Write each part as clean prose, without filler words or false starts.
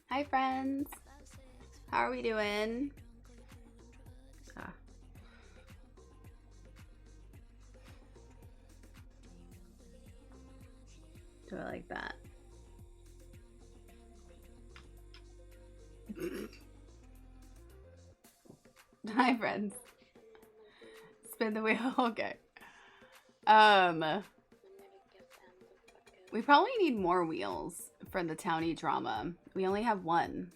Hi friends, how are we doing? Do I like that? Hi friends. Spin the wheel. Okay. We probably need more wheels for the Townie drama. We only have one.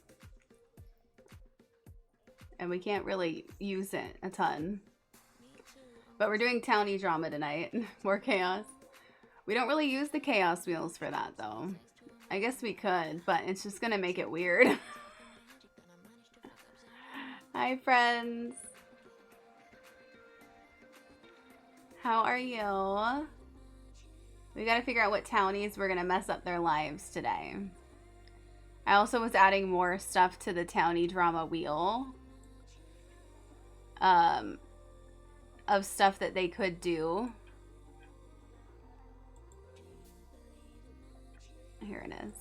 And we can't really use it a ton. But we're doing Townie drama tonight. More chaos. We don't really use the chaos wheels for that though. I guess we could, but it's just gonna make it weird. Hi friends. How are you? We gotta figure out what townies we're gonna mess up their lives today. I also was adding more stuff to the Townie drama wheel. Of stuff that they could do. Here it is.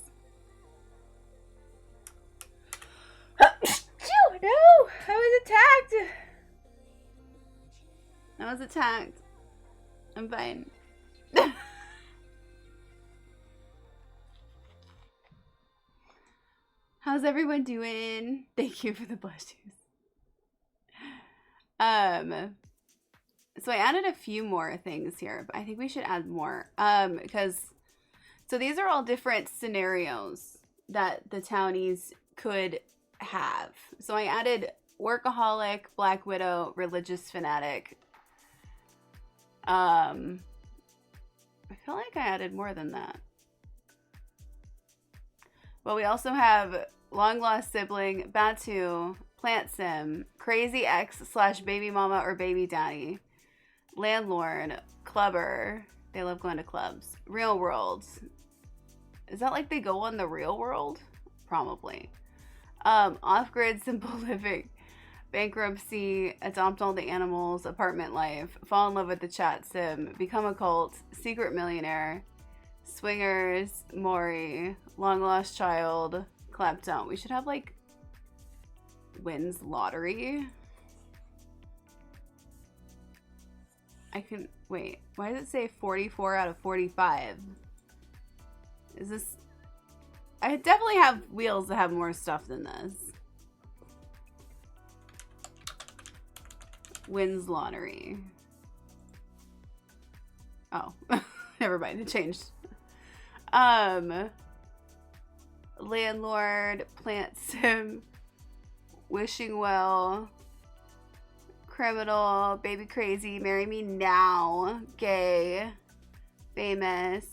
No! I was attacked! I was attacked. I'm fine. How's everyone doing? Thank you for the blessings. So I added a few more things here, but I think we should add more. Because so these are all different scenarios that the townies could have. So I added workaholic, Black Widow, religious fanatic. I feel like I added more than that. But we also have long lost sibling, Batu, plant sim, crazy ex / baby mama or baby daddy, landlord, clubber. They love going to clubs. Real world. Is that like they go on the real world? Probably. Off-grid, simple living, bankruptcy, adopt all the animals, apartment life, fall in love with the chat sim, become a cult, secret millionaire, swingers, Maury, long lost child, Clapdown. We should have like wins lottery. I can wait. Why does it say 44 out of 45? Is this? I definitely have wheels that have more stuff than this. Wins lottery. Oh, never mind. It changed. Landlord, plant sim, wishing well, criminal, baby crazy, marry me now, gay, famous,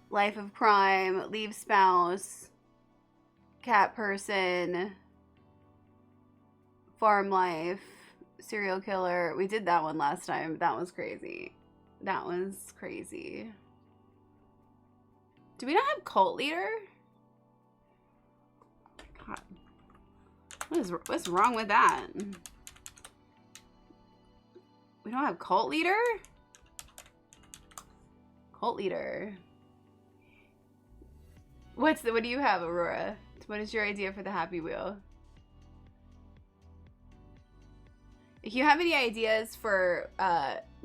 life of crime, leave spouse, cat person, farm life, serial killer. We did that one last time. That was crazy. That was crazy. Do we not have cult leader? God. What's wrong with that? We don't have cult leader? Cult leader. What do you have, Aurora? What is your idea for the happy wheel? If you have any ideas for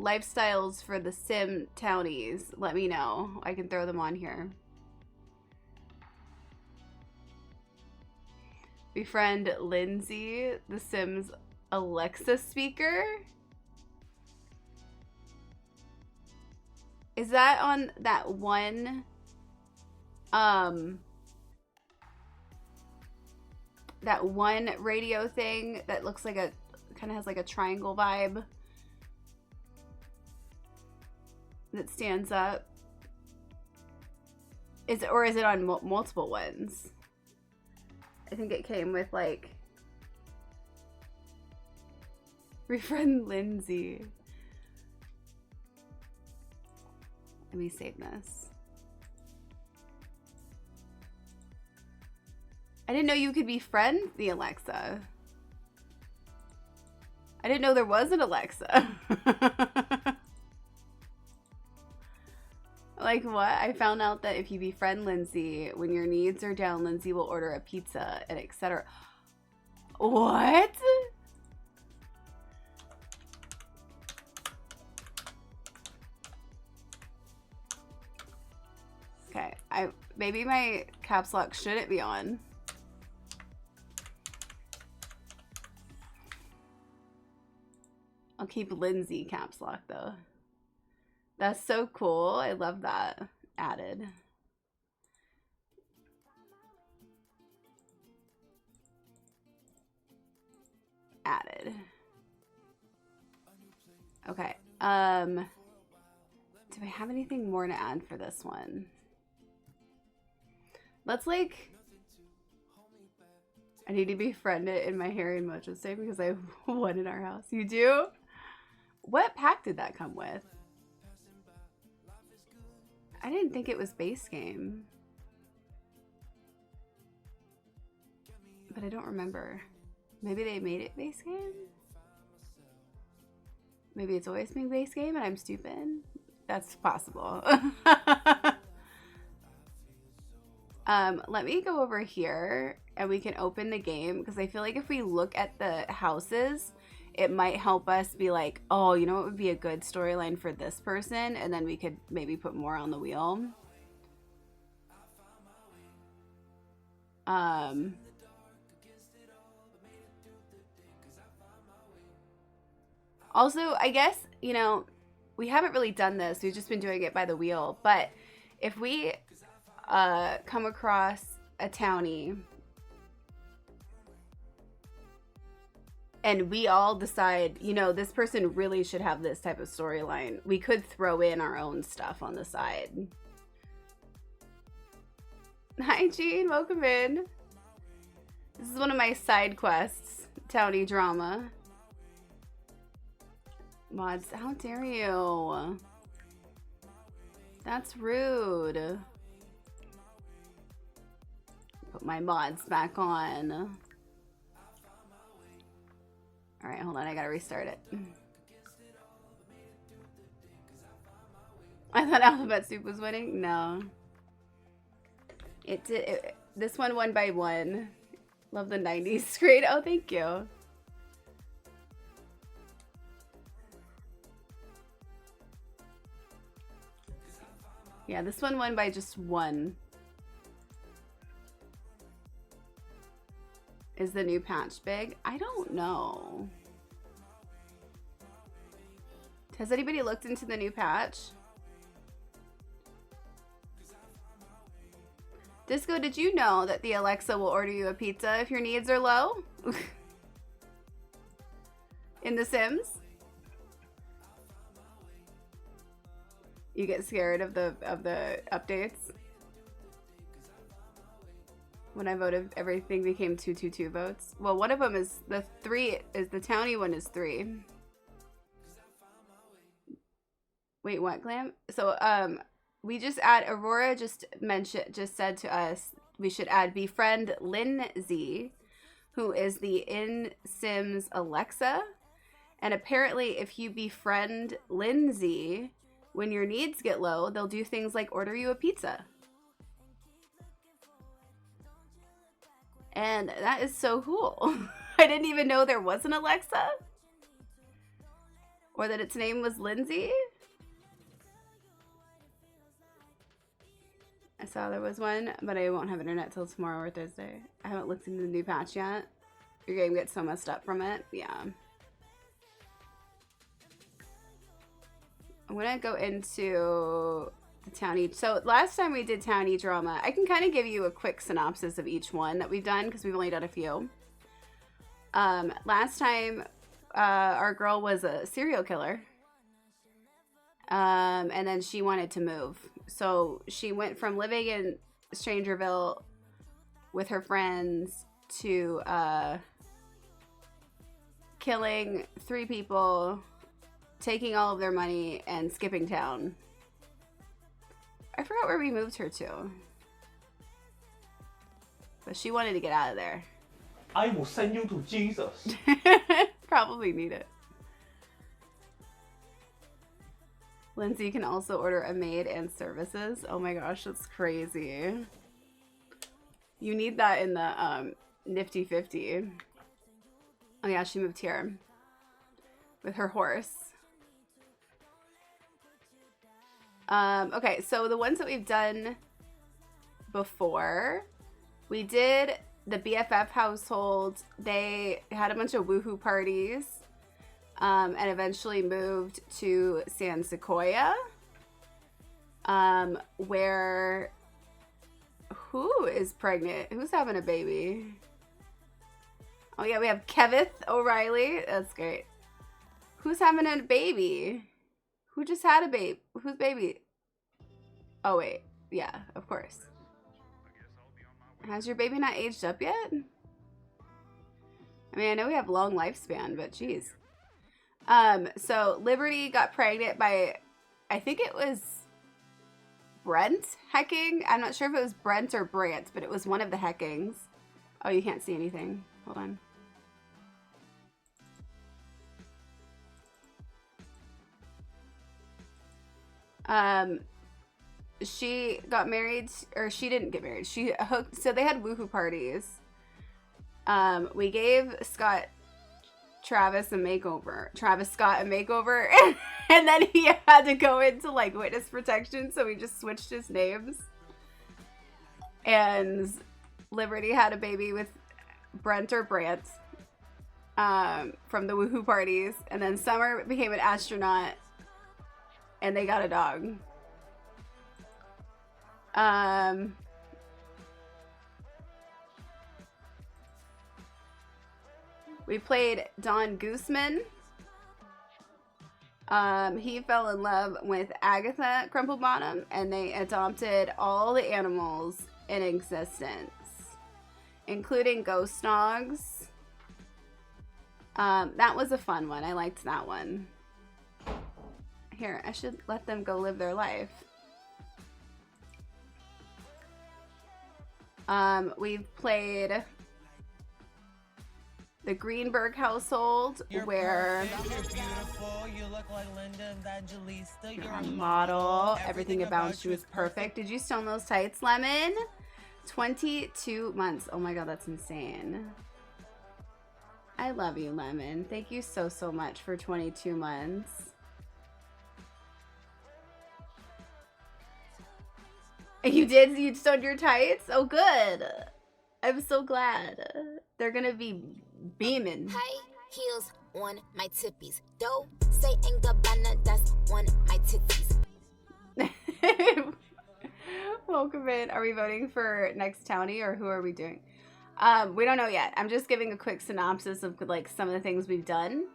lifestyles for the sim townies, let me know. I can throw them on here. Befriend Lindsay, the Sims Alexa speaker. Is that on that one, that one radio thing that looks like a, kind of has like a triangle vibe that stands up? Is it, or is it on multiple ones? I think it came with like, refriend Lindsay. Let me save this. I didn't know you could befriend the Alexa. I didn't know there was an Alexa. Like what? I found out that if you befriend Lindsay, when your needs are down, Lindsay will order a pizza and etc. What? Okay, maybe my caps lock shouldn't be on. I'll keep Lindsay caps lock though. That's so cool. I love that. Added. Added. Okay. Do I have anything more to add for this one? Let's like, I need to befriend it in my Harry and Mojo save because I have one in our house. You do? What pack did that come with? I didn't think it was base game. But I don't remember. Maybe they made it base game? Maybe it's always been base game and I'm stupid? That's possible. Let me go over here and we can open the game because I feel like if we look at the houses, it might help us be like, oh, you know what would be a good storyline for this person? And then we could maybe put more on the wheel. Also, I guess, you know, we haven't really done this. We've just been doing it by the wheel. But if we come across a townie and we all decide, you know, this person really should have this type of storyline, we could throw in our own stuff on the side. Hi, Jean. Welcome in. This is one of my side quests, townie drama. Mods, how dare you? That's rude. Put my mods back on. All right, hold on. I gotta restart it. I thought Alphabet Soup was winning. No. It did. This one won by one. Love the 90s screen. Oh, thank you. Yeah, this one won by just one. Is the new patch big? I don't know. Has anybody looked into the new patch? Disco, did you know that the Alexa will order you a pizza if your needs are low? In The Sims? You get scared of the updates? When I voted, everything became 222 votes. Well, one of them is the townie one is 3. Wait, what, Glam? So, we just add, Aurora just said to us, we should add befriend Lindsay, who is the in Sims Alexa. And apparently if you befriend Lindsay, when your needs get low, they'll do things like order you a pizza. And that is so cool. I didn't even know there was an Alexa. Or that its name was Lindsay. I saw there was one, but I won't have internet till tomorrow or Thursday. I haven't looked into the new patch yet. Your game gets so messed up from it. Yeah. I'm gonna go into the Townie. So last time we did Townie drama, I can kind of give you a quick synopsis of each one that we've done because we've only done a few. Last time, our girl was a serial killer. And then she wanted to move. So she went from living in Strangerville with her friends to killing 3 people, taking all of their money, and skipping town. I forgot where we moved her to. But she wanted to get out of there. I will send you to Jesus. Probably need it. Lindsay can also order a maid and services. Oh my gosh, that's crazy. You need that in the Nifty 50. Oh yeah, she moved here with her horse. Okay, so the ones that we've done before, we did the BFF household. They had a bunch of woohoo parties. And eventually moved to San Sequoia, where who is pregnant? Who's having a baby? Oh yeah, we have Kevith O'Reilly. That's great. Who's having a baby? Who just had a baby? Whose baby? Oh wait, yeah, of course. Has your baby not aged up yet? I mean, I know we have long lifespan, but geez. So Liberty got pregnant by, I think it was Brent Hecking. I'm not sure if it was Brent or Brant, but it was one of the Heckings. Oh, you can't see anything. Hold on. She got married, or she didn't get married. She hooked, so they had woohoo parties. We gave Travis Scott a makeover, and then he had to go into like witness protection, so we just switched his names. And Liberty had a baby with Brent or Brant from the woohoo parties, and then Summer became an astronaut, and they got a dog. We played Don Gooseman. He fell in love with Agatha Crumplebottom, and they adopted all the animals in existence, including ghost dogs. That was a fun one. I liked that one. Here, I should let them go live their life. We've played the Greenberg household, where you're beautiful, you look like Linda Evangelista, you're a model, everything about you is perfect. Did you stone those tights, Lemon? 22 months. Oh my god, that's insane. I love you, Lemon. Thank you so much for 22 months. You did? You stoned your tights? Oh, good. I'm so glad. They're gonna be beaming. High heels on my tippies. Don't say ain't Gabbana, that's on my titties. Welcome in. Are we voting for next Townie, or who are we doing? We don't know yet. I'm just giving a quick synopsis of like some of the things we've done,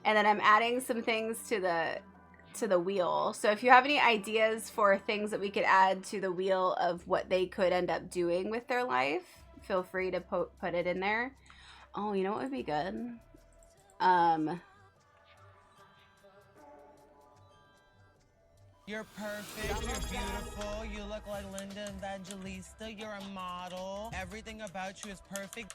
and then I'm adding some things to the wheel. So if you have any ideas for things that we could add to the wheel of what they could end up doing with their life, feel free to put it in there. Oh, you know what would be good? You're perfect, you're beautiful, you look like Linda Evangelista, you're a model, everything about you is perfect.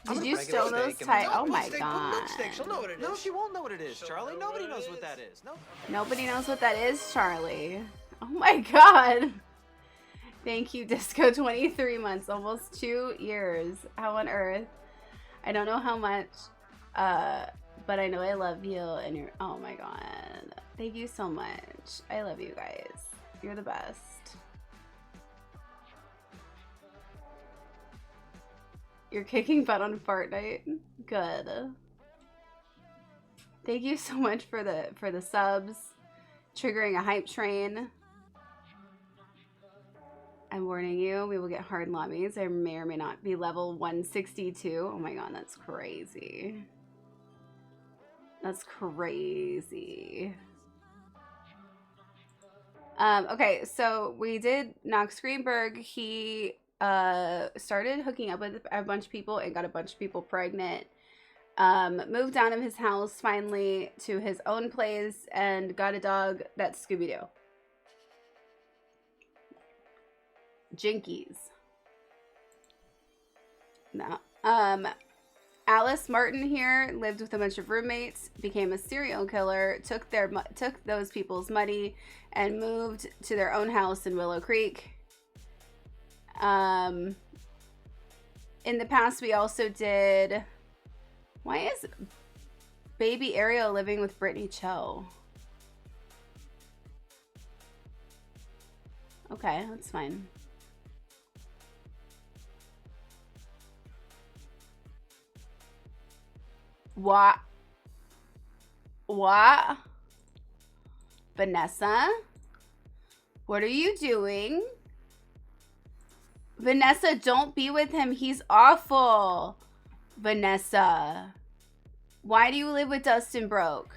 Did you steal those tights? Oh my god. She'll know what it is. No, she won't know what it is, Charlie. Nobody knows what that is. No. Nobody knows what that is, Charlie. Oh my god. Thank you, Disco. 23 months, almost 2 years. How on earth? I don't know how much, but I know I love you, and you're, oh my god. Thank you so much. I love you guys. You're the best. You're kicking butt on Fortnite. Good. Thank you so much for the subs. Triggering a hype train. I'm warning you, we will get hard lobbies. I may or may not be level 162. Oh my god, that's crazy. That's crazy. Okay, so we did Knox Greenberg. He started hooking up with a bunch of people and got a bunch of people pregnant. Moved out of his house finally to his own place and got a dog that's Scooby-Doo. Jinkies. No. Alice Martin here lived with a bunch of roommates, became a serial killer, took those people's money, and moved to their own house in Willow Creek. In the past, we also did. Why is Baby Ariel living with Brittany Cho? Okay, that's fine. What? What? Vanessa? What are you doing? Vanessa, don't be with him. He's awful. Vanessa. Why do you live with Dustin Broke?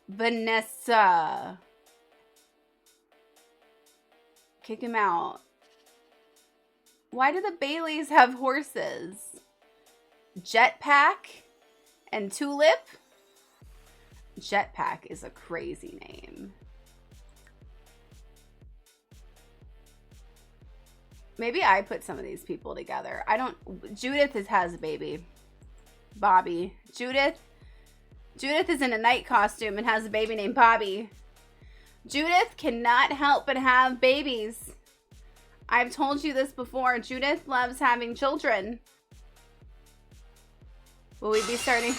Vanessa. Kick him out. Why do the Baileys have horses? Jetpack and Tulip? Jetpack is a crazy name. Maybe I put some of these people together. I don't. Judith has a baby. Bobby. Judith is in a night costume and has a baby named Bobby. Judith cannot help but have babies. I've told you this before. Judith loves having children. Will we be starting?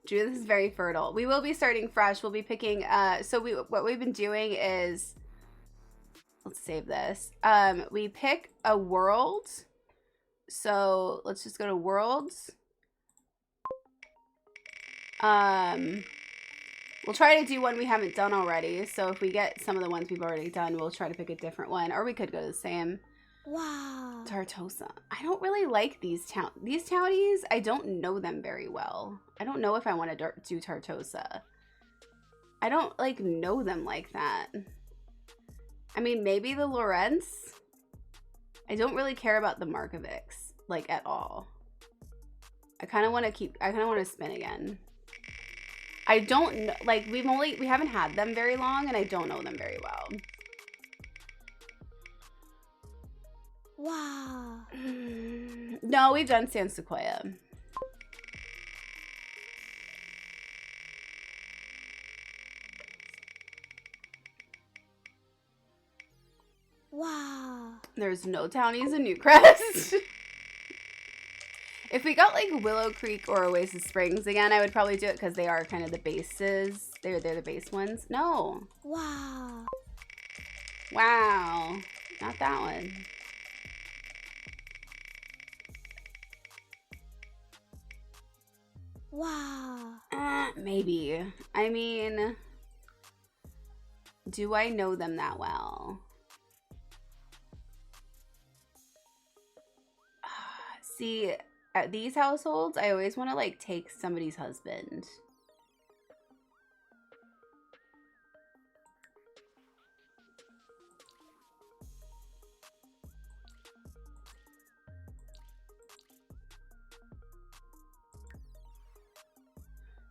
Judith is very fertile. We will be starting fresh. We'll be picking, what we've been doing is, let's save this. We pick a world. So let's just go to worlds. We'll try to do one we haven't done already. So if we get some of the ones we've already done, we'll try to pick a different one. Or we could go to the same. Wow. Tartosa. I don't really like these townies. I don't know them very well. I don't know if I want to do Tartosa. I don't, like, know them like that. I mean, maybe the Lorenz. I don't really care about the Markovics, like, at all. I kind of want to spin again. I don't know, like, we haven't had them very long, and I don't know them very well. Wow. No, we've done San Sequoia. Wow. There's no townies in Newcrest. If we got like Willow Creek or Oasis Springs again, I would probably do it because they are kind of the bases. They're the base ones. No. Wow. Wow. Not that one. Wow. Maybe. I mean, do I know them that well? See, at these households, I always want to like take somebody's husband.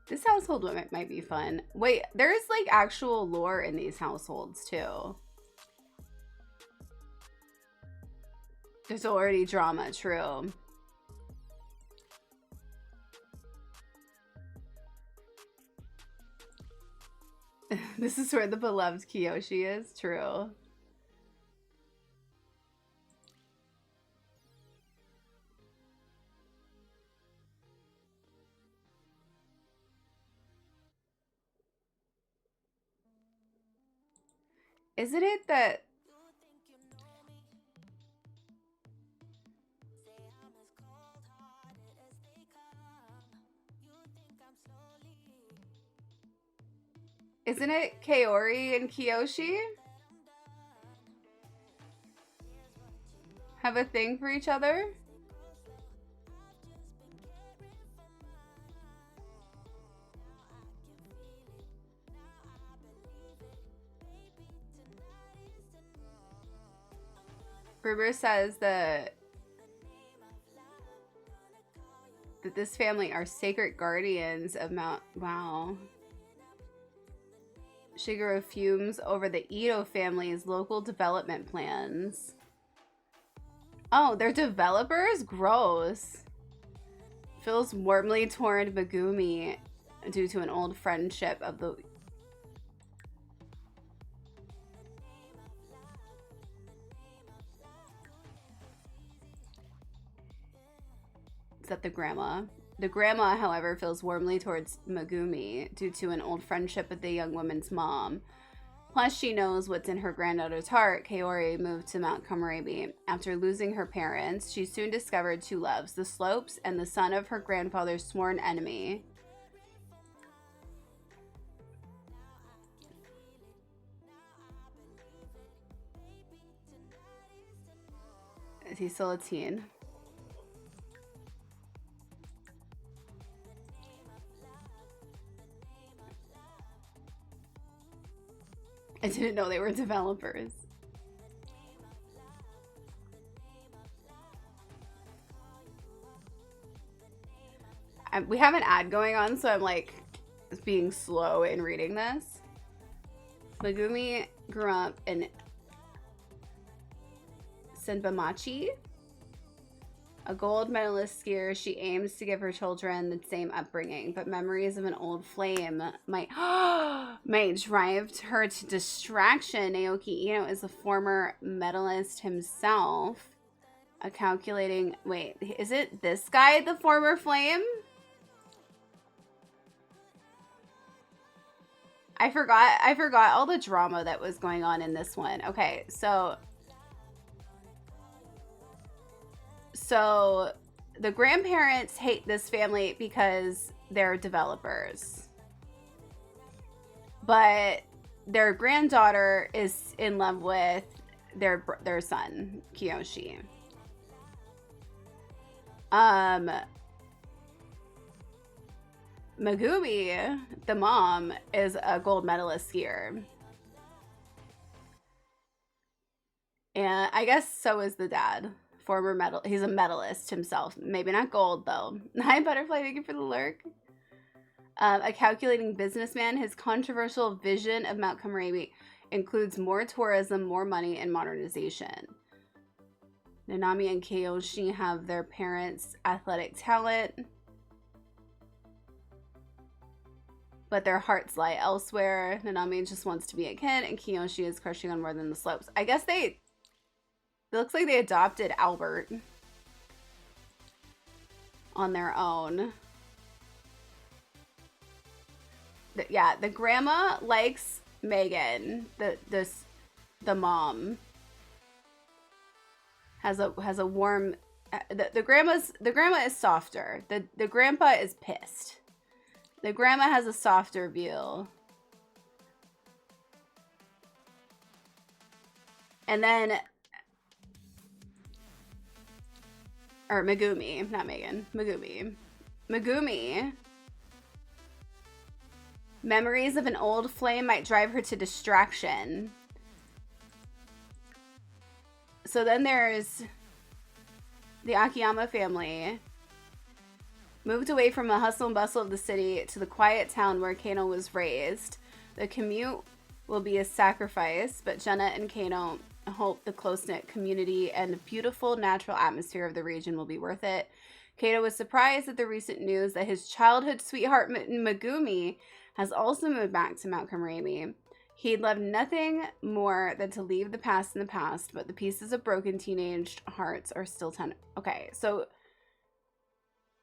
This household might be fun. Wait, there's like actual lore in these households too. There's already drama, true. This is where the beloved Kiyoshi is, true. Isn't it that Isn't it Kaori and Kiyoshi? Have a thing for each other? Gruber says that this family are sacred guardians of Mount... Wow. Shigeru fumes over the Ito family's local development plans. Oh, they're developers? Gross. Feels warmly toward Megumi due to an old friendship of the... Is that the grandma? The grandma, however, feels warmly towards Megumi due to an old friendship with the young woman's mom. Plus, she knows what's in her granddaughter's heart. Kaori moved to Mount Komorebi. After losing her parents, she soon discovered two loves, the slopes and the son of her grandfather's sworn enemy. Is he still a teen? I didn't know they were developers. We have an ad going on, so I'm like being slow in reading this. Megumi grew up in Senbamachi. A gold medalist skier, she aims to give her children the same upbringing, but memories of an old flame might drive her to distraction. Naoki Ino is a former medalist himself. A calculating... Wait, is it this guy, the former flame? I forgot all the drama that was going on in this one. Okay, so the grandparents hate this family because they're developers. But their granddaughter is in love with their son, Kiyoshi. Megumi, the mom, is a gold medalist skier. And I guess so is the dad. Former medal. He's a medalist himself. Maybe not gold, though. Hi, Butterfly. Thank you for the lurk. A calculating businessman. His controversial vision of Mount Komorebi includes more tourism, more money, and modernization. Nanami and Kiyoshi have their parents' athletic talent, but their hearts lie elsewhere. Nanami just wants to be a kid, and Kiyoshi is crushing on more than the slopes. I guess it looks like they adopted Albert on their own. Yeah, the grandma likes Megan. The mom has a warm. The grandma is softer. The grandpa is pissed. The grandma has a softer view. And then, or Megumi, not Megan, Megumi. Megumi, memories of an old flame might drive her to distraction. So then there's the Akiyama family. Moved away from the hustle and bustle of the city to the quiet town where Kano was raised. The commute will be a sacrifice, but Jenna and Kano hope the close-knit community and the beautiful natural atmosphere of the region will be worth it. Kato was surprised at the recent news that his childhood sweetheart Megumi has also moved back to Mount Komorebi. He'd love nothing more than to leave the past in the past, but the pieces of broken teenage hearts are still tender. Okay, so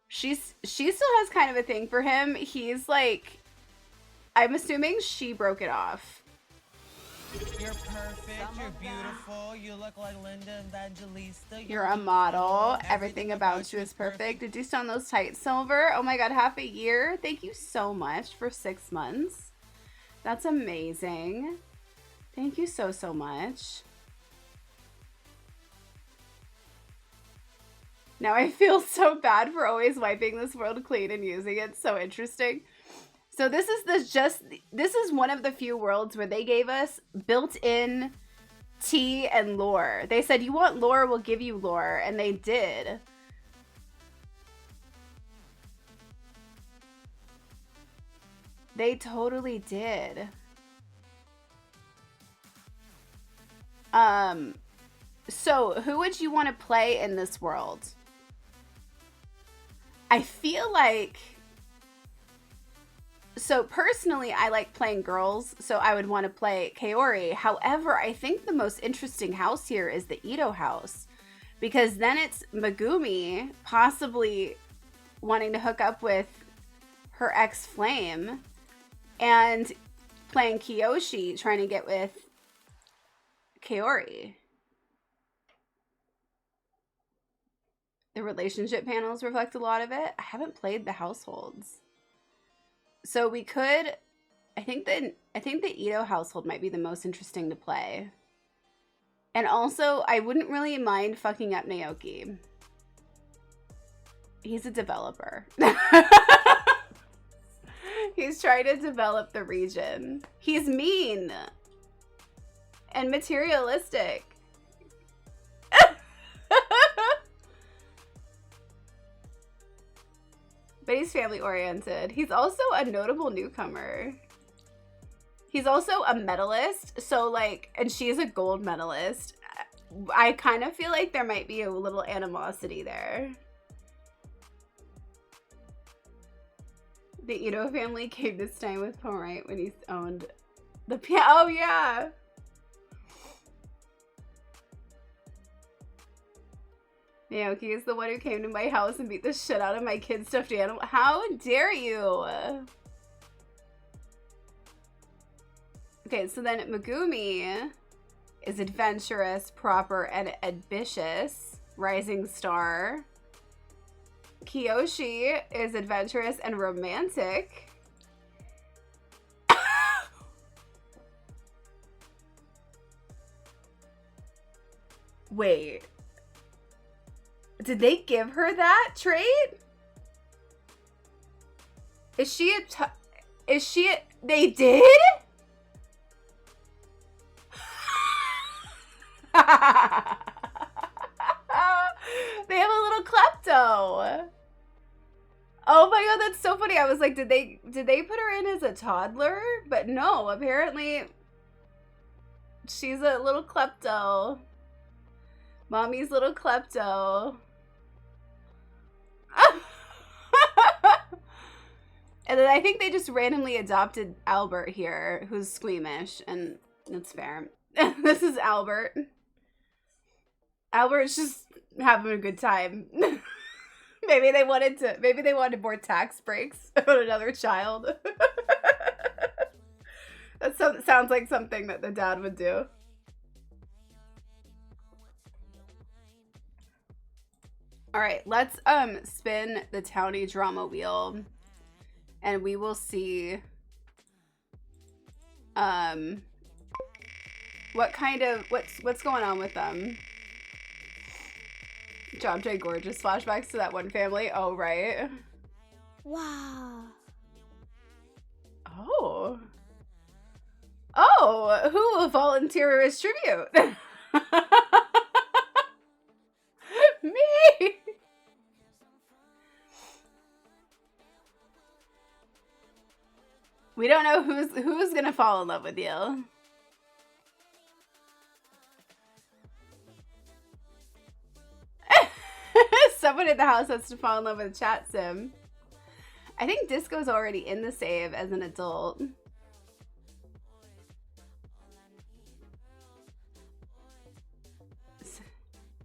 she still has kind of a thing for him. He's like, I'm assuming she broke it off. You're perfect, you're beautiful, you look like Linda Evangelista. You're a model. Everything about you is perfect. Did you stay on those tights, Silver? Oh my god, half a year. Thank you so much for 6 months. That's amazing. Thank you so, so much. Now I feel so bad for always wiping this world clean and using it. So interesting. So this is one of the few worlds where they gave us built-in tea and lore. They said, you want lore, we'll give you lore. And they did. They totally did. So who would you want to play in this world? I feel like, so personally, I like playing girls, so I would want to play Kaori. However, I think the most interesting house here is the Ito house, because then it's Megumi possibly wanting to hook up with her ex-flame and playing Kiyoshi trying to get with Kaori. The relationship panels reflect a lot of it. I haven't played the households. So we could, I think the Ito household might be the most interesting to play. And also, I wouldn't really mind fucking up Naoki. He's a developer. He's trying to develop the region. He's mean and materialistic. But he's family oriented. He's also a notable newcomer. He's also a medalist. So like, and she's a gold medalist. I kind of feel like there might be a little animosity there. The Ito family came this time with Pomeright when he owned the piano. Oh yeah. Naoki is the one who came to my house and beat the shit out of my kid's stuffed animal. How dare you? Okay, so then Megumi is adventurous, proper, and ambitious. Rising star. Kiyoshi is adventurous and romantic. Wait. Did they give her that trait? Is she they did? They have a little klepto. Oh my god, that's so funny. I was like, did they put her in as a toddler? But no, apparently she's a little klepto. Mommy's little klepto. And then I think they just randomly adopted Albert here, who's squeamish, and that's fair. This is Albert. Albert's just having a good time. Maybe they wanted more tax breaks on another child. That sounds like something that the dad would do. All right, let's spin the Townie drama wheel, and we will see what's going on with them. Drop Dead Gorgeous flashbacks to that one family. Oh, right. Wow. Oh, who will volunteer as tribute? Me. We don't know who's gonna fall in love with you. Someone in the house has to fall in love with a chat sim. I think Disco's already in the save as an adult.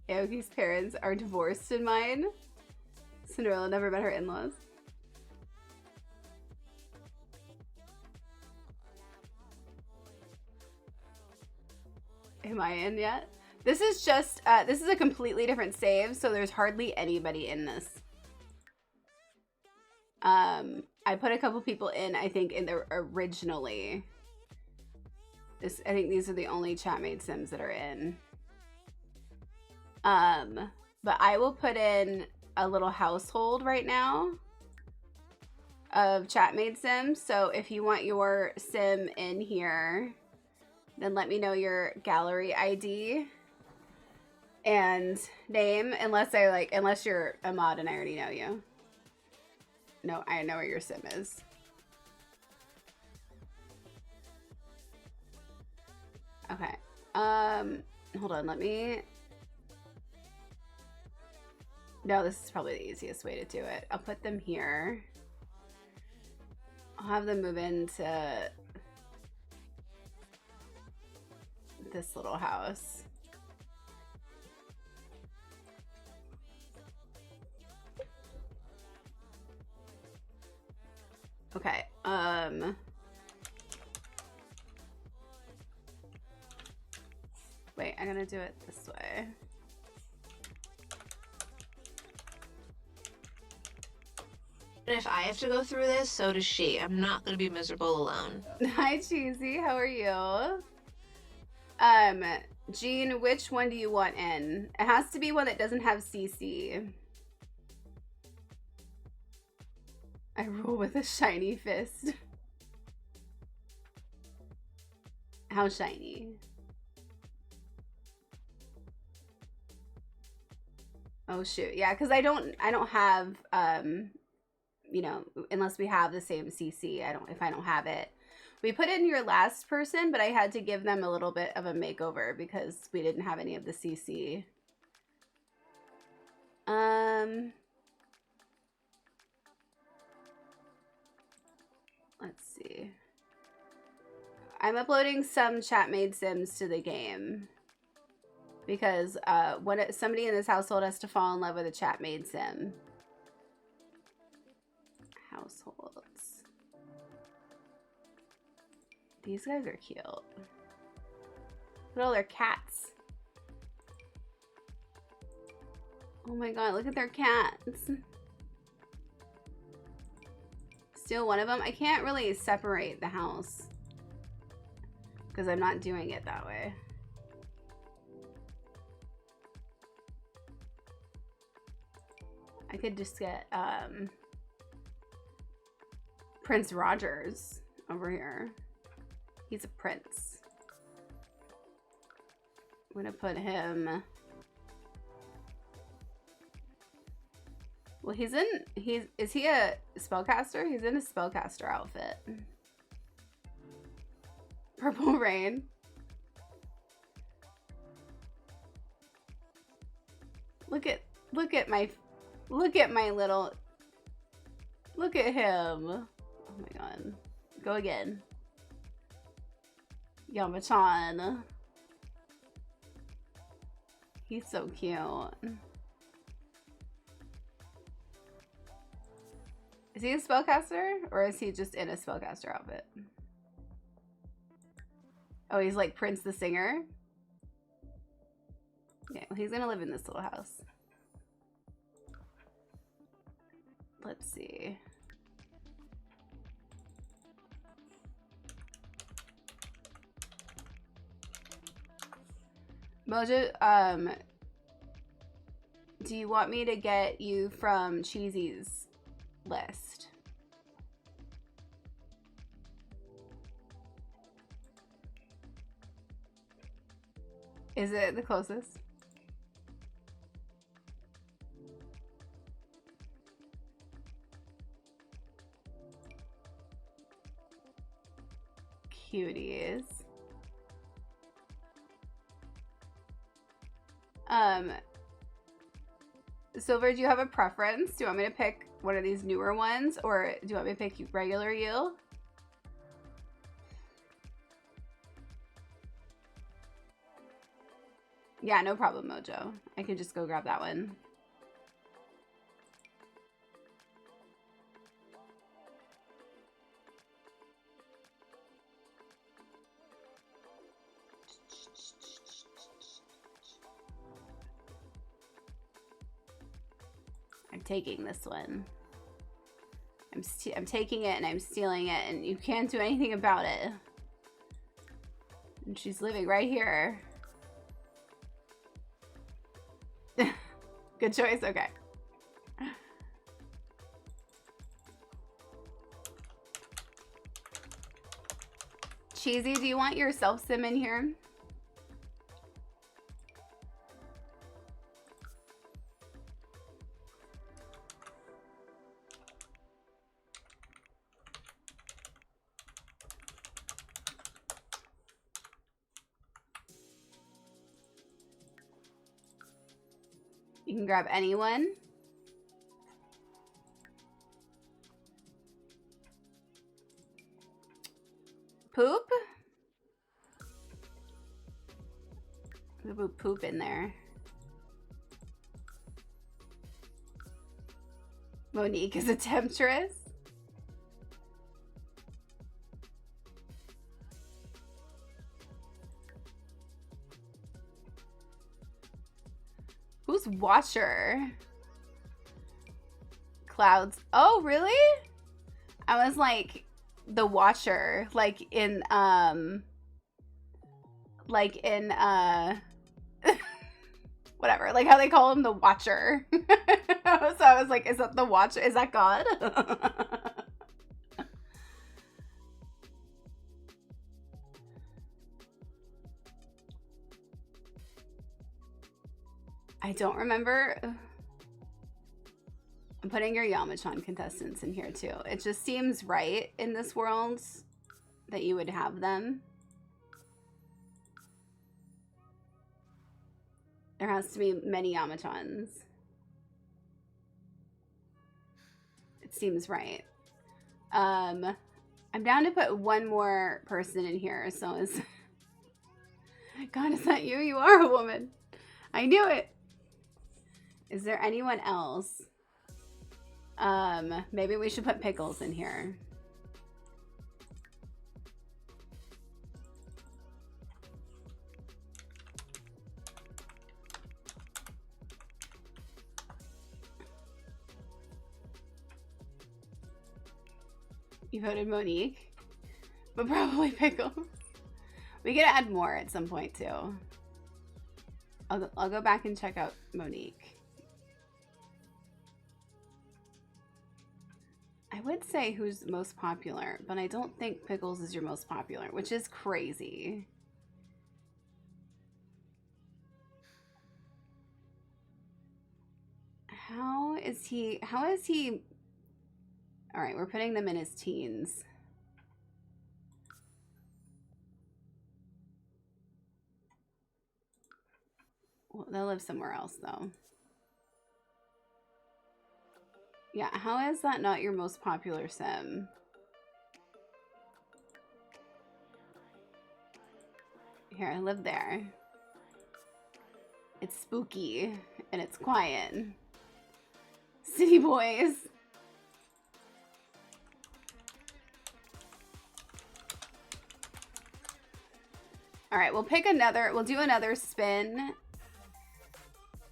Aoki's parents are divorced in mine. Cinderella never met her in-laws. Am I in yet? This is just, this is a completely different save, so there's hardly anybody in this. I put a couple people in, I think, in there originally. I think these are the only chat-made sims that are in. But I will put in a little household right now of chat-made sims. So if you want your sim in here, then let me know your gallery ID and name, unless you're a mod and I already know you. No, I know where your sim is. Okay. Hold on, let me... No, this is probably the easiest way to do it. I'll put them here. I'll have them move into this little house. Okay, wait, I'm gonna do it this way. And if I have to go through this, so does she. I'm not gonna be miserable alone. Hi, Cheesy. How are you? Jean, which one do you want in? It has to be one that doesn't have CC. I rule with a shiny fist. How shiny? Oh shoot, yeah, because I don't have you know, unless we have the same CC, if I don't have it. We put in your last person, but I had to give them a little bit of a makeover because we didn't have any of the CC. Let's see. I'm uploading some chat-made sims to the game because somebody in this household has to fall in love with a chat-made sim. Households. These guys are cute. Look at all their cats. Oh my god, look at their cats. Steal one of them. I can't really separate the house because I'm not doing it that way. I could just get Prince Rogers over here. He's a prince. I'm gonna put him. Well, is he a spellcaster? He's in a spellcaster outfit. Purple Rain. Look at my little, look at him. Oh my god. Go again. Yamachan. He's so cute. Is he a spellcaster or is he just in a spellcaster outfit? Oh, he's like Prince the Singer. Okay, well, he's gonna live in this little house. Let's see. Mojo, do you want me to get you from Cheesy's list? Is it the closest? Cuties. Silver, do you have a preference? Do you want me to pick one of these newer ones, or do you want me to pick regular you? Yeah, no problem, Mojo. I can just go grab that one. I'm taking this one. I'm taking it and I'm stealing it, and you can't do anything about it. And she's living right here. Good choice, okay. Cheesy, do you want your self-sim in here? You can grab anyone. Poop? We put poop in there. Monique is a temptress. Who's Watcher? Clouds. Oh, really? I was like the Watcher, like in whatever, like how they call him the Watcher. So I was like, is that the Watcher? Is that God? I don't remember. I'm putting your Yamachan contestants in here too. It just seems right in this world that you would have them. There has to be many Yamachans. It seems right. I'm down to put one more person in here. So is God, is that you? You are a woman. I knew it. Is there anyone else? Maybe we should put Pickles in here. You voted Monique, but probably Pickles. We could add more at some point too. I'll go back and check out Monique. I would say who's most popular, but I don't think Pickles is your most popular, which is crazy. How is he? All right, we're putting them in his teens. Well, they'll live somewhere else though. Yeah, how is that not your most popular sim? Here, I live there. It's spooky and it's quiet. City boys. All right, we'll do another spin.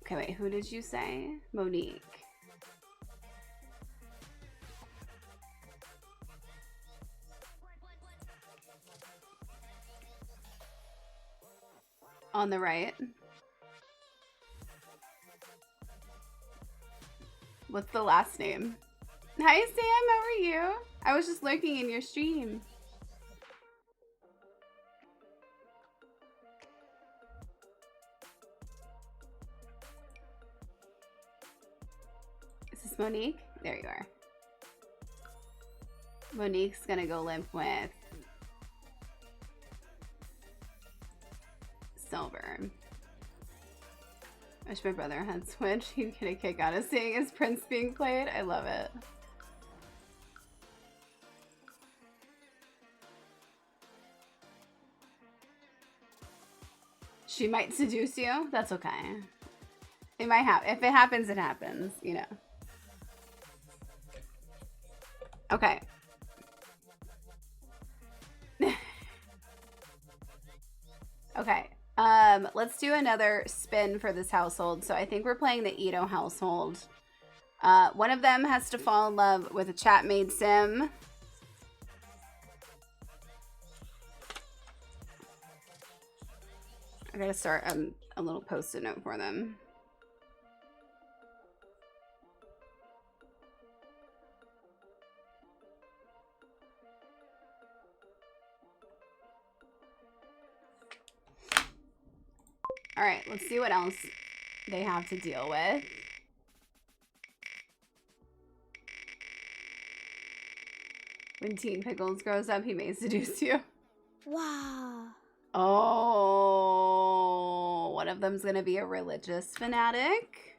Okay, wait, who did you say? Monique. On the right. What's the last name? Hi, Sam. How are you? I was just lurking in your stream. Is this Monique? There you are. Monique's gonna go limp with Silver. I wish my brother had Switch. He'd get a kick out of seeing his Prince being played. I love it. She might seduce you. That's okay. It might happen. If it happens, it happens, you know. Okay. Okay. Let's do another spin for this household. So I think we're playing the Ito household. One of them has to fall in love with a chat made sim. I gotta start a little post-it note for them. All right, let's see what else they have to deal with. When Teen Pickles grows up, he may seduce you. Wow. Oh, one of them's gonna be a religious fanatic.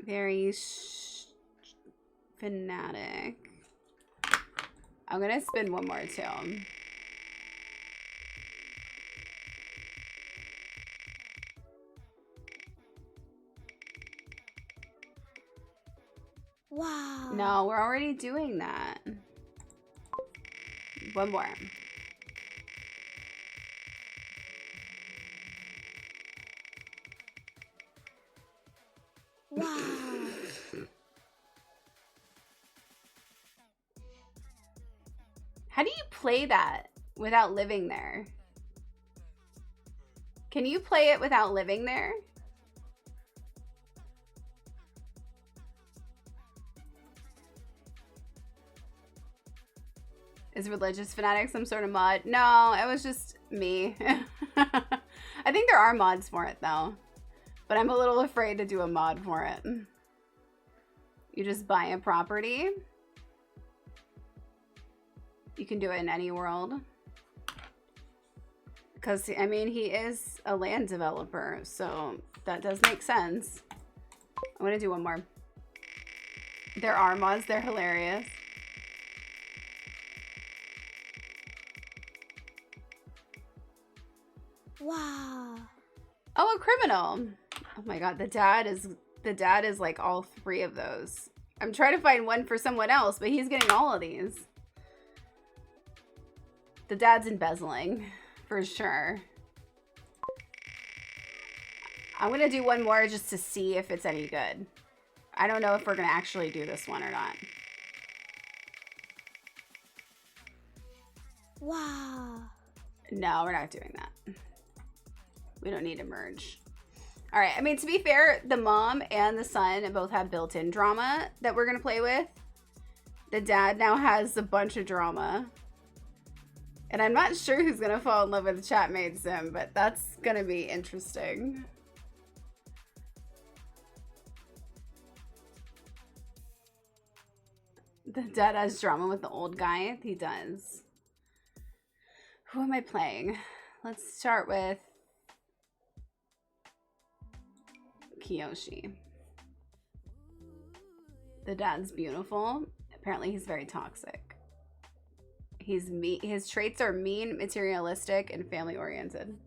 Very fanatic. I'm gonna spin one more too. Wow. No, we're already doing that. One more. Wow. How do you play that without living there? Can you play it without living there? Is religious fanatic some sort of mod? No, it was just me. I think there are mods for it though, but I'm a little afraid to do a mod for it. You just buy a property. You can do it in any world. Because, I mean, he is a land developer, so that does make sense. I'm gonna do one more. There are mods, they're hilarious. Wow. Oh, a criminal. Oh my god, the dad is like all three of those. I'm trying to find one for someone else, but he's getting all of these. The dad's embezzling, for sure. I'm gonna do one more just to see if it's any good. I don't know if we're gonna actually do this one or not. Wow. No, we're not doing that. We don't need to merge. All right, I mean, to be fair, the mom and the son both have built-in drama that we're gonna play with. The dad now has a bunch of drama. And I'm not sure who's gonna fall in love with Chatmate Sim, but that's gonna be interesting. The dad has drama with the old guy. He does. Who am I playing? Let's start with Kiyoshi. The dad's beautiful. Apparently he's very toxic. He's mean. His traits are mean, materialistic, and family oriented.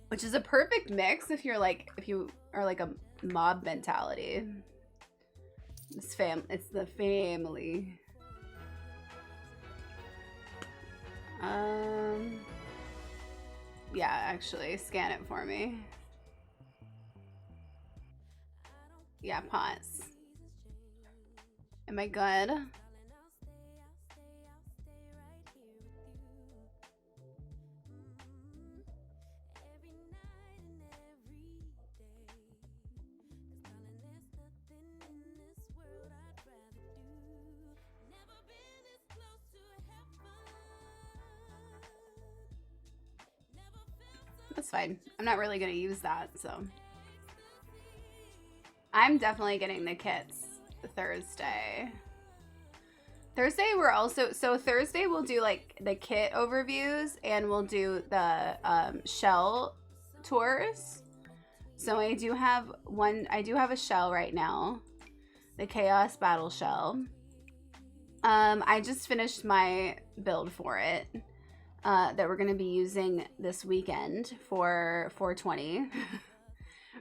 Which is a perfect mix if you're like, if you are like a mob mentality. It's the family. Yeah, actually, scan it for me. Yeah, pause. Am I good? That's fine. I'm not really going to use that, so. I'm definitely getting the kits Thursday. Thursday we're also, so Thursday we'll do like the kit overviews and we'll do the shell tours. So I do have a shell right now. The Chaos Battle shell. I just finished my build for it. That we're going to be using this weekend for 420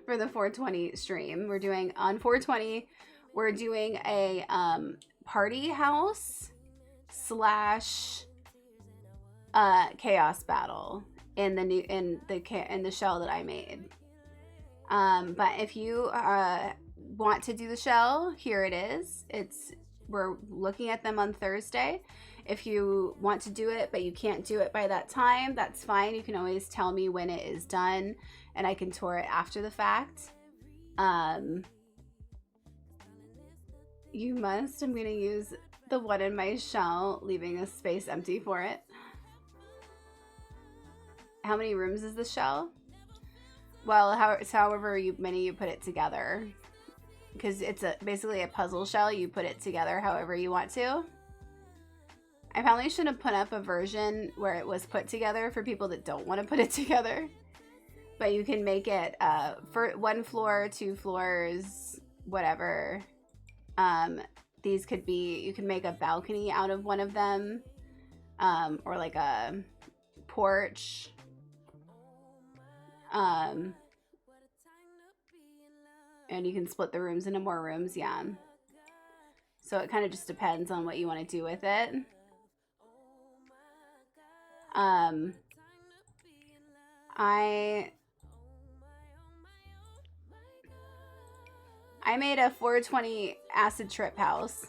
for the 420 stream. We're doing on 420. We're doing a party house / chaos battle in the shell that I made. But if you want to do the shell, here it is. It's we're looking at them on Thursday. If you want to do it, but you can't do it by that time, that's fine. You can always tell me when it is done and I can tour it after the fact. You must. I'm going to use the one in my shell, leaving a space empty for it. How many rooms is the shell? Well, however many you put it together. Because it's basically a puzzle shell. You put it together however you want to. I probably should have put up a version where it was put together for people that don't want to put it together. But you can make it for 1 floor, 2 floors, whatever. These could be, you can make a balcony out of one of them. Or like a porch. And you can split the rooms into more rooms, yeah. So it kind of just depends on what you want to do with it. I made a 420 acid trip house.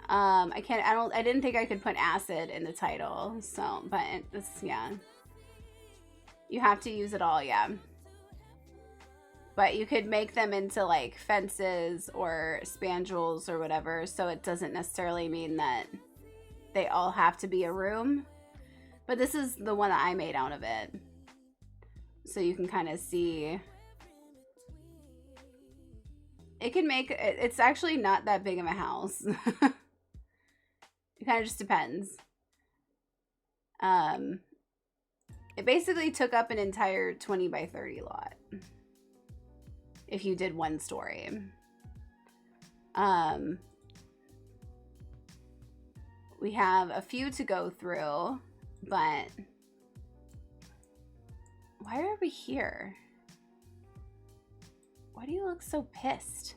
I didn't think I could put acid in the title, so, but it's, yeah. You have to use it all, yeah. But you could make them into like fences or spandrels or whatever, so it doesn't necessarily mean that they all have to be a room. But this is the one that I made out of it. So you can kind of see. It can make, it's actually not that big of a house. It kind of just depends. It basically took up an entire 20 by 30 lot. If you did 1 story. We have a few to go through, but why are we here? Why do you look so pissed?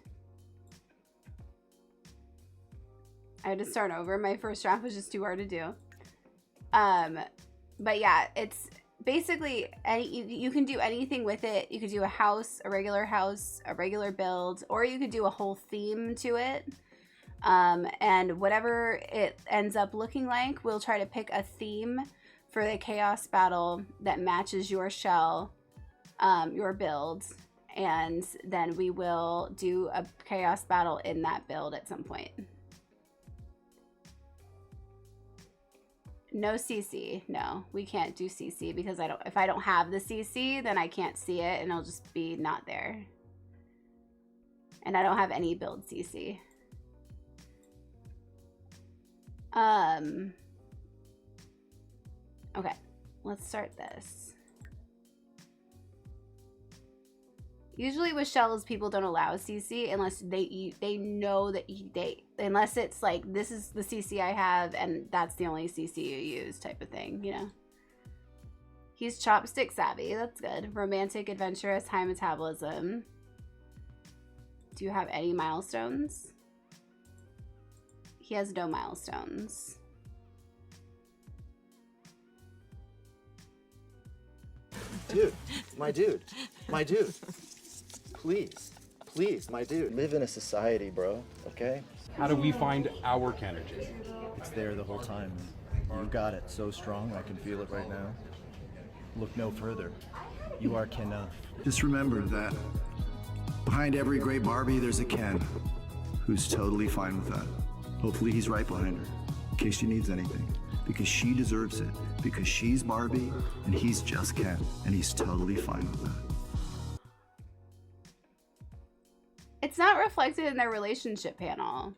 I had to start over. My first draft was just too hard to do. But yeah, it's basically you can do anything with it. You could do a house, a regular build, or you could do a whole theme to it. And whatever it ends up looking like, we'll try to pick a theme for the chaos battle that matches your shell, your build, and then we will do a chaos battle in that build at some point. No CC. No, we can't do CC because if I don't have the CC, then I can't see it and it'll just be not there. And I don't have any build CC. Okay, let's start this. Usually with shells, people don't allow CC unless they know that unless it's like, this is the CC I have and that's the only CC you use type of thing, you know. He's chopstick savvy, that's good. Romantic, adventurous, high metabolism. Do you have any milestones? He has no milestones. Dude, my dude. Please, my dude. Live in a society, bro, okay? How do we find our Kenergy? It's there the whole time. You got it so strong, I can feel it right now. Look no further. You are Ken. Just remember that behind every great Barbie, there's a Ken who's totally fine with that. Hopefully he's right behind her, in case she needs anything. Because she deserves it. Because she's Barbie, and he's just Ken. And he's totally fine with that. It's not reflected in their relationship panel.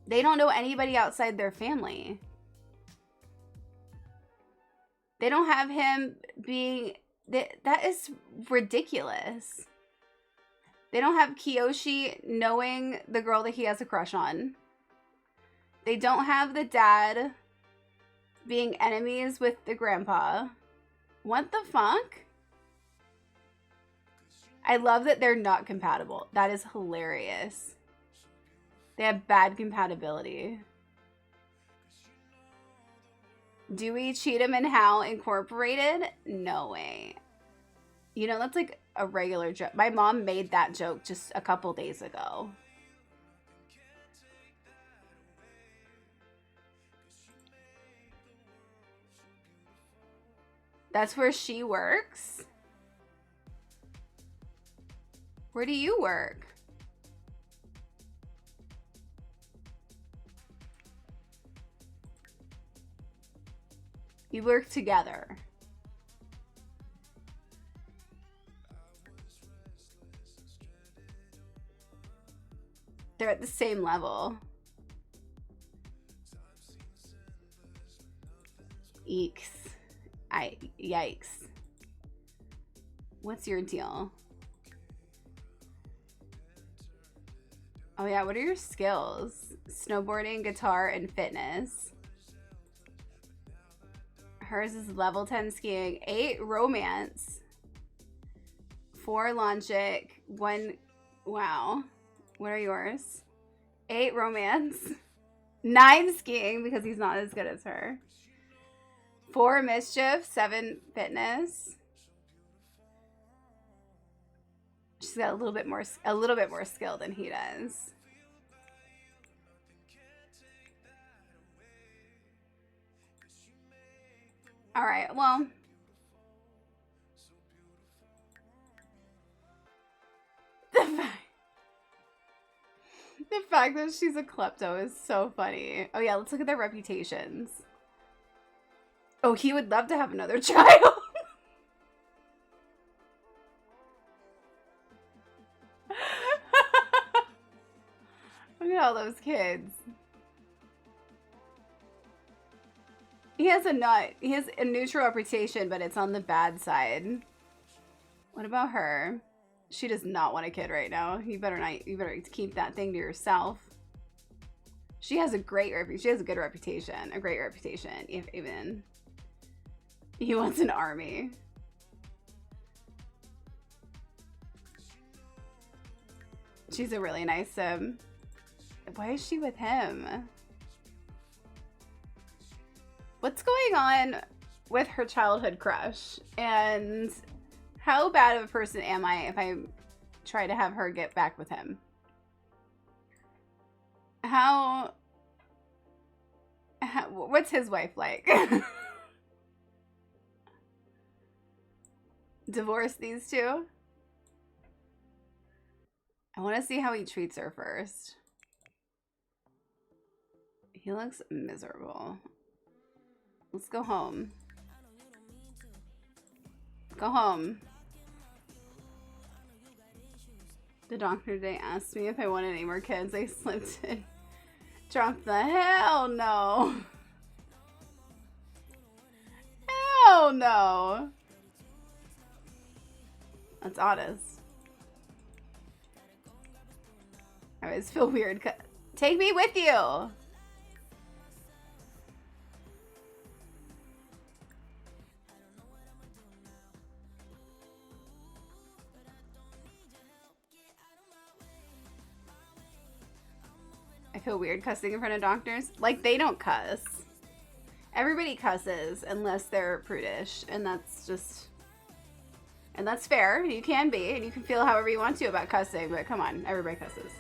They don't know anybody outside their family. They don't have him being... That is ridiculous. They don't have Kiyoshi knowing the girl that he has a crush on. They don't have the dad being enemies with the grandpa. What the fuck? I love that they're not compatible. That is hilarious. They have bad compatibility. Dewey, Cheatham, and Hal Incorporated? No way. You know, that's like a regular joke. My mom made that joke just a couple days ago. That's where she works? Where do you work? You work together. They're at the same level. Eeks. Yikes. What's your deal? Oh yeah, what are your skills? Snowboarding, guitar, and fitness. Hers is level 10 skiing, 8 romance, 4 logic, 1, wow. What are yours? 8 romance, 9 skiing because he's not as good as her. 4 mischief, 7 fitness. She's got a little bit more skill than he does. All right, well, the fact that she's a klepto is so funny. Oh yeah, let's look at their reputations. Oh, he would love to have another child. Look at all those kids. He has a neutral reputation, but it's on the bad side. What about her? She does not want a kid right now. You better keep that thing to yourself. She has a good reputation. A great reputation, even. He wants an army. She's a really nice why is she with him? What's going on with her childhood crush? And how bad of a person am I if I try to have her get back with him? What's his wife like? Divorce these two? I want to see how he treats her first. He looks miserable. Let's go home. Go home. The doctor today asked me if I wanted any more kids. I slipped in. Dropped the hell no. Hell no. That's oddest. I always feel weird. Take me with you. I feel weird cussing in front of doctors. Like, they don't cuss. Everybody cusses unless they're prudish, and that's just... And that's fair. You can be, and you can feel however you want to about cussing, but come on, everybody cusses.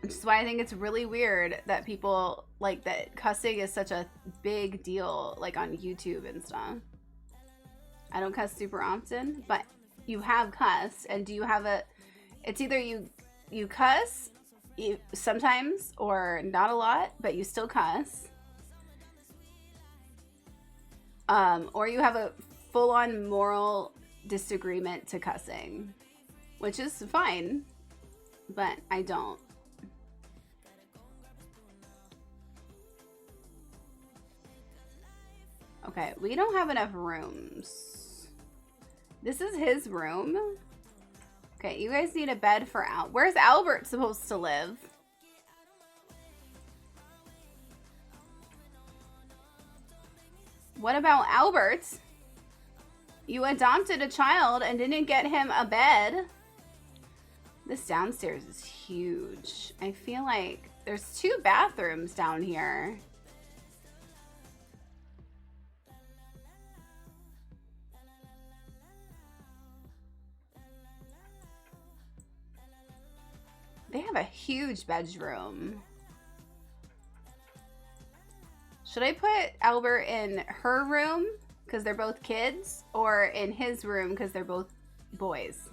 Which is why I think it's really weird that people, like, that cussing is such a big deal, like, on YouTube and stuff. I don't cuss super often, but you have cussed, and do you have a... It's either you cuss sometimes, or not a lot, but you still cuss. Or you have a full-on moral disagreement to cussing, which is fine, but I don't. Okay, we don't have enough rooms. This is his room. Okay, you guys need a bed for Al. Where's Albert supposed to live? What about Albert? You adopted a child and didn't get him a bed. This downstairs is huge. I feel like there's 2 bathrooms down here. They have a huge bedroom. Should I put Albert in her room because they're both kids, or in his room because they're both boys?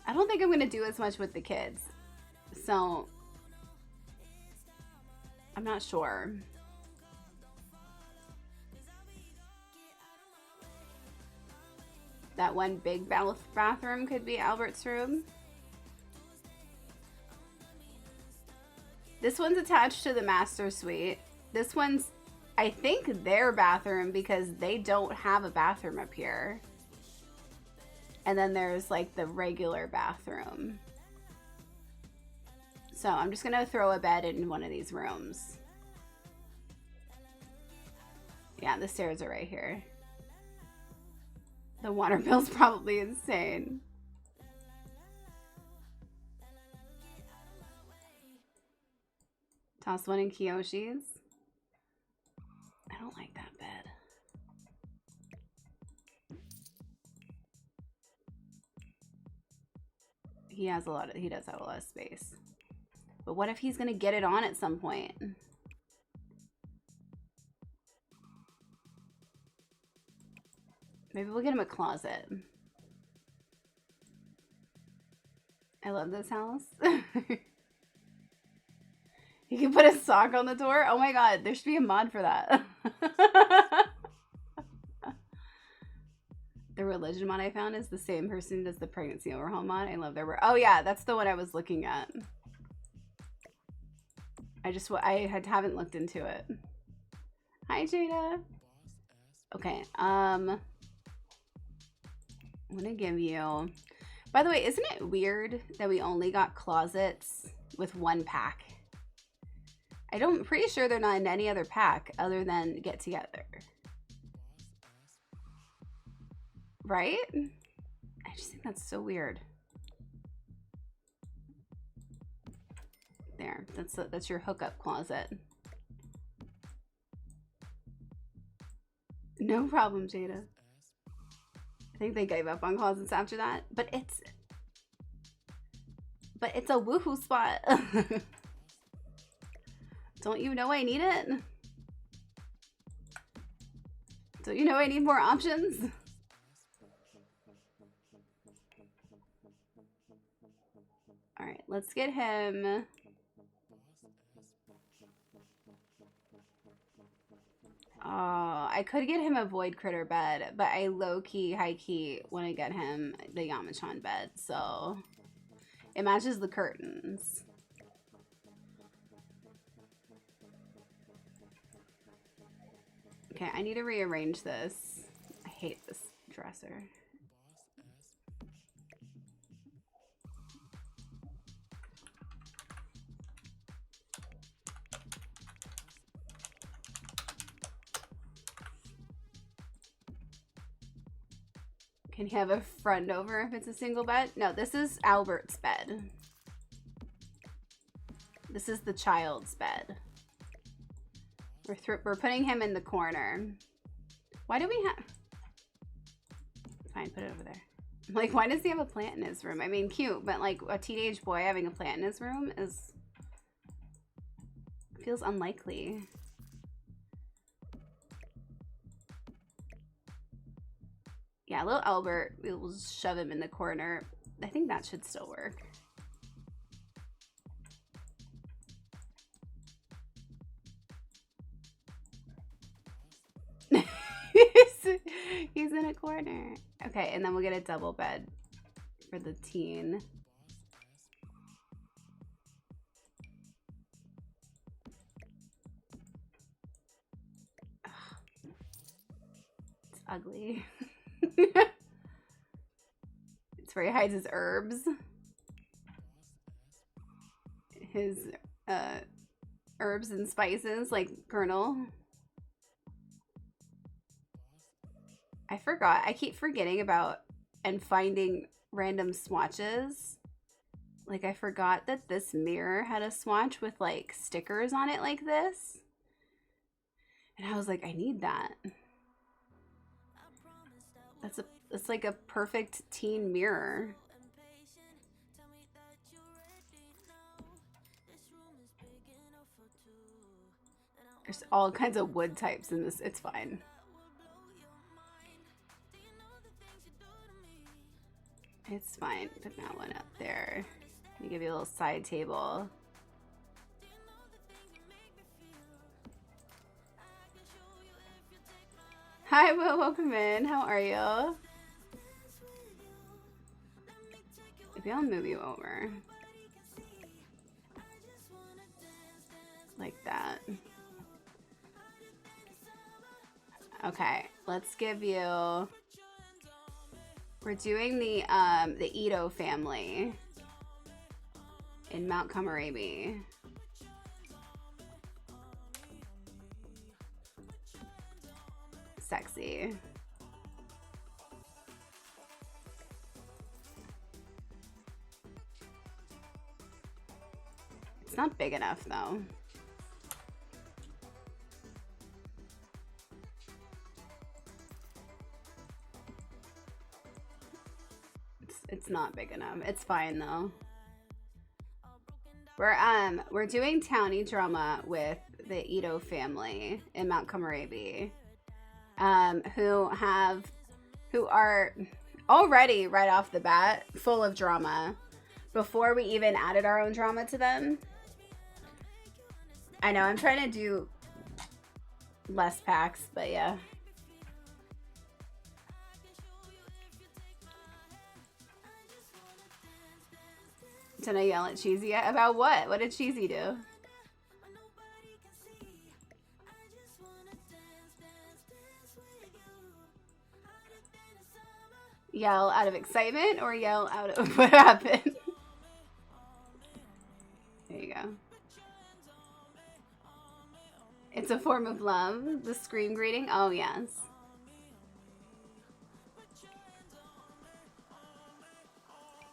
I don't think I'm going to do as much with the kids. So, I'm not sure. That one big bathroom could be Albert's room. This one's attached to the master suite. This one's, I think, their bathroom because they don't have a bathroom up here. And then there's like the regular bathroom. So I'm just gonna throw a bed in one of these rooms. Yeah, the stairs are right here. The water bill's probably insane. Toss one in Kiyoshi's. I don't like that bed. He does have a lot of space. But what if he's gonna get it on at some point? Maybe we'll get him a closet. I love this house. You can put a sock on the door. Oh my god, there should be a mod for that. The religion mod I found is the same person who does the pregnancy overhaul mod. I love their work. Oh yeah, that's the one I was looking at. I haven't looked into it. Hi Jada. Okay, I'm gonna give you, by the way, isn't it weird that we only got closets with one pack? I'm pretty sure they're not in any other pack other than Get Together. Right? I just think that's so weird. There, that's your hookup closet. No problem, Jada. I think they gave up on closets after that, but it's a woohoo spot. Don't you know I need it? Don't you know I need more options? All right, let's get him. Oh, I could get him a void critter bed, but I low-key, high-key want to get him the Yamachan bed, so it matches the curtains. Okay, I need to rearrange this. I hate this dresser. Can you have a friend over if it's a single bed? No, this is Albert's bed. This is the child's bed. We're putting him in the corner. Why do we have... Fine, put it over there. Like, why does he have a plant in his room? I mean, cute, but like a teenage boy having a plant in his room is... feels unlikely. Yeah, little Albert, we'll just shove him in the corner. I think that should still work. He's in a corner. Okay, and then we'll get a double bed for the teen. Ugh. It's ugly. It's where he hides his herbs. His herbs and spices, like Colonel. I forgot. I keep forgetting about and finding random swatches. Like, I forgot that this mirror had a swatch with, like, stickers on it like this. And I was like, I need that. It's like a perfect teen mirror. There's all kinds of wood types in this. It's fine. It's fine. Put that one up there. Let me give you a little side table. Hi, Will. Welcome in. How are you? Maybe I'll move you over. Like that. Okay, let's give you... We're doing the Ito family in Mount Kamarabi. Sexy. It's not big enough though. It's not big enough. It's fine though. We're doing Townie drama with the Ito family in Mount Kamarabi, who are already right off the bat full of drama before we even added our own drama to them. I know I'm trying to do less packs, but yeah. Did I yell at Cheesy yet? About what? What did Cheesy do? Yell out of excitement or yell out of what happened? There you go. It's a form of love. The scream greeting. Oh, yes.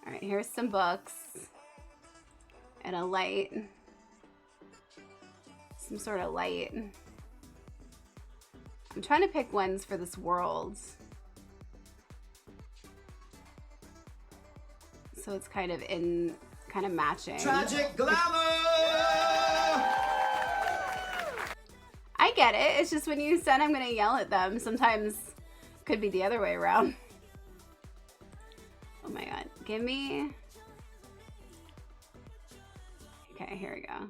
All right, here's some books. And a light. Some sort of light. I'm trying to pick ones for this world. So it's kind of matching. Tragic glamour! I get it. It's just when you said I'm gonna yell at them, sometimes it could be the other way around. Oh my god. Give me... Okay, here we go.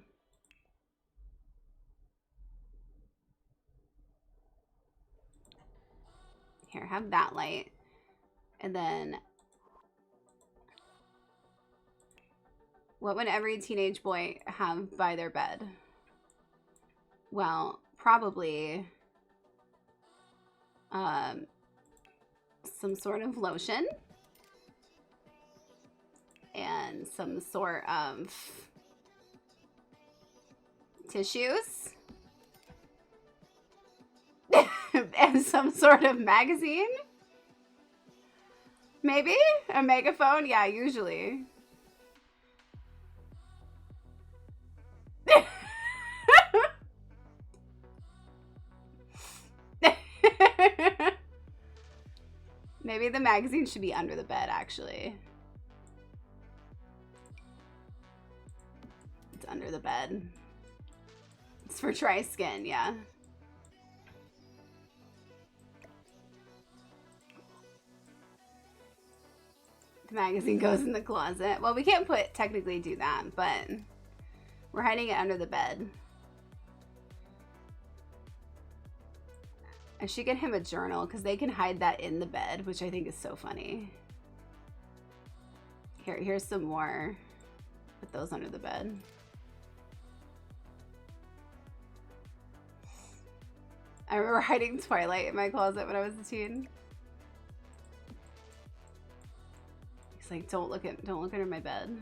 Here, have that light. And then... What would every teenage boy have by their bed? Well, probably... some sort of lotion. And some sort of... tissues. And some sort of magazine. Maybe? A megaphone? Yeah, usually. Maybe the magazine should be under the bed, actually. It's under the bed. It's for dry skin, yeah. The magazine goes in the closet. Well, we can't technically do that, but we're hiding it under the bed. I should get him a journal because they can hide that in the bed, which I think is so funny. Here's some more. Put those under the bed. I remember hiding Twilight in my closet when I was a teen. He's like, don't look under my bed.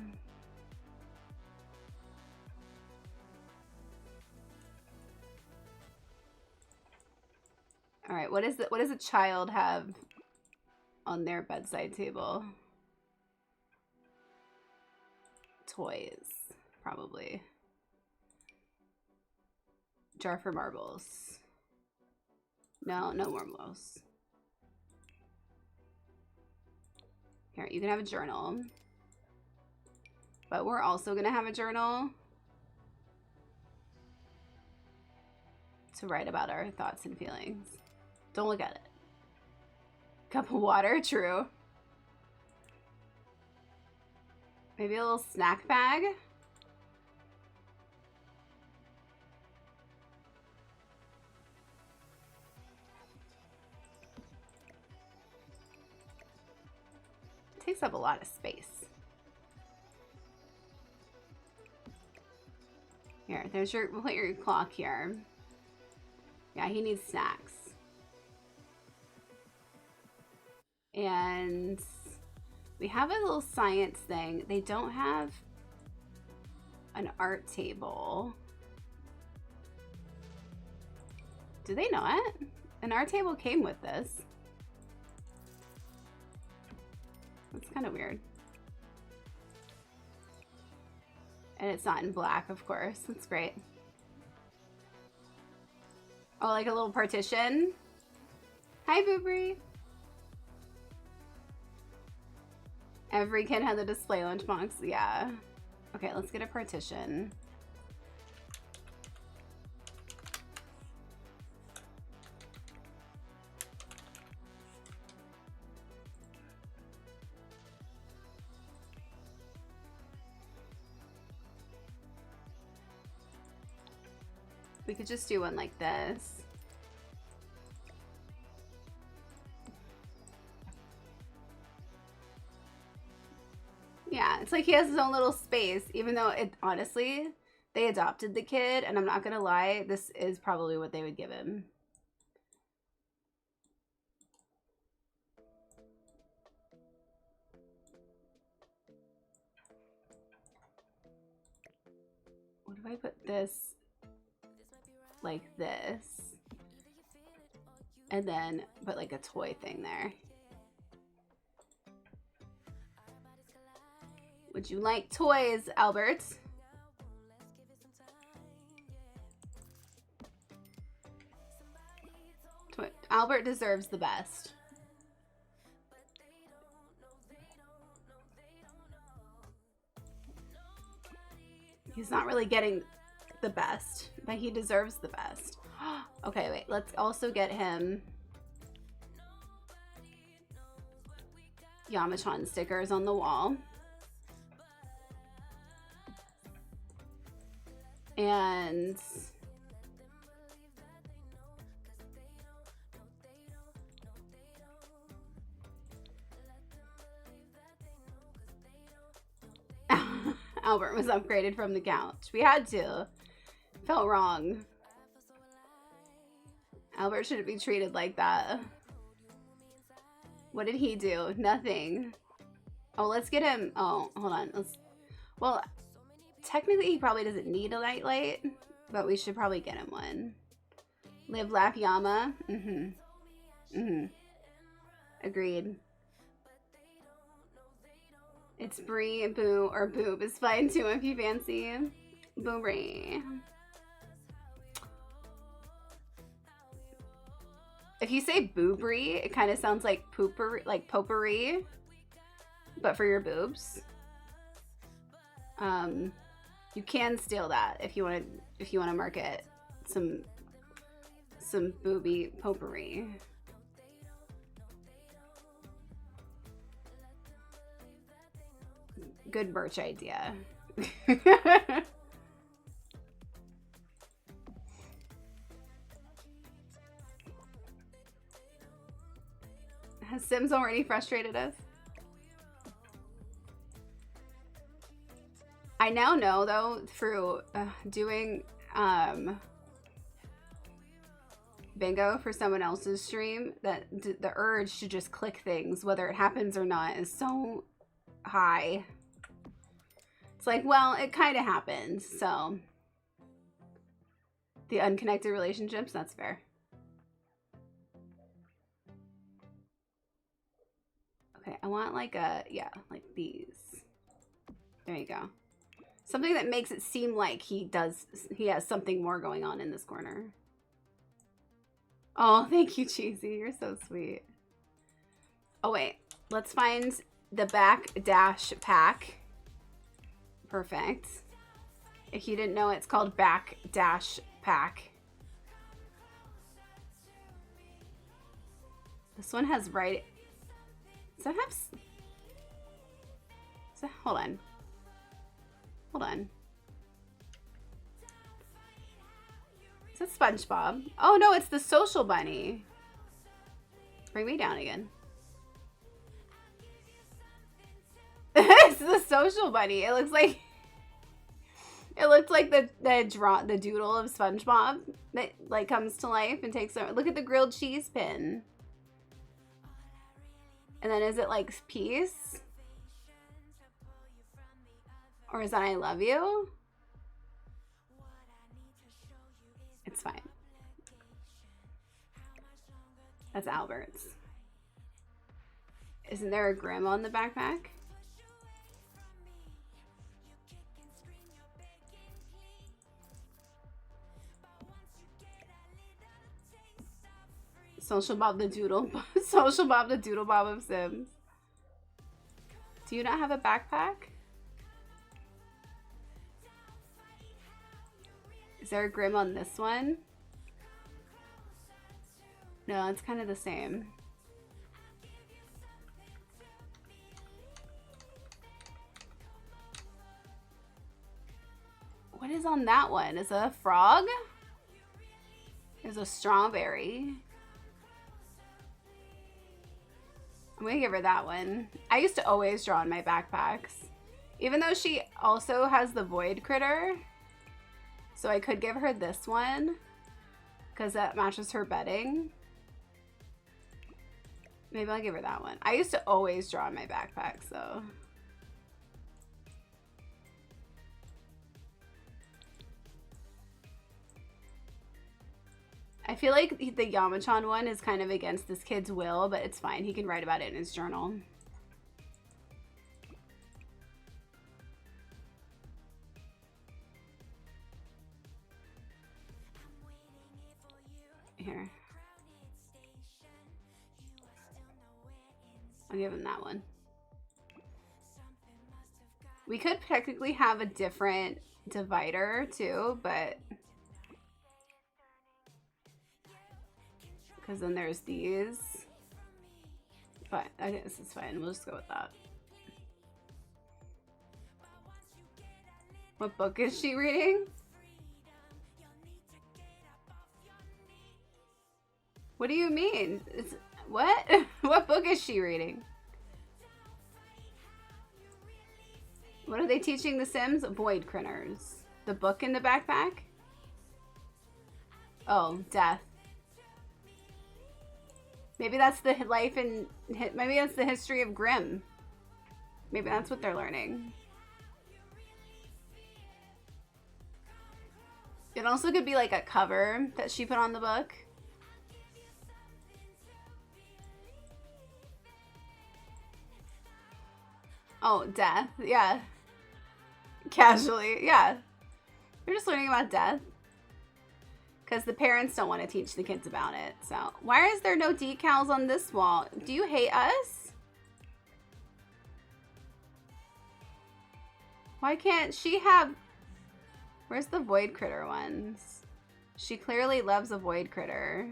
All right, what does a child have on their bedside table? Toys, probably. Jar for marbles. No marbles. Here, you can have a journal. But we're also gonna have a journal. to write about our thoughts and feelings. Don't look at it. Cup of water, true. Maybe a little snack bag. It takes up a lot of space. Here, there's your, we'll put your clock here. Yeah, he needs snacks. And we have a little science thing. They don't have an art table. Do they not? An art table came with this. That's kind of weird. And it's not in black, of course. That's great. Oh, like a little partition. Hi, Boobry. Every kid had the display lunchbox. Yeah. Okay, let's get a partition. We could just do one like this. Yeah, it's like he has his own little space, even though it honestly, they adopted the kid, and I'm not gonna lie, this is probably what they would give him. What if I put this like this, and then put like a toy thing there? Would you like toys, Albert? Albert deserves the best. He's not really getting the best, but he deserves the best. Okay, wait, let's also get him Yamachan stickers on the wall. And Albert was upgraded from the couch. We had to. Felt wrong. Albert shouldn't be treated like that. What did he do? Nothing. Oh, let's get him. Oh, hold on. Well, technically he probably doesn't need a nightlight, but we should probably get him one. Live, laugh, Yama. Agreed. It's Bree, Boo, or Boob is fine too if you fancy. Boobree. If you say Boobree, it kind of sounds like pooper, like potpourri, but for your boobs. You can steal that if you want to market some booby potpourri. Good merch idea. Has Sims already frustrated us? I now know, though, through doing bingo for someone else's stream, that the urge to just click things, whether it happens or not, is so high. It's like, well, it kind of happened, so. The unconnected relationships, that's fair. Okay, I want like yeah, like these. There you go. Something that makes it seem like he has something more going on in this corner. Oh, thank you, Cheesy. You're so sweet. Oh, wait. Let's find the back dash pack. Perfect. If you didn't know, it's called back dash pack. This one has right. Does that have? Hold on. Hold on. Is that SpongeBob? Oh no, it's the Social Bunny. Bring me down again. It's the Social Bunny. It looks like the doodle of SpongeBob that like comes to life and takes over. Look at the grilled cheese pin. And then is it like peace? Or is that I love you? It's fine. That's Albert's. Isn't there a grandma on the backpack? Social Bob the Doodle. Social Bob the Doodle Bob of Sims. Do you not have a backpack? Is there a Grim on this one? No, it's kind of the same. What is on that one? Is it a frog? There's a strawberry. I'm gonna give her that one. I used to always draw on my backpacks. Even though she also has the void critter. So I could give her this one. Because that matches her bedding. Maybe I'll give her that one. I used to always draw on my backpack, so. I feel like the Yamachan one is kind of against this kid's will, but it's fine. He can write about it in his journal. Here. I'll give him that one. We could technically have a different divider too, but because then there's these. But I think this is fine. We'll just go with that. What book is she reading? What do you mean? What? What book is she reading? What are they teaching the Sims? Void critters. The book in the backpack? Oh, death. Maybe that's the life and maybe that's the history of Grimm. Maybe that's what they're learning. It also could be like a cover that she put on the book. Oh, death. Yeah. Casually. Yeah. We're just learning about death. Because the parents don't want to teach the kids about it. So, why is there no decals on this wall? Do you hate us? Why can't she have... Where's the void critter ones? She clearly loves a void critter.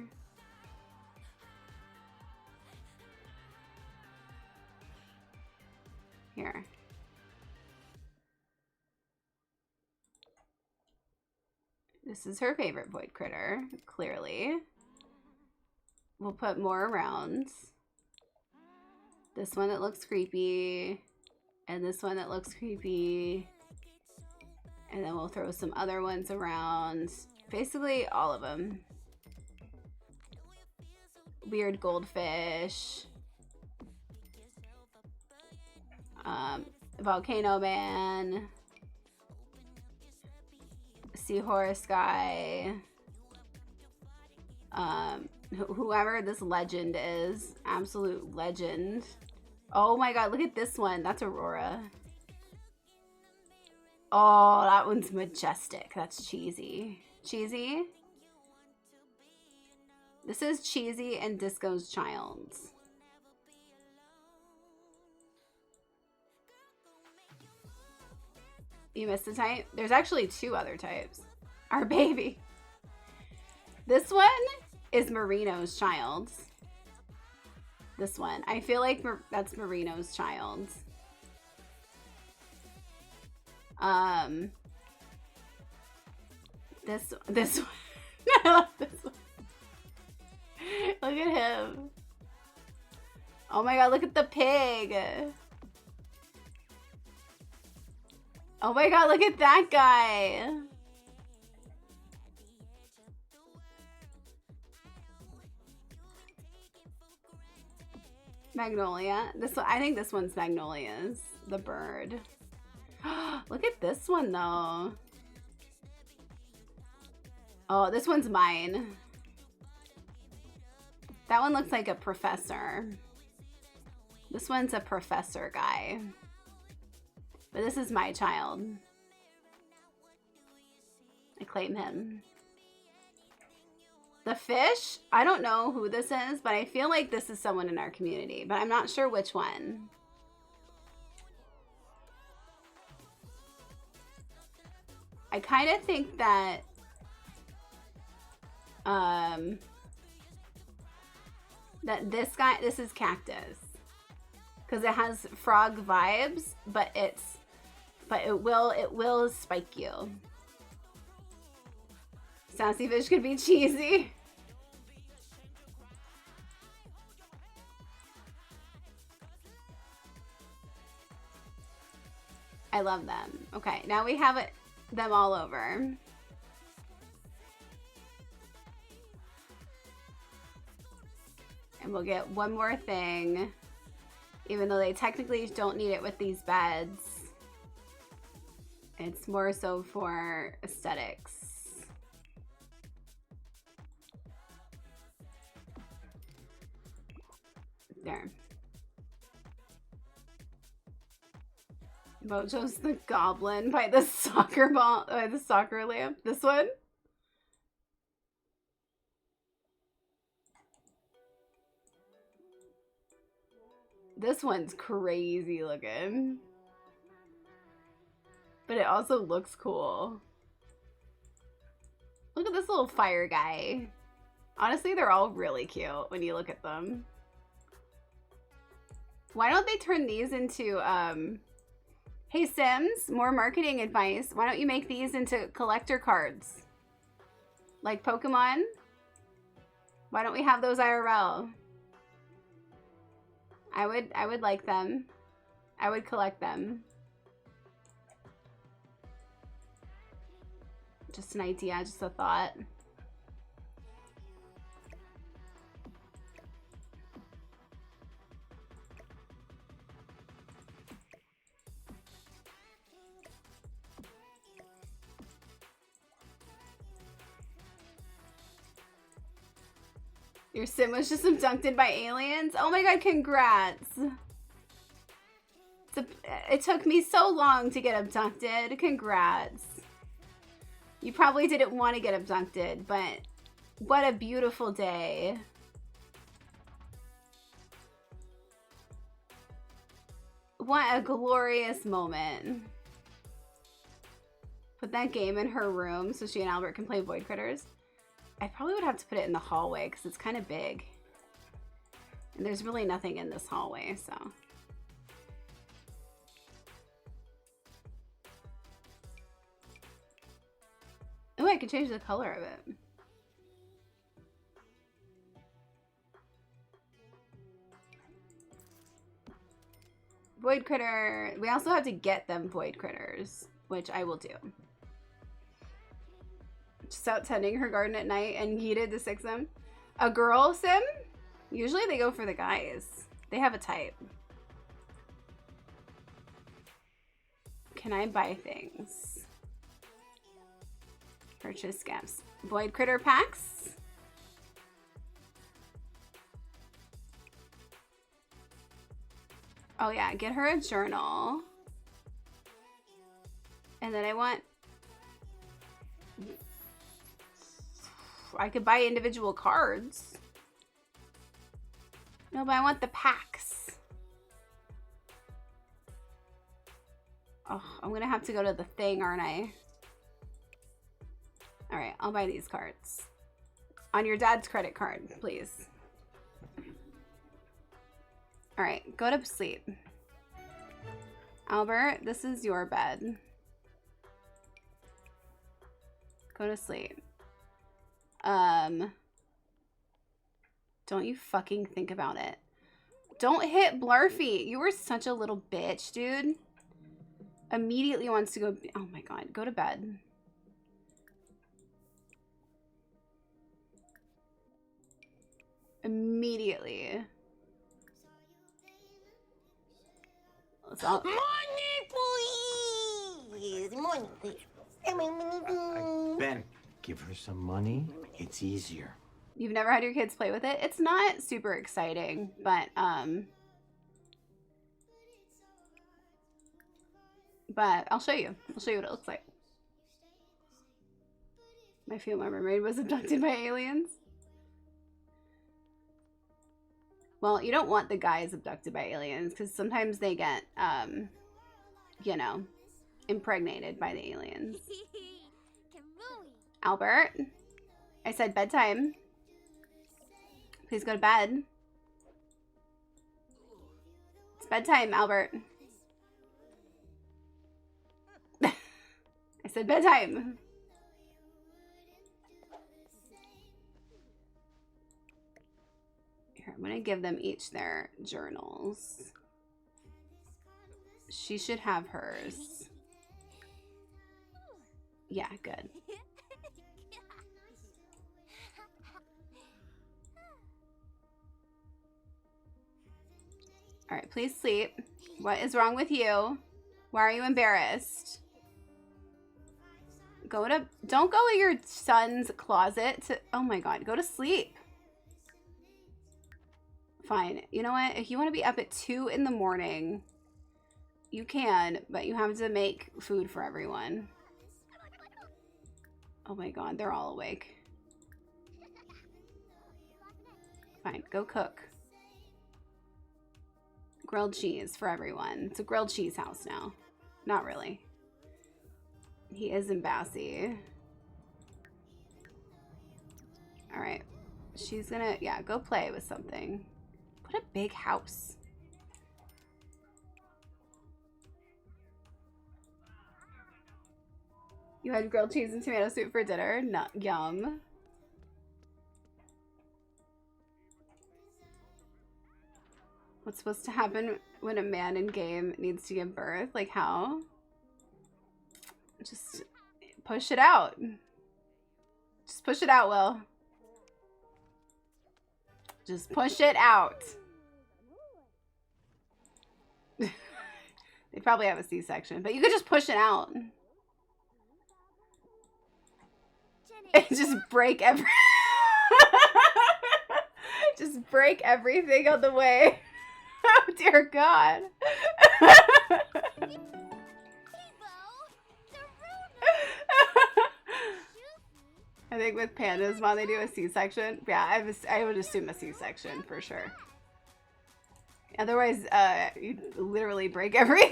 Here. This is her favorite void critter, clearly. We'll put more around. This one that looks creepy. And this one that looks creepy. And then we'll throw some other ones around. Basically, all of them. Weird goldfish. Volcano Man. Seahorse guy. Whoever this legend is. Absolute legend. Oh my god, look at this one. That's Aurora. Oh, that one's majestic. That's cheesy. Cheesy? This is Cheesy and Disco's Child. You missed a type? There's actually two other types. Our baby. This one is Marino's Child. This one. I feel like that's Marino's child. This one. I love this one. Look at him. Oh my god, look at the pig. Oh my god, look at that guy. Magnolia. This one, I think this one's Magnolia's. The bird. Look at this one though. Oh, this one's mine. That one looks like a professor. This one's a professor guy. But this is my child. I claim him. The fish? I don't know who this is, but I feel like this is someone in our community, but I'm not sure which one. I kind of think that that this guy, this is Cactus, because it has frog vibes, but it will spike you. Sassy fish could be cheesy. I love them. Okay, now we have them all over. And we'll get one more thing, even though they technically don't need it with these beds. It's more so for aesthetics. There. Bojo's the goblin by the soccer ball, by the soccer lamp. This one? This one's crazy looking. But it also looks cool. Look at this little fire guy. Honestly, they're all really cute when you look at them. Why don't they turn these into, hey Sims, more marketing advice. Why don't you make these into collector cards? Like Pokemon? Why don't we have those IRL? I would like them. I would collect them. Just an idea, just a thought. Your sim was just abducted by aliens? Oh my god, congrats. It took me so long to get abducted. Congrats. You probably didn't want to get abducted, but what a beautiful day. What a glorious moment. Put that game in her room so she and Albert can play Void Critters. I probably would have to put it in the hallway because it's kind of big. And there's really nothing in this hallway, so. Oh, I could change the color of it. Void Critter. We also have to get them Void Critters, which I will do. Just out tending her garden at night and yeeted the 6M. A girl sim? Usually they go for the guys. They have a type. Can I buy things? Purchase scams. Void Critter packs? Oh yeah, get her a journal. And then I could buy individual cards. No, but I want the packs. Oh, I'm gonna have to go to the thing, aren't I? All right, I'll buy these cards. On your dad's credit card, please. All right, go to sleep. Albert, this is your bed. Go to sleep. Don't you fucking think about it. Don't hit Blarfy. You were such a little bitch, dude. Immediately wants to go. Oh my god, go to bed. Immediately. Let's all... Money, please. Ben, give her some money. It's easier. You've never had your kids play with it? It's not super exciting, but I'll show you. I'll show you what it looks like. My female mermaid was abducted by aliens. Well, you don't want the guys abducted by aliens because sometimes they get, you know, impregnated by the aliens. Albert, I said bedtime. Please go to bed. It's bedtime, Albert. I said bedtime. Here, I'm gonna give them each their journals. She should have hers. Yeah, good. All right, please sleep. What is wrong with you? Why are you embarrassed? Don't go in your son's closet to, oh my god, go to sleep. Fine. You know what? If you want to be up at 2 in the morning, you can, but you have to make food for everyone. Oh my god, they're all awake. Fine, go cook. Grilled cheese for everyone. It's a grilled cheese house now. Not really. He is in Bassy. Alright. She's gonna, yeah, go play with something. What a big house. You had grilled cheese and tomato soup for dinner? Not yum. What's supposed to happen when a man in game needs to give birth? Like how? Just push it out. Just push it out, Will. Just push it out. They probably have a C-section, but you could just push it out. And just break every... just break everything on the way. Oh, dear God. I think with pandas, while they do a C-section, yeah, I would assume a C-section for sure. Otherwise, you literally break everything.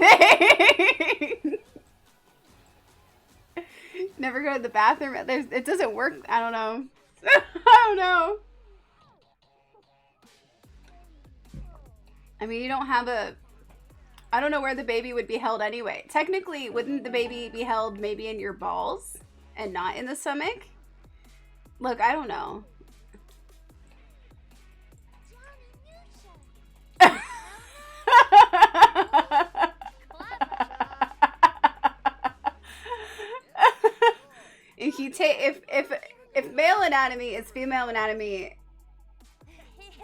Never go to the bathroom. It doesn't work. I don't know. I don't know. I mean, you don't have a... I don't know where the baby would be held anyway. Technically, wouldn't the baby be held maybe in your balls and not in the stomach? Look, I don't know. If male anatomy is female anatomy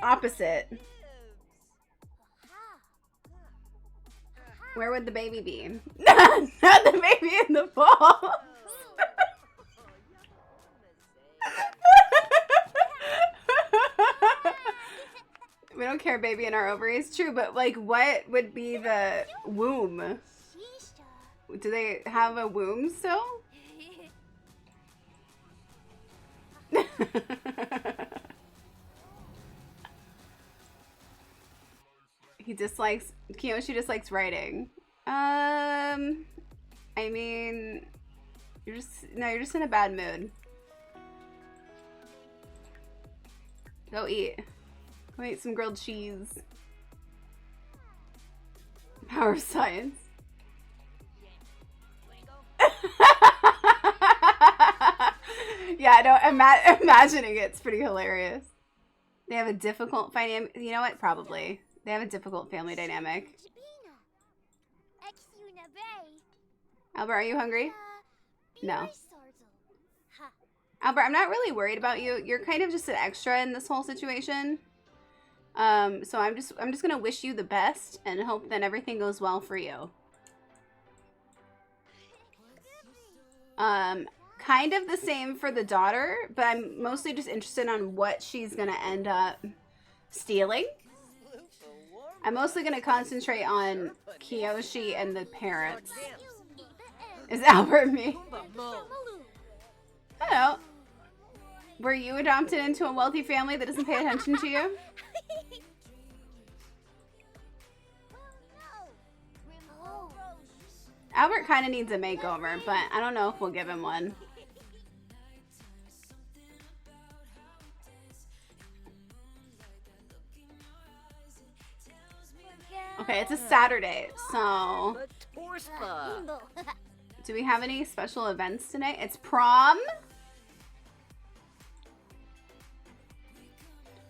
opposite, where would the baby be? Not the baby in the balls. We don't care baby in our ovaries. True, but like what would be the womb? Do they have a womb still? He dislikes, Kiyoshi dislikes writing. I mean, you're just in a bad mood. Go eat. Go eat some grilled cheese. Power of science. Yeah, no, imagining it's pretty hilarious. They have a difficult you know what? Probably. They have a difficult family dynamic. Albert, are you hungry? No. Albert, I'm not really worried about you. You're kind of just an extra in this whole situation. So I'm just gonna wish you the best and hope that everything goes well for you. Kind of the same for the daughter, but I'm mostly just interested on what she's gonna end up stealing. I'm mostly gonna concentrate on Kiyoshi and the parents. Is Albert me? I don't know. Were you adopted into a wealthy family that doesn't pay attention to you? Albert kind of needs a makeover, but I don't know if we'll give him one. Okay, it's a Saturday, so... Do we have any special events tonight? It's prom?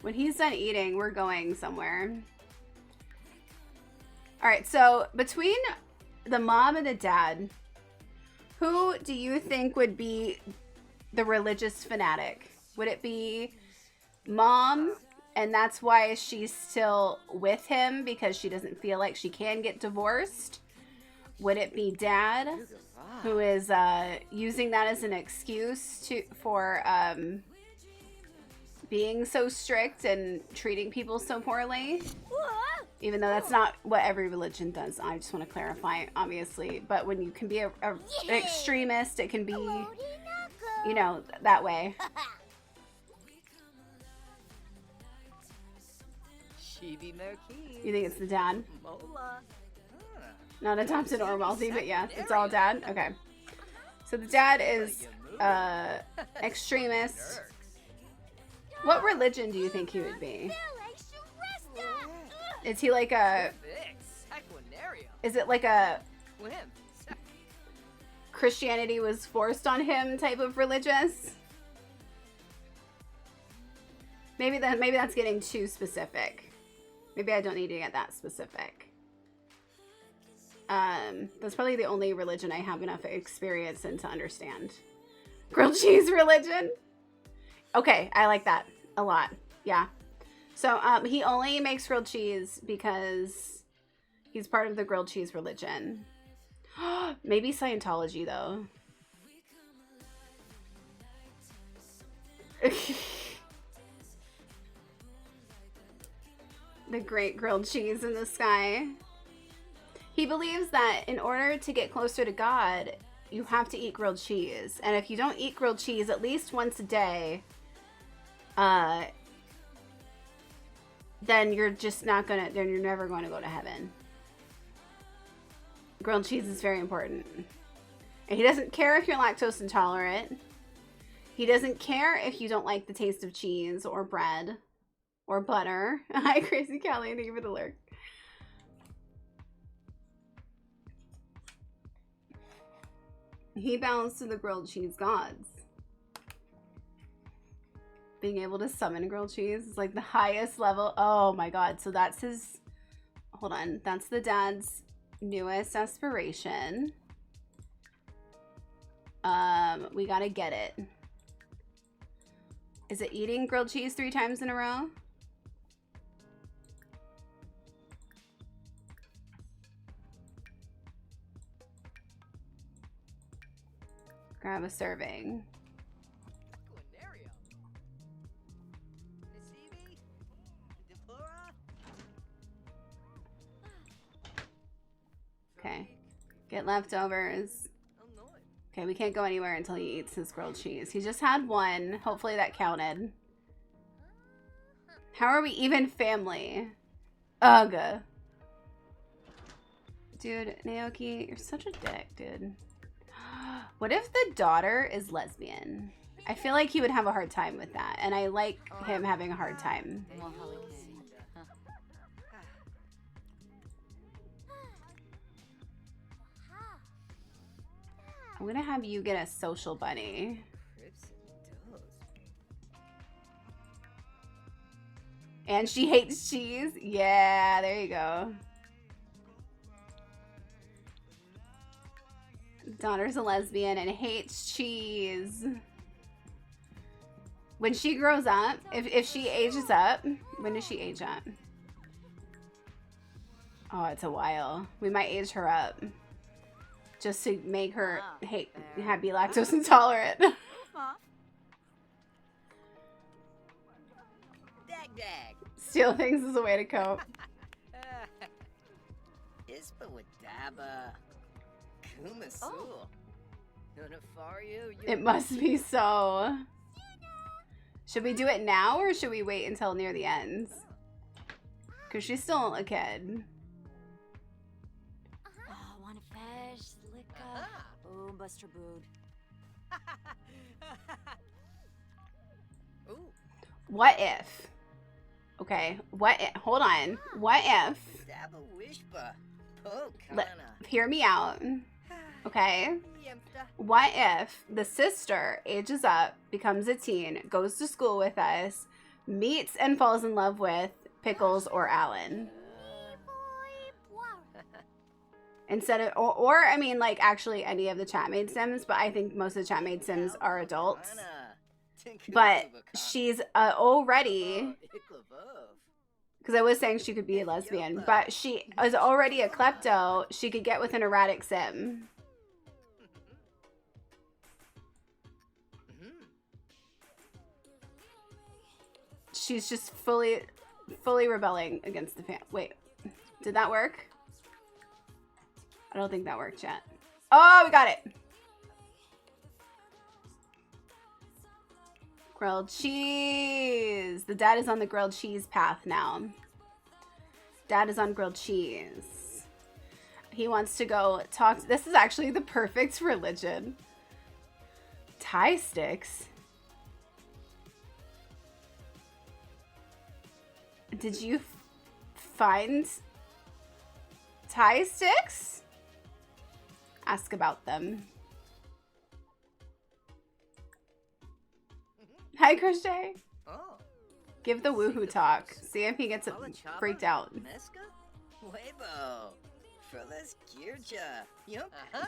When he's done eating, we're going somewhere. Alright, so between the mom and the dad, who do you think would be the religious fanatic? Would it be mom, and that's why she's still with him because she doesn't feel like she can get divorced? Would it be dad, who is using that as an excuse for being so strict and treating people so poorly? Even though that's not what every religion does. I just want to clarify, obviously. But when you can be an extremist, it can be, you know, that way. You think it's the dad? Not adopted or wealthy, but yeah, it's all dad? Okay. So the dad is extremist. What religion do you think he would be? Is he like a... Is it like a... Christianity was forced on him type of religious? Maybe that's getting too specific. Maybe I don't need to get that specific. That's probably the only religion I have enough experience in to understand. Grilled cheese religion? Okay, I like that a lot. Yeah. So he only makes grilled cheese because he's part of the grilled cheese religion. Maybe Scientology, though. The great grilled cheese in the sky. He believes that in order to get closer to God, you have to eat grilled cheese. And if you don't eat grilled cheese at least once a day, then you're just not gonna, then you're never going to go to heaven. Grilled cheese is very important. And he doesn't care if you're lactose intolerant. He doesn't care if you don't like the taste of cheese or bread or butter. Hi, Crazy Callie, thank you for the lurk. He bows to the grilled cheese gods. Being able to summon grilled cheese is like the highest level. Oh my god. So that's his... Hold on. That's the dad's newest aspiration. We gotta get it. Is it eating grilled cheese 3 times in a row? Grab a serving. Okay. Get leftovers. Okay, we can't go anywhere until he eats his grilled cheese. He just had one. Hopefully that counted. How are we even family? Ugh. Dude, Naoki, you're such a dick, dude. What if the daughter is lesbian? I feel like he would have a hard time with that. And I like him having a hard time. I'm gonna have you get a social bunny. And she hates cheese. Yeah, there you go. Daughter's a lesbian and hates cheese. When she grows up, if she ages up, when does she age up? Oh, it's a while. We might age her up. Just to make her be lactose intolerant. Dag dag. Steal things is a way to cope. Ispa wadaba. Kumasul. It must be so. Should we do it now or should we wait until near the end? Because she's still a kid. Want a fish, liquor. Oh, Buster Bood. What if? Okay, what if, hold on. What if? Hear me out. Okay? What if the sister ages up, becomes a teen, goes to school with us, meets and falls in love with Pickles or Alan? Instead of, or I mean, like, actually any of the Chatmade Sims, but I think most of the Chatmade Sims are adults. But she's already, because I was saying she could be a lesbian, but she is already a klepto. She could get with an erratic sim. She's just fully rebelling against the fan. Wait, did that work? I don't think that worked yet. Oh, we got it. Grilled cheese. The dad is on the grilled cheese path now. Dad is on grilled cheese. He wants to go talk. This is actually the perfect religion. Thai sticks. Did you find Thai sticks? Ask about them. Hi, Crochet. Give the woohoo talk. See if he gets freaked out.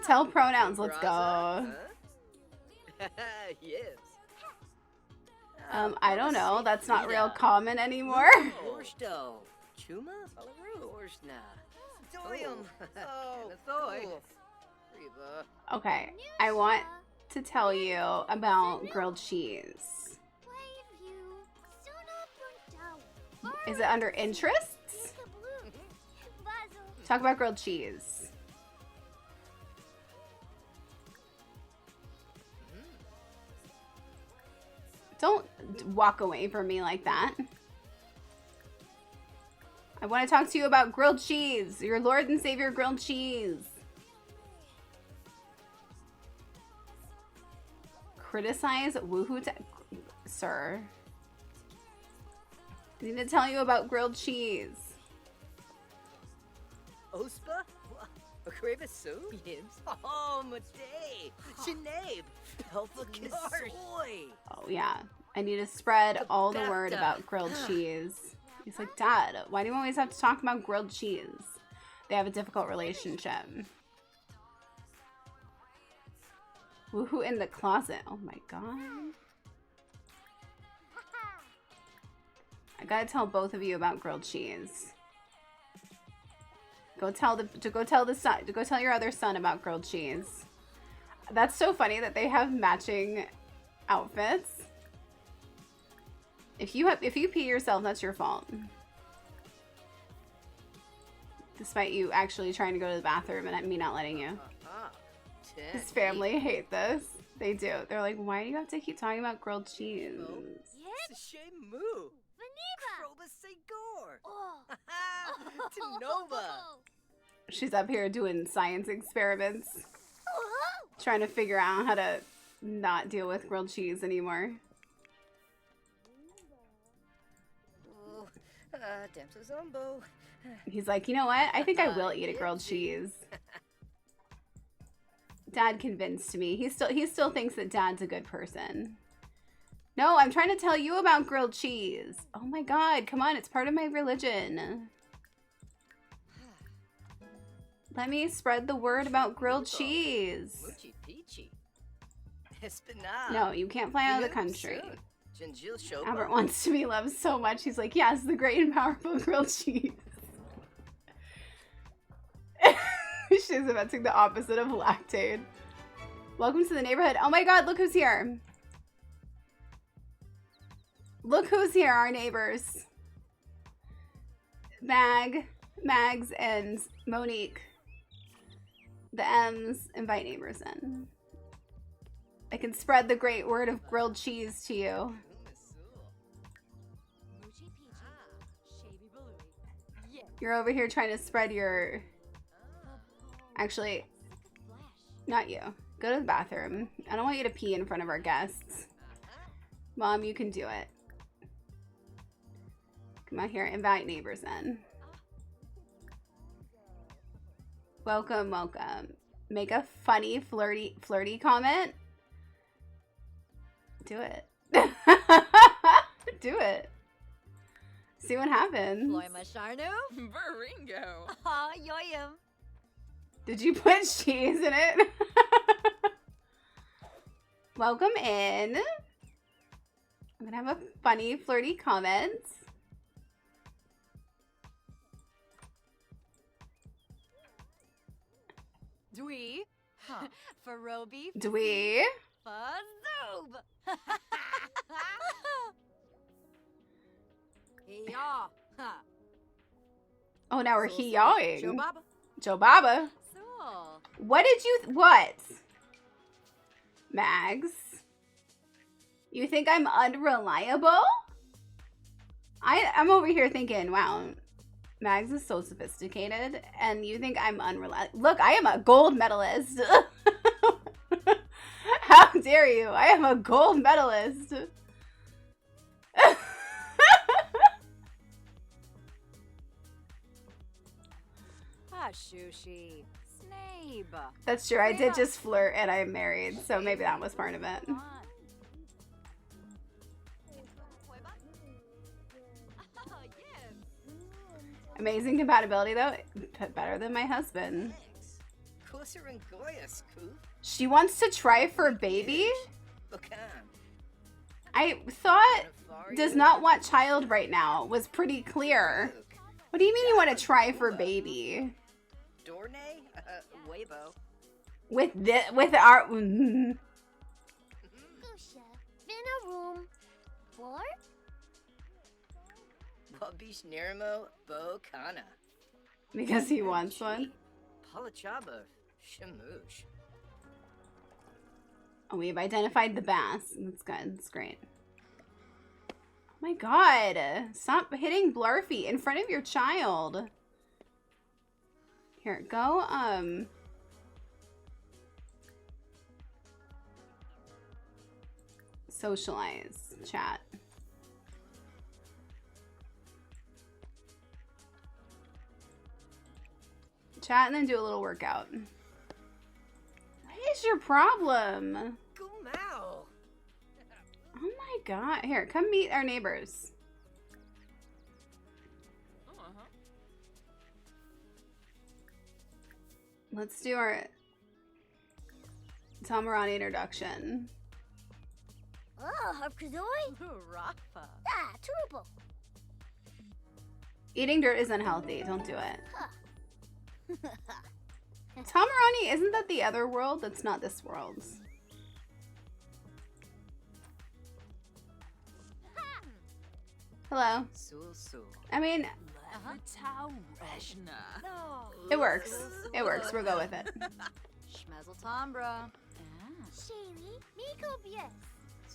Tell pronouns. Let's go. I don't know. That's not real common anymore. Okay, I want to tell you about grilled cheese. Is it under interests? Talk about grilled cheese. Don't walk away from me like that. I want to talk to you about grilled cheese. Your Lord and Savior grilled cheese. Criticize woohoo sir. I need to tell you about grilled cheese. Ospa? Crave a soup? Oh, Matei! Sinead! Oh, yeah. I need to spread all the word about grilled cheese. He's like, Dad, why do you always have to talk about grilled cheese? They have a difficult relationship. Woohoo in the closet. Oh my god. I gotta tell both of you about grilled cheese. Go tell your other son about grilled cheese. That's so funny that they have matching outfits. If you pee yourself, that's your fault. Despite you actually trying to go to the bathroom and me not letting you. His family hate this. They do. They're like, why do you have to keep talking about grilled cheese? She's up here doing science experiments. Trying to figure out how to not deal with grilled cheese anymore. He's like, you know what? I think I will eat a grilled cheese. Dad convinced me. He still thinks that Dad's a good person. No, I'm trying to tell you about grilled cheese. Oh my god, come on, it's part of my religion. Let me spread the word about grilled cheese. Moochie peachy. Espinal. No, you can't fly out of the country. Ginjil shoba. Albert wants to be loved so much. He's like, yes, the great and powerful grilled cheese. She's inventing the opposite of lactate. Welcome to the neighborhood. Oh my god, look who's here. Look who's here, our neighbors. Mags, and Monique. The M's invite neighbors in. I can spread the great word of grilled cheese to you. You're over here trying to spread your... Actually, not you. Go to the bathroom. I don't want you to pee in front of our guests. Mom, you can do it. Come out here, invite neighbors in. Welcome, welcome. Make a funny, flirty comment. Do it. Do it. See what happens. Baringo. Aw, yoyum. Did you put cheese in it? Welcome in. I'm gonna have a funny, flirty comment. Dwee. Farobi. Dwee. Fazoob. Yeah. Oh, now we're he-yawing. Joe Baba. Joe Baba. So. What did you... What? Mags? You think I'm unreliable? I'm over here thinking, wow, Mags is so sophisticated, and you think I'm unreliable. Look, I am a gold medalist. How dare you? I am a gold medalist. Shushi. Snape. That's true. I did just flirt and I'm married, so maybe that was part of it. Amazing compatibility, though. Better than my husband. She wants to try for baby? I thought does not want child right now was pretty clear. What do you mean you want to try for baby? Dorne? Weibo. With our... Gusha, Vina room. Four? Babish Nerimo Bo Kana. Because he wants one? Palachaba Shamush. Oh, we've identified the bass. That's good. That's great. Oh my god. Stop hitting Blarfy in front of your child. Here, go, socialize, chat. Chat and then do a little workout. What is your problem? Gumao. Oh my god. Here, come meet our neighbors. Let's do our Tamarani introduction. Oh, Harkazoi? Rafa. Ah, Turubo. Eating dirt is unhealthy. Don't do it. Tamarani, isn't that the other world? That's not this world. Hello. I mean, it works. It works. We'll go with it. Schmezel Tombra. Shaylee, Miko Bies.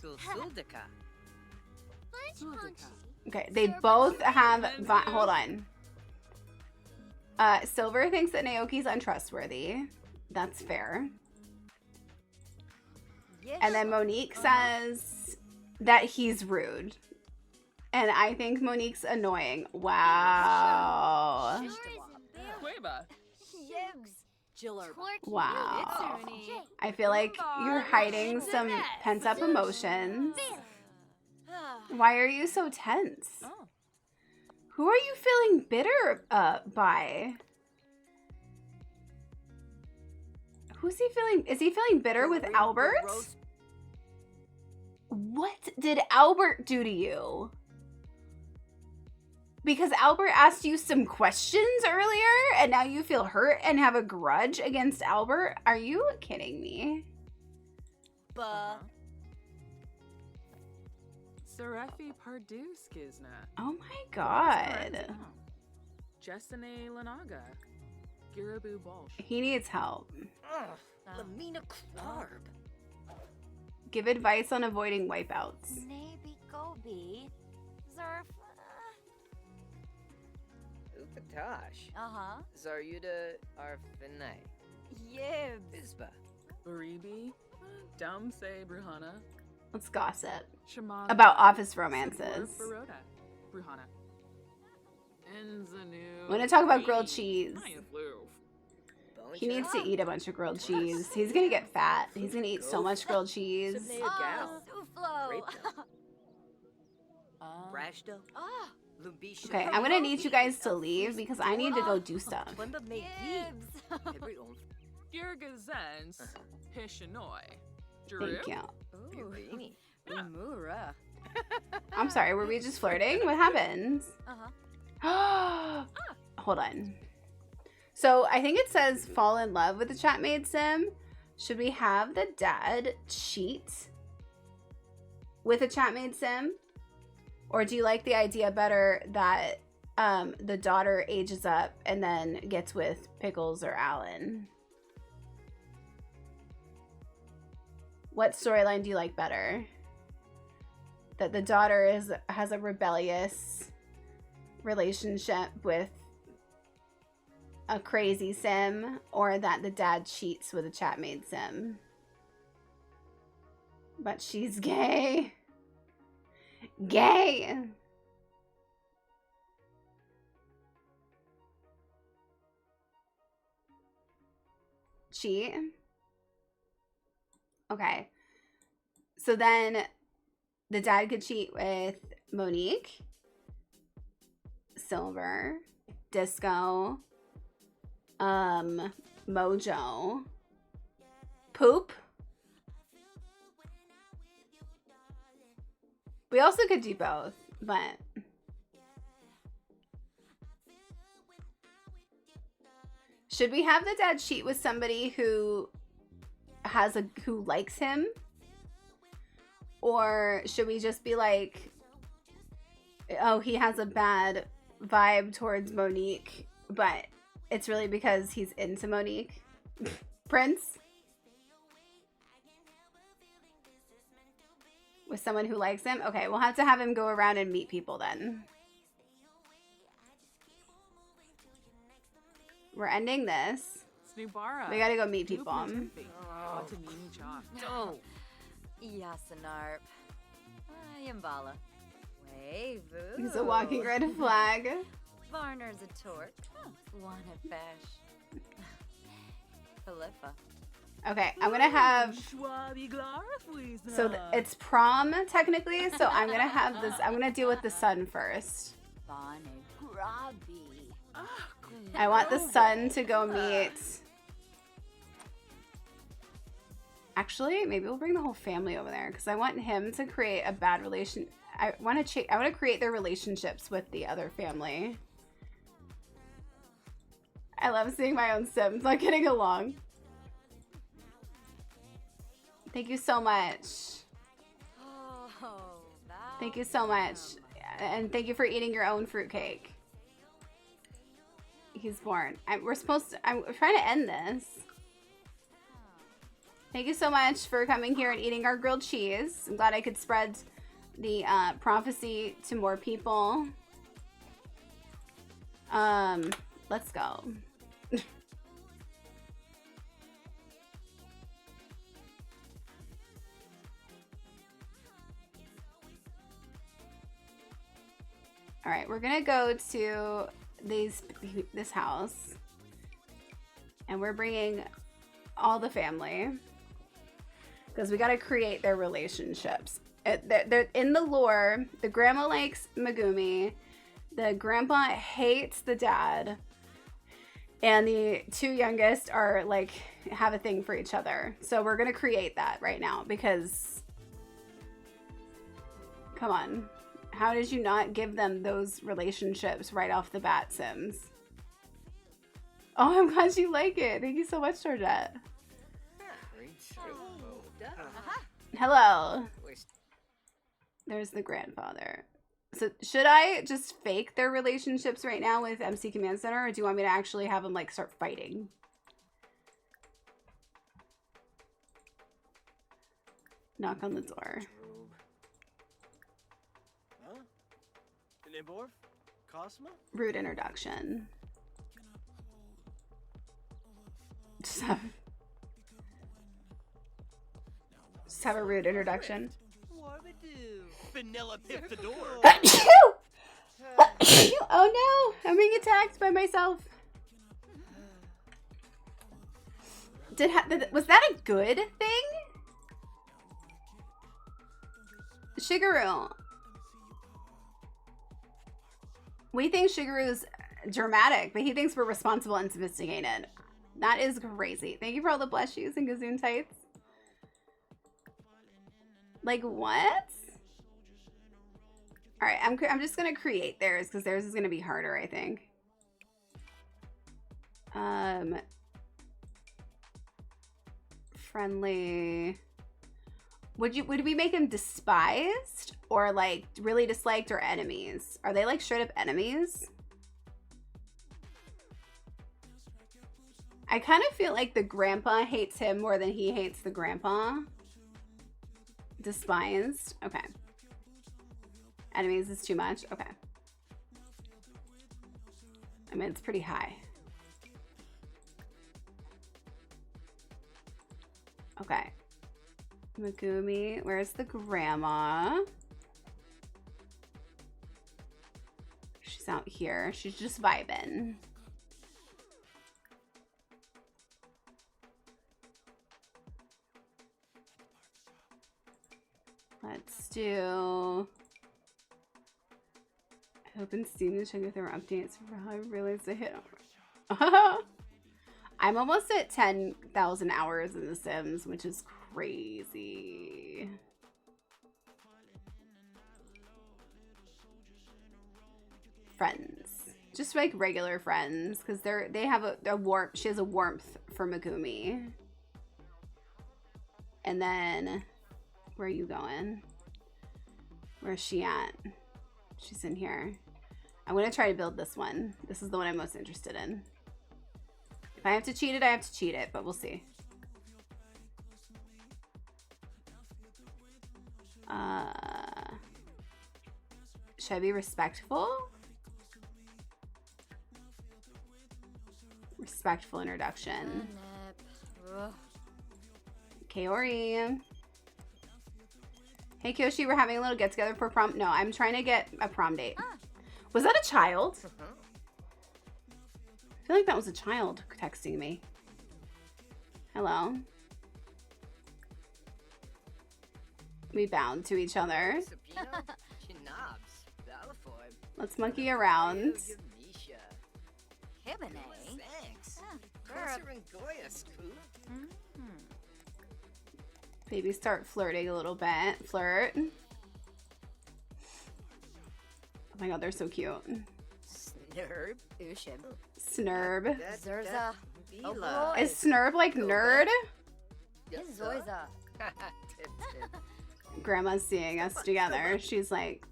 Suldika. Bunch Punchy. Okay, they both have... Hold on. Silver thinks that Naoki's untrustworthy. That's fair. And then Monique says that he's rude. And I think Monique's annoying. Wow. Wow. I feel like you're hiding some pent-up emotions. Why are you so tense? Who are you feeling bitter by? Who's he feeling? Is he feeling bitter with Albert? What did Albert do to you? Because Albert asked you some questions earlier and now you feel hurt and have a grudge against Albert? Are you kidding me? Sarefi Pardu Skizna. Oh my god. Jessene Lanaga. Girabu Bolsh. He needs help. Lamina Clarb. Give advice on avoiding wipeouts. Maybe Gobi. Zerf. Upatash. Zaryuda Arfinai. Yibs. Bizba. Baribi. Dum Se Bruhana. Let's gossip Shimada. about office romances. Baroda. Bruhana. Enzanu. I want to talk about grilled cheese. Bone He needs to chop. eat a bunch of grilled cheese. He's gonna get fat. He's gonna eat so much grilled cheese. Sabnea Gal. Suflo. Grape Brashdo. Lumbisha. Okay, I'm gonna need you guys to leave because I need to go do stuff. Twemba Maybe. Yibs. Every old Girgazens. Hishanoi. Thank you. Urini. Umura. I'm sorry, were we just flirting? What happens? Hold on. So I think it says fall in love with the chat maid sim. Should we have the dad cheat with a chat maid sim? Or do you like the idea better that the daughter ages up and then gets with Pickles or Alan? What storyline do you like better? That the daughter has a rebellious relationship with a crazy sim, or that the dad cheats with a chat maid sim? But she's gay. Gay! Cheat? Okay. So then the dad could cheat with Monique, Silver, Disco, Mojo, Poop. We also could do both, but should we have the dad cheat with somebody who likes him? Or should we just be like, oh, he has a bad vibe towards Monique, but it's really because he's into Monique? Prince? With someone who likes him? Okay, we'll have to have him go around and meet people then. We're ending this. Snubara. We gotta go meet people. Oh. Yasanarp. Yambala. Wave. He's a walking red flag. Varner's a torque. Wanna fesh. Philippa. Okay, I'm gonna have, so it's prom technically, so I'm gonna have this, I'm gonna deal with the son first. I want the son to go meet, actually, maybe we'll bring the whole family over there, because I want him to create a bad relation. I want to create their relationships with the other family. I love seeing my own Sims not getting along. Thank you so much. Thank you so much. And thank you for eating your own fruitcake. He's born. I'm trying to end this. Thank you so much for coming here and eating our grilled cheese. I'm glad I could spread the prophecy to more people. Let's go. All right, we're gonna go to this house. And we're bringing all the family because we got to create their relationships. They're in the lore. The grandma likes Megumi. The grandpa hates the dad. And the two youngest are like, have a thing for each other. So we're going to create that right now because, come on. How did you not give them those relationships right off the bat, Sims? Oh, I'm glad you like it. Thank you so much, Georgette. Hello. There's the grandfather. So should I just fake their relationships right now with MC Command Center, or do you want me to actually have them like start fighting? Knock on the door. Rude introduction. Just have a rude introduction. Vanilla pipped the door. Oh no! I'm being attacked by myself. Was that a good thing? Shigeru. We think Shigeru's dramatic, but he thinks we're responsible and sophisticated. That is crazy. Thank you for all the blush shoes and Gazoon tights. Like what? All right, I'm just gonna create theirs because theirs is gonna be harder, I think. Friendly. Would we make them despised or like really disliked or enemies? Are they like straight up enemies? I kind of feel like the grandpa hates him more than he hates the grandpa. Despised. Okay. Enemies is too much. Okay. I mean, it's pretty high. Okay. Megumi. Where's the grandma? She's out here. She's just vibing. Let's do open Steam to check if there were updates for how I realized I hit. I'm almost at 10,000 hours in The Sims, which is crazy. Friends, just like regular friends, because they have a warmth. She has a warmth for Megumi. And then, where are you going? Where's she at? She's in here. I'm gonna try to build this one. This is the one I'm most interested in. If I have to cheat it, I have to cheat it, but we'll see. Should I be respectful? Respectful introduction. Kaori. Hey Kyoshi, we're having a little get together for prom. No, I'm trying to get a prom date. Was that a child? I feel like that was a child texting me. Hello. We bound to each other. Let's monkey around. Maybe start flirting a little bit. Flirt. Oh my god, they're so cute. Snurb. Ushim. Snurb. Zerza. Is Snurb like nerd? Zoiza. Grandma's seeing us together. She's like,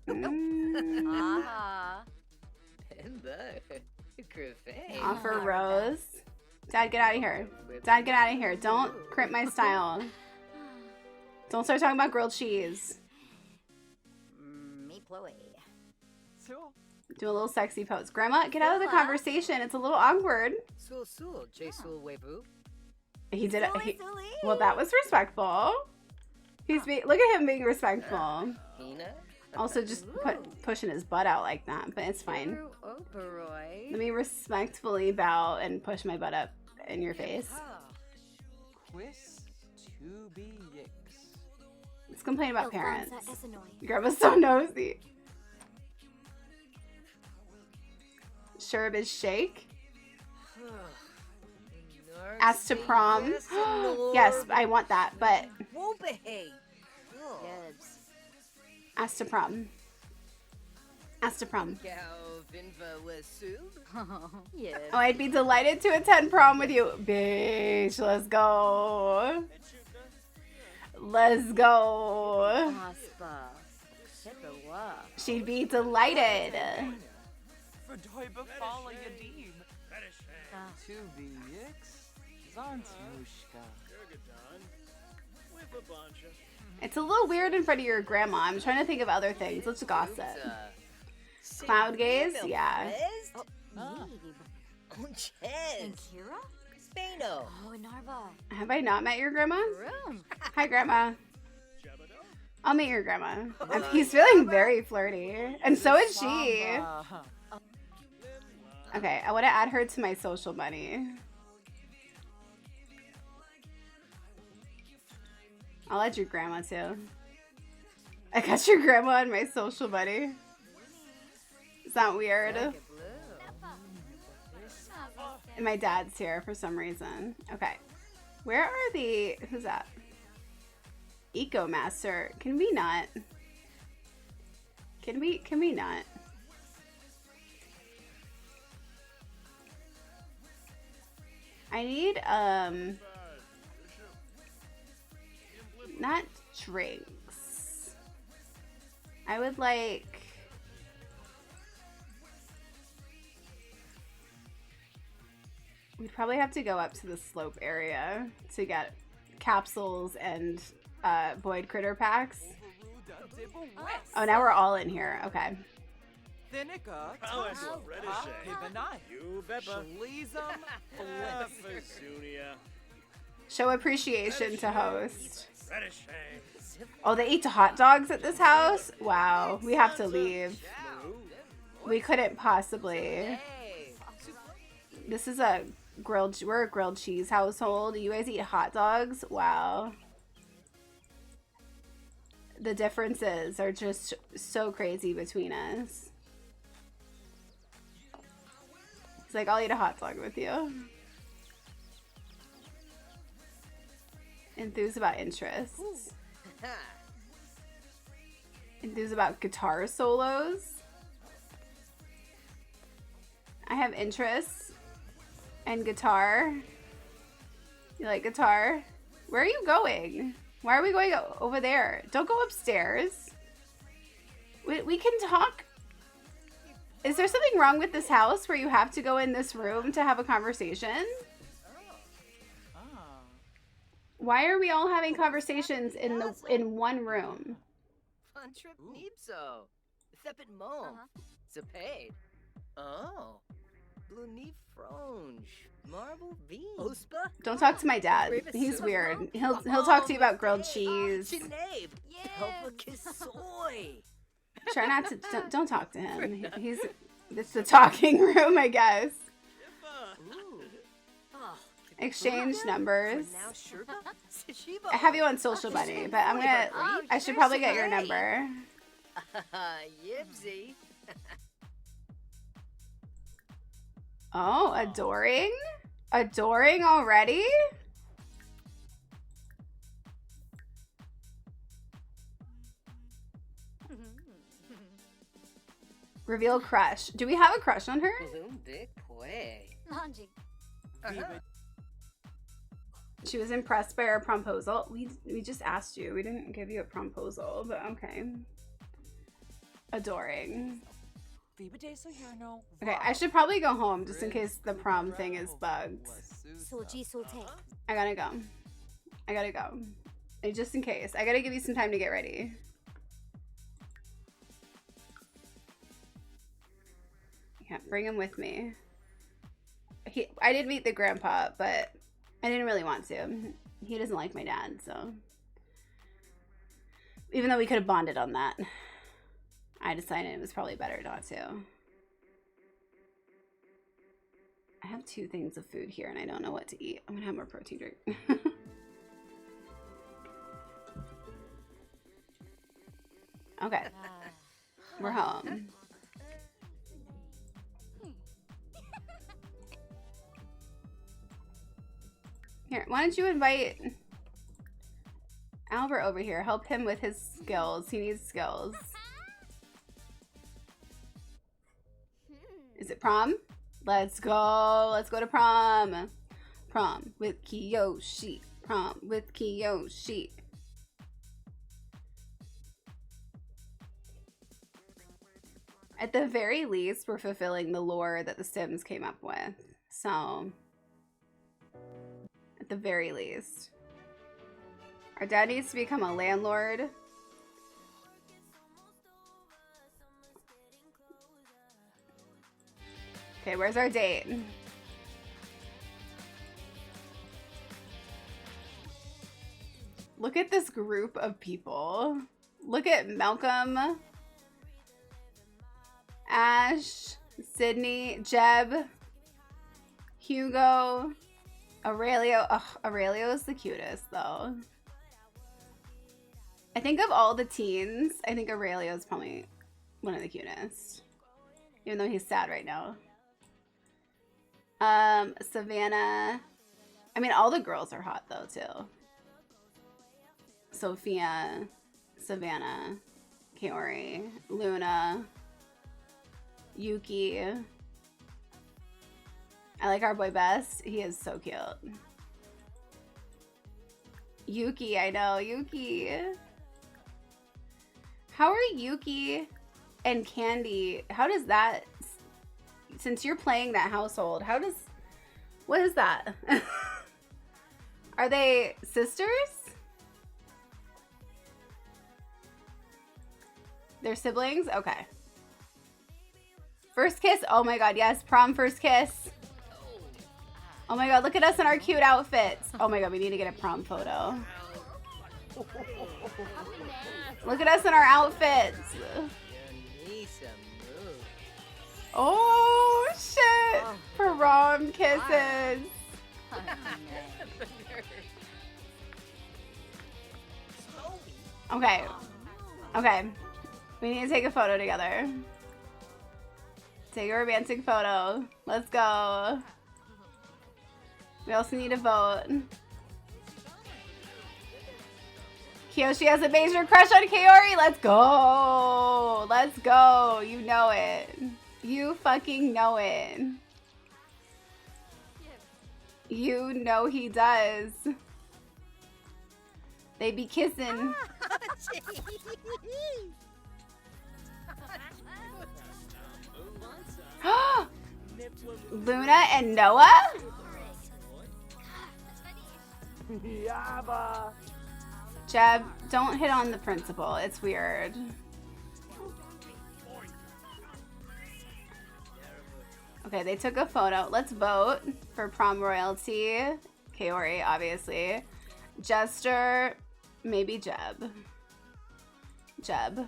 Offer rose. Dad, get out of here. Dad, get out of here. Don't crimp my style. Don't start talking about grilled cheese. Me Chloe. Do a little sexy pose. Grandma, get out of the conversation. It's a little awkward. He did it. Well, that was respectful. Look at him being respectful. Also, just pushing his butt out like that, but it's fine. Let me respectfully bow and push my butt up in your face. Quiz to be yicks. Let's complain about parents. Elvanza es annoying. Grandma's so nosy. Sherb is shake. Asked to prom. Yes, I want that, but Won't behave. Yes. asked to prom. Asked to prom. Yes. Oh, I'd be delighted to attend prom with you. Bitch, let's go. Let's go. Aspa. Shepawa. She'd be delighted. To be yicks. Zantsmushka. It's a little weird in front of your grandma. I'm trying to think of other things. Let's gossip. Cloud gaze? Yeah. And Kira? Spano. Oh, Narva. Have I not met your grandma? Room. Hi, grandma. I'll meet your grandma. He's feeling very flirty. And so is she. Okay, I want to add her to my social buddy. I'll add your grandma too. I got your grandma on my social buddy. Is that weird? And my dad's here for some reason. Okay. Where are the... Who's that? Eco Master. Can we not? Can we not? I need, not drinks. I would like... We'd probably have to go up to the slope area to get capsules and void critter packs. Oh, now we're all in here. Okay. Show appreciation to host. Oh, they eat hot dogs at this house? Wow. We have to leave. We couldn't possibly. This is a we're a grilled cheese household. You guys eat hot dogs? Wow. The differences are just so crazy between us. He's like, I'll eat a hot dog with you. Enthused about interests. Enthused about guitar solos. I have interests and guitar. You like guitar? Where are you going? Why are we going over there? Don't go upstairs. We can talk. Is there something wrong with this house where you have to go in this room to have a conversation? Why are we all having conversations in one room? Fun trip Nipso. Thepit Mom. Zapade. Oh. Blue Neef Fronge. Marble Bean. Ospa? Don't talk to my dad. He's weird. He'll talk to you about grilled cheese. Try not to. Don't talk to him. It's the talking room, I guess. Exchange numbers. I have you on social buddy, but I should probably get your number. Yipsy. Oh, adoring? Adoring already? Reveal crush. Do we have a crush on her? She was impressed by our promposal. We just asked you. We didn't give you a promposal, but okay. Adoring. Okay, I should probably go home just in case the prom thing is bugged. I gotta go. I gotta go. And just in case. I gotta give you some time to get ready. Yeah, bring him with me. I did meet the grandpa, but I didn't really want to. He doesn't like my dad, so. Even though we could have bonded on that, I decided it was probably better not to. I have 2 things of food here and I don't know what to eat. I'm gonna have more protein drink. Okay. We're home. Here, why don't you invite Albert over here? Help him with his skills. He needs skills. Is it prom? Let's go. Let's go to prom. Prom with Kiyoshi. Prom with Kiyoshi. At the very least, we're fulfilling the lore that the Sims came up with. So, at the very least. Our dad needs to become a landlord. Okay, where's our date? Look at this group of people. Look at Malcolm, Ash, Sydney, Jeb, Hugo, Aurelio. Ugh, Aurelio is the cutest though. I think of all the teens, I think Aurelio is probably one of the cutest. Even though he's sad right now. Savannah. I mean, all the girls are hot though too. Sophia, Savannah, Kaori, Luna, Yuki. I like our boy best. He is so cute. Yuki, I know, Yuki. How are Yuki and Candy? How does that, since you're playing that household, how does, what is that? Are they sisters? They're siblings? Okay. First kiss? Oh my god, yes. Prom first kiss. Oh my god, look at us in our cute outfits. Oh my god, we need to get a prom photo. Look at us in our outfits. Oh shit. Prom kisses. Okay. Okay. We need to take a photo together. Take a romantic photo. Let's go. We also need to vote. Kiyoshi has a major crush on Kaori. Let's go. Let's go. You know it. You fucking know it. You know he does. They be kissing. Luna and Noah? Jeb, don't hit on the principal. It's weird. Okay, they took a photo. Let's vote for prom royalty. Kaori, obviously. Jester, maybe Jeb. Jeb.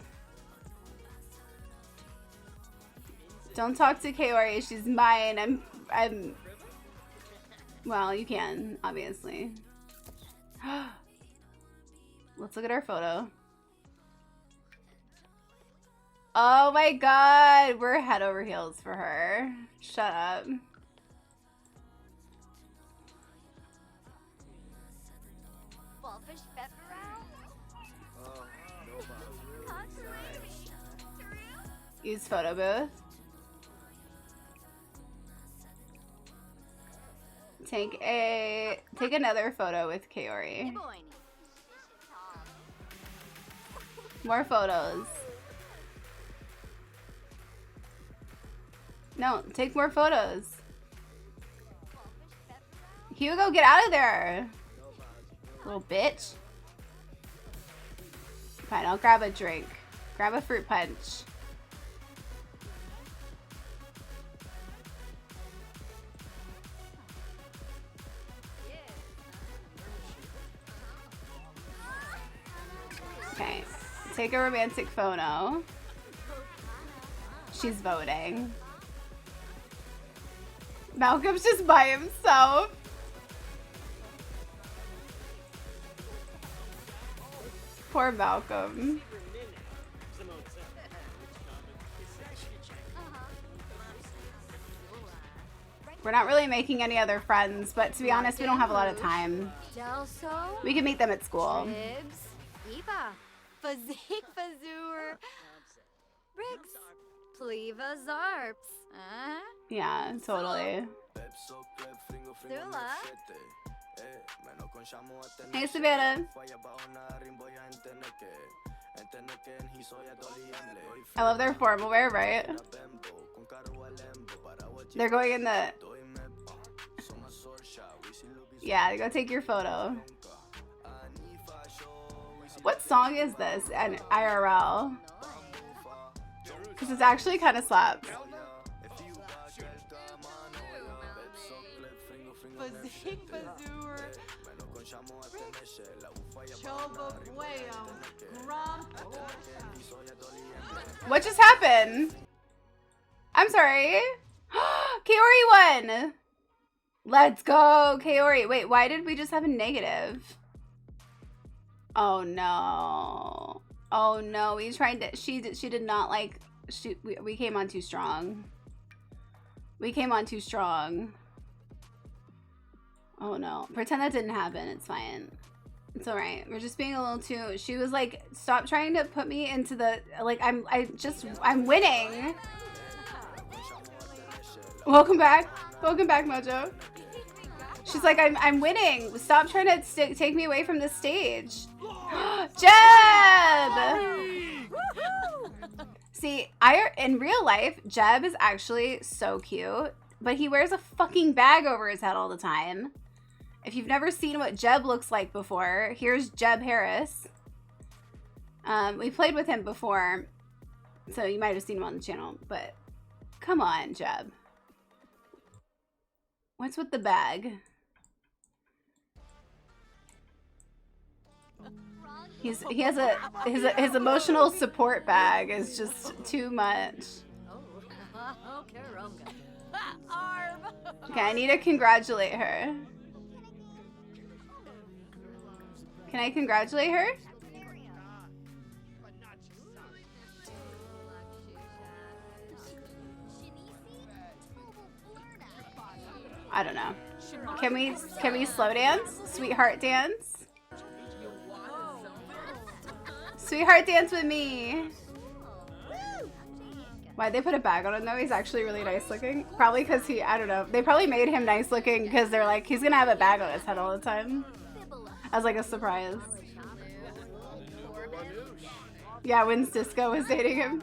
Don't talk to Kaori. She's mine. I'm. Well, you can, obviously. Let's look at our photo. Oh my god, we're head over heels for her. Shut up. Use photo booth. Take another photo with Kaori. More photos. No, take more photos. Hugo, get out of there. Little bitch. Fine, I'll grab a drink. Grab a fruit punch. Okay, take a romantic photo. She's voting. Malcolm's just by himself. Poor Malcolm. We're not really making any other friends, but to be honest, we don't have a lot of time. We can meet them at school. Ribs, Eva, Fazik Fazur, Briggs, Pleva Zarps. Yeah, totally. Zula. Hey, Savannah. I love their formal wear, right? They're going in the... Yeah, go take your photo. What song is this at IRL? Because it's actually kind of slaps. What just happened? I'm sorry. Kaori won! Let's go, Kaori. Wait, why did we just have a negative? Oh no. Oh no, we tried to, she did not like, we came on too strong. We came on too strong. Oh no, pretend that didn't happen, it's fine. It's all right. We're just being a little too, she was like, stop trying to put me into the, like, I'm winning. Welcome back. Welcome back, Mojo. She's like, I'm winning. Stop trying to take me away from the stage. Jeb! See, in real life, Jeb is actually so cute, but he wears a fucking bag over his head all the time. If you've never seen what Jeb looks like before, here's Jeb Harris. We played with him before, so you might have seen him on the channel, but come on, Jeb. What's with the bag? He has his emotional support bag is just too much. Okay, I need to congratulate her. Can I congratulate her? I don't know. Can we slow dance? Sweetheart dance? Sweetheart dance with me. Why'd they put a bag on him though? He's actually really nice looking. Probably because I don't know. They probably made him nice looking because they're like, he's gonna have a bag on his head all the time. As like a surprise. Yeah, when Cisco was dating him.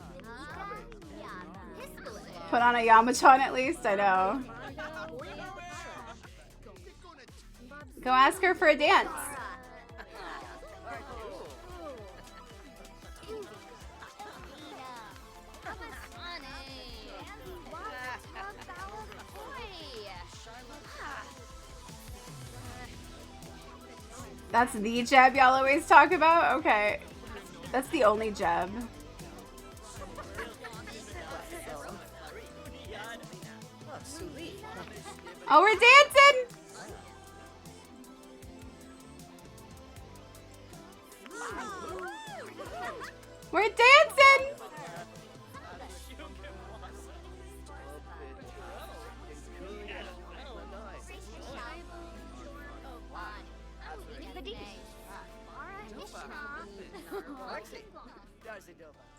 Put on a Yamachan at least, I know. Go ask her for a dance. That's the Jeb y'all always talk about? Okay. That's the only Jeb. Oh, we're dancing! We're dancing!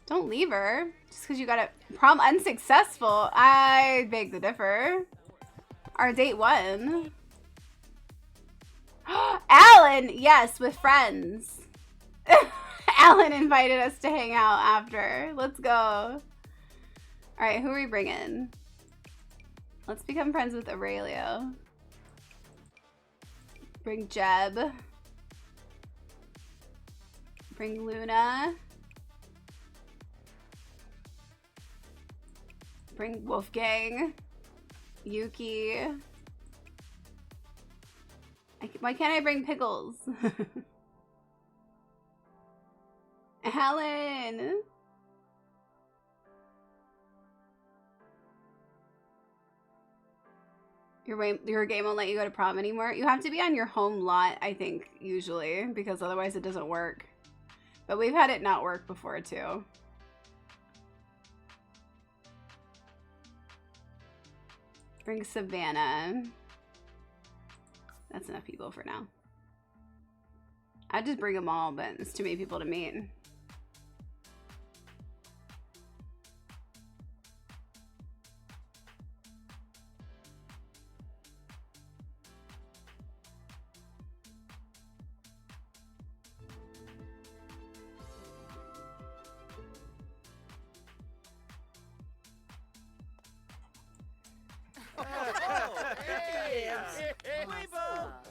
Don't leave her just because you got a prom unsuccessful. I beg to differ. Our date won. Alan, yes, with friends. Alan invited us to hang out after. Let's go. All right, who are we bringing? Let's become friends with Aurelio. Bring Jeb. Bring Luna. Bring Wolfgang. Yuki. Why can't I bring Pickles? Helen. Your game won't let you go to prom anymore. You have to be on your home lot, I think, usually, because otherwise it doesn't work. But we've had it not work before, too. Bring Savannah. That's enough people for now. I'd just bring them all, but it's too many people to meet.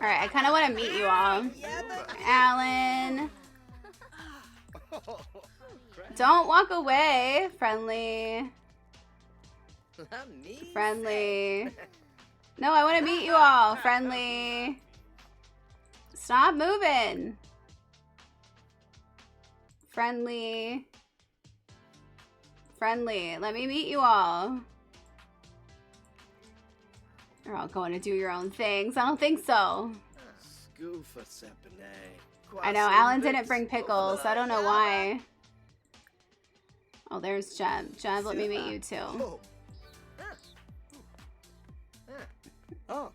Alright, I kind of want to meet you all. Alan. Don't walk away. Friendly. Friendly. No, I want to meet you all. Friendly. Stop moving. Friendly. Friendly. Let me meet you all. You're all going to do your own things. I don't think so. I know, Alan didn't bring pickles, so I don't know why. Oh, there's Jeb. Jeb, let me meet you too. Oh.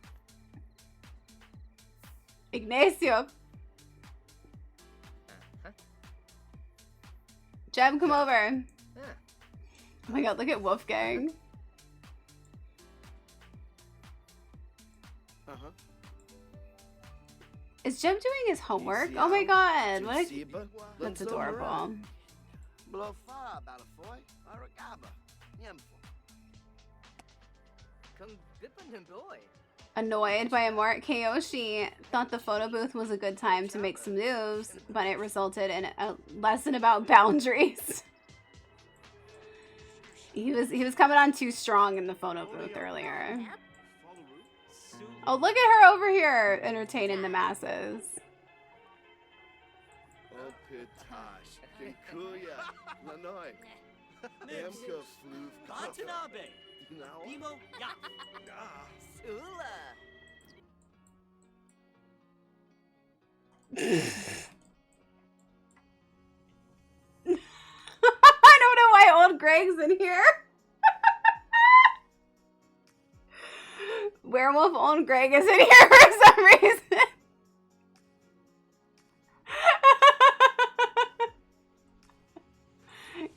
Ignacio. Jeb, come over. Oh my god, look at Wolfgang. Is Jeb doing his homework? Oh my god, what a... That's adorable. Annoyed by Amort, Kayoshi thought the photo booth was a good time to make some moves, but it resulted in a lesson about boundaries. He was coming on too strong in the photo booth earlier. Oh, look at her over here entertaining the masses. I don't know why old Greg's in here. Werewolf old Greg is in here for some reason.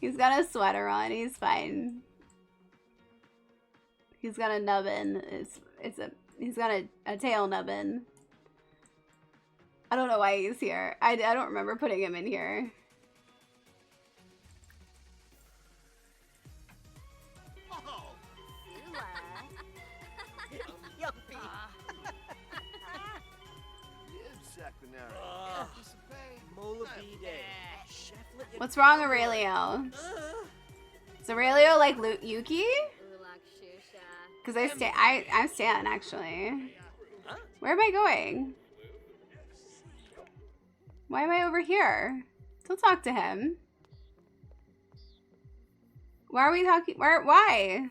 He's got a sweater on. He's fine. He's got a nubbin. He's got a tail nubbin. I don't know why he's here. I don't remember putting him in here. What's wrong, Aurelio? Is Aurelio like Yuki? Because I'm Stan, actually. Where am I going? Why am I over here? Don't talk to him. Why are we talking? Why?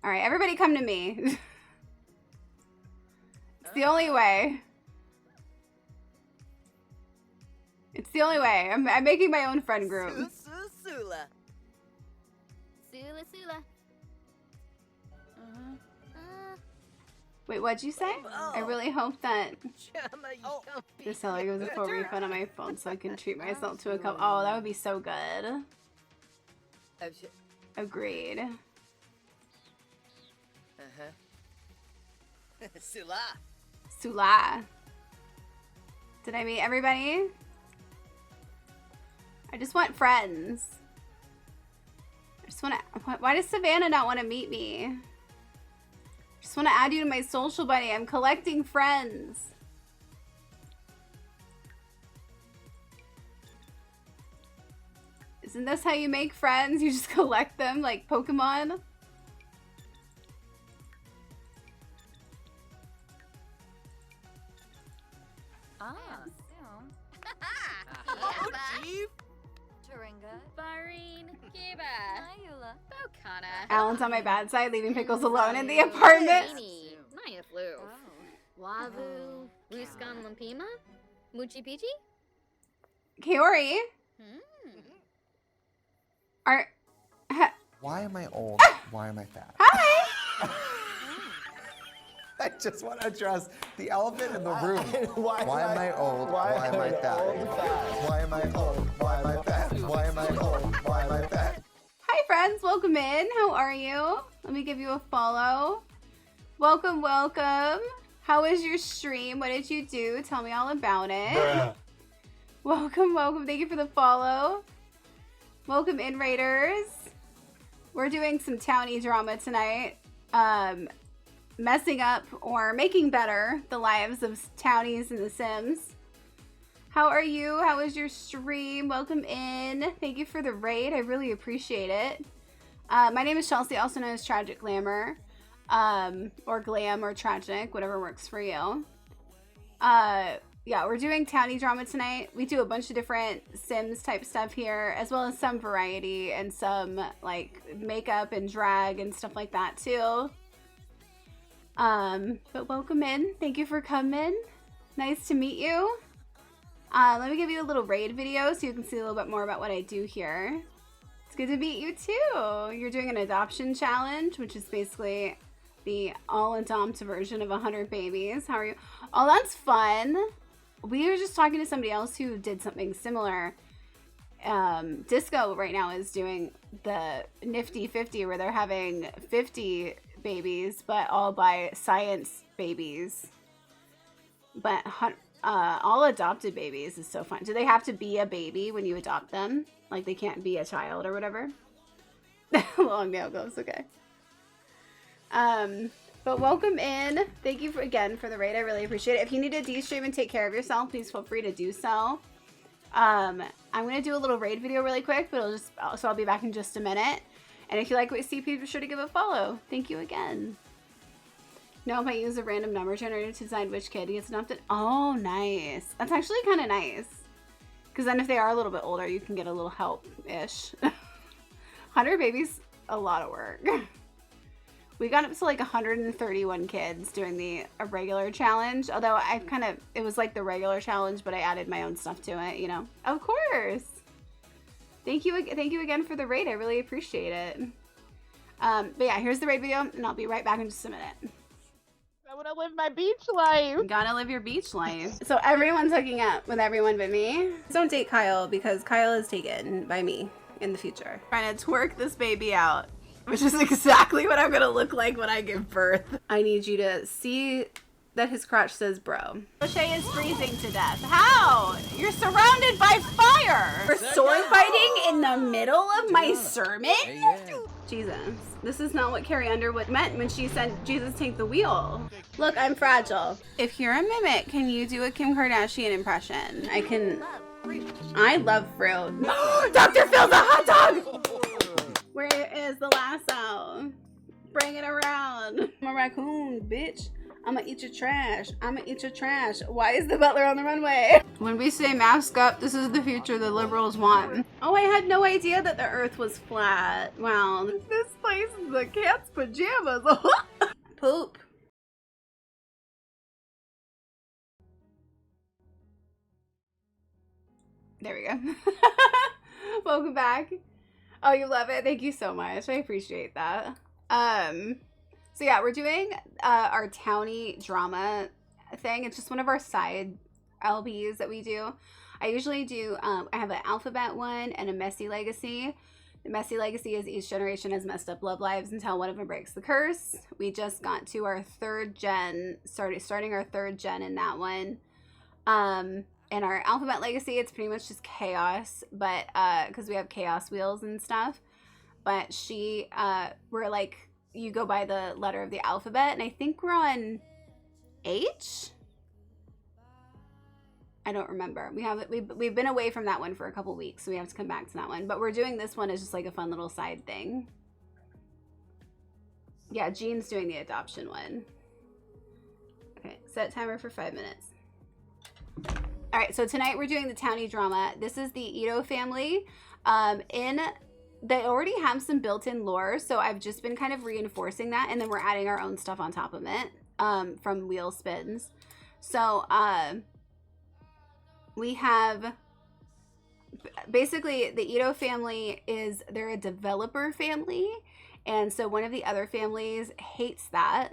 Alright, everybody come to me. It's the only way. It's the only way. I'm making my own friend group. Sula. Wait, what'd you say? I really hope that the seller gives a full refund on my phone so I can treat myself to a cup. Oh, that would be so good. Agreed. Sula. Did I meet everybody? I just want friends. I just want to... Why does Savannah not want to meet me? I just want to add you to my social buddy. I'm collecting friends. Isn't this how you make friends? You just collect them like Pokemon? Taringa. Bari. Alan's on my bad side, leaving Pickles alone in the apartment. Wavu, Ruskan Lampima, Muchi Pichi? Kaori. Why am I old? Why am I fat? Hi. I just want to address the elephant in the room. Why am I old? Why am I fat? Why am I old? Why am I fat? Why am I old? Why am I fat? Hi friends, welcome in. How are you? Let me give you a follow. Welcome, welcome. How was your stream? What did you do? Tell me all about it. Bruh. Welcome, welcome. Thank you for the follow. Welcome in, Raiders. We're doing some Townie drama tonight. Messing up or making better the lives of Townies in The Sims. How are you? How was your stream? Welcome in. Thank you for the raid. I really appreciate it. My name is Chelsea, also known as Tragic Glamour. Or Glam or Tragic, whatever works for you. Yeah, we're doing Townie drama tonight. We do a bunch of different Sims type stuff here, as well as some variety and some like makeup and drag and stuff like that too. But welcome in. Thank you for coming. Nice to meet you. Let me give you a little raid video so you can see a little bit more about what I do here. It's good to meet you too. You're doing an adoption challenge, which is basically the all-adopt version of 100 babies. How are you? Oh, that's fun. We were just talking to somebody else who did something similar. Disco right now is doing the Nifty 50 where they're having 50 babies, but all by science babies. But all adopted babies is so fun. Do they have to be a baby when you adopt them? Like they can't be a child or whatever? Long nail goes, okay. But welcome in. Thank you again for the raid. I really appreciate it. If you need to de-stream and take care of yourself, please feel free to do so. I'm going to do a little raid video really quick, but so I'll be back in just a minute. And if you like what you see, be sure to give a follow. Thank you again. No, if I use a random number generator to decide which kid gets adopted. Oh, nice. That's actually kind of nice. Because then if they are a little bit older, you can get a little help-ish. 100 babies, a lot of work. We got up to like 131 kids doing the regular challenge. Although it was like the regular challenge, but I added my own stuff to it, you know. Of course. Thank you again for the raid. I really appreciate it. But yeah, here's the raid video, and I'll be right back in just a minute. I want to live my beach life. You gotta live your beach life. So everyone's hooking up with everyone but me. Don't date Kyle because Kyle is taken by me in the future. Trying to twerk this baby out, which is exactly what I'm gonna look like when I give birth. I need you to see that his crotch says bro. O'Shea is freezing to death. How? You're surrounded by fire. We're sword fighting in the middle of my sermon? Jesus. This is not what Carrie Underwood meant when she said, Jesus, take the wheel. Look, I'm fragile. If you're a mimic, can you do a Kim Kardashian impression? I love fruit. Dr. Phil's a hot dog! Where is the lasso? Bring it around. I'm a raccoon, bitch. I'ma eat your trash. I'ma eat your trash. Why is the butler on the runway? When we say mask up, this is the future the liberals want. Oh, I had no idea that the earth was flat. Wow. This place is a cat's pajamas. Poop. There we go. Welcome back. Oh, you love it? Thank you so much. I appreciate that. So yeah, we're doing our Townie drama thing. It's just one of our side LBs that we do. I usually do, I have an alphabet one and a messy legacy. The messy legacy is each generation has messed up love lives until one of them breaks the curse. We just got to our third gen, starting our third gen in that one. In our alphabet legacy, it's pretty much just chaos, but because we have chaos wheels and stuff. But we're like, you go by the letter of the alphabet, and I think we're on H. I don't remember. We've been away from that one for a couple weeks, so we have to come back to that one. But we're doing this one as just like a fun little side thing. Yeah, Jean's doing the adoption one. Okay, set timer for 5 minutes. All right, so tonight we're doing the Townie drama. This is the Ito family. In they already have some built-in lore, so I've just been kind of reinforcing that, and then we're adding our own stuff on top of it from Wheel Spins. So we have basically the Ito family they're a developer family, and so one of the other families hates that.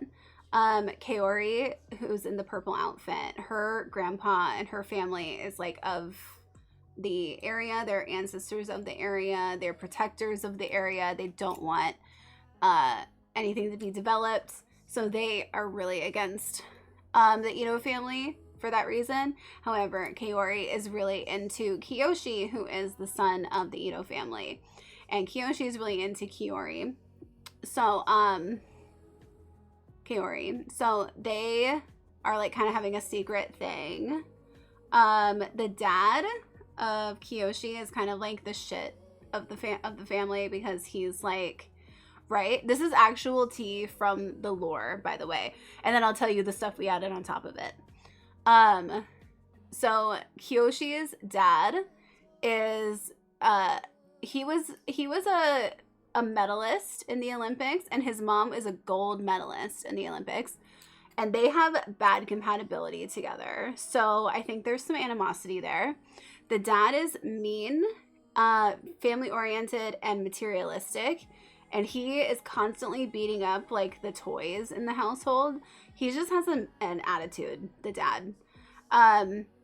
Kaori, who's in the purple outfit, her grandpa and her family is like of the area. They're ancestors of the area. They're protectors of the area. They don't want anything to be developed. So they are really against the Ito family for that reason. However, Kaori is really into Kiyoshi, who is the son of the Ito family. And Kiyoshi is really into Kaori. So, Kaori. So they are like kind of having a secret thing. The dad of Kiyoshi is kind of like the shit of the family because he's like, right? This is actual tea from the lore, by the way. And then I'll tell you the stuff we added on top of it. So Kiyoshi's dad is he was a medalist in the Olympics, and his mom is a gold medalist in the Olympics, and they have bad compatibility together. So I think there's some animosity there. The dad is mean, family oriented, and materialistic, and he is constantly beating up like the toys in the household. He just has an attitude, the dad.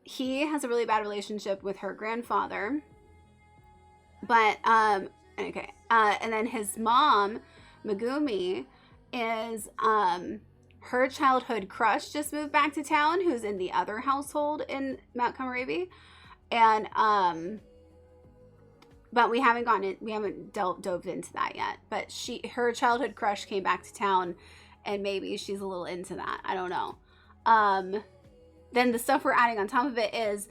He has a really bad relationship with her grandfather, but okay. And then his mom, Megumi, is her childhood crush just moved back to town, who's in the other household in Mount Kamarabi. And but we haven't dove into that yet. But her childhood crush came back to town, and maybe she's a little into that. I don't know. Then the stuff we're adding on top of it is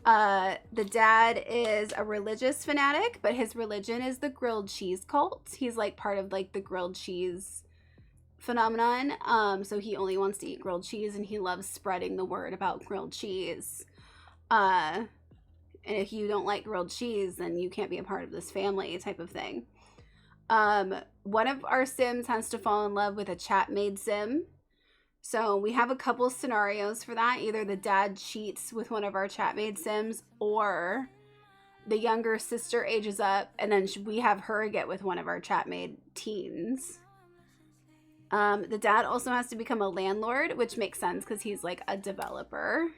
the dad is a religious fanatic, but his religion is the grilled cheese cult. He's like part of like the grilled cheese phenomenon. So he only wants to eat grilled cheese, and he loves spreading the word about grilled cheese. And if you don't like grilled cheese, then you can't be a part of this family type of thing. One of our Sims has to fall in love with a chat-made Sim. So we have a couple scenarios for that. Either the dad cheats with one of our chat-made Sims, or the younger sister ages up and then we have her get with one of our chat-made teens. The dad also has to become a landlord, which makes sense because he's like a developer.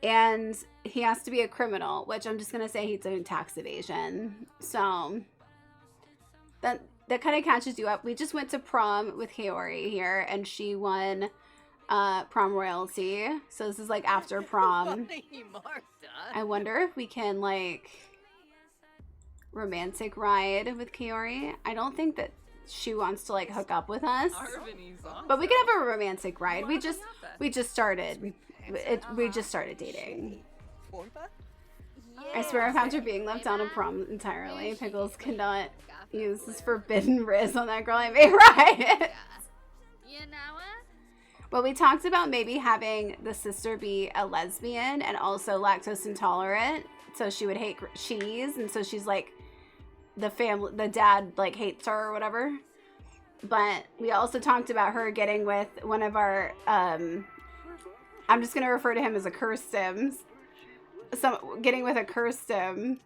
And he has to be a criminal, which I'm just going to say he's doing tax evasion. So that kind of catches you up. We just went to prom with Kaori here, and she won prom royalty. So this is like after prom. I wonder if we can like romantic ride with Kaori. I don't think that she wants to like hook up with us, but we could have a romantic ride. We just started. We just started dating. I swear if after being left out of prom entirely, Pickles cannot use this forbidden riz on that girl I made right. Well, we talked about maybe having the sister be a lesbian and also lactose intolerant, so she would hate cheese, and so she's like the dad like hates her or whatever. But we also talked about her getting with one of our I'm just gonna refer to him as a cursed Sims. So getting with a cursed Sim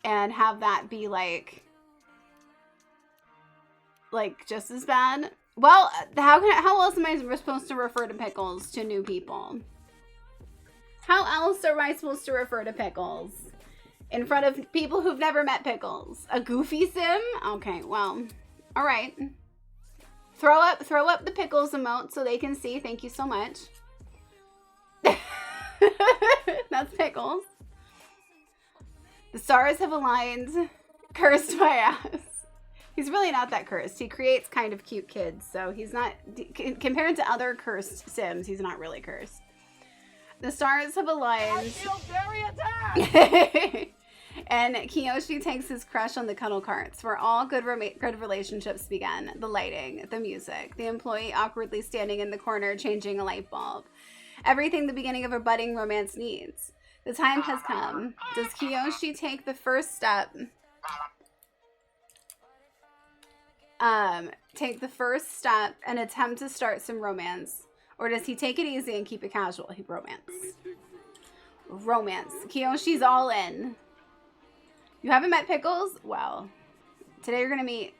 and have that be like just as bad. Well, how else am I supposed to refer to Pickles to new people? How else am I supposed to refer to Pickles in front of people who've never met Pickles? A goofy Sim? Okay, well, all right. Throw up the Pickles emote so they can see. Thank you so much. That's Pickles. The stars have aligned. Cursed my ass. He's really not that cursed. He creates kind of cute kids, so he's not, compared to other cursed Sims, he's not really cursed. The stars have aligned. I feel very attacked! And Kiyoshi takes his crush on the cuddle carts, where all good relationships begin. The lighting, the music, the employee awkwardly standing in the corner changing a light bulb. Everything the beginning of a budding romance needs. The time has come. Does Kiyoshi take the first step take the first step and attempt to start some romance? Or does he take it easy and keep it casual? Romance. Kiyoshi's all in. You haven't met Pickles? Well, today you're gonna meet...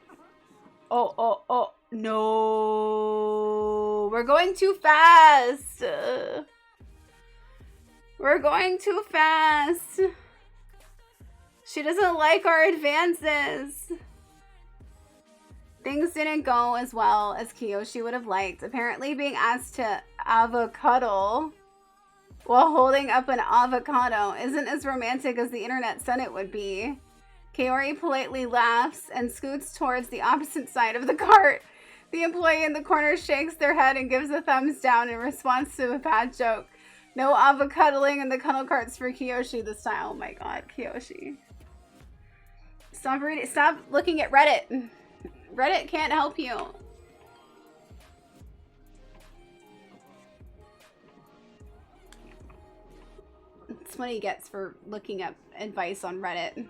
Oh, no. We're going too fast. We're going too fast. She doesn't like our advances. Things didn't go as well as Kiyoshi would have liked. Apparently being asked to avocado while holding up an avocado isn't as romantic as the internet said it would be. Kaori politely laughs and scoots towards the opposite side of the cart. The employee in the corner shakes their head and gives a thumbs down in response to a bad joke. No avocadoing in the cuddle carts for Kiyoshi this time. Oh my god, Kiyoshi. Stop reading. Stop looking at Reddit. Reddit can't help you. That's what he gets for looking up advice on Reddit.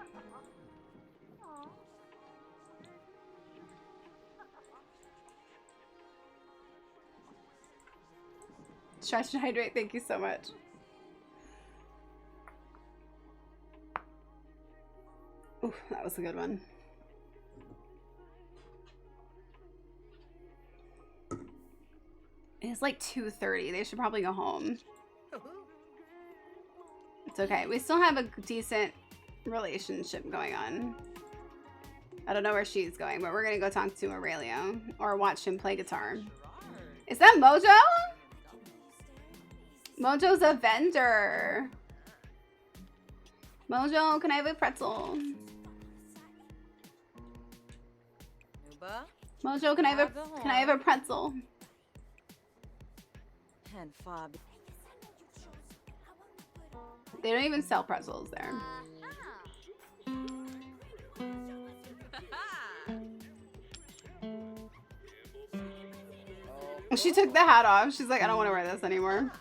Stretch and hydrate, thank you so much. Ooh, that was a good one. It's like 2:30. They should probably go home. It's okay. We still have a decent relationship going on. I don't know where she's going, but we're gonna go talk to Aurelio or watch him play guitar. Is that Mojo? Mojo's a vendor. Mojo, can I have a pretzel? Mojo, can I have a pretzel? They don't even sell pretzels there. She took the hat off. She's like, I don't want to wear this anymore.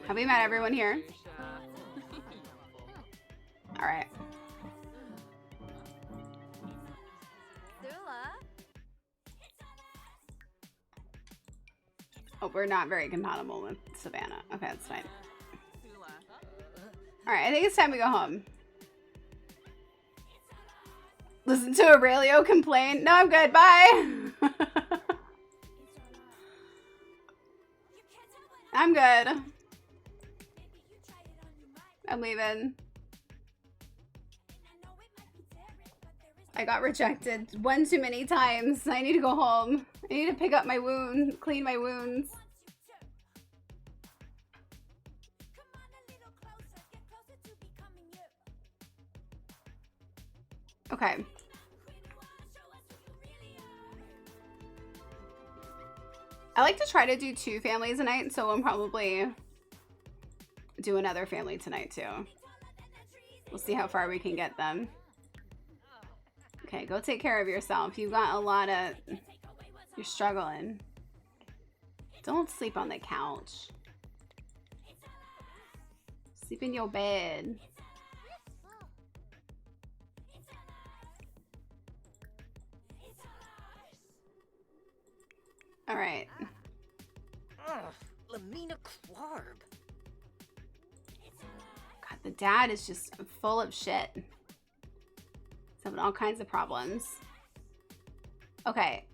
Have we met everyone here? All right. Oh, we're not very compatible with Savannah. Okay, that's fine. All right, I think it's time we go home. Listen to Aurelio complain. No, I'm good. Bye. I'm good. I'm leaving. I got rejected one too many times. I need to go home. I need to pick up my wound, clean my wounds. Okay. I like to try to do 2 families a night, so we'll probably do another family tonight too. We'll see how far we can get them. Okay, go take care of yourself. You've got a lot of... You're struggling. Don't sleep on the couch. Sleep in your bed. All right. Lamina Clark. God, the dad is just full of shit. He's having all kinds of problems. Okay.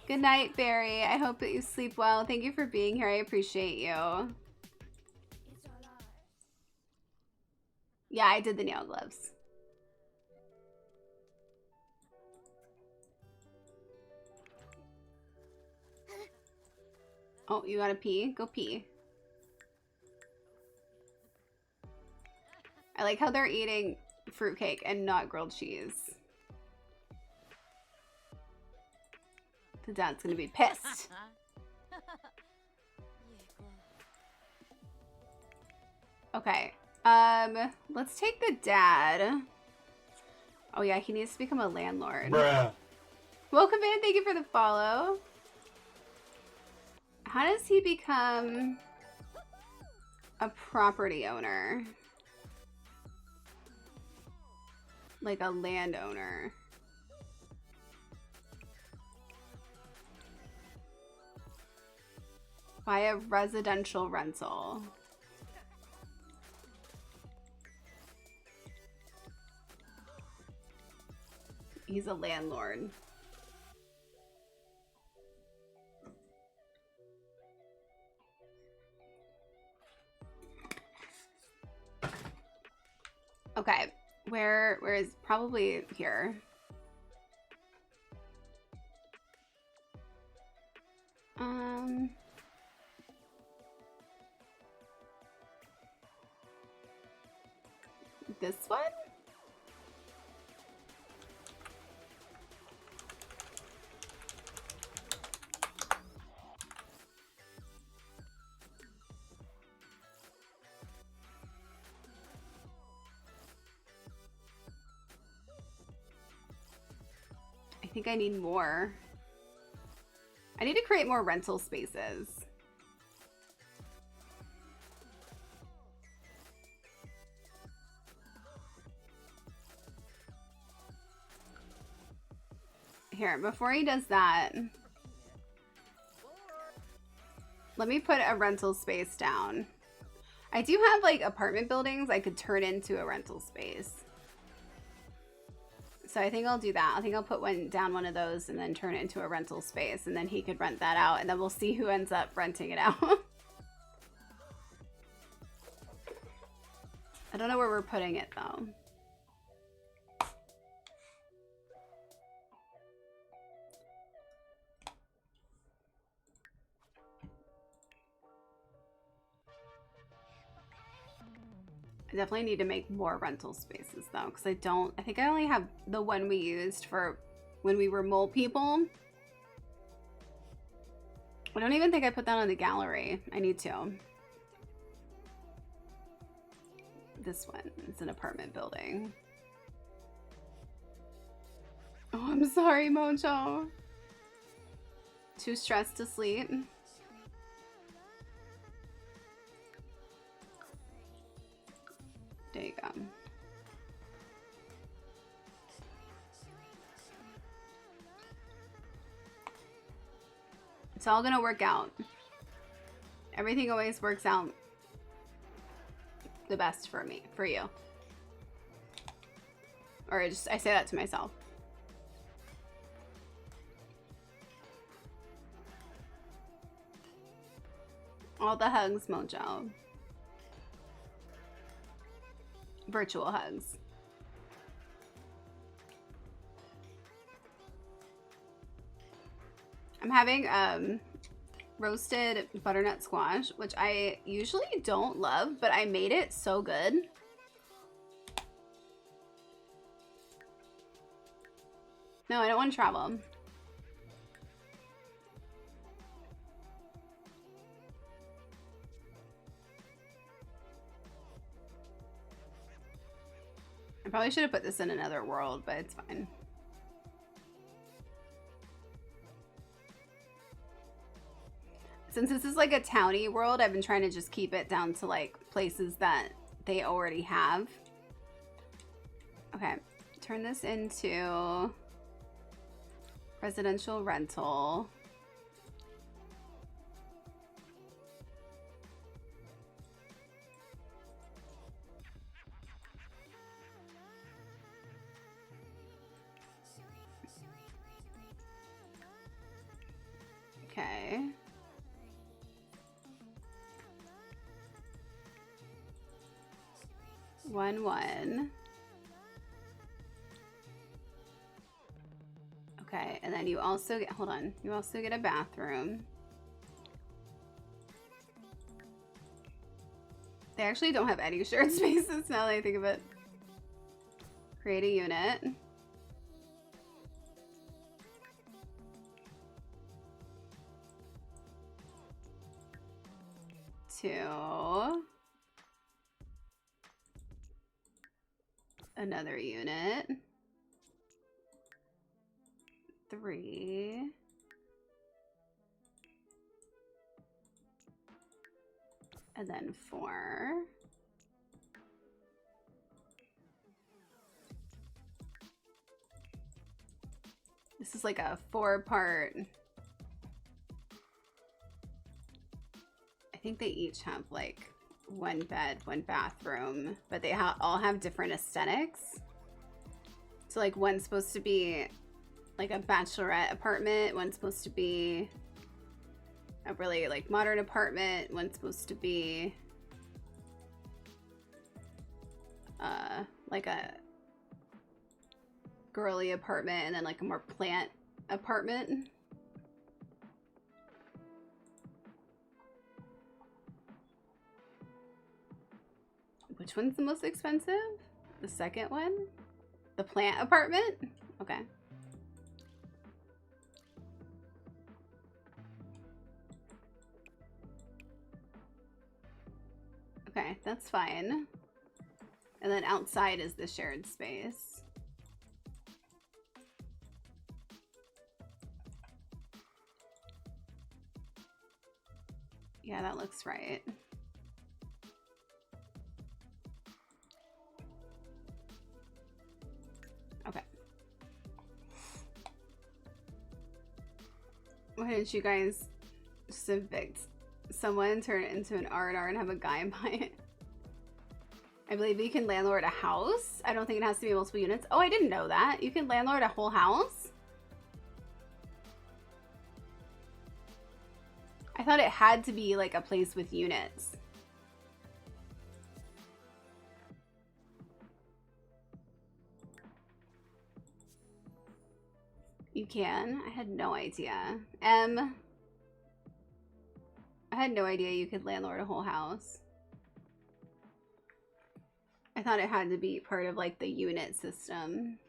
Good night, Barry. I hope that you sleep well. Thank you for being here. I appreciate you. Yeah, I did the nail gloves. Oh, you gotta pee? Go pee. I like how they're eating fruitcake and not grilled cheese. The dad's gonna be pissed. Okay. Let's take the dad. Oh yeah, he needs to become a landlord. Bruh. Welcome in, thank you for the follow. How does he become a property owner. Like a landowner. Buy a residential rental. He's a landlord. Okay, where is probably here? This one? I think I need more. I need to create more rental spaces. Here, before he does that, let me put a rental space down. I do have like apartment buildings I could turn into a rental space. So I think I'll do that. I think I'll put one of those and then turn it into a rental space, and then he could rent that out, and then we'll see who ends up renting it out. I don't know where we're putting it though. I definitely need to make more rental spaces though, because I think I only have the one we used for when we were mole people. I don't even think I put that on the gallery. I need to. This one, it's an apartment building. Oh, I'm sorry, Mojo. Too stressed to sleep. There you go. It's all gonna work out. Everything always works out the best for me, for you. Or I say that to myself. All the hugs, Mojo. Virtual hugs. I'm having roasted butternut squash, which I usually don't love, but I made it so good. No, I don't want to travel. I probably should have put this in another world, but it's fine. Since this is like a townie world, I've been trying to just keep it down to like places that they already have. Okay, turn this into residential rental. Okay. One. Okay, and then you also get, hold on, you also get a bathroom. They actually don't have any shared spaces now that I think of it. Create a unit. Two. Another unit. 3. And then 4. This is like a 4-part. I think they each have like 1 bed, 1 bathroom, but they all have different aesthetics. So like one's supposed to be like a bachelorette apartment, one's supposed to be a really like modern apartment, one's supposed to be like a girly apartment, and then like a more plant apartment. Which one's the most expensive? The second one? The plant apartment? Okay. Okay, that's fine. And then outside is the shared space. Yeah, that looks right. Okay. Why didn't you guys just evict someone, turn it into an R&R and have a guy buy it? I believe you can landlord a house. I don't think it has to be multiple units. Oh, I didn't know that. You can landlord a whole house? I thought it had to be like a place with units. You can? I had no idea. I had no idea you could landlord a whole house. I thought it had to be part of like the unit system.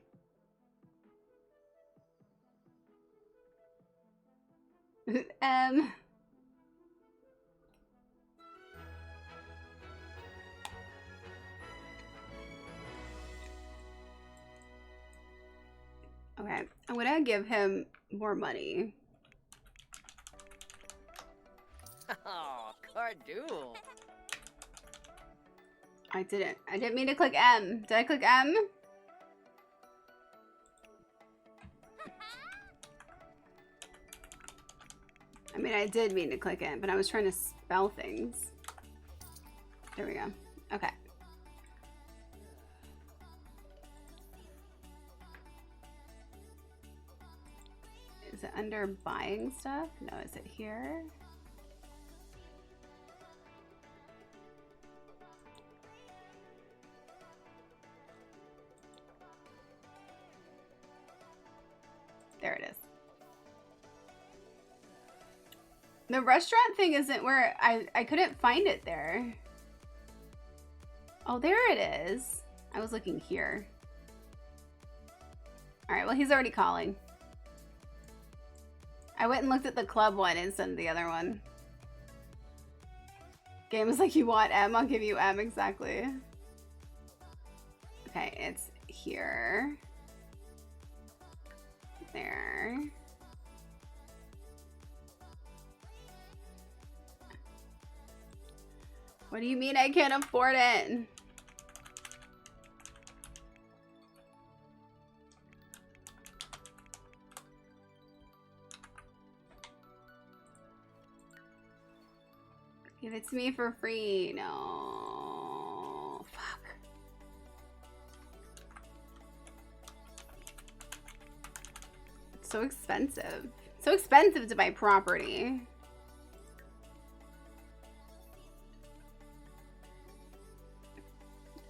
Okay, I'm gonna give him more money. Oh, Cardool. I didn't mean to click M. Did I click M? I mean, I did mean to click it, but I was trying to spell things. There we go. Okay. Is it under buying stuff? No, is it here? There it is. The restaurant thing isn't where I couldn't find it there. Oh, there it is. I was looking here. All right, well, he's already calling. I went and looked at the club one instead of the other one. Game is like, you want M? I'll give you M, exactly. Okay, it's here. There. What do you mean I can't afford it? Give it to me for free. No. Fuck. It's so expensive. So expensive to buy property.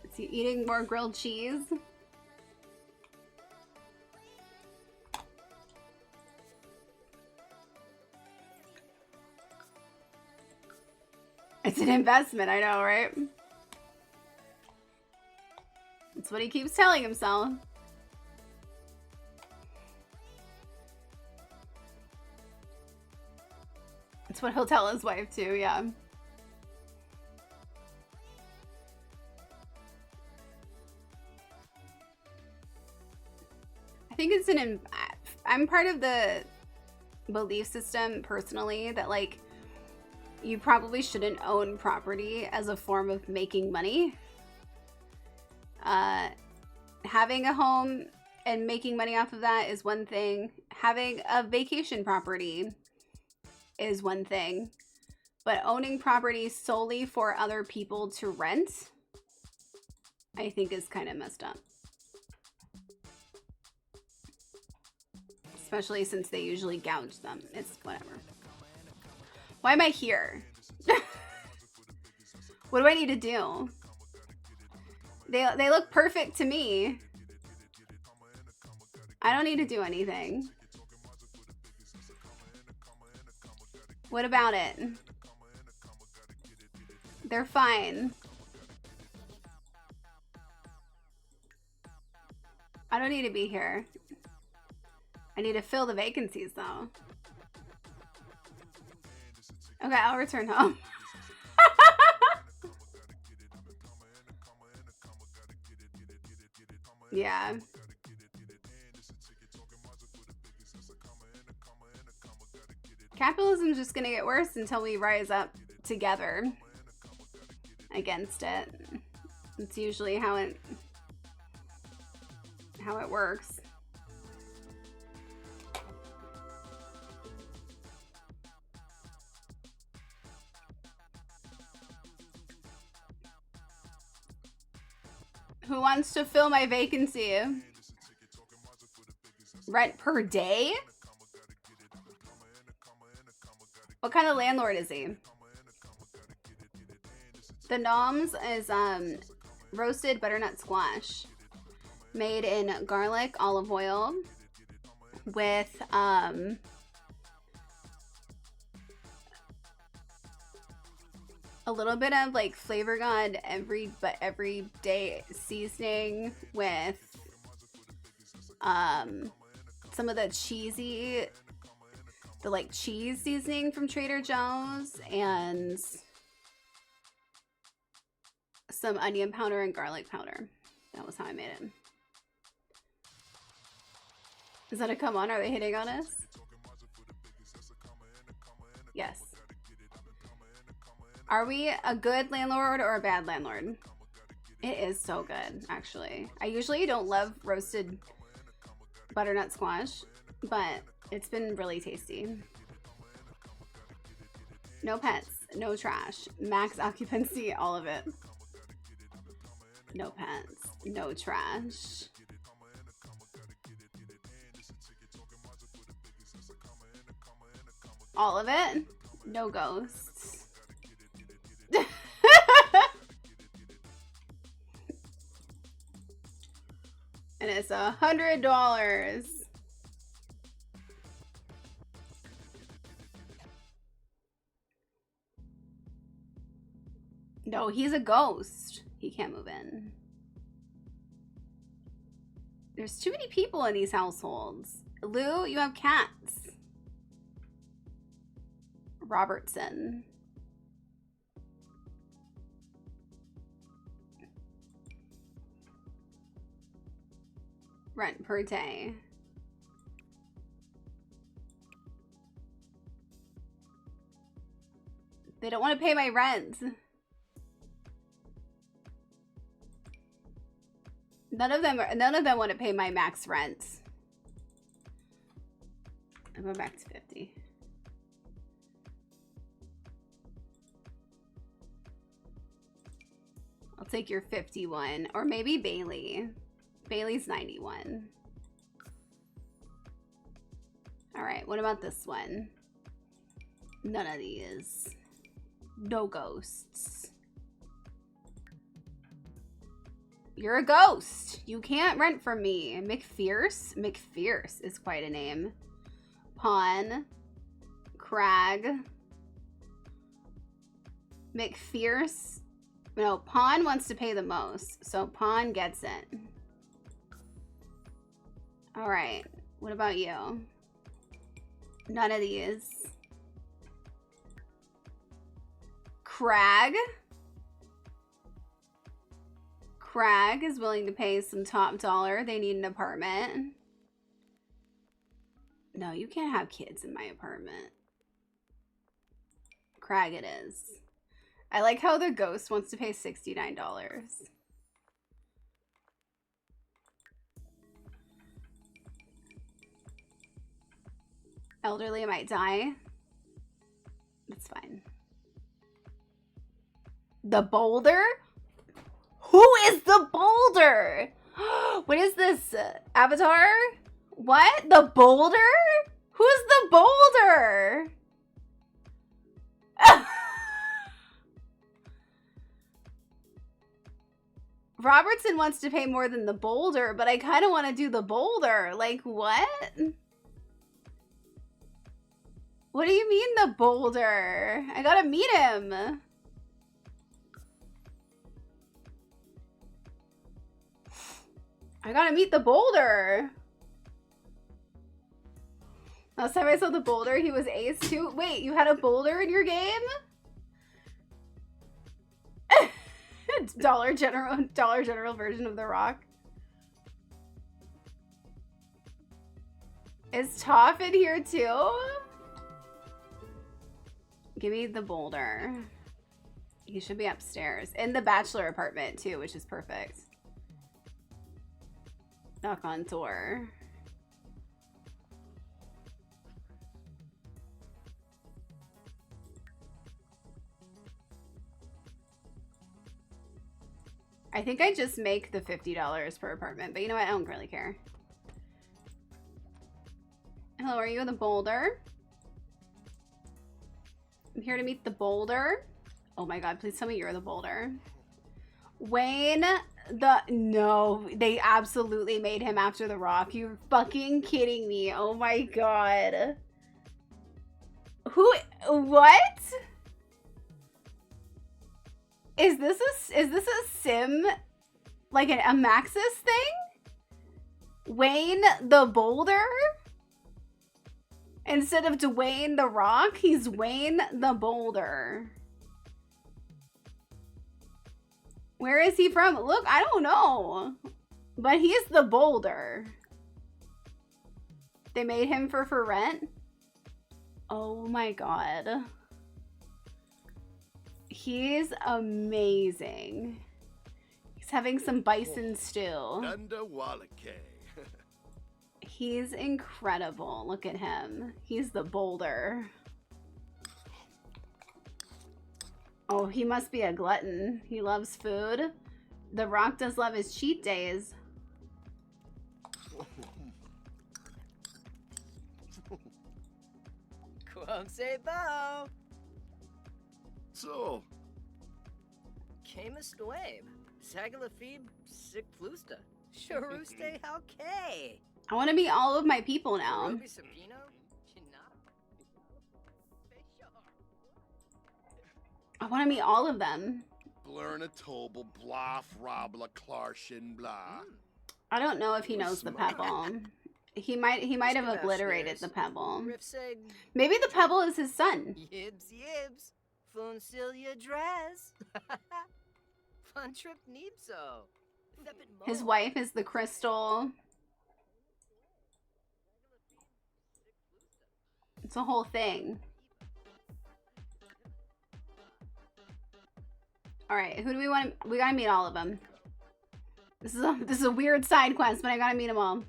Is he eating more grilled cheese? It's an investment, I know, right? That's what he keeps telling himself. That's what he'll tell his wife too, yeah. I think it's I'm part of the belief system personally that like you probably shouldn't own property as a form of making money. Having a home and making money off of that is one thing. Having a vacation property is one thing. But owning property solely for other people to rent, I think is kind of messed up. Especially since they usually gouge them. It's whatever. Why am I here? What do I need to do? They look perfect to me. I don't need to do anything. What about it? They're fine. I don't need to be here. I need to fill the vacancies though. Okay, I'll return home. Yeah. Capitalism's just gonna get worse until we rise up together against it. It's usually how it works. Who wants to fill my vacancy? Rent per day? What kind of landlord is he? The Noms is roasted butternut squash made in garlic olive oil with a little bit of like Flavor God everyday seasoning with some of the like cheese seasoning from Trader Joe's and some onion powder and garlic powder. That was how I made it. Is that a come on? Are they hitting on us? Yes. Are we a good landlord or a bad landlord? It is so good, actually. I usually don't love roasted butternut squash, but it's been really tasty. No pets, no trash, max occupancy, all of it. No pets, no trash. All of it, no ghosts. And it's $100. No, he's a ghost. He can't move in. There's too many people in these households. Lou, you have cats. Robertson. Rent per day. They don't want to pay my rent. None of them want to pay my max rent. I'll go back to 50. I'll take your 51. Or maybe Bailey. Bailey's 91. Alright, what about this one? None of these. No ghosts. You're a ghost. You can't rent from me. McFierce? McFierce is quite a name. Pawn. Crag. McFierce. No, Pawn wants to pay the most. So Pawn gets it. Alright. What about you? None of these. Crag. Crag is willing to pay some top dollar. They need an apartment. No, you can't have kids in my apartment. crag it is. I like how the ghost wants to pay $69. Elderly might die. It's fine. The boulder? Who is the boulder? What is this? Avatar? What? The boulder? Who's the boulder? Robertson wants to pay more than the boulder, but I kind of want to do the boulder. Like, what? What do you mean the boulder? I gotta meet him. I gotta meet the boulder. Last time I saw the boulder, he was ace too. Wait, you had a boulder in your game? Dollar General version of The Rock. Is Toph in here too? Give me the boulder. He should be upstairs. In the bachelor apartment too, which is perfect. Knock on door. I think I just make the $50 per apartment, but you know what? I don't really care. Hello, are you the boulder? I'm here to meet the boulder. Oh my god, please tell me you're the boulder. Wayne, no, they absolutely made him after The Rock. You're fucking kidding me. Oh my god. What? Is this a sim? Like a Maxis thing? Wayne the Boulder? Instead of Dwayne the Rock, he's Wayne the Boulder. Where is he from? Look, I don't know. But he's the Boulder. They made him for rent? Oh my god. He's amazing. He's having some bison stew. He's incredible. Look at him. He's the boulder. Oh, he must be a glutton. He loves food. The Rock does love his cheat days. Quong say bow. So. Camus Dwave. Sagalafib Sick Plusta. Sharuste Halkay. I want to meet all of my people now. Ruby Sapino. I want to meet all of them. Blurna Tobel, Bloff, Robla, Klarshin, blah. I don't know if he knows the pebble. He might have obliterated the pebble. Maybe the pebble is his son. Yibs yibs. Funcilia dress. Fun trip Neebso. His wife is the crystal. It's a whole thing. All right, who do we want? We gotta meet all of them. This is a weird side quest, but I gotta meet them all.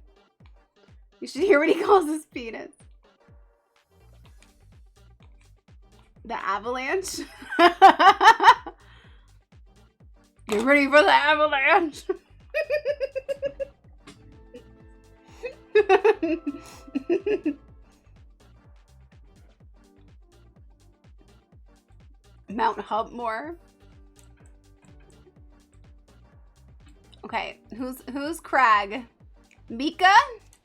You should hear what he calls his penis. The avalanche. Get ready for the avalanche. Mount Hubmore. Okay, who's Crag? Mika?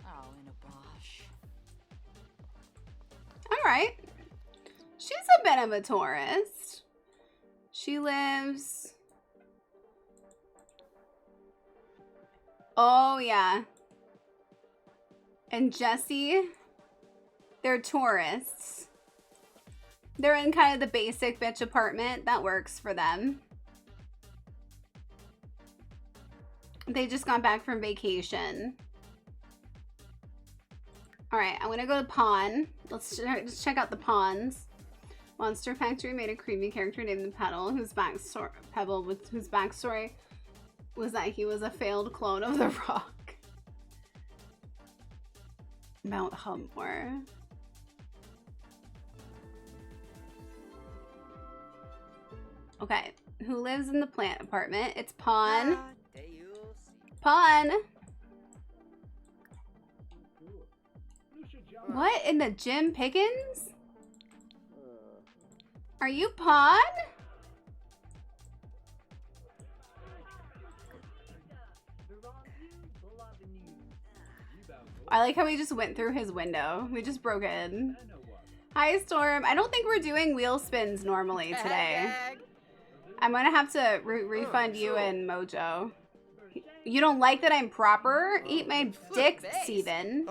Oh, in a bosh. Alright. She's a bit of a tourist. She lives... Oh, yeah. And Jesse, they're tourists. They're in kind of the basic bitch apartment. That works for them. They just got back from vacation. All right, I'm gonna go to pawn. Let's check out the pawns. Monster Factory made a creepy character named the Petal, whose backstory was that he was a failed clone of the Rock. Mount Hummore. Okay, who lives in the plant apartment? It's Pawn. Pawn. What in the Jim Pickens? Are you Pawn? I like how we just went through his window. We just broke in. Hi, Storm. I don't think we're doing wheel spins normally today. I'm gonna have to refund you and Mojo. You don't like that I'm proper? Eat my dick, Steven.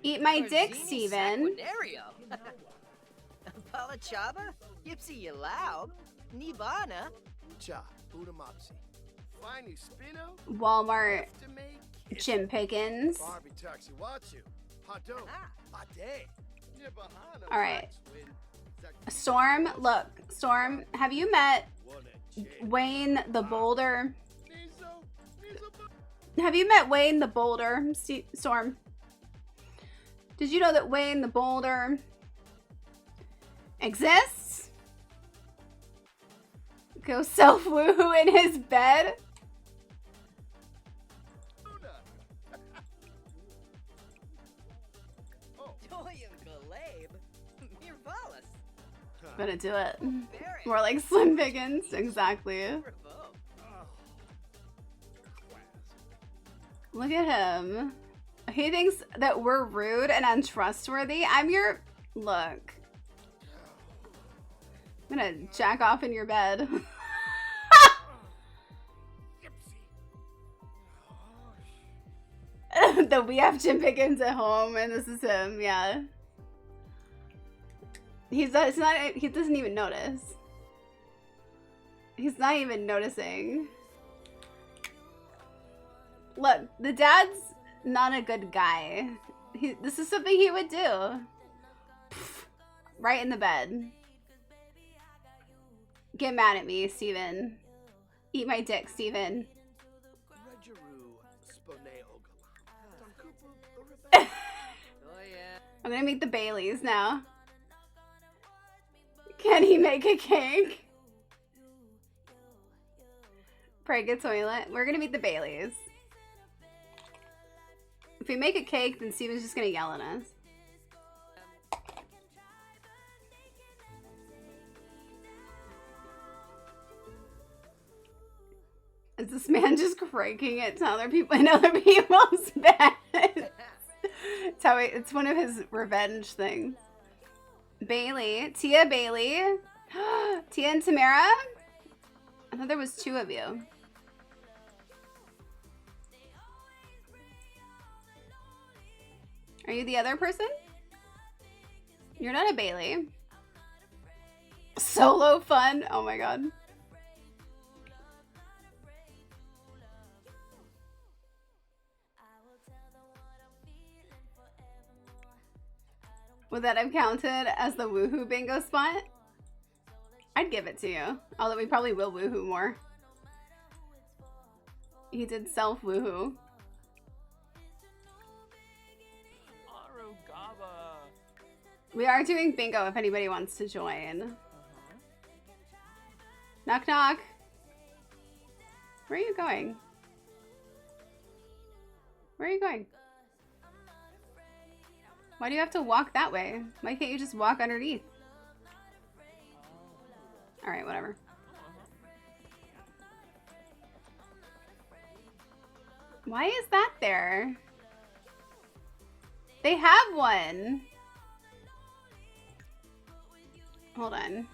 Eat my dick, Steven. Palachaba, Yipsy Yalaub, Nibana, Cha, Budamopsy. Finally, Spino. Walmart. Jim Pickens. Barbie Taxi Watsu. Hado. Hade. All right. Storm, look. Storm, have you met Wayne the Boulder? Have you met Wayne the Boulder, Storm? Did you know that Wayne the Boulder exists? Go self-woohoo in his bed? Gonna do it. More like Slim Pickens, exactly. Look at him. He thinks that we're rude and untrustworthy. I'm your... Look. I'm gonna jack off in your bed. That we have Jim Pickens at home and this is him, yeah. He doesn't even notice. He's not even noticing. Look, the dad's not a good guy. This is something he would do. Right in the bed. Get mad at me, Steven. Eat my dick, Steven. I'm gonna meet the Baileys now. Can he make a cake? Pray good toilet. We're gonna meet the Baileys. If we make a cake, then Steven's just gonna yell at us. Is this man just cranking it to other people in other people's beds? It's one of his revenge things. Bailey. Tia Bailey. Tia and Tamara? I thought there was two of you. Are you the other person? You're not a Bailey. Solo fun. Oh my god. Would that have counted as the woohoo bingo spot? I'd give it to you. Although we probably will woohoo more. He did self woohoo. We are doing bingo if anybody wants to join. Knock knock. Where are you going? Where are you going? Why do you have to walk that way? Why can't you just walk underneath? Alright, whatever. Why is that there? They have one. Hold on.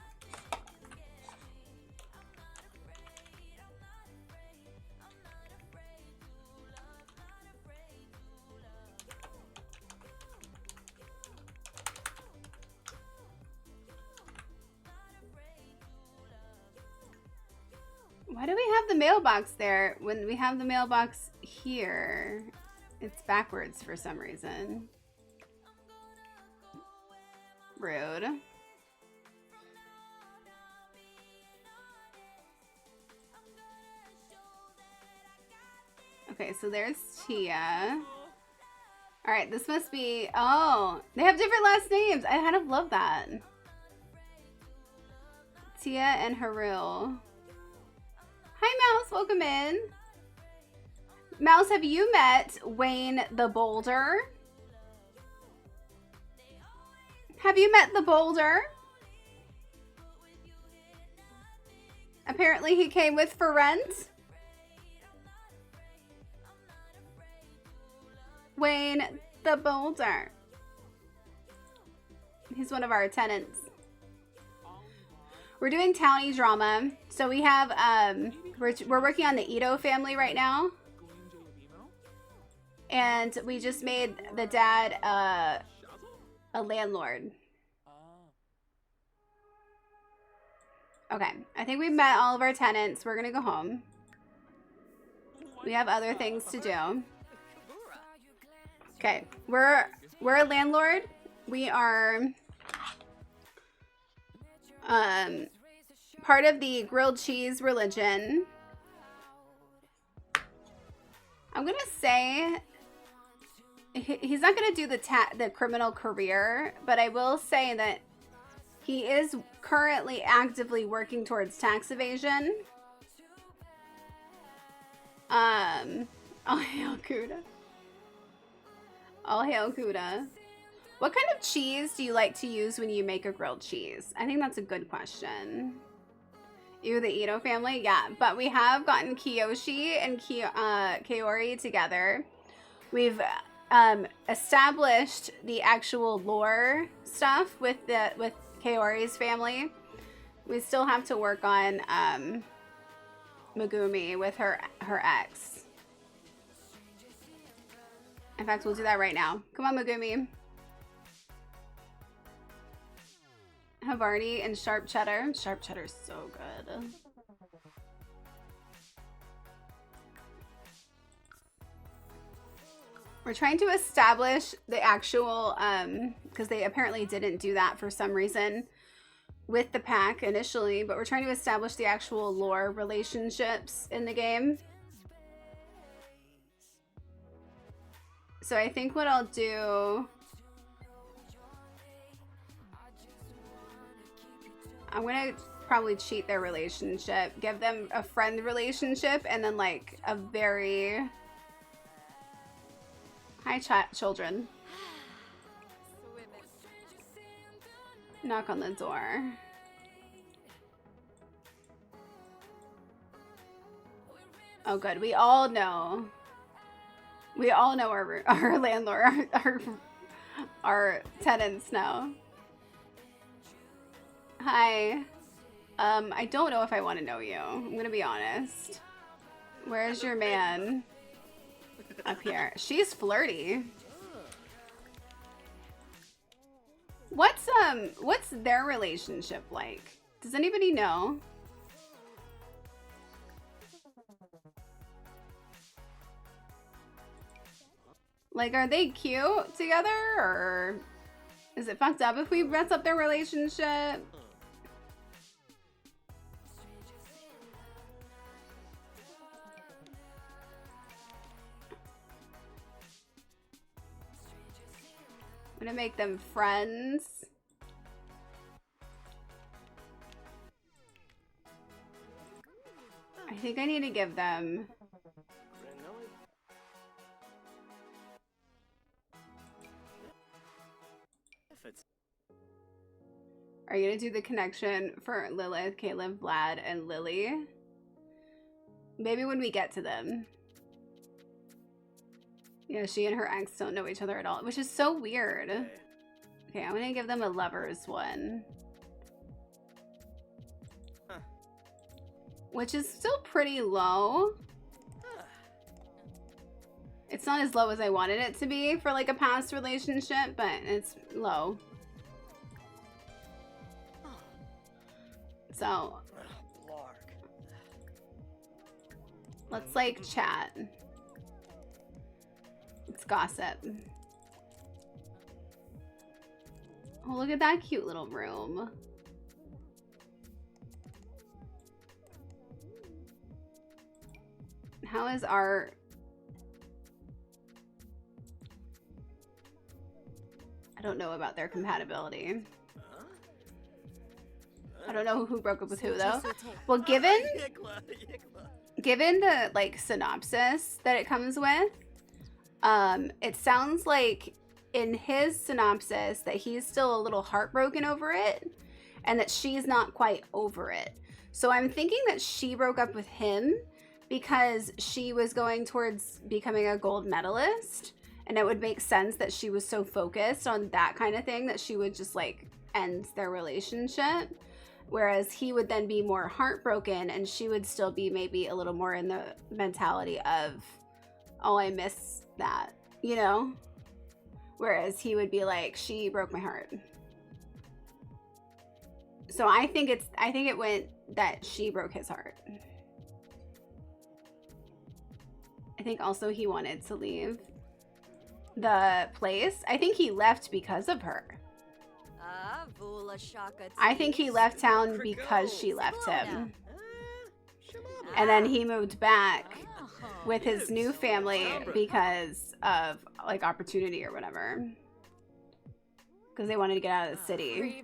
Why do we have the mailbox there when we have the mailbox here? It's backwards for some reason. Rude. Okay, so there's Tia. All right, this must be, oh, they have different last names. I kind of love that. Tia and Haru. Hi, Mouse, welcome in. Mouse, have you met Wayne the Boulder? Have you met the Boulder? Apparently he came with For Rent. Wayne the Boulder. He's one of our tenants. We're doing Townie drama. So we have, we're working on the Ito family right now. And we just made the dad a landlord. Okay, I think we've met all of our tenants. We're gonna go home. We have other things to do. Okay, we're a landlord. We are part of the grilled cheese religion. I'm gonna say he's not gonna do the criminal career, but I will say that he is currently actively working towards tax evasion. All hail Kuda. All hail Kuda. What kind of cheese do you like to use when you make a grilled cheese? I think that's a good question. You, the Ito family? Yeah, but we have gotten Kiyoshi and Kaori together. We've established the actual lore stuff with Kaori's family. We still have to work on Megumi with her ex. In fact, we'll do that right now. Come on, Megumi. Havarti and sharp cheddar. Sharp cheddar is so good. We're trying to establish the actual, because they apparently didn't do that for some reason with the pack initially, but we're trying to establish the actual lore relationships in the game. So I think what I'll do, I'm gonna probably cheat their relationship, give them a friend relationship, and then like a very, hi children, knock on the door. Oh good, we all know our landlord, our tenants know. Hi. I don't know if I want to know you. I'm gonna be honest. Where's your man? Up here. She's flirty. What's their relationship like? Does anybody know? Like, are they cute together, or is it fucked up if we mess up their relationship? I'm gonna make them friends. I think I need to give them... Are you gonna do the connection for Lilith, Caleb, Vlad, and Lily? Maybe when we get to them. Yeah, she and her ex don't know each other at all, which is so weird. Okay, I'm gonna give them a lovers one. Which is still pretty low. It's not as low as I wanted it to be for like a past relationship, but it's low. So, let's like chat. Let's gossip. Oh, look at that cute little room. How is our... I don't know about their compatibility. I don't know who broke up with who though. Well, given the like synopsis that it comes with, it sounds like in his synopsis that he's still a little heartbroken over it and that she's not quite over it. So I'm thinking that she broke up with him because she was going towards becoming a gold medalist, and it would make sense that she was so focused on that kind of thing that she would just like end their relationship. Whereas he would then be more heartbroken and she would still be maybe a little more in the mentality of, oh, I miss that, you know? Whereas he would be like, she broke my heart. So I think it went that she broke his heart. I think also he wanted to leave the place. I think he left because of her. I think he left town because she left him. And then he moved back with his new family because of like opportunity or whatever. Because they wanted to get out of the city.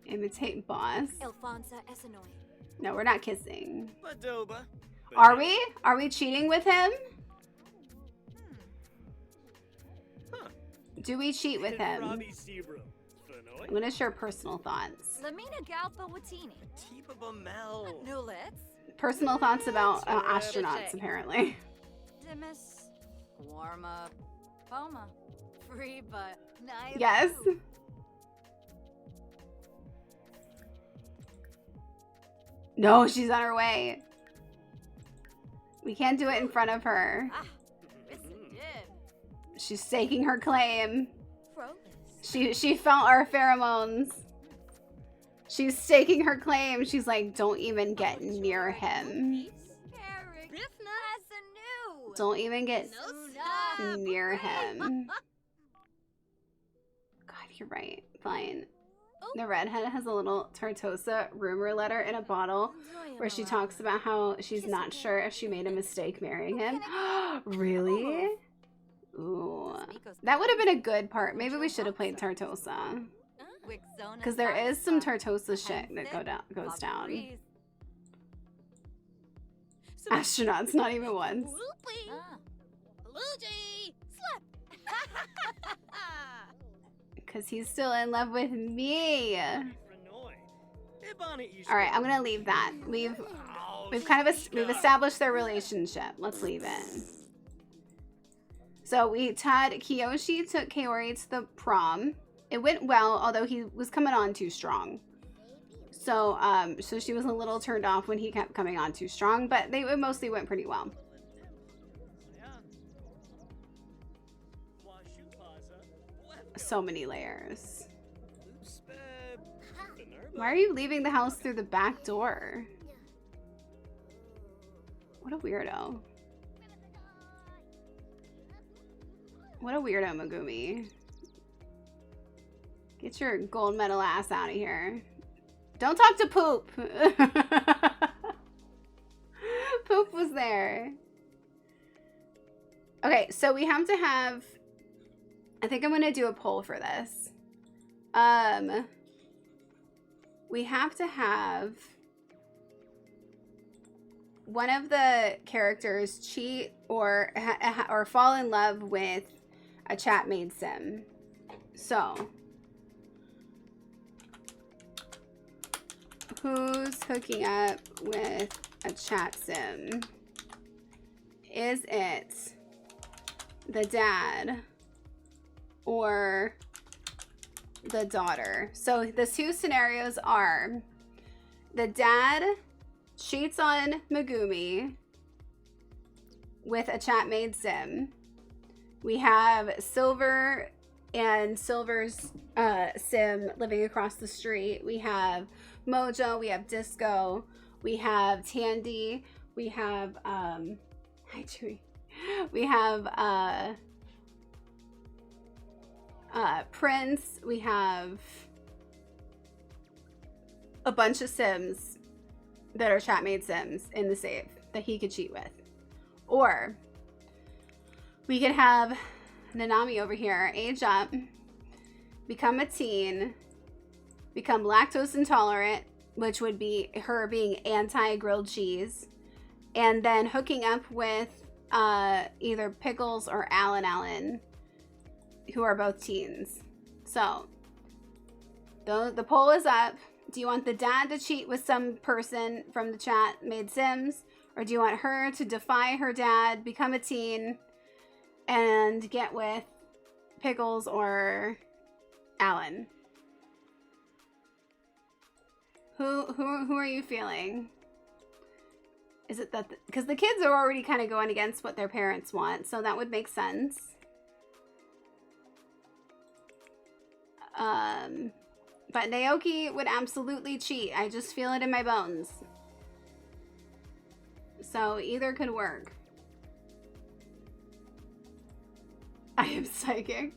Imitate boss. No, we're not kissing. Are we? Are we cheating with him? Do we cheat with him? I'm gonna share personal thoughts. Personal thoughts about astronauts, apparently. Yes. No, she's on her way. We can't do it in front of her. She's staking her claim. She felt our pheromones. She's staking her claim. She's like, don't even get near him. Don't even get near him. God, you're right. Fine. The redhead has a little Tartosa rumor letter in a bottle where she talks about how she's not sure if she made a mistake marrying him. Really? Ooh. That would have been a good part. Maybe we should have played Tartosa. Because there is some Tartosa shit that goes down. Astronauts, not even once. Because he's still in love with me. Alright, I'm gonna leave that. We've established their relationship. Let's leave it. So Kiyoshi took Kaori to the prom. It went well, although he was coming on too strong. So so she was a little turned off when he kept coming on too strong, but it mostly went pretty well. So many layers. Why are you leaving the house through the back door? What a weirdo. What a weirdo, Megumi. Get your gold medal ass out of here. Don't talk to Poop. Poop was there. Okay, so we have to have... I think I'm going to do a poll for this. We have to have one of the characters cheat or fall in love with a chat made sim. So, who's hooking up with a chat sim? Is it the dad or the daughter? So the two scenarios are the dad cheats on Megumi with a chat made sim. We have Silver and Silver's sim living across the street. We have Mojo, we have Disco, We have Tandy. We have hi Chewy. We have Prince. We have a bunch of Sims that are chat-made Sims in the save that he could cheat with. Or we could have Nanami over here age up, become a teen, become lactose intolerant, which would be her being anti-grilled cheese, and then hooking up with either Pickles or Alan, who are both teens. So the poll is up. Do you want the dad to cheat with some person from the chat made Sims? Or do you want her to defy her dad, become a teen, and get with Pickles or Alan? Who are you feeling? Is it that because the kids are already kind of going against what their parents want, so that would make sense. But Naoki would absolutely cheat. I just feel it in my bones. So either could work. I am psychic.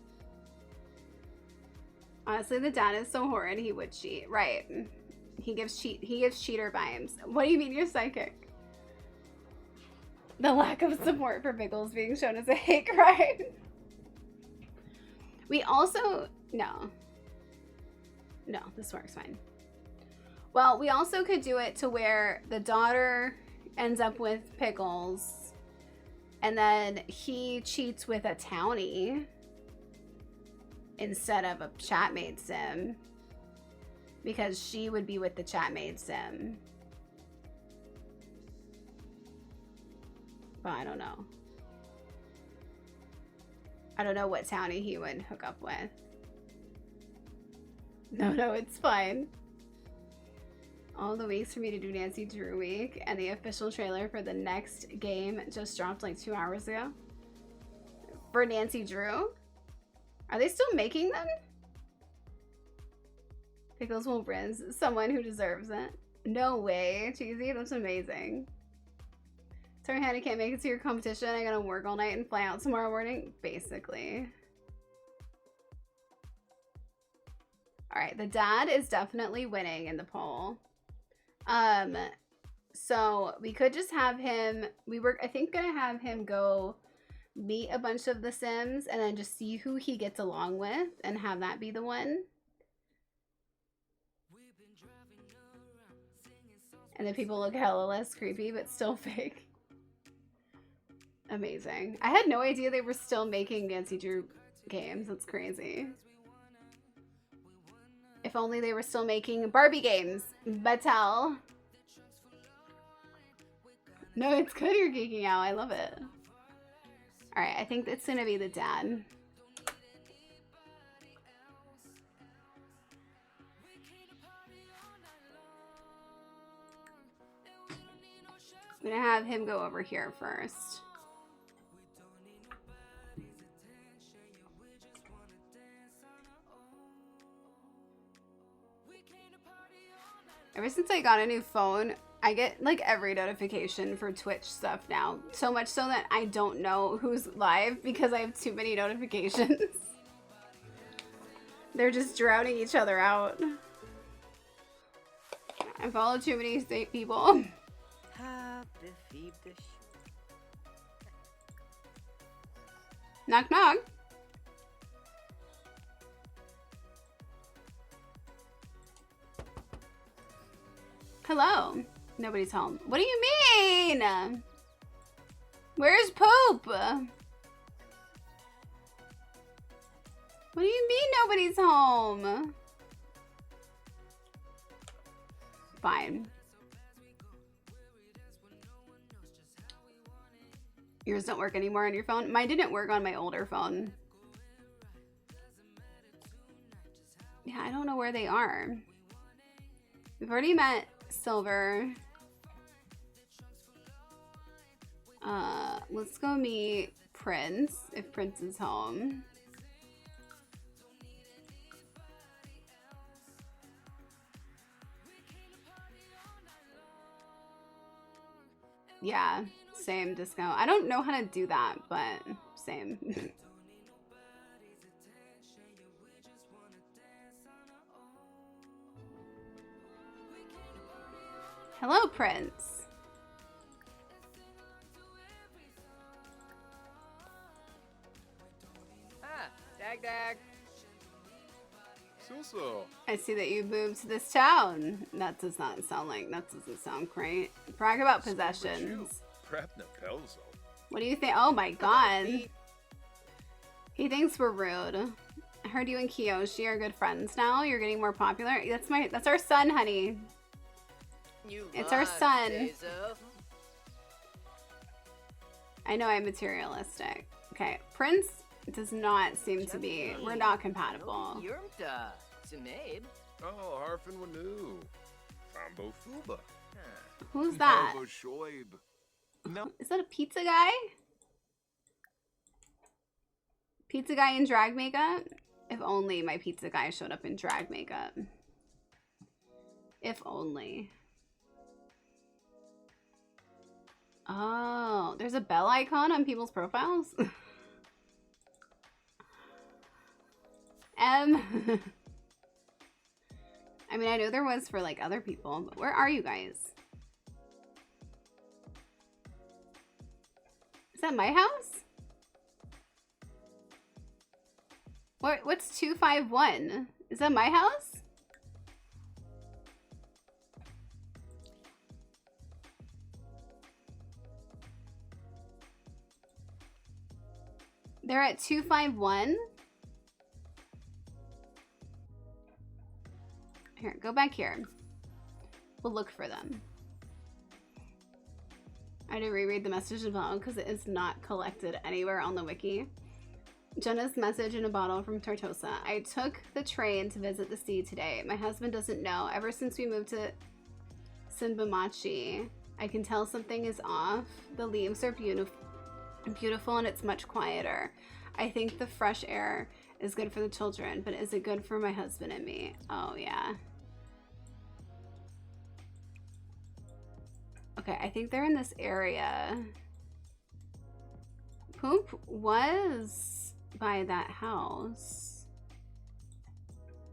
Honestly, the dad is so horrid. He would cheat, right? He gives cheater vibes. What do you mean you're psychic? The lack of support for Pickles being shown as a hate crime. We also no, this works fine. Well, we also could do it to where the daughter ends up with Pickles, and then he cheats with a Townie instead of a chat-made Sim, because she would be with the chat-made Sim. But I don't know. I don't know what Townie he would hook up with. No, it's fine. All the weeks for me to do Nancy Drew week, and the official trailer for the next game just dropped like 2 hours ago. For Nancy Drew? Are they still making them? Pickles will Briz someone who deserves it. No way, Cheesy, that's amazing. Sorry, Hannah, can't make it to your competition. I gotta work all night and fly out tomorrow morning, basically. Alright, the dad is definitely winning in the poll. So we could just have him, I think gonna have him go meet a bunch of the Sims and then just see who he gets along with and have that be the one. And then people look hella less creepy, but still fake. Amazing. I had no idea they were still making Nancy Drew games. That's crazy. If only they were still making Barbie games. Mattel. No, it's good you're geeking out. I love it. Alright, I think it's gonna be the dad. I'm gonna have him go over here first. Ever since I got a new phone, I get like every notification for Twitch stuff now. So much so that I don't know who's live because I have too many notifications. They're just drowning each other out. I follow too many people. Knock knock. Hello. Nobody's home. What do you mean? Where's Poop? What do you mean nobody's home? Fine. Yours don't work anymore on your phone? Mine didn't work on my older phone. Yeah, I don't know where they are. We've already met Silver. Let's go meet Prince, if Prince is home. Yeah, same discount. I don't know how to do that, but same. Hello, Prince. Ah, dag. So. I see that you moved to this town. That does not sound like, that doesn't sound great. Brag about possessions. What do you think? Oh my god. He thinks we're rude. I heard you and Kiyoshi are good friends now. You're getting more popular. That's our son, honey. It's our son. I know I'm materialistic. Okay, Prince does not seem to be. We're not compatible. Oh, Harfin Wanu. Fambo Fuba. Who's that? Fambo Shoib. No. Is that a pizza guy? Pizza guy in drag makeup? If only my pizza guy showed up in drag makeup. If only. Oh, there's a bell icon on people's profiles? I mean, I know there was for like other people, but where are you guys? Is that my house? What's 251? Is that my house? They're at 251? Here, go back here. We'll look for them. I had to reread the message in a bottle because it is not collected anywhere on the wiki. Jenna's message in a bottle from Tortosa. I took the train to visit the sea today. My husband doesn't know. Ever since we moved to Sinbamachi, I can tell something is off. The leaves are beautiful and it's much quieter. I think the fresh air is good for the children, but is it good for my husband and me? Oh, yeah. Okay, I think they're in this area. Poop was by that house.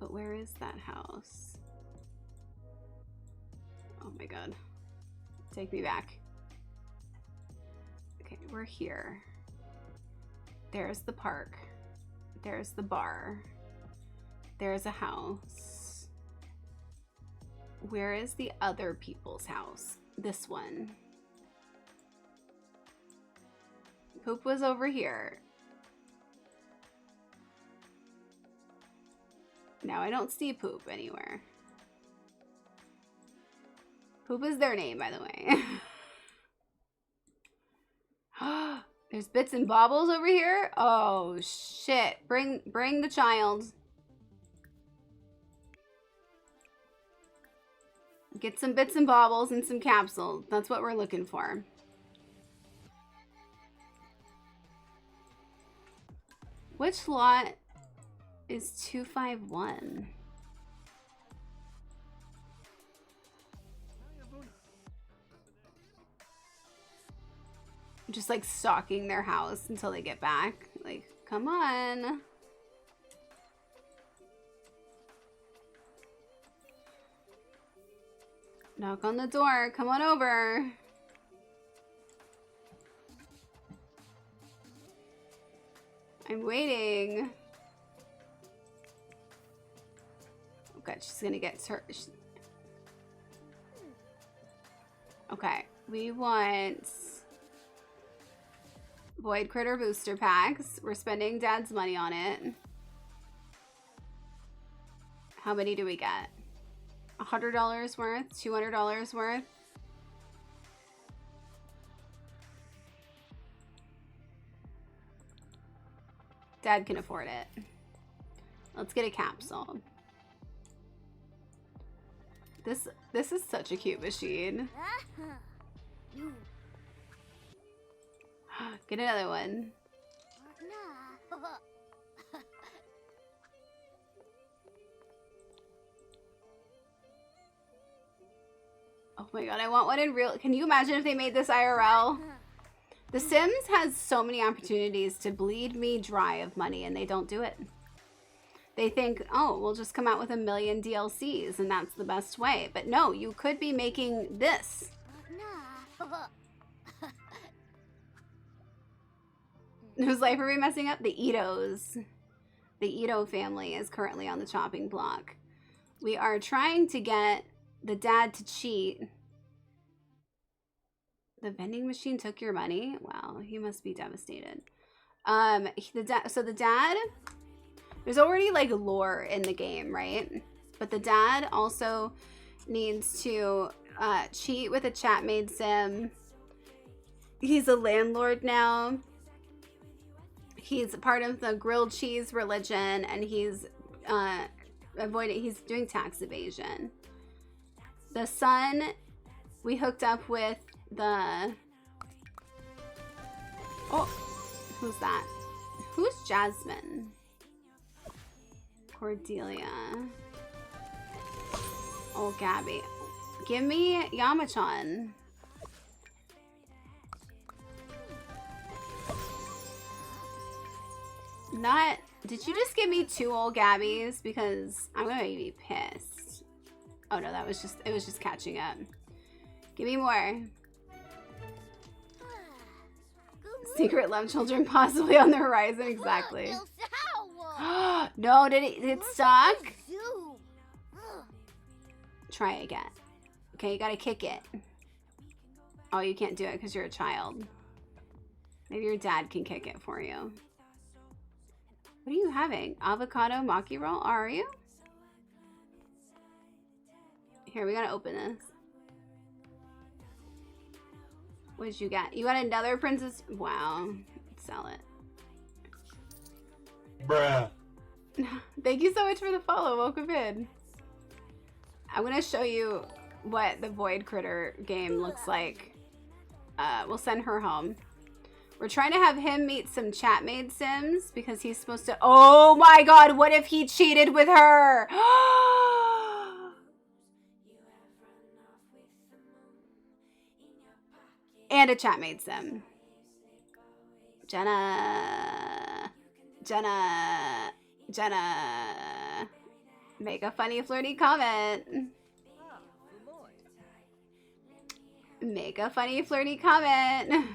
But where is that house? Oh my god. Take me back. Okay, we're here. There's the park. There's the bar. There's a house. Where is the other people's house? This one. Poop was over here. Now I don't see Poop anywhere. Poop is their name, by the way. There's bits and bobbles over here. Oh shit! Bring the child. Get some bits and bobbles and some capsules. That's what we're looking for. Which lot is 251? Just like stalking their house until they get back. Like, come on. Knock on the door. Come on over. I'm waiting. Oh god, she's gonna get her. Okay, we want Void Critter booster packs. We're spending Dad's money on it. How many do we get? $100 worth? $200 worth? Dad can afford it. Let's get a capsule. This is such a cute machine. Get another one. Oh my god, I want one in real. Can you imagine if they made this IRL? The Sims has so many opportunities to bleed me dry of money, and they don't do it. They think, oh, we'll just come out with 1 million DLCs, and that's the best way. But no, you could be making this. Whose life are we messing up? The Itos. The Ito family is currently on the chopping block. We are trying to get the dad to cheat. The vending machine took your money? Wow, he must be devastated. So the dad, there's already like lore in the game, right? But the dad also needs to cheat with a chat made sim. He's a landlord now. He's part of the grilled cheese religion, and he's he's doing tax evasion. The son, we hooked up with the, oh, who's that? Who's Jasmine? Cordelia. Oh, Gabby. Give me Yamachan. Not, did you just give me 2 old Gabbies? Because I'm gonna be pissed. Oh no, that was just, it was just catching up. Give me more. Secret love children possibly on the horizon, exactly. No, did it stuck? Try it again. Okay, you gotta kick it. Oh, you can't do it because you're a child. Maybe your dad can kick it for you. What are you having? Avocado maki roll? Are you? Here, we gotta open this. What did you get? You got another princess? Wow. Sell it. Bruh. Thank you so much for the follow. Welcome in. I'm gonna show you what the Void Critter game looks like. We'll send her home. We're trying to have him meet some chat-made Sims because he's supposed to... Oh my god, what if he cheated with her? And a chat-made Sim. Jenna. Make a funny, flirty comment. Make a funny, flirty comment.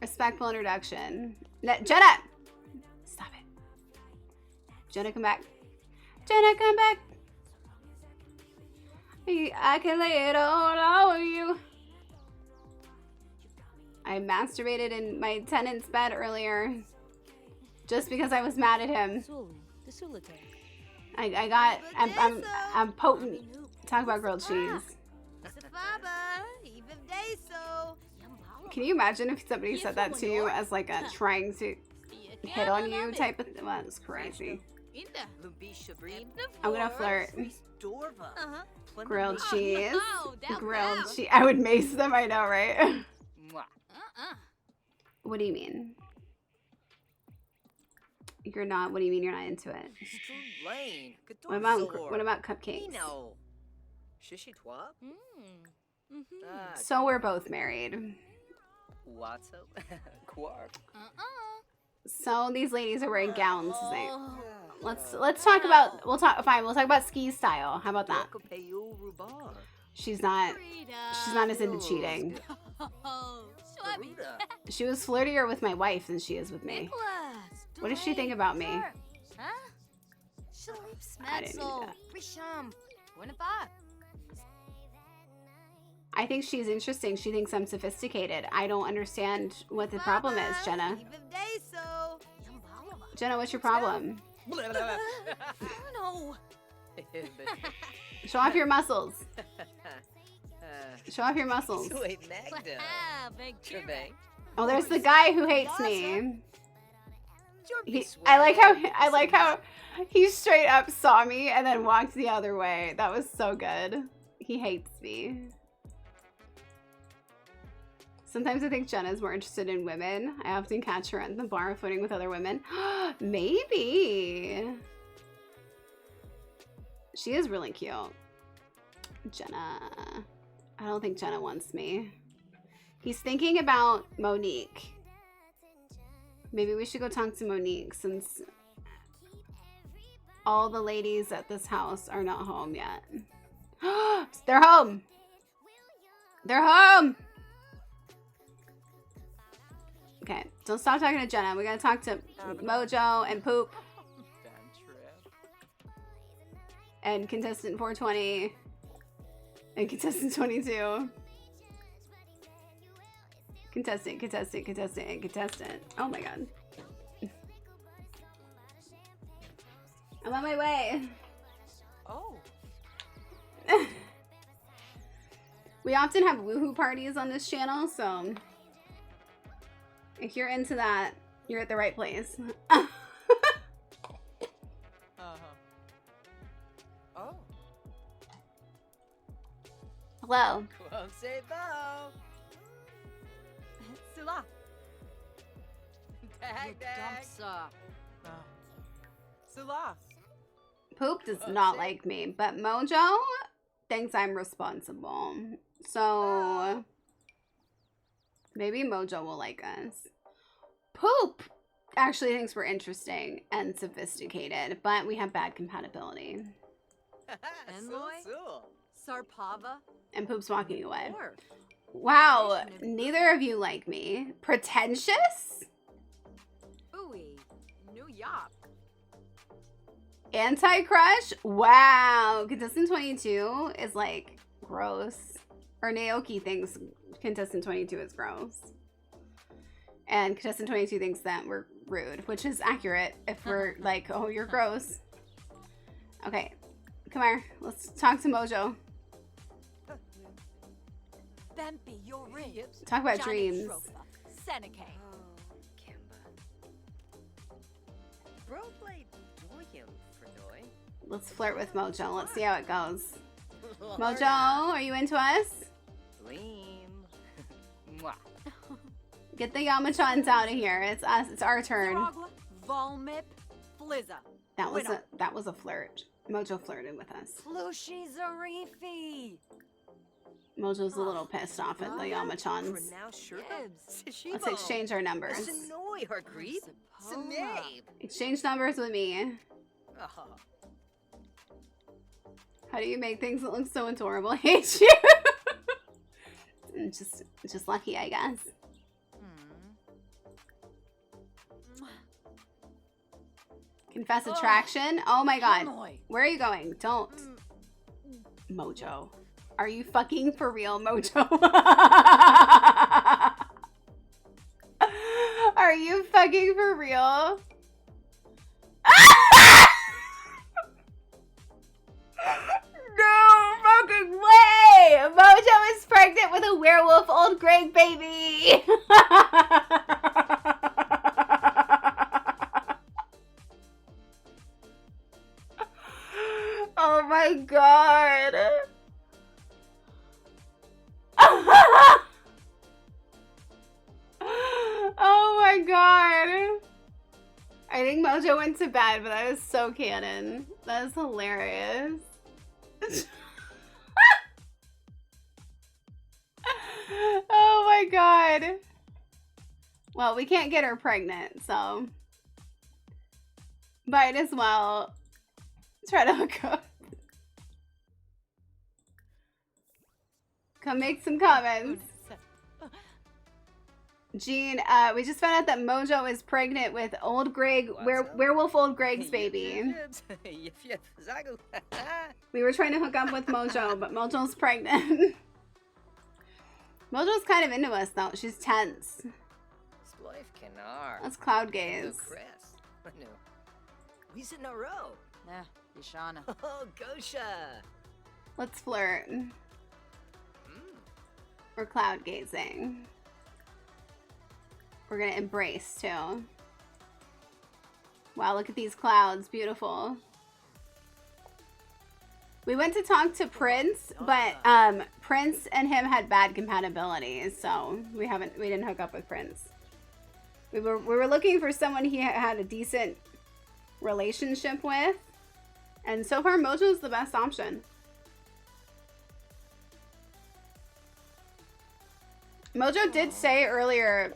Respectful introduction. Jenna! Stop it. Jenna, come back. Jenna, come back. I can lay it all over you. I masturbated in my tenant's bed earlier. Just because I was mad at him. I'm potent. Talk about grilled cheese. Can you imagine if somebody said that to you as like a trying to hit on you type of thing? Well, that's crazy. I'm gonna flirt. Grilled cheese. Grilled cheese. I would mace them, I know, right? What do you mean? You're not, what do you mean you're not into it? What about cupcakes? So we're both married. So these ladies are wearing gowns. Let's talk about, we'll talk about ski style. How about that? She's not as into cheating. She was flirtier with my wife than she is with me. What does she think about me? I didn't do that. I think she's interesting. She thinks I'm sophisticated. I don't understand what the problem is, Jenna. Jenna, what's your problem? Show off your muscles. Show off your muscles. Oh, there's the guy who hates me. I like how he straight up saw me and then walked the other way. That was so good. He hates me. Sometimes I think Jenna's more interested in women. I often catch her at the bar flirting with other women. Maybe. She is really cute. Jenna. I don't think Jenna wants me. He's thinking about Monique. Maybe we should go talk to Monique since all the ladies at this house are not home yet. They're home. They're home. Okay, don't stop talking to Jenna. We gotta talk to Mojo and Poop. And contestant 420. And contestant 22. Contestant, and contestant. Oh my god. I'm on my way. Oh. We often have woohoo parties on this channel, so if you're into that, you're at the right place. Oh. Hello. Say bow. Sula. Dag dag. Sula. Poop does not like me, but Mojo thinks I'm responsible. So maybe Mojo will like us. Poop actually thinks we're interesting and sophisticated, but we have bad compatibility. Sarpava. And Poop's walking away. Wow, neither of you like me. Pretentious? Ooey. New Yop. Anti-crush? Wow. Contestant 22 is like gross. Or Naoki thinks contestant 22 is gross. And contestant 22 thinks that we're rude, which is accurate if we're like, oh, you're gross. Okay, come here. Let's talk to Mojo. Bempi, your ribs. Talk about dreams. Seneca. Let's flirt with Mojo. Let's see how it goes. Mojo, are you into us? Get the Yamachans out of here. It's us. It's our turn. Volmip. Flizza. That was a flirt. Mojo flirted with us. Flushy Zarifi. Mojo's a little pissed off at the Yamachans. Let's exchange our numbers. Exchange numbers with me. How do you make things that look so adorable? I hate you. just lucky, I guess. Confess attraction. Oh my god. Where are you going? Don't. Mojo. Are you fucking for real, Mojo? Are you fucking for real? No fucking way! Mojo is pregnant with a werewolf old Greg baby! Oh my god! Oh my god! I think Mojo went to bed, but that was so canon. That is hilarious. Oh my god. Well, we can't get her pregnant, so might as well try to hook up. Come make some comments. Jean, we just found out that Mojo is pregnant with old Greg, werewolf old Greg's baby. We were trying to hook up with Mojo, but Mojo's pregnant. Mojo's kind of into us, though. She's tense. That's cloud gaze. Let's flirt. We're cloud gazing. We're gonna embrace too. Wow, look at these clouds, beautiful. We went to talk to Prince, but Prince and him had bad compatibility, so we didn't hook up with Prince. We were looking for someone he had a decent relationship with, And so far, Mojo's the best option. Mojo did say earlier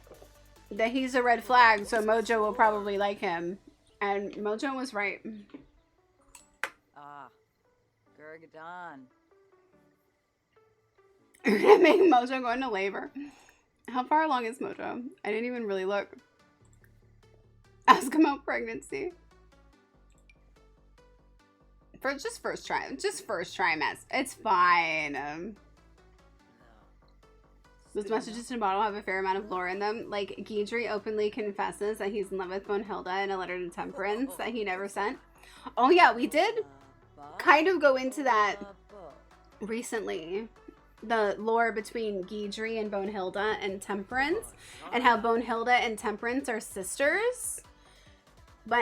that he's a red flag, so Mojo will probably like him. And Mojo was right. Ah, Gurgadon. You're gonna make Mojo go into labor. How far along is Mojo? I didn't even really look. Ask him about pregnancy. For just first trimester. It's fine. Those messages in a bottle have a fair amount of lore in them. Like, Guidry openly confesses that he's in love with Bonehilda in a letter to Temperance that he never sent. Oh yeah, we did kind of go into that recently. The lore between Guidry and Bonehilda and Temperance, and how Bonehilda and Temperance are sisters.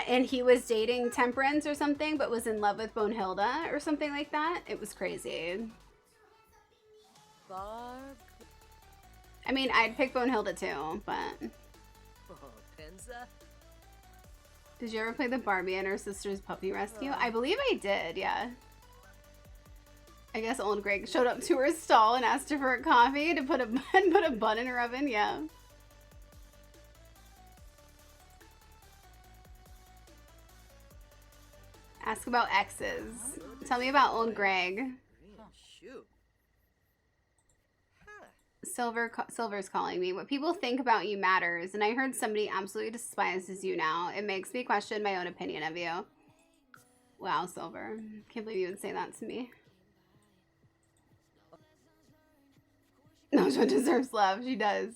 And he was dating Temperance or something, but was in love with Bonehilda or something like that. It was crazy. I mean, I'd pick Bonehilda too, but... Did you ever play the Barbie and her sister's puppy rescue? I believe I did, yeah. I guess old Greg showed up to her stall and asked her for a coffee to put a bun in her oven, yeah. Ask about exes. Tell me about old Greg. Oh, shoot. Silver's calling me. What people think about you matters, and I heard somebody absolutely despises you now. It makes me question my own opinion of you. Wow, Silver. Can't believe you would say that to me. No, she deserves love. She does.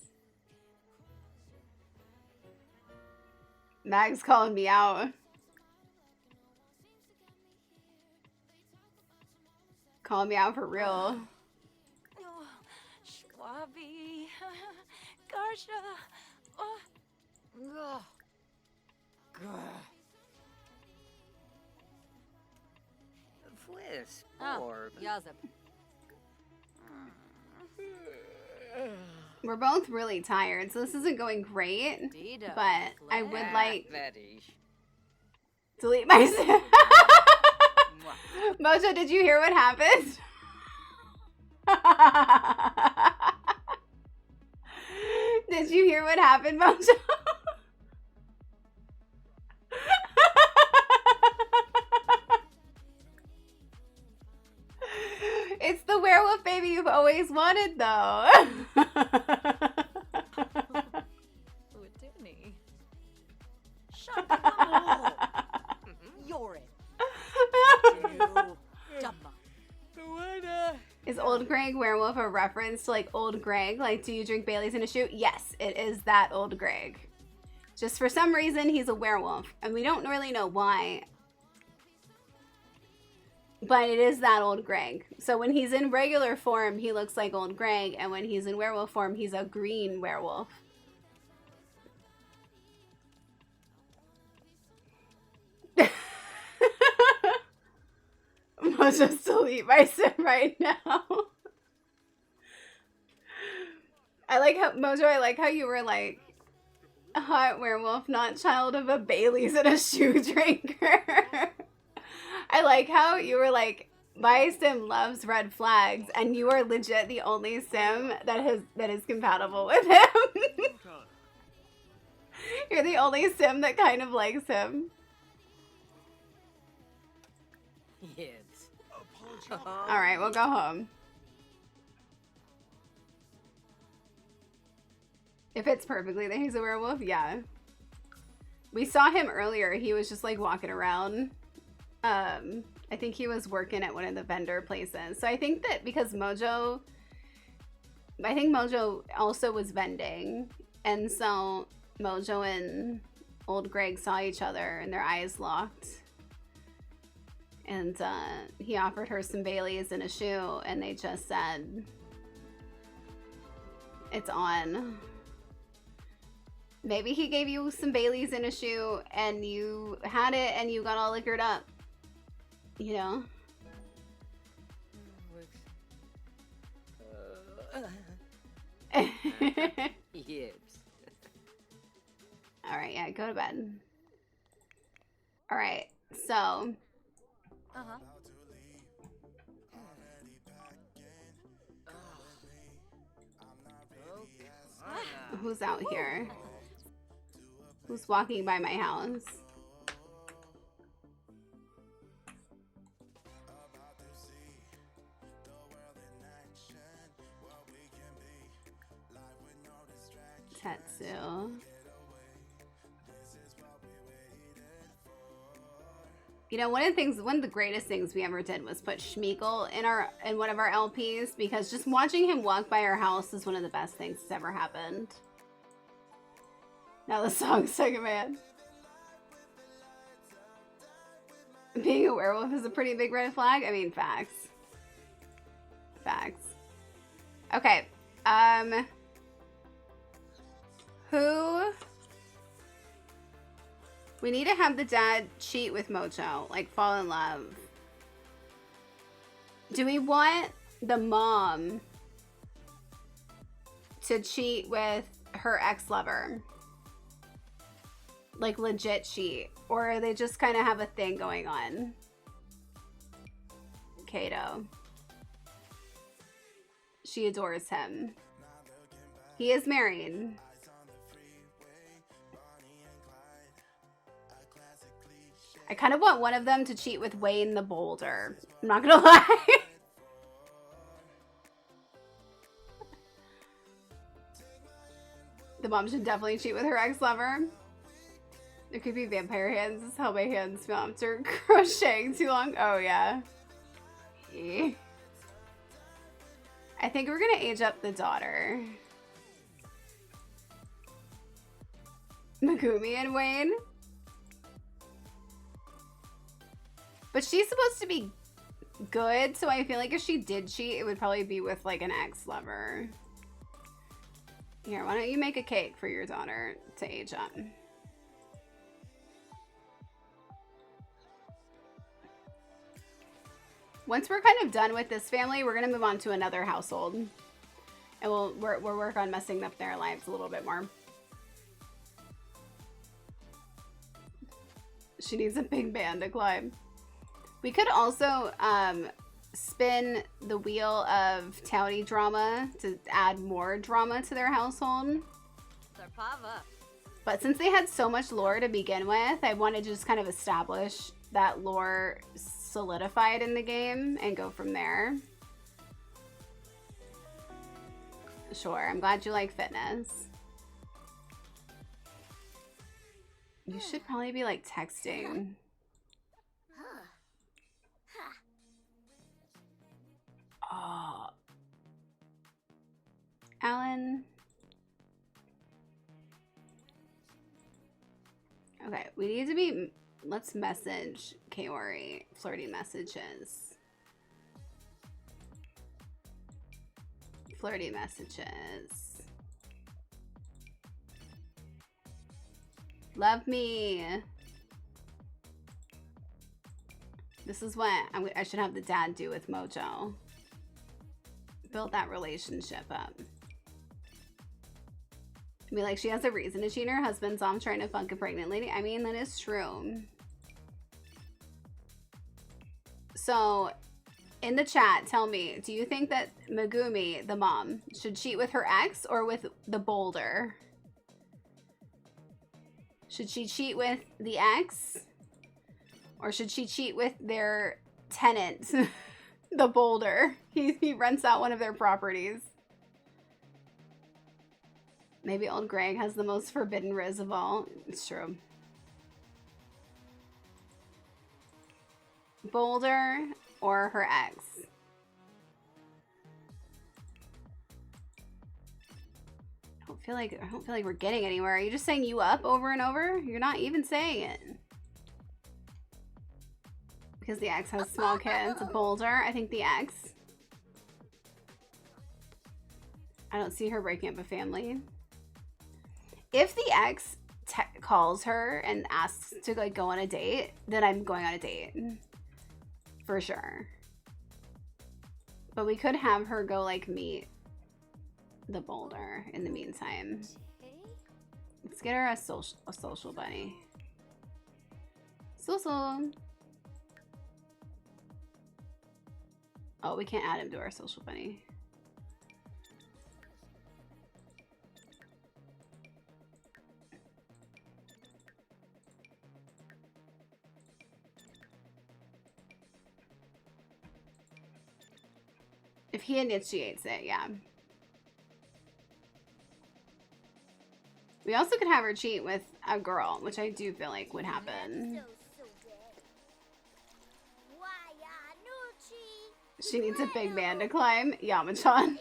Mag's calling me out. Calling me out for real. Schwabi. Garsha. Oh. Fliss. Or Yazip. We're both really tired, so this isn't going great. But I would like delete my. Mojo, did you hear what happened? Did you hear what happened, Mojo? It's the werewolf baby you've always wanted, though. Townie. Shut up. You're it. Is Old Greg Werewolf a reference to like Old Greg? Like, do you drink Bailey's in a shoe? Yes, it is that Old Greg. Just for some reason, he's a werewolf. And we don't really know why. But it is that Old Greg. So when he's in regular form, he looks like Old Greg. And when he's in werewolf form, he's a green werewolf. Mojo's delete my sim right now. I like how you were like, hot werewolf, not child of a Bailey's and a shoe drinker. I like how you were like, my sim loves red flags, and you are legit the only sim that is compatible with him. You're the only sim that kind of likes him. Yes. All right, we'll go home. It fits perfectly that he's a werewolf, yeah. We saw him earlier. He was just like walking around. I think he was working at one of the vendor places. So I think that because Mojo also was vending. And so Mojo and Old Greg saw each other and their eyes locked. And he offered her some Baileys and a shoe, and they just said, it's on. Maybe he gave you some Baileys in a shoe, and you had it, and you got all liquored up. You know? Yes. Alright, yeah, go to bed. Alright, so... Uh-huh. Who's out here? Who's walking by my house? Tetsu. You know, one of the greatest things we ever did was put Schmeagol in one of our LPs, because just watching him walk by our house is one of the best things that's ever happened. Now the song's Second Man. Being a werewolf is a pretty big red flag. I mean, facts. Facts. Okay. Who? We need to have the dad cheat with Mojo, like fall in love. Do we want the mom to cheat with her ex-lover? Like legit cheat? Or they just kind of have a thing going on? Kato. She adores him. He is married. I kind of want one of them to cheat with Wayne the Boulder. I'm not gonna lie. The mom should definitely cheat with her ex-lover. There could be vampire hands. This is how my hands feel after crocheting too long. Oh, yeah. I think we're gonna age up the daughter. Megumi and Wayne. But she's supposed to be good, so I feel like if she did cheat, it would probably be with like an ex-lover. Here, why don't you make a cake for your daughter to age up? Once we're kind of done with this family, we're gonna move on to another household. And we'll work on messing up their lives a little bit more. She needs a big band to climb. We could also spin the wheel of Townie drama to add more drama to their household. But since they had so much lore to begin with, I wanted to just kind of establish that lore solidified in the game and go from there. Sure, I'm glad you like fitness. You should probably be like texting. Oh. Alan. Okay, we need to be, let's message Kaori flirty messages. Flirty messages. Love me. This is what I should have the dad do with Mojo. Build that relationship up. I mean, like, she has a reason to cheat her husband, so I'm trying to fuck a pregnant lady. I mean, that is true. So, in the chat, tell me, do you think that Megumi, the mom, should cheat with her ex or with the Boulder? Should she cheat with the ex? Or should she cheat with their tenant, the Boulder? He rents out one of their properties. Maybe old Greg has the most forbidden riz of all. It's true. Boulder or her ex? I don't feel like we're getting anywhere. Are you just saying you up over and over? You're not even saying it. Because the ex has small kids. Boulder, I think the ex. I don't see her breaking up a family. If the ex calls her and asks to like go on a date, then I'm going on a date. For sure. But we could have her go like meet the Boulder in the meantime. Let's get her a social bunny. Social. Oh, we can't add him to our social bunny. If he initiates it, yeah. We also could have her cheat with a girl, which I do feel like would happen. She needs a big man to climb. Yamachan.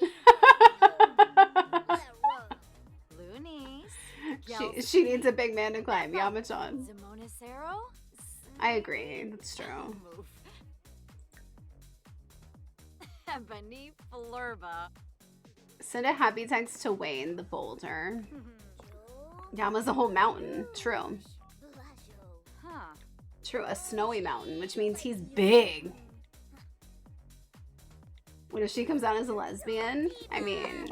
she needs a big man to climb. Yamachan. I agree. That's true. Ebony Flurba. Send a happy text to Wayne, the boulder. Yama's a whole mountain. True. True, a snowy mountain, which means he's big. What if she comes out as a lesbian? I mean,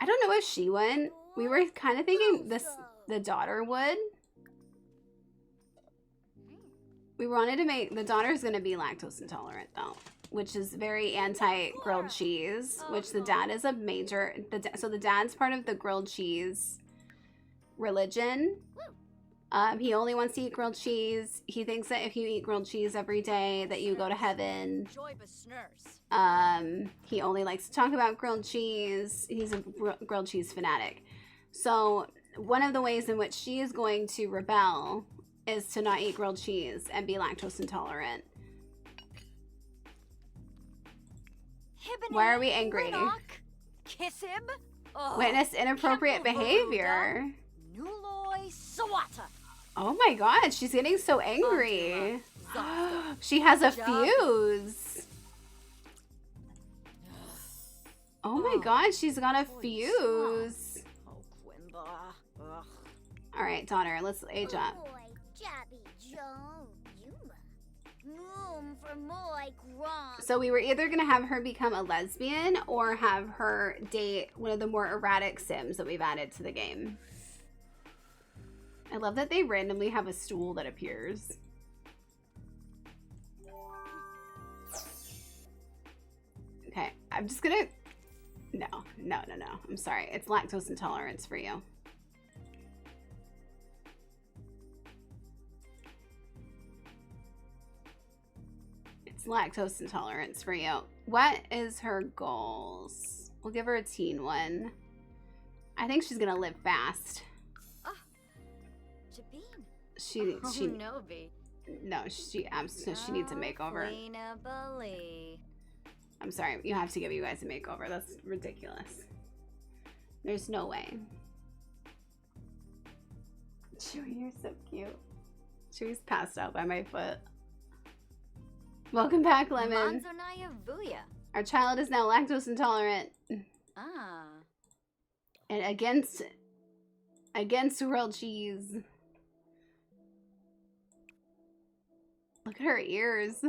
I don't know if she would. We were kind of thinking the daughter would. We wanted to make, the daughter's going to be lactose intolerant though, which is very anti-grilled cheese, which the dad is a major, so the dad's part of the grilled cheese religion. He only wants to eat grilled cheese. He thinks that if you eat grilled cheese every day that you go to heaven. He only likes to talk about grilled cheese. He's a grilled cheese fanatic. So one of the ways in which she is going to rebel is to not eat grilled cheese and be lactose intolerant. Why are we angry? Witness inappropriate behavior. Oh my god, she's getting so angry. She has a fuse. Oh my god, she's got a fuse. Alright, daughter, let's age up. So we were either going to have her become a lesbian or have her date one of the more erratic Sims that we've added to the game. I love that they randomly have a stool that appears. Okay, I'm just gonna... No. I'm sorry. It's lactose intolerance for you. It's lactose intolerance for you. What is her goals? We'll give her a teen one. I think she's gonna live fast. She no, she needs a makeover. I'm sorry, you have to give you guys a makeover. That's ridiculous. There's no way. Chewie, you're so cute. Chewie's passed out by my foot. Welcome back, Lemon. Our child is now lactose intolerant. And against grilled cheese. Look at her ears.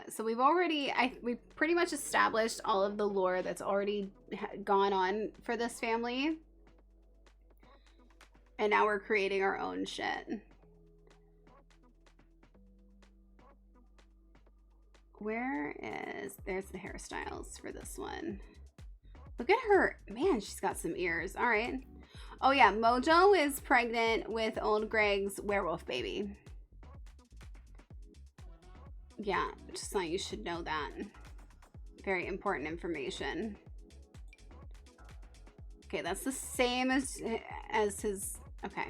So we've pretty much established all of the lore that's already gone on for this family. And now we're creating our own shit. There's the hairstyles for this one. Look at her. Man, she's got some ears. All right. Oh yeah, Mojo is pregnant with old Greg's werewolf baby. Yeah, just thought you should know that. Very important information. Okay, that's the same as his... Okay.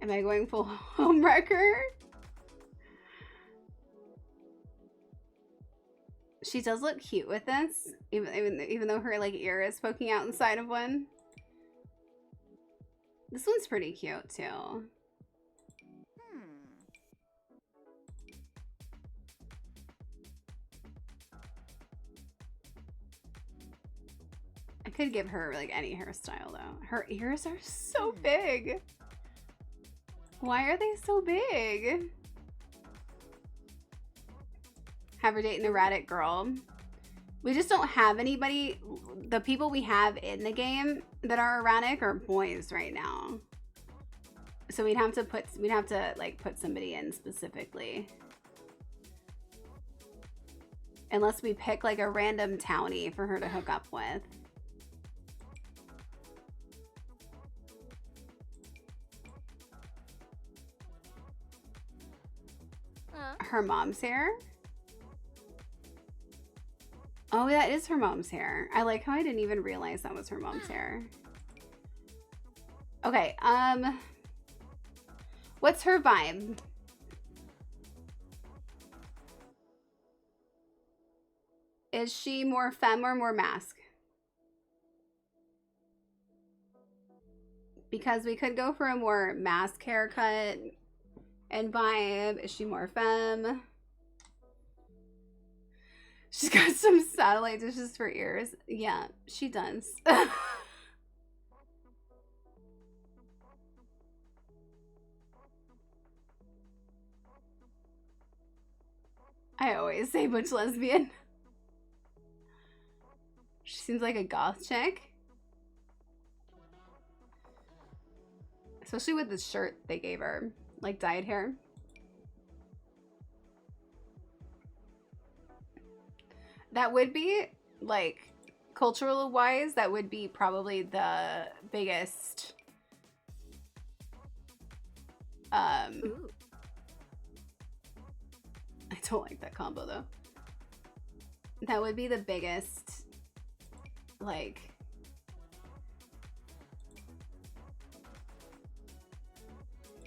Am I going full homewrecker? She does look cute with this, even though her like ear is poking out inside of one. This one's pretty cute too. I could give her like any hairstyle though. Her ears are so big. Why are they so big? Have her date an erratic girl. We just don't have anybody. The people we have in the game that are erratic are boys right now. So we'd have to like put somebody in specifically. Unless we pick like a random townie for her to hook up with. Her mom's hair? Oh, that is her mom's hair. I like how I didn't even realize that was her mom's hair. Okay, what's her vibe? Is she more femme or more mask? Because we could go for a more mask haircut and vibe. Is she more femme? She's got some satellite dishes for ears. Yeah, she does. I always say butch lesbian. She seems like a goth chick. Especially with the shirt they gave her. Like dyed hair. That would be, like, cultural wise, that would be probably the biggest I don't like that combo though. That would be the biggest, like,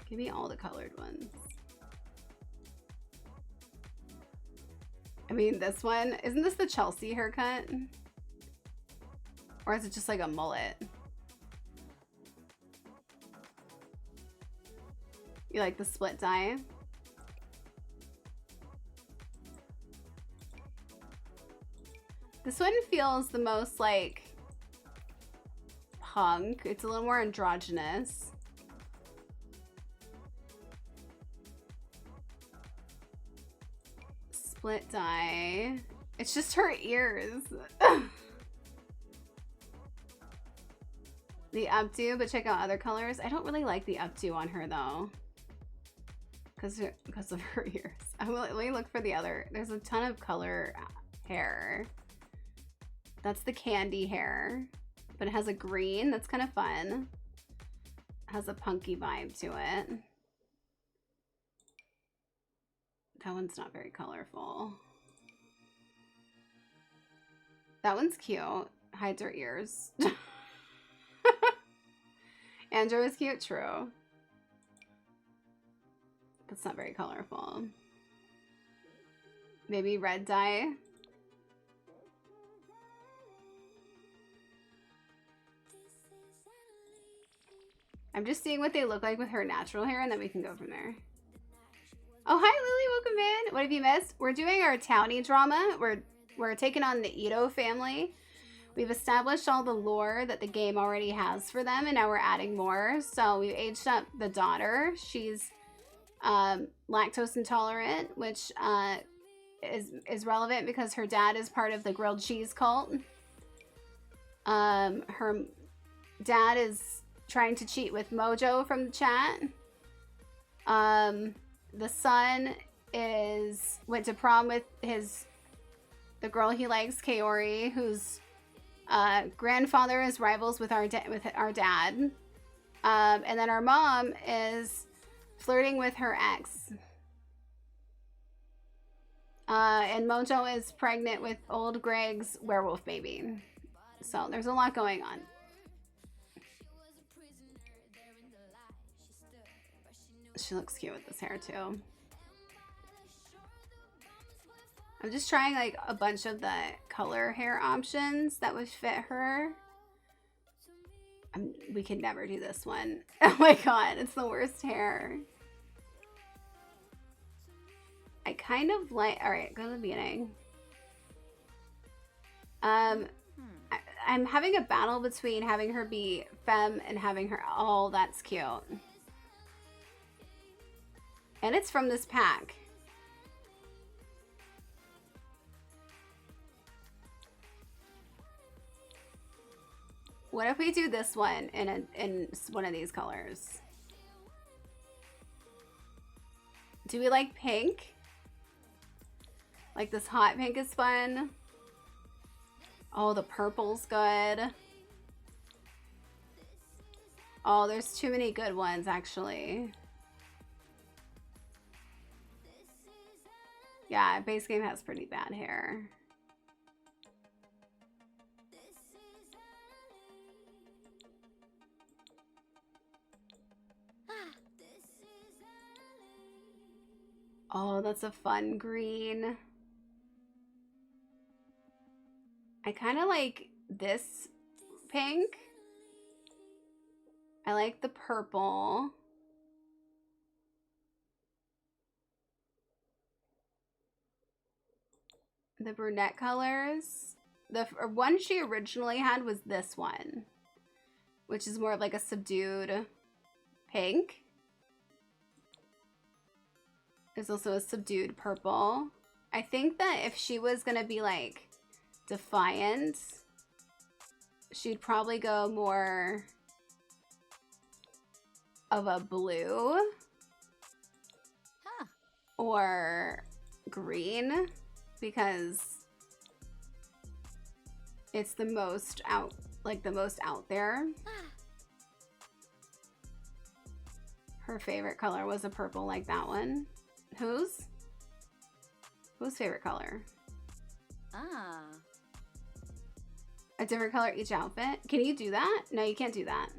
give me all the colored ones. I mean, this one, isn't this the Chelsea haircut? Or is it just like a mullet? You like the split dye? This one feels the most like punk. It's a little more androgynous. Split dye. It's just her ears. The updo, but check out other colors. I don't really like the updo on her though, because of her ears. Let me look for the other. There's a ton of color hair. That's the candy hair, but it has a green. That's kind of fun. It has a punky vibe to it. That one's not very colorful. That one's cute. Hides her ears. Andrew is cute, true. That's not very colorful. Maybe red dye. I'm just seeing what they look like with her natural hair, and then we can go from there. Oh, hi, Lily. Welcome in. What have you missed? We're doing our Townie drama. We're taking on the Ito family. We've established all the lore that the game already has for them, and now we're adding more. So we've aged up the daughter. She's lactose intolerant, which is relevant because her dad is part of the grilled cheese cult. Her dad is trying to cheat with Mojo from the chat. The son went to prom with the girl he likes, Kaori, whose grandfather is rivals with our dad. And then our mom is flirting with her ex. And Mojo is pregnant with old Greg's werewolf baby. So there's a lot going on. She looks cute with this hair too. I'm just trying like a bunch of the color hair options that would fit her. We could never do this one. Oh my god, it's the worst hair. I kind of like, alright, go to the beginning. I'm having a battle between having her be femme and having her, oh, that's cute. And it's from this pack. What if we do this one in one of these colors? Do we like pink? Like this hot pink is fun. Oh, the purple's good. Oh, there's too many good ones, actually. Yeah, base game has pretty bad hair. Oh, that's a fun green. I kind of like this pink. I like the purple. The brunette colors. The one she originally had was this one, which is more of like a subdued pink. There's also a subdued purple. I think that if she was gonna be like defiant, she'd probably go more of a blue or green, because it's the most out, like the most out there. Her favorite color was a purple like that one. Whose favorite color? A different color each outfit? Can you do that? No, you can't do that.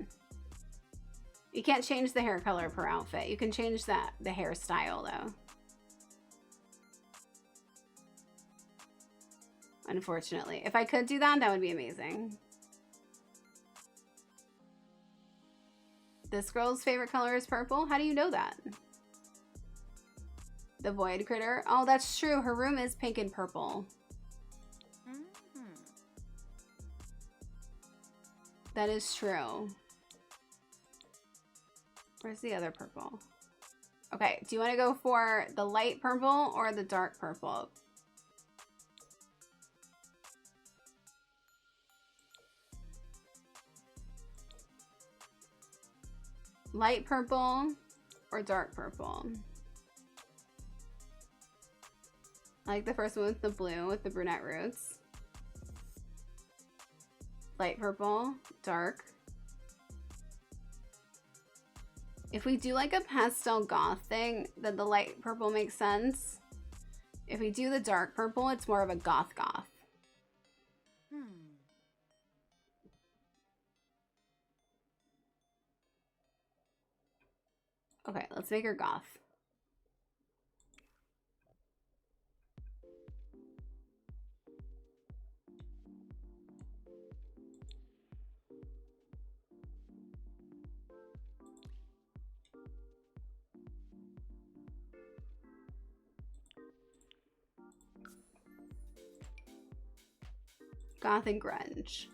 You can't change the hair color per outfit. You can change the hairstyle though. Unfortunately. If I could do that, that would be amazing. This girl's favorite color is purple? How do you know that? The void critter? Oh, that's true. Her room is pink and purple. That is true. Where's the other purple? Okay, do you want to go for the light purple or the dark purple? Light purple or dark purple? I like the first one with the blue with the brunette roots. Light purple, dark. If we do like a pastel goth thing, then the light purple makes sense. If we do the dark purple, it's more of a goth. Okay, let's make her goth. Goth and grunge.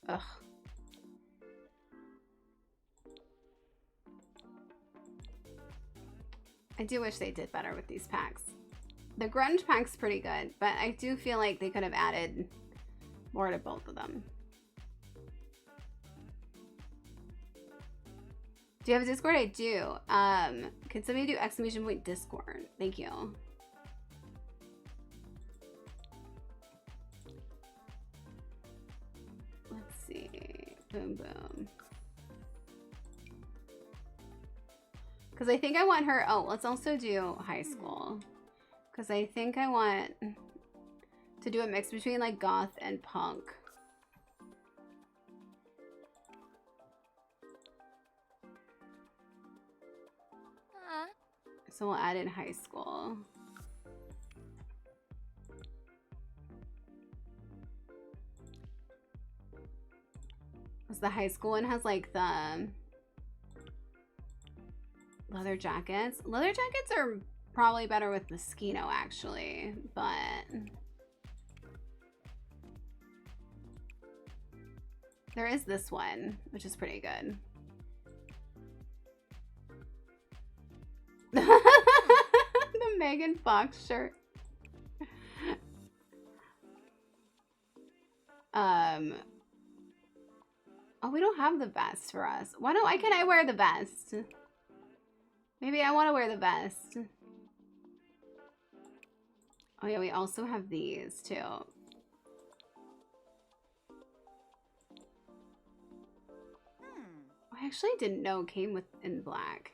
Ugh. I do wish they did better with these packs. The grunge pack's pretty good, but I do feel like they could have added more to both of them. Do you have a Discord? I do. Can somebody do exclamation point Discord? Thank you. Let's see. Boom, boom. Because I think I want her... Oh, let's also do high school. Because I think I want to do a mix between like goth and punk. So we'll add in high school. Because the high school one has like the leather jackets. Leather jackets are probably better with the Moschino actually, but there is this one, which is pretty good. The Megan Fox shirt. Oh, we don't have the vest for us. Why don't can I wear the vest? Maybe I want to wear the vest. Oh yeah, we also have these too. I actually didn't know it came with in black.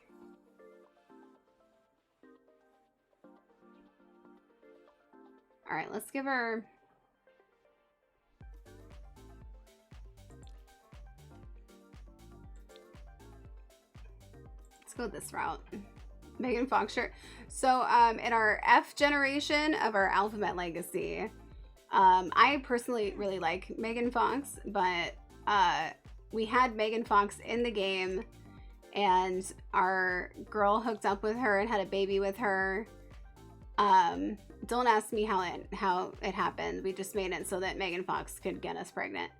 All right, let's give her. Let's go this route. Megan Fox shirt. So in our F generation of our alphabet legacy, I personally really like Megan Fox, but we had Megan Fox in the game and our girl hooked up with her and had a baby with her. Don't ask me how it happened. We just made it so that Megan Fox could get us pregnant.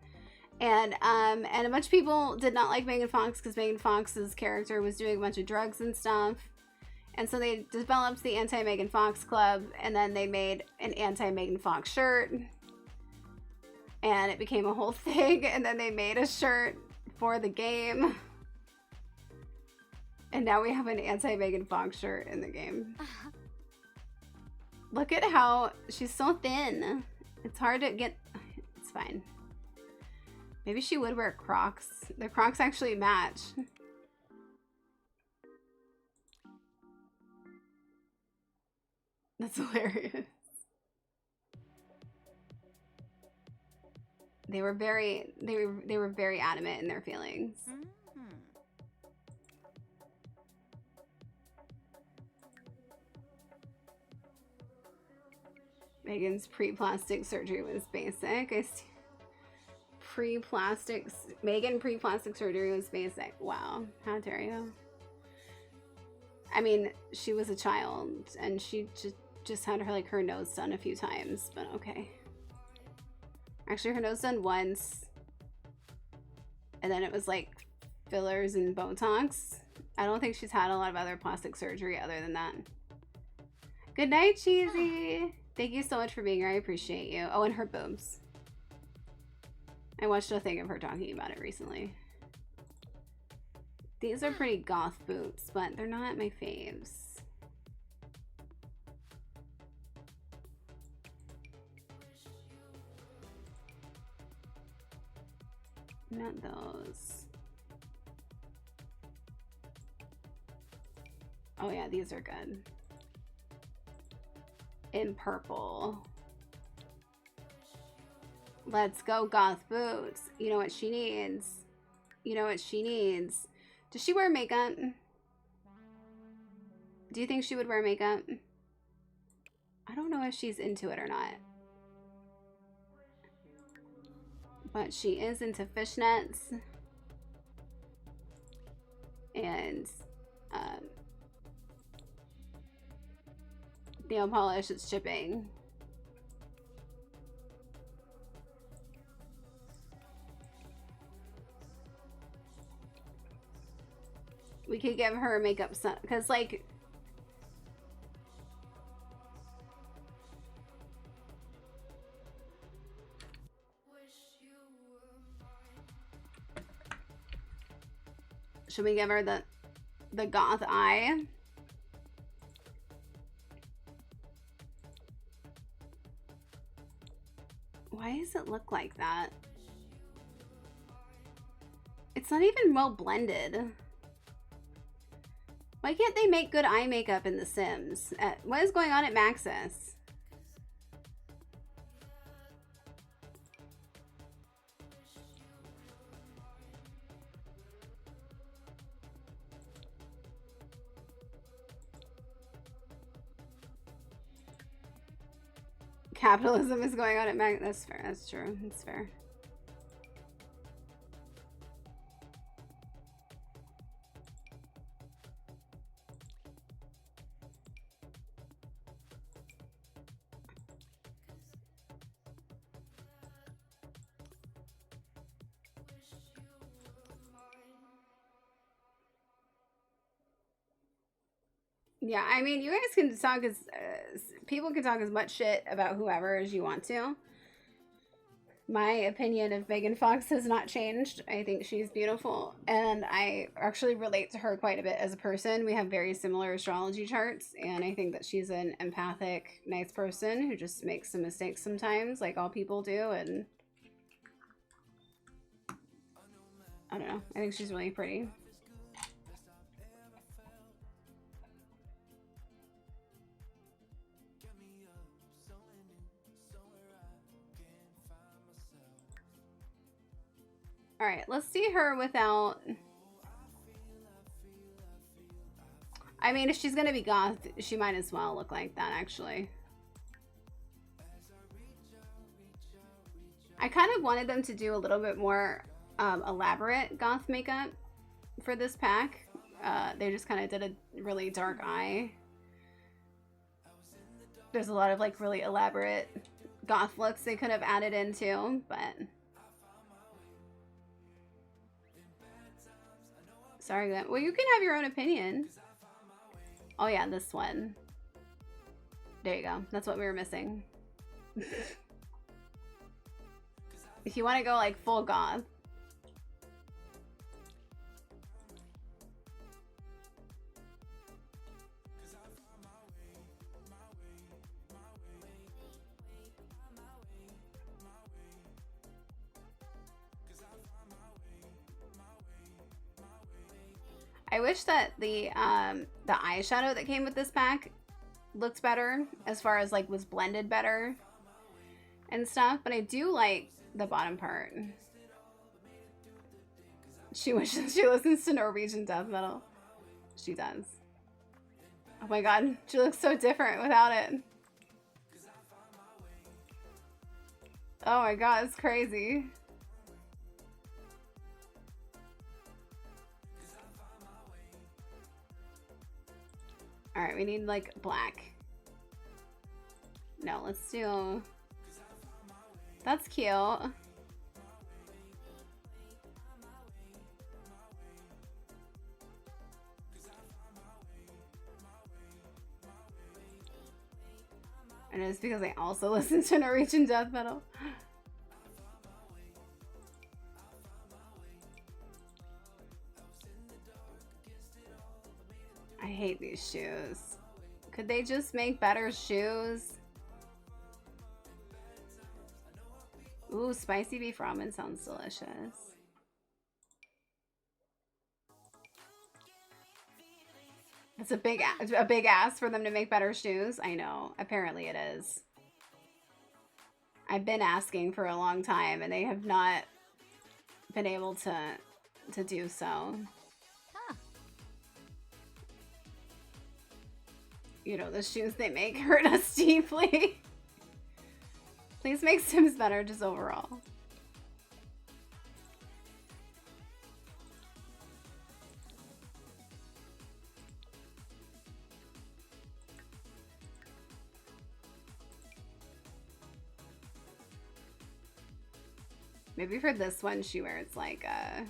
And a bunch of people did not like Megan Fox because Megan Fox's character was doing a bunch of drugs and stuff. And so they developed the anti-Megan Fox Club, and then they made an anti-Megan Fox shirt. And it became a whole thing, and then they made a shirt for the game. And now we have an anti-Megan Fox shirt in the game. Look at how she's so thin. It's hard to get. It's fine. Maybe she would wear Crocs. The Crocs actually match. That's hilarious. They were very adamant in their feelings. Megan's pre-plastic surgery was basic. Megan pre-plastic surgery was basic. Wow, how dare you? I mean, she was a child and she just had her nose done a few times, but okay. Actually, her nose done once, and then it was like fillers and Botox. I don't think she's had a lot of other plastic surgery other than that. Good night, Cheesy. Thank you so much for being here. I appreciate you. Oh, and her boobs. I watched a thing of her talking about it recently. These are pretty goth boots, but they're not my faves. Not those. Oh yeah, these are good. In purple. Let's go, goth boots. You know what she needs. You know what she needs. Does she wear makeup? Do you think she would wear makeup? I don't know if she's into it or not. But she is into fishnets. And nail polish is shipping. We could give her makeup because like should we give her the goth eye? Why does it look like that? It's not even well blended. Why can't they make good eye makeup in The Sims? What is going on at Maxis? Capitalism is going on at Maxis. That's fair. That's true. That's fair. Yeah, I mean, you guys can talk as people can talk as much shit about whoever as you want to. My opinion of Megan Fox has not changed. I think she's beautiful, and I actually relate to her quite a bit as a person. We have very similar astrology charts, and I think that she's an empathic, nice person who just makes some mistakes sometimes, like all people do, and I don't know. I think she's really pretty. All right, let's see her without... I mean, if she's gonna be goth, she might as well look like that, actually. I kind of wanted them to do a little bit more elaborate goth makeup for this pack. They just kind of did a really dark eye. There's a lot of like really elaborate goth looks they could have added into, but... Sorry, Glenn. Well, you can have your own opinion. Oh yeah, this one. There you go. That's what we were missing. If you want to go like full goth. I wish that the eyeshadow that came with this pack looked better, as far as like was blended better and stuff, but I do like the bottom part. She wishes she listens to Norwegian death metal. She does. Oh my god, she looks so different without it. Oh my god, it's crazy. All right, we need like black. No, let's do... That's cute. And it's because I also listen to Norwegian death metal. I hate these shoes. Could they just make better shoes? Ooh, spicy beef ramen sounds delicious. It's a big ask for them to make better shoes. I know. Apparently it is. I've been asking for a long time and they have not been able to do so. You know, the shoes they make hurt us deeply. Please make Sims better, just overall. Maybe for this one, she wears like a...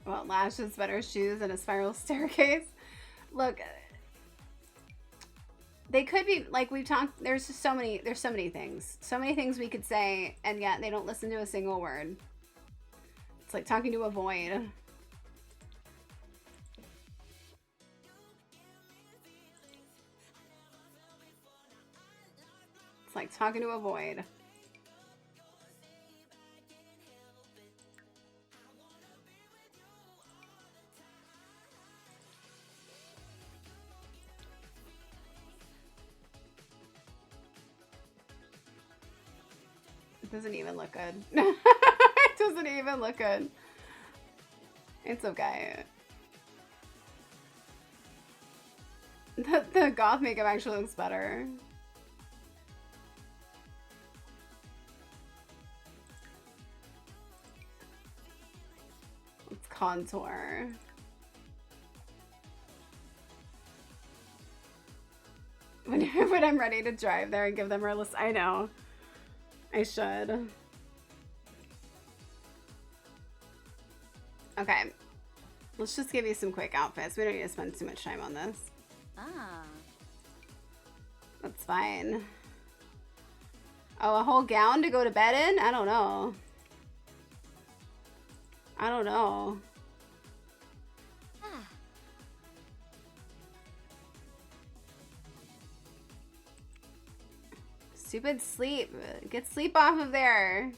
Well, lashes, better shoes, and a spiral staircase. Look, they could be like we've talked. There's just so many things we could say, and yet they don't listen to a single word. It's like talking to a void. It's like talking to a void. Doesn't even look good. It doesn't even look good. It's okay. The goth makeup actually looks better. Let's contour. When I'm ready to drive there and give them our list. I know. I should. Okay. Let's just give you some quick outfits. We don't need to spend too much time on this. Ah. That's fine. Oh, a whole gown to go to bed in? I don't know. I don't know. Stupid sleep. Get sleep off of there.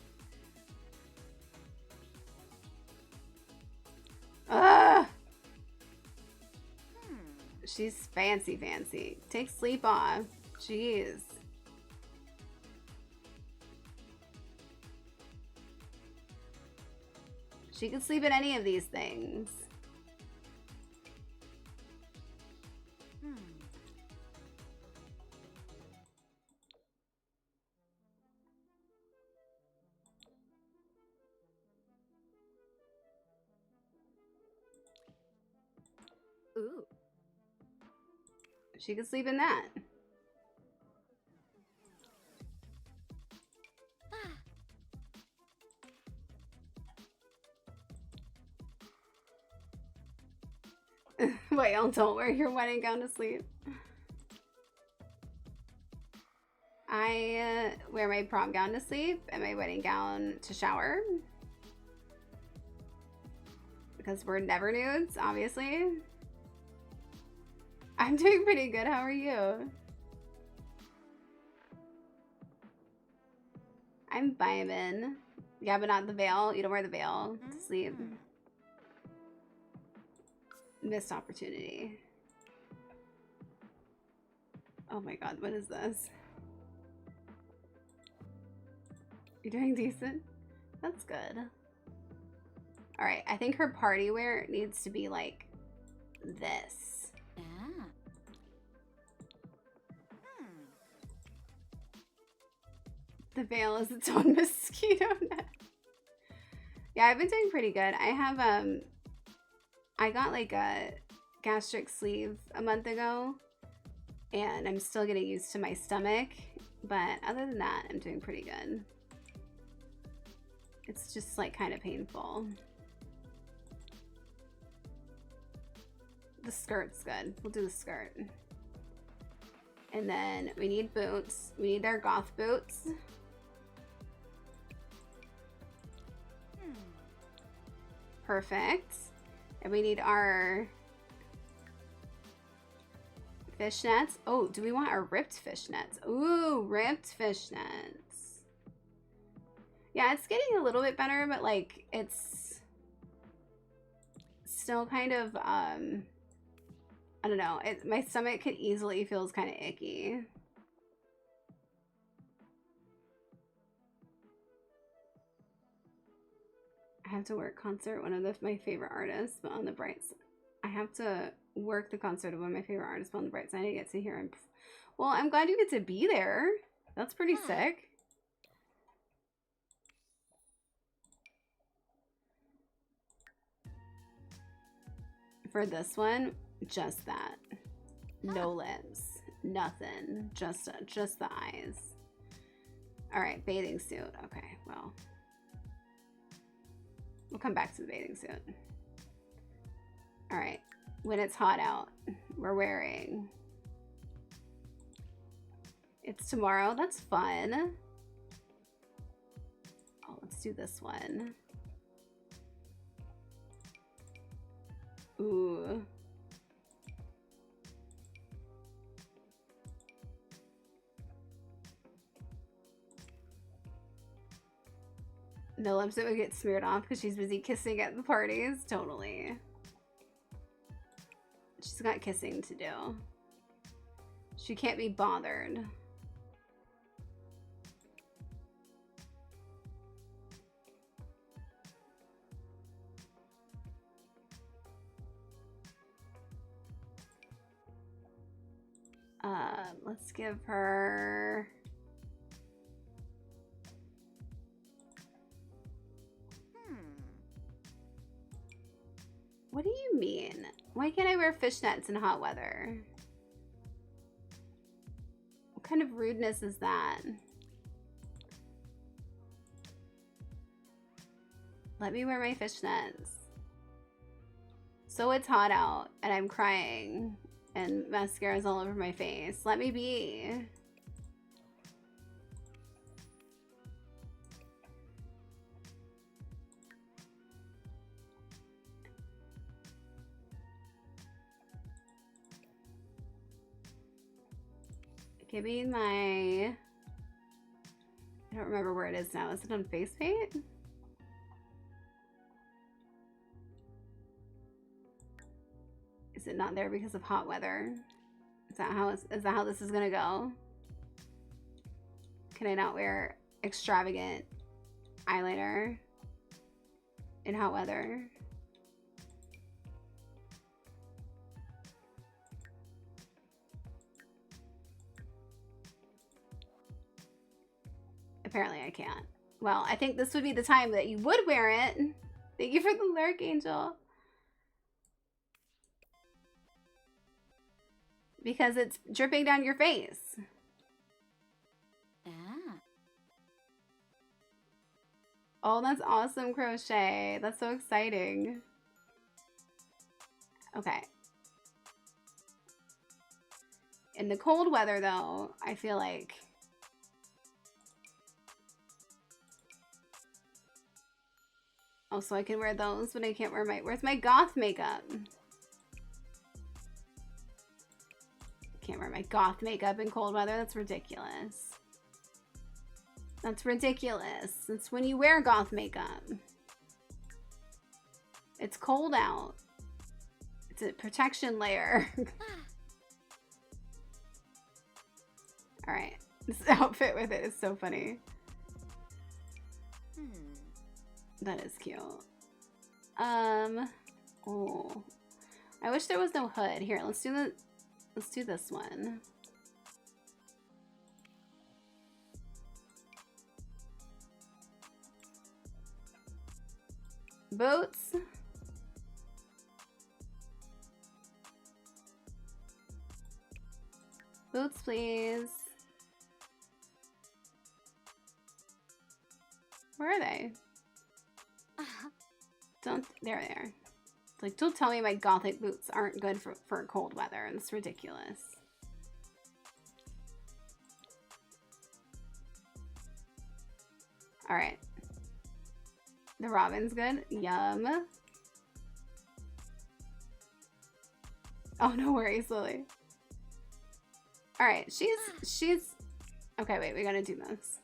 Ugh. She's fancy. Take sleep off. Jeez. She could sleep in any of these things. Ooh. She could sleep in that. Wait, y'all don't wear your wedding gown to sleep. I wear my prom gown to sleep and my wedding gown to shower. Because we're never nudes, obviously. I'm doing pretty good. How are you? I'm vibing. Yeah, but not the veil. You don't wear the veil to sleep. Missed opportunity. Oh my god, what is this? You're doing decent? That's good. Alright, I think her party wear needs to be like this. Ah. The veil is its own mosquito net. Yeah, I've been doing pretty good. I have I got like a gastric sleeve a month ago and I'm still getting used to my stomach, but other than that, I'm doing pretty good. It's just like kind of painful. The skirt's good. We'll do the skirt. And then we need boots. We need our goth boots. Perfect. And we need our fishnets. Oh, do we want our ripped fishnets? Ooh, ripped fishnets. Yeah, it's getting a little bit better, but like it's still kind of I don't know. My stomach could easily feels kind of icky. I have to work concert one of my favorite artists, but on the bright side, I have to work the concert of one of my favorite artists, but on the bright side, I get to hear him. Well, I'm glad you get to be there. That's pretty sick. For this one, just that. No lips, nothing. Just the eyes. All right, bathing suit. Okay, well. We'll come back to the bathing suit. All right, when it's hot out, we're wearing. It's tomorrow. That's fun. Oh, let's do this one. Ooh. No lipstick would get smeared off because she's busy kissing at the parties. Totally. She's got kissing to do. She can't be bothered. Let's give her... What do you mean? Why can't I wear fishnets in hot weather? What kind of rudeness is that? Let me wear my fishnets. So it's hot out and I'm crying and mascara's all over my face. Let me be. Give me my... I don't remember where it is now. Is it on face paint? Is it not there because of hot weather? Is that how this is gonna go? Can I not wear extravagant eyeliner in hot weather? Apparently I can't. Well, I think this would be the time that you would wear it. Thank you for the lurk, Angel. Because it's dripping down your face. Ah. Oh, that's awesome, Crochet. That's so exciting. Okay. In the cold weather, though, I feel like... Oh, so I can wear those, but I can't wear my... Where's my goth makeup? Can't wear my goth makeup in cold weather. That's ridiculous. That's ridiculous. It's when you wear goth makeup. It's cold out. It's a protection layer. Alright. This outfit with it is so funny. That is cute. Oh. I wish there was no hood. Here, let's do this one. Boots. Boots, please. Where are they? There they are. It's like, don't tell me my gothic boots aren't good for cold weather. It's ridiculous. All right. The robin's good. Yum. Oh, no worries, Lily. All right, she's... Okay, wait, we gotta do this.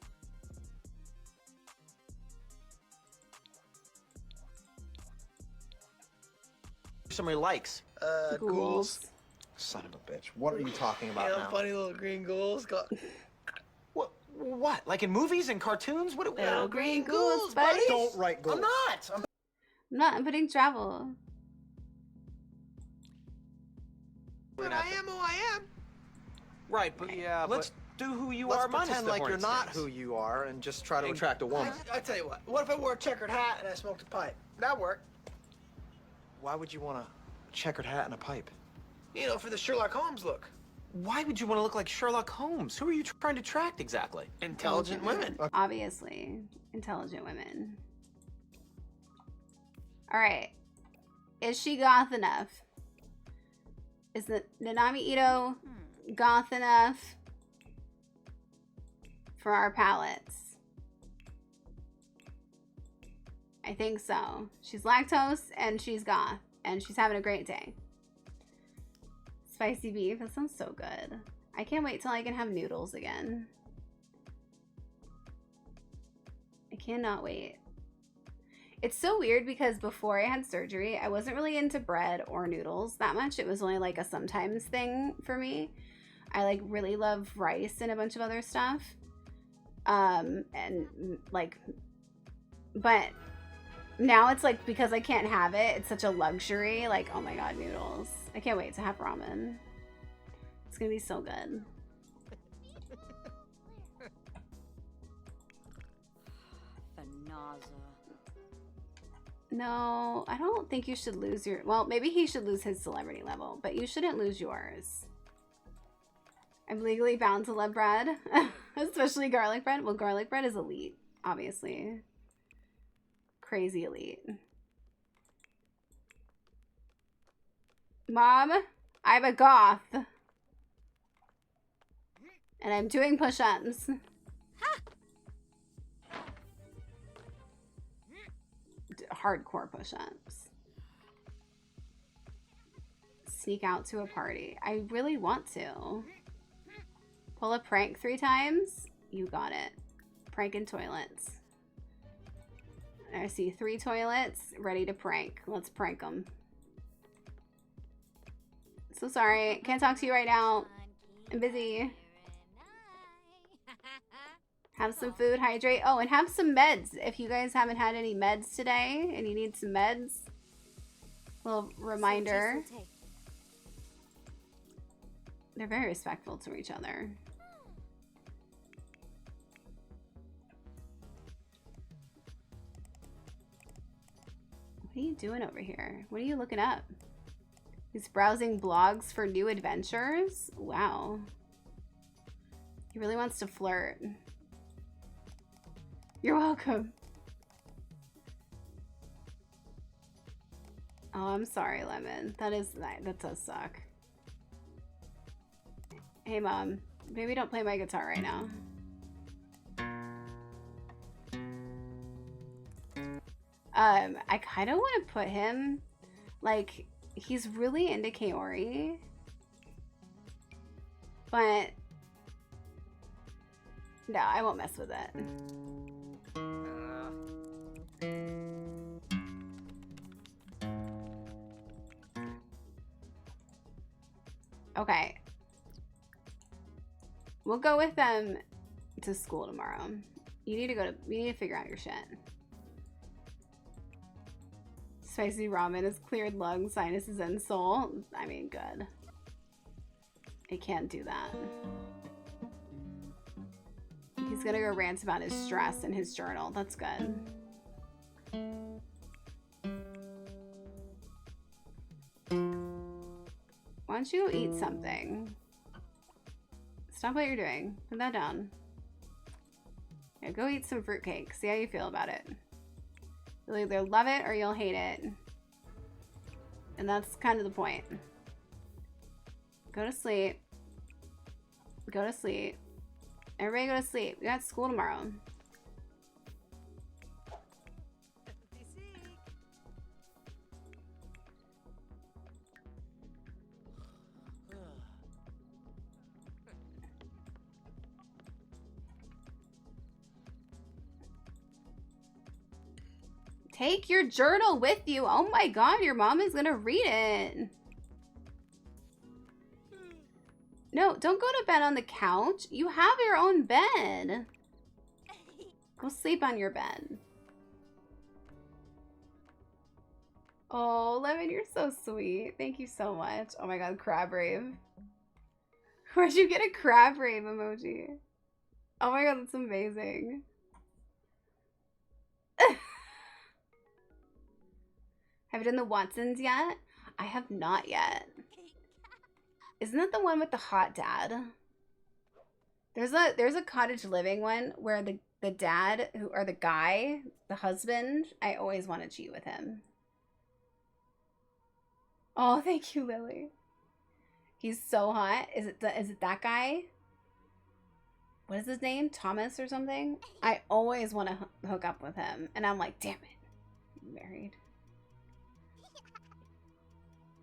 Somebody likes. Ghouls. Son of a bitch. What are you talking about now? Funny little green ghouls. What? Like in movies and cartoons? What? Little green ghouls, buddy. Don't write ghouls. I'm not. I'm putting travel. But I am who I am. Right, but yeah, let's do who you are. Let's pretend like you're not who you are and just try to attract a woman. I tell you what if I wore a checkered hat and I smoked a pipe? That'd work. Why would you want a checkered hat and a pipe? You know, for the Sherlock Holmes look. Why would you want to look like Sherlock Holmes? Who are you trying to attract exactly? Intelligent women. Obviously. Intelligent women. Alright. Is she goth enough? Is the Nanami Ito goth enough for our palettes? I think so. She's lactose and she's goth and she's having a great day. Spicy beef, that sounds so good. I can't wait till I can have noodles again. I cannot wait. It's so weird because before I had surgery, I wasn't really into bread or noodles that much. It was only like a sometimes thing for me. I like really love rice and a bunch of other stuff. And like, but now it's like, because I can't have it, it's such a luxury. Like, oh my God, noodles. I can't wait to have ramen. It's gonna be so good. No, I don't think you should lose your... Well, maybe he should lose his celebrity level, but you shouldn't lose yours. I'm legally bound to love bread, especially garlic bread. Well, garlic bread is elite, obviously. Crazy elite. Mom, I'm a goth. And I'm doing push-ups. Hardcore push-ups. Sneak out to a party. I really want to. Pull a prank 3 times. You got it. Prank in toilets. I see 3 toilets ready to prank. Let's prank them. So sorry. Can't talk to you right now. I'm busy. Have some food, hydrate. Oh, and have some meds. If you guys haven't had any meds today and you need some meds, little reminder. They're very respectful to each other. What are you doing over here? What are you looking up? He's browsing blogs for new adventures? Wow. He really wants to flirt. You're welcome. Oh, I'm sorry, Lemon. That does suck. Hey, Mom. Maybe don't play my guitar right now. I kind of want to put him, like, he's really into Kaori. But no, I won't mess with it. Okay. We'll go with them to school tomorrow. You need to figure out your shit. Spicy ramen has cleared lungs, sinuses, and soul. I mean, good. I can't do that. He's gonna go rant about his stress in his journal. That's good. Why don't you go eat something? Stop what you're doing. Put that down. Yeah, go eat some fruitcake. See how you feel about it. You'll either love it or you'll hate it. And that's kind of the point. Go to sleep. Go to sleep. Everybody go to sleep. We got school tomorrow. Take your journal with you. Oh my god, your mom is gonna read it. No, don't go to bed on the couch. You have your own bed. Go sleep on your bed. Oh, Lemon, you're so sweet. Thank you so much. Oh my god, crab rave. Where'd you get a crab rave emoji? Oh my god, that's amazing. Have you done the Watsons yet? I have not yet. Isn't that the one with the hot dad? There's a cottage living one where the dad or the guy, the husband, I always want to cheat with him. Oh, thank you, Lily. He's so hot. Is it that guy? What is his name? Thomas or something? I always want to hook up with him, and I'm like, damn it, I'm married.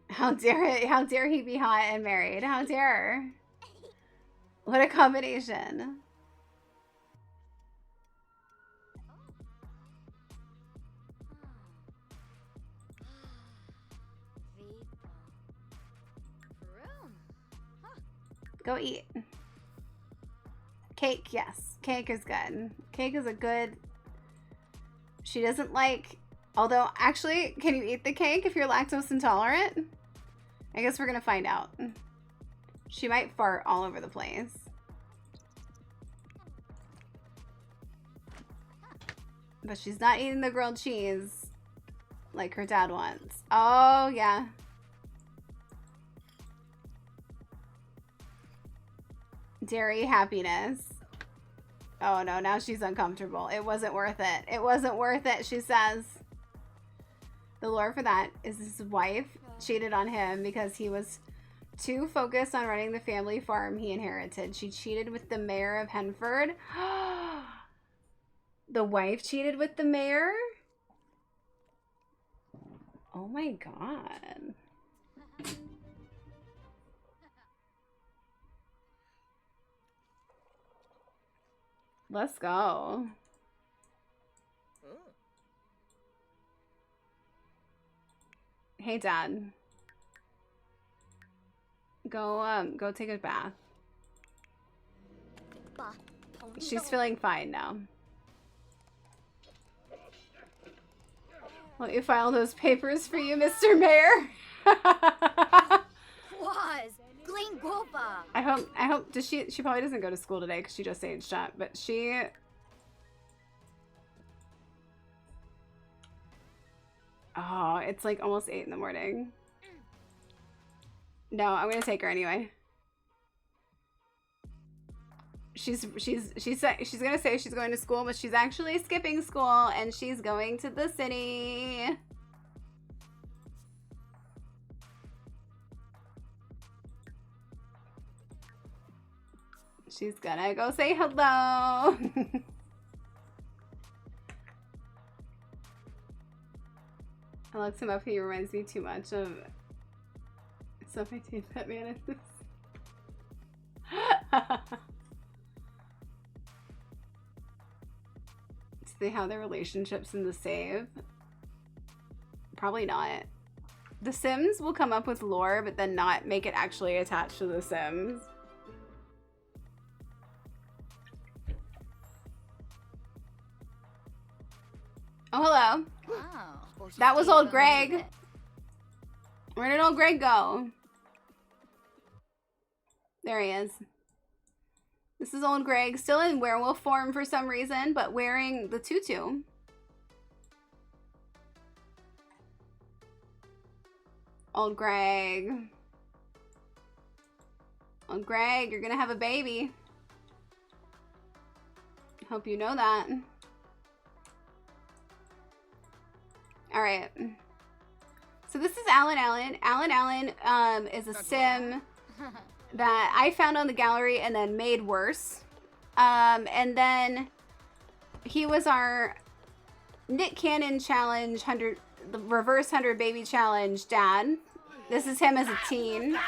How dare he be hot and married? How dare? What a combination. Go eat. Cake, yes. Cake is good. Cake is a good... She doesn't like... Although, actually, can you eat the cake if you're lactose intolerant? I guess we're gonna find out. She might fart all over the place. But she's not eating the grilled cheese like her dad wants. Oh, yeah. Dairy happiness. Oh, no, now she's uncomfortable. It wasn't worth it. It wasn't worth it, she says. The lore for that is his wife cheated on him because he was too focused on running the family farm he inherited. She cheated with the mayor of Henford. The wife cheated with the mayor? Oh my god. Let's go. Hey, Dad. Go take a bath. She's feeling fine now. Let me file those papers for you, Mr. Mayor. Was Glen Gopa. I hope, does she probably doesn't go to school today because she just aged up, but she... Oh, it's like almost 8 in the morning. No, I'm gonna take her anyway. She's gonna say she's going to school, but she's actually skipping school and she's going to the city. She's gonna go say hello. I looked him up. He reminds me too much of stuff I do Pet Mantis. Do they have their relationships in the save? Probably not. The Sims will come up with lore, but then not make it actually attached to the Sims. Oh, hello. Wow. That was old Greg. Where did old Greg go? There he is. This is old Greg, still in werewolf form for some reason, but wearing the tutu. Old Greg. Old Greg, you're gonna have a baby. Hope you know that. Alright. So this is Alan Allen. Alan Allen is a sim that I found on the gallery and then made worse. And then he was our Nick Cannon challenge, the reverse 100 baby challenge dad. This is him as a teen.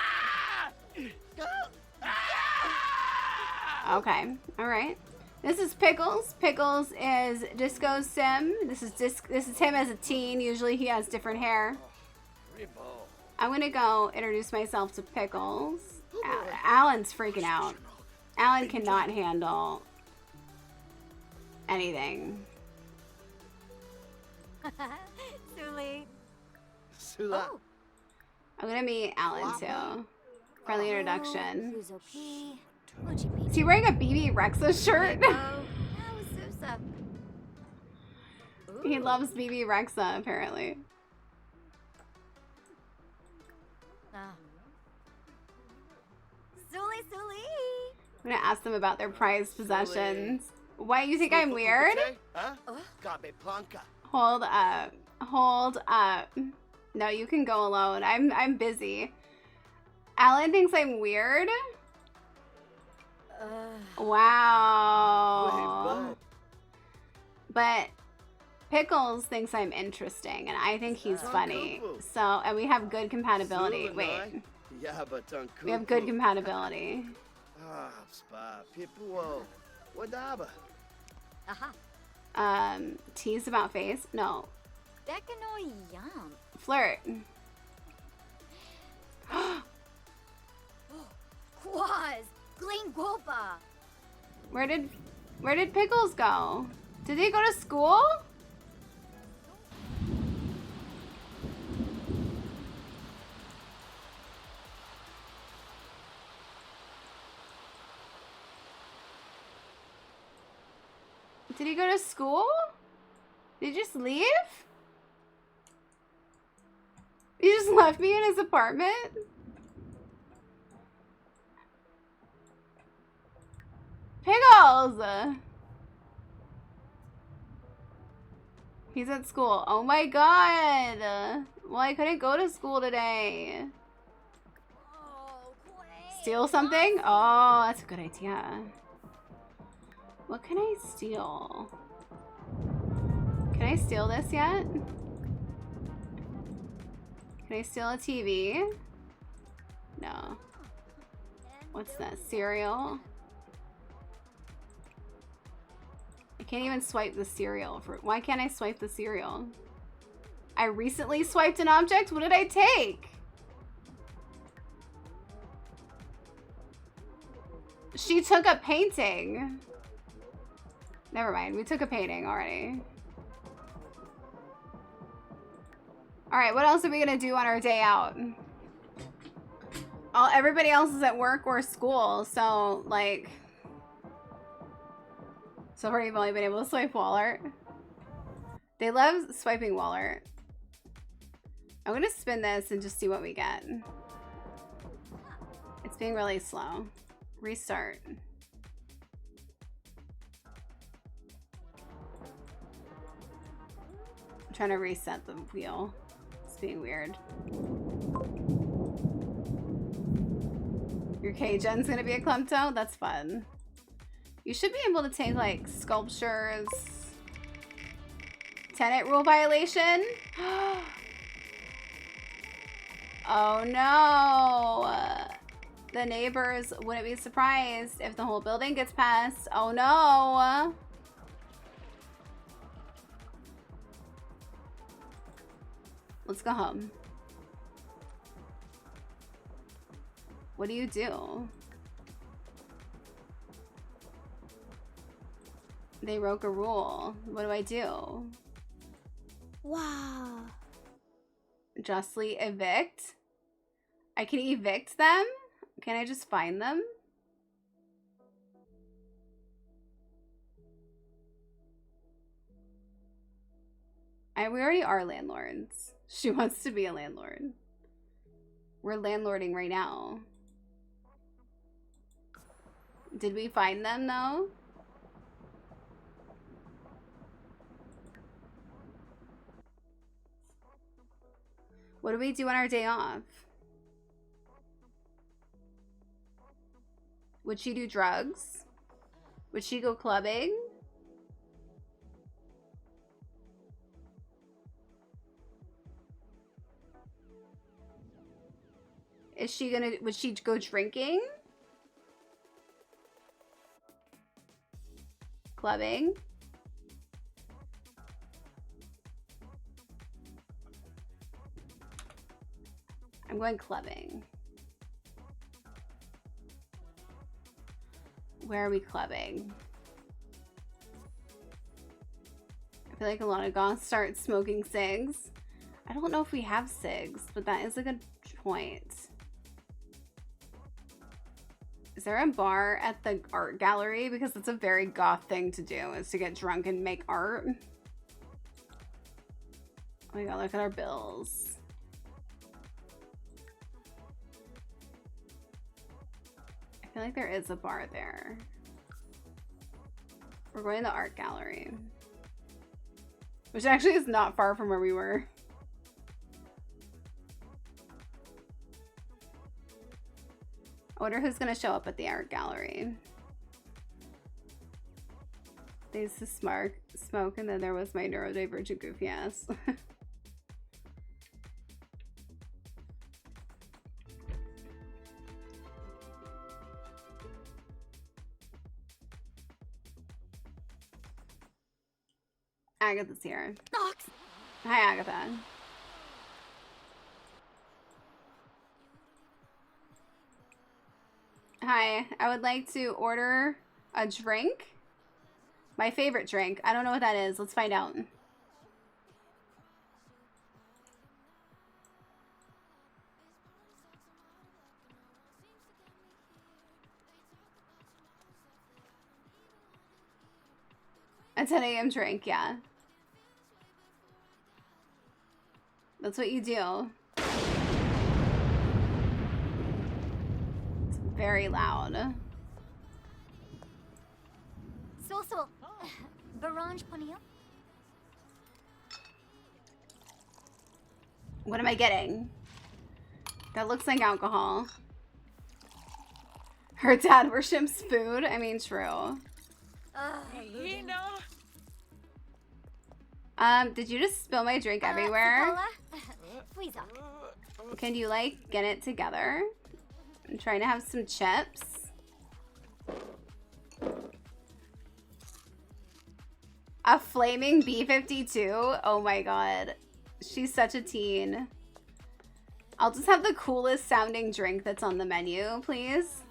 Okay, all right. This is Pickles. Pickles is Disco Sim. This is him as a teen. Usually he has different hair. I'm gonna go introduce myself to Pickles. Alan's freaking out. Alan cannot handle anything. Suli. Sula. Oh. I'm gonna meet Alan too. Friendly introduction. Suzuki. Is he wearing a BB Rexa shirt? He loves BB Rexa apparently. Suli. I'm gonna ask them about their prized possessions. Why, you think I'm weird? Hold up. Hold up. No, you can go alone. I'm busy. Alan thinks I'm weird? Wow. But Pickles thinks I'm interesting, and I think he's funny. So, and we have good compatibility. Wait. We have good compatibility. Tease about face? No. Flirt. Quaz. Glen Gopa. Where did Pickles go? Did he go to school? Did he go to school? Did he just leave? He just left me in his apartment? Pickles! He's at school. Oh my god! Well, I couldn't go to school today. Steal something? Oh, that's a good idea. What can I steal? Can I steal this yet? Can I steal a TV? No. What's that? Cereal? I can't even swipe the cereal. Why can't I swipe the cereal? I recently swiped an object? What did I take? She took a painting. Never mind. We took a painting already. Alright, what else are we gonna do on our day out? Oh, everybody else is at work or school, so, like... So far, you've only been able to swipe Walmart. They love swiping Walmart. I'm gonna spin this and just see what we get. It's being really slow. Restart. I'm trying to reset the wheel. It's being weird. Your K-Gen's gonna be a Klemto? That's fun. You should be able to take, like, sculptures. Tenant rule violation? Oh no! The neighbors wouldn't be surprised if the whole building gets passed. Oh no! Let's go home. What do you do? They broke a rule. What do I do? Wow. Justly evict? I can evict them? Can I just find them? We already are landlords. She wants to be a landlord. We're landlording right now. Did we find them though? What do we do on our day off? Would she do drugs? Would she go clubbing? Is she gonna, would she go drinking? Clubbing? I'm going clubbing. Where are we clubbing? I feel like a lot of goths start smoking cigs. I don't know if we have cigs, but that is a good point. Is there a bar at the art gallery? Because it's a very goth thing to do, is to get drunk and make art. Oh my god, look at our bills. I feel like there is a bar there. We're going to the art gallery. Which actually is not far from where we were. I wonder who's gonna show up at the art gallery. They used to smoke, and then there was my neurodivergent goofy ass. Agatha's here. Hi, Agatha. Hi, I would like to order a drink. My favorite drink. I don't know what that is. Let's find out. A 10 a.m. drink, yeah. That's what you do. It's very loud. So, Barange Ponio? What am I getting? That looks like alcohol. Her dad worships food? I mean, true. Did you just spill my drink everywhere? Can you, like, get it together? I'm trying to have some chips. A flaming B-52? Oh my god. She's such a teen. I'll just have the coolest sounding drink that's on the menu, please.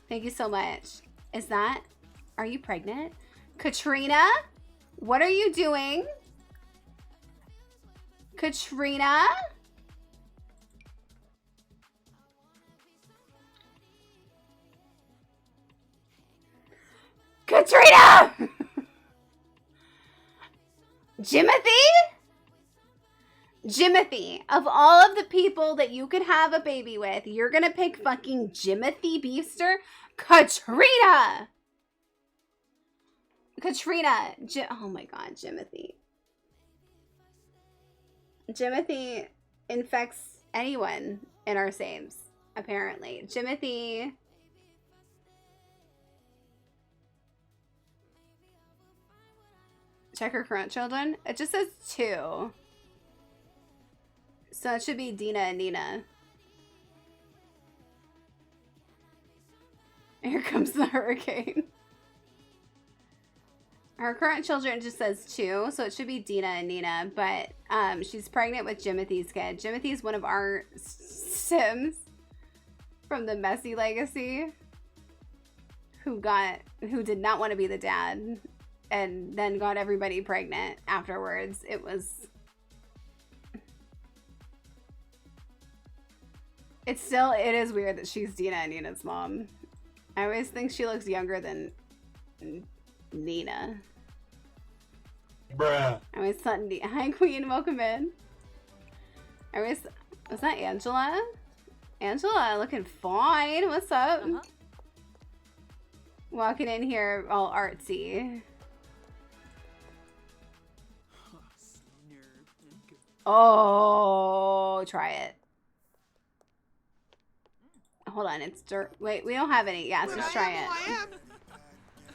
Thank you so much. Is that... Are you pregnant? Katrina? What are you doing? Katrina? Katrina! Jimothy? Jimothy, of all of the people that you could have a baby with, you're gonna pick fucking Jimothy Beefster? Katrina! Katrina. Oh my god, Jimothy. Jimothy infects anyone in our saves, apparently. Jimothy. Check her current children. It just says 2. So it should be Dina and Nina. Here comes the hurricane. Her current children just says 2, so it should be Dina and Nina, but she's pregnant with Jimothy's kid. Jimothy's one of our Sims from the Messy Legacy who did not want to be the dad and then got everybody pregnant afterwards. It is weird that she's Dina and Nina's mom. I always think she looks younger than Nina. Bruh. I always thought, hi Queen, welcome in. Was that Angela? Angela, looking fine. What's up? Walking in here all artsy. Oh, try it. Hold on, it's dirt. Wait, we don't have any. Yeah, so just try it.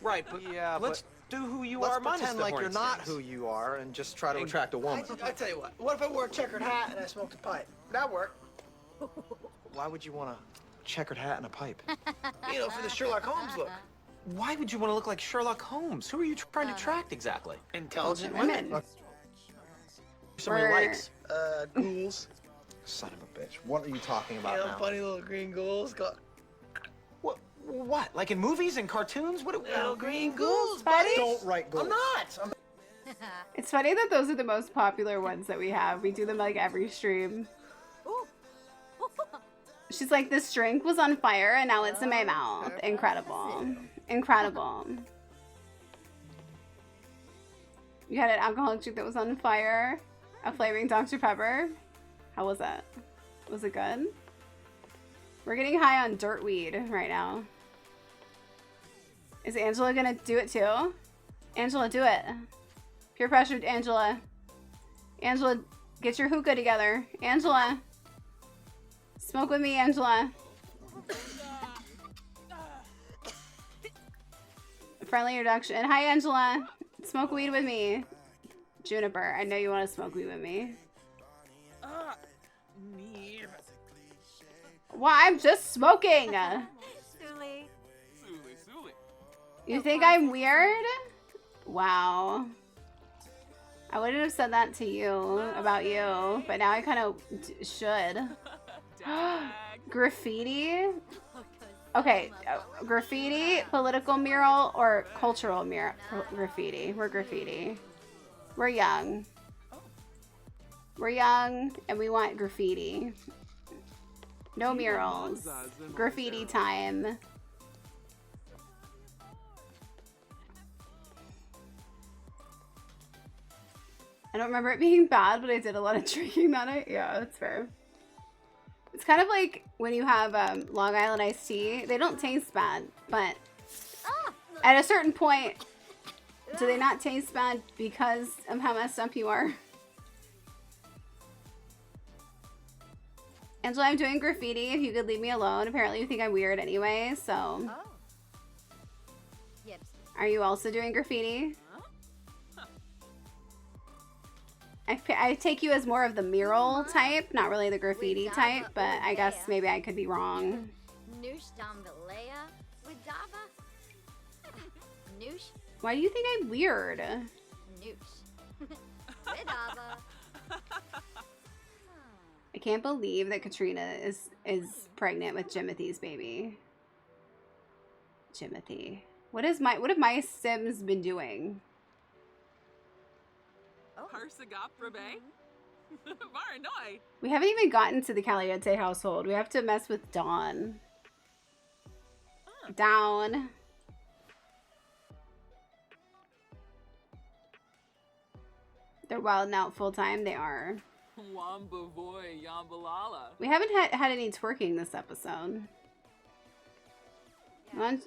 Right, but yeah, let's do who you are. Let's pretend like you're not who you are and just try to attract a woman. I tell you what if I wore a checkered hat and I smoked a pipe? That'd work. Why would you want a checkered hat and a pipe? You know, for the Sherlock Holmes look. Why would you want to look like Sherlock Holmes? Who are you trying to attract exactly? Intelligent women. Somebody likes. Ghouls. Son of a bitch. What are you talking about now? Funny little green ghouls. What? Like in movies and cartoons? What? Little green ghouls, buddy. Don't write ghouls. I'm not. It's funny that those are the most popular ones that we have. We do them like every stream. She's like, this drink was on fire and now it's in my mouth. Incredible. Incredible. You had an alcoholic drink that was on fire? A flaming Dr. Pepper? How was that? Was it good? We're getting high on dirt weed right now. Is Angela gonna do it too? Angela, do it. Peer pressured Angela. Angela, get your hookah together. Angela. Smoke with me, Angela. Friendly introduction. Hi, Angela. Smoke weed with me. Juniper, I know you want to smoke weed with me. Well, I'm just smoking. You think I'm weird? Wow. I wouldn't have said that to you about you, but now I kind of should. Graffiti? Okay, graffiti, political mural, or cultural mural? Graffiti. We're graffiti. We're young. We're young, and we want graffiti. No murals. Graffiti time. I don't remember it being bad, but I did a lot of drinking that night. Yeah, that's fair. It's kind of like when you have Long Island iced tea. They don't taste bad, but at a certain point, do they not taste bad because of how messed up you are? Angela, I'm doing graffiti. If you could leave me alone. Apparently you think I'm weird anyway, so. Are you also doing graffiti? I take you as more of the mural type, not really the graffiti type, but I guess maybe I could be wrong. Why do you think I'm weird? I can't believe that Katrina is pregnant with Jimothy's baby. Jimothy. What have my Sims been doing? We haven't even gotten to the Caliente household. We have to mess with Dawn. Down. They're wilding out full time. They are. We haven't had any twerking this episode. Come on.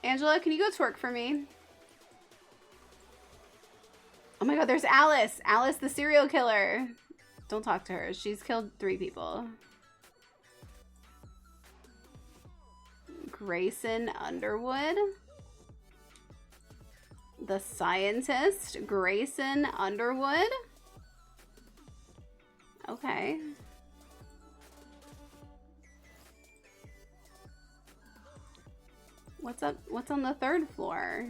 Angela, can you go twerk for me? Oh my god, there's Alice. Alice the serial killer. Don't talk to her. She's killed 3 people. Grayson Underwood. The scientist, Grayson Underwood. Okay. What's up? What's on the 3rd floor?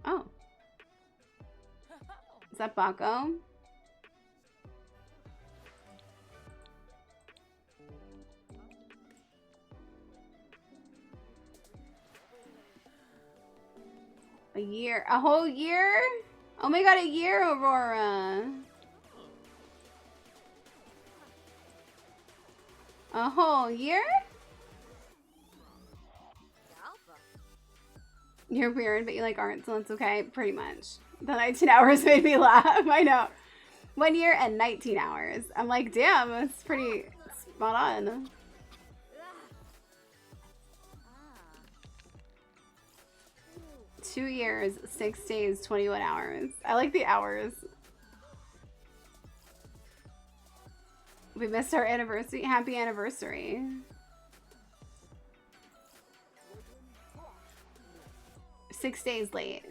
Oh. Is that Baco? A year. A whole year? Oh my god, a year, Aurora. A whole year? You're weird, but you like art, so that's okay. Pretty much. The 19 hours made me laugh. I know. 1 year and 19 hours. I'm like, damn, that's pretty spot on. Two years, 6 days, 21 hours. I like the hours. We missed our anniversary. Happy anniversary. Six days late.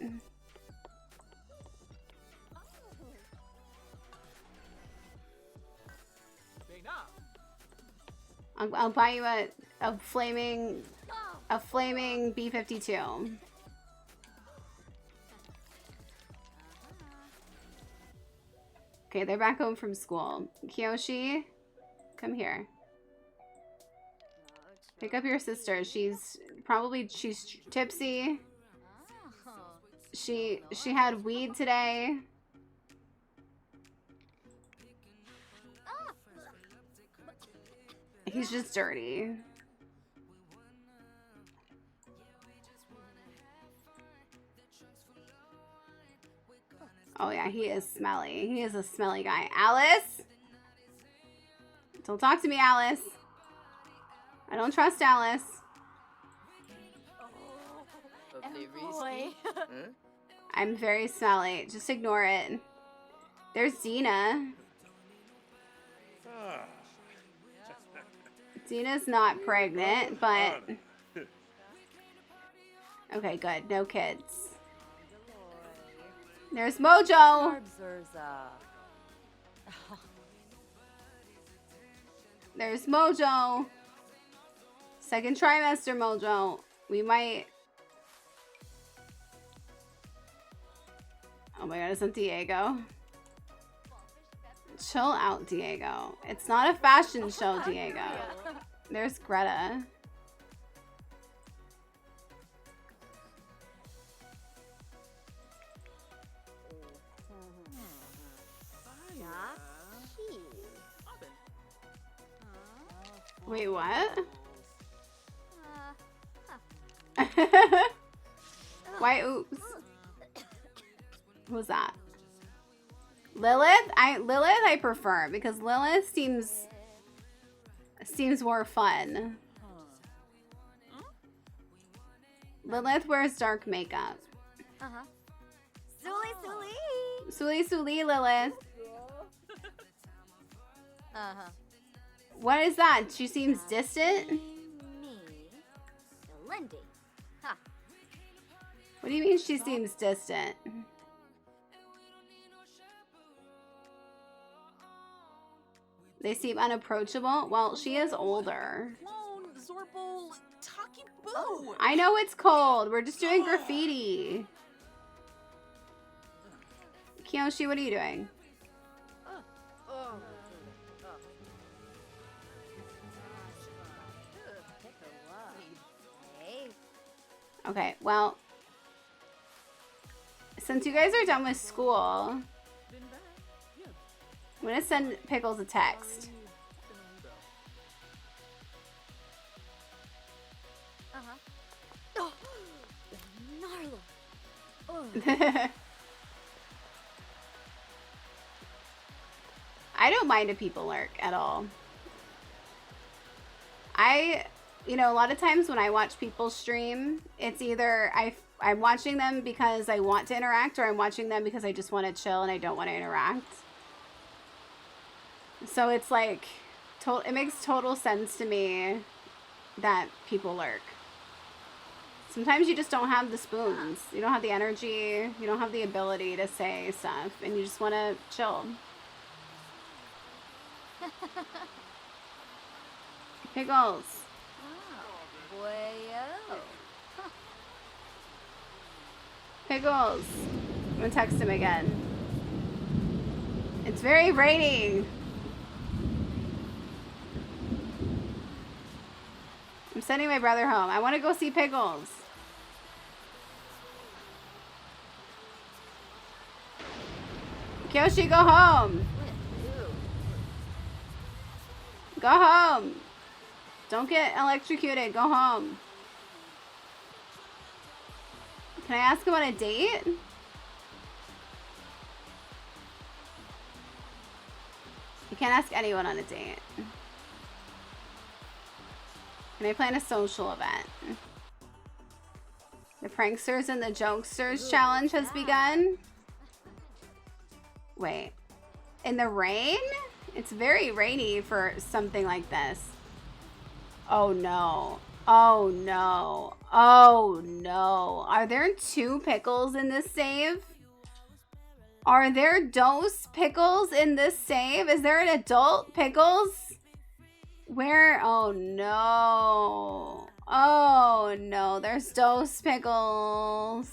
I'll buy you a flaming B-52. Okay, they're back home from school. Kiyoshi, come here. Pick up your sister. She's tipsy. She had weed today. He's just dirty. Oh yeah, he is smelly. He is a smelly guy. Alice? Don't talk to me, Alice. I don't trust Alice. I'm very smelly. Just ignore it. There's Dina. Dina's not pregnant, but... Okay, good. No kids. There's Mojo. There's Mojo. Second trimester Mojo. We might... Oh my god, isn't Diego? Chill out, Diego. It's not a fashion show, Diego. There's Greta. Wait, what? Why oops? Who's that? Lilith? Lilith I prefer because Lilith seems more fun. Lilith wears dark makeup. Suli Lilith. What is that? She seems distant? Lindy. Huh. What do you mean she seems distant? They seem unapproachable. Well, she is older. I know it's cold. We're just doing graffiti. Kiyoshi, what are you doing? Okay, well, since you guys are done with school, I'm gonna send Pickles a text. Oh, Narla. I don't mind if people lurk at all. You know, a lot of times when I watch people stream, it's either I'm watching them because I want to interact, or I'm watching them because I just want to chill and I don't want to interact. So it's like, it makes total sense to me that people lurk. Sometimes you just don't have the spoons. You don't have the energy. You don't have the ability to say stuff, and you just want to chill. Pickles. Pickles. I'm gonna text him again. It's very rainy. I'm sending my brother home. I want to go see Pickles. Kyoshi, go home. Go home. Don't get electrocuted. Go home. Can I ask him on a date? You can't ask anyone on a date. Can I plan a social event? The Pranksters and the Jokesters challenge has begun. Wait. In the rain? It's very rainy for something like this. Oh no. Oh no. Oh no. Are there 2 Pickles in this save? Are there dose Pickles in this save? Is there an adult Pickles? Where? Oh no. Oh no. There's dose Pickles.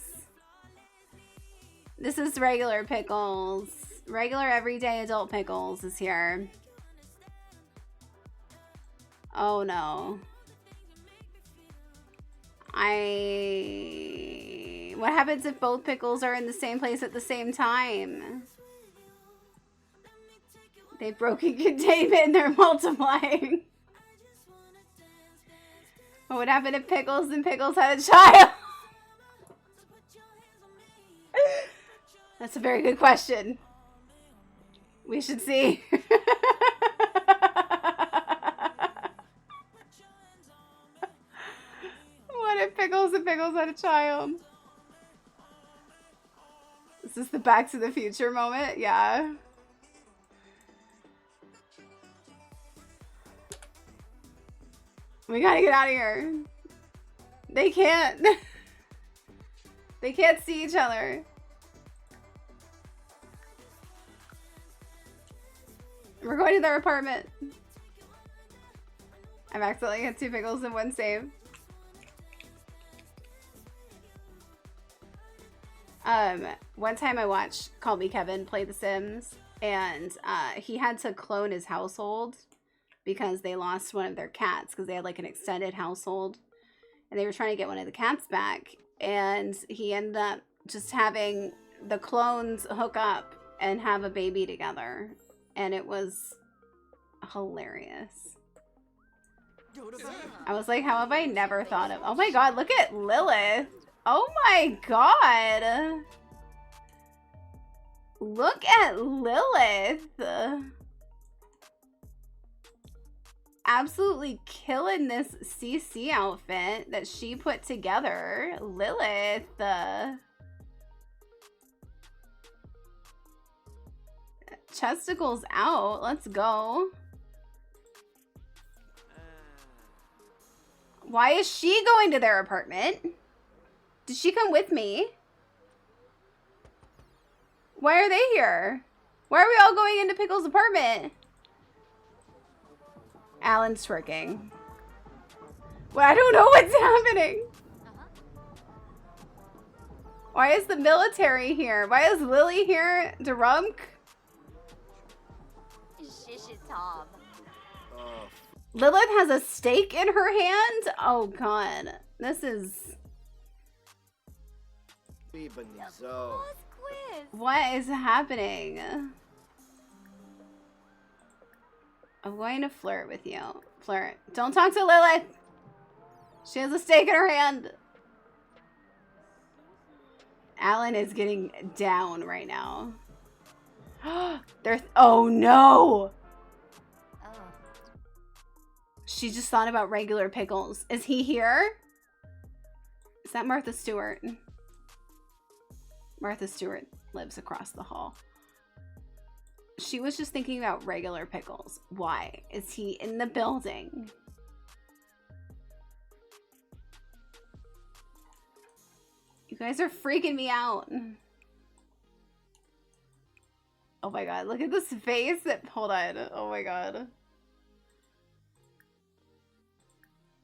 This is regular Pickles. Regular everyday adult Pickles is here. Oh no. What happens if both Pickles are in the same place at the same time? They've broken containment and they're multiplying. What would happen if Pickles and Pickles had a child? That's a very good question. We should see. What if Pickles and Pickles had a child? Is this the Back to the Future moment? Yeah. We gotta get out of here. They can't. They can't see each other. We're going to their apartment. I've accidentally had 2 Pickles in one save. One time I watched Call Me Kevin play The Sims, and he had to clone his household because they lost one of their cats, because they had like an extended household and they were trying to get one of the cats back, and he ended up just having the clones hook up and have a baby together, and it was hilarious. I was like, how have I never thought of? Oh my god, look at Lilith. Oh my god. Look at Lilith. Absolutely killing this CC outfit that she put together. Lilith. Chesticles out. Let's go. Why is she going to their apartment? Did she come with me? Why are they here? Why are we all going into Pickle's apartment? Alan's twerking. Well, I don't know what's happening. Why is the military here? Why is Lily here? Drunk? Tom. Lilith has a steak in her hand? Oh god. This is... What is happening? I'm going to flirt with you. Flirt. Don't talk to Lilith! She has a steak in her hand. Alan is getting down right now. Oh no! She just thought about regular pickles. Is he here? Is that Martha Stewart? Martha Stewart lives across the hall. She was just thinking about regular pickles. Why? Is he in the building? You guys are freaking me out. Oh my god, look at this face. Hold on. Oh my god.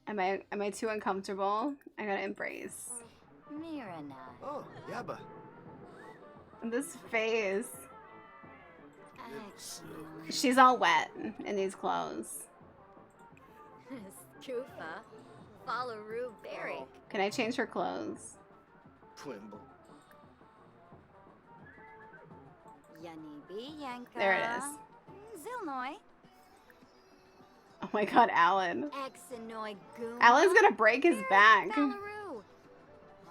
Am I too uncomfortable? I gotta embrace. Mirana. Oh, Yabba. This face. She's all wet in these clothes. Skufa. Fallaru Berry. Can I change her clothes? Twimble. Yanibi Yanka. There it is. Zilnoy. Oh my god, Alan. Exinoy Goom. Alan's gonna break his back. Fallaru.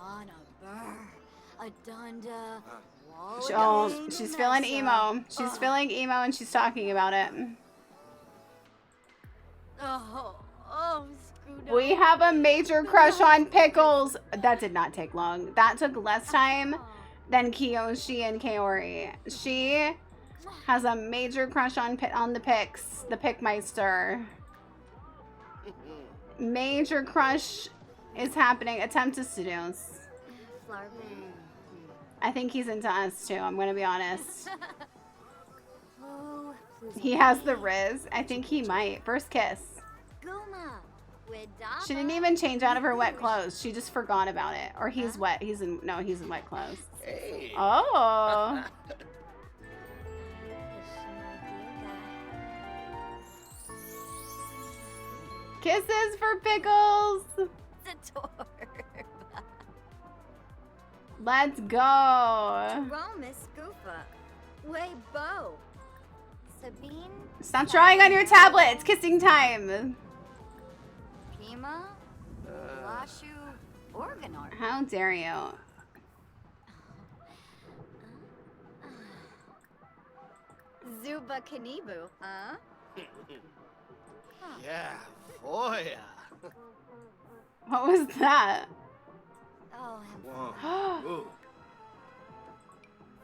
Anna Burr. Adunda. Oh, she's feeling emo. She's feeling emo and she's talking about it. We have a major crush on Pickles. That did not take long. That took less time than Kiyoshi and Kaori. She has a major crush on the Picks, the Pickmeister. Major crush is happening. Attempt to seduce. I think he's into us too, I'm gonna be honest. He has the Riz. I think he might. First kiss. She didn't even change out of her wet clothes. She just forgot about it. Or he's wet. He's in wet clothes. Hey. Oh. Kisses for Pickles. Let's go. Roma Scoofa. Way Bo. Sabine. Stop drawing on your tablet. It's kissing time. Pima. Lashu. Organor. How dare you? Zuba Kanibu. Huh? Yeah, boy. What was that? Oh, Whoa.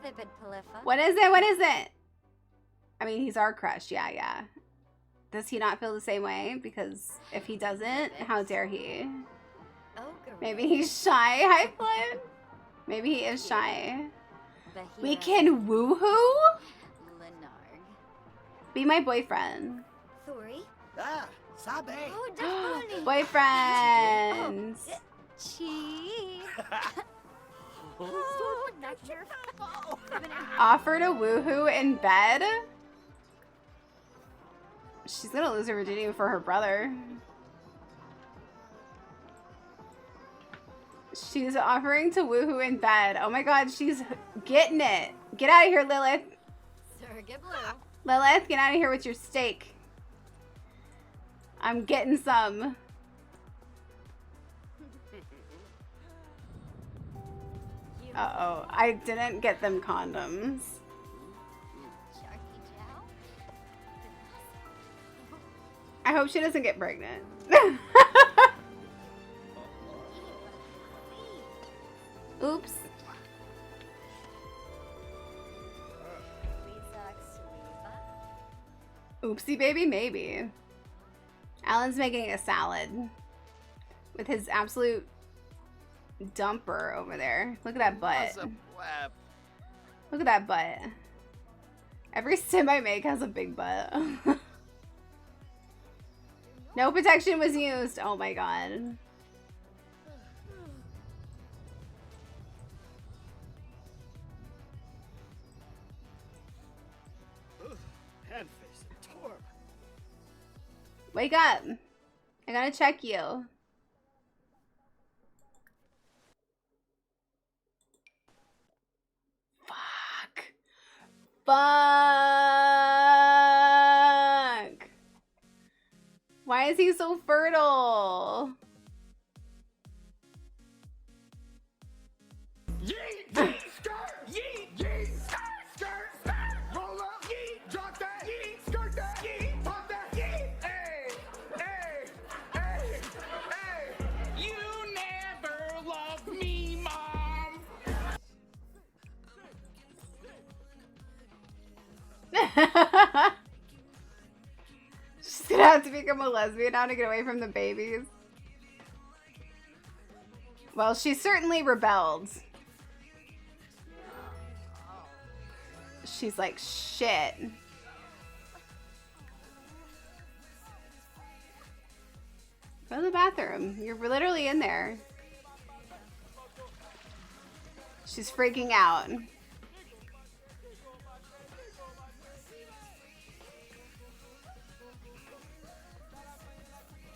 Vivid Palifa. What is it? What is it? I mean, he's our crush. Yeah. Does he not feel the same way? Because if he doesn't, how dare he? Maybe he's shy. Hi, Flynn. Maybe he is shy. We can woohoo? Lenarg. Be my boyfriend. Thori. Ah, Sabe. Oh, Boyfriends. Chi. Oh, that's your fault. Offer to woohoo in bed? She's gonna lose her virginity for her brother. She's offering to woohoo in bed. Oh my god, she's getting it. Get out of here, Lilith. Sir Giblu. Lilith, get out of here with your steak. I'm getting some. Uh-oh, I didn't get them condoms. I hope she doesn't get pregnant. Oops. Oopsie baby, maybe. Alan's making a salad with his absolute dumper over there. Look at that butt. Look at that butt. Every sim I make has a big butt. No protection was used. Oh my god. Wake up. I gotta check you. Fuck. Fuck. Why is he so fertile? Yeet, yeet, skirt, yeet, yeet, skirt, skirt, skirt. Roll up, yeet, drop that, yeet, skirt that, yeet, pop that, yeet. Hey, hey, hey, hey. You never loved me, Mom. She's gonna have to become a lesbian now to get away from the babies. Well, she certainly rebelled. She's like, shit. Go to the bathroom. You're literally in there. She's freaking out.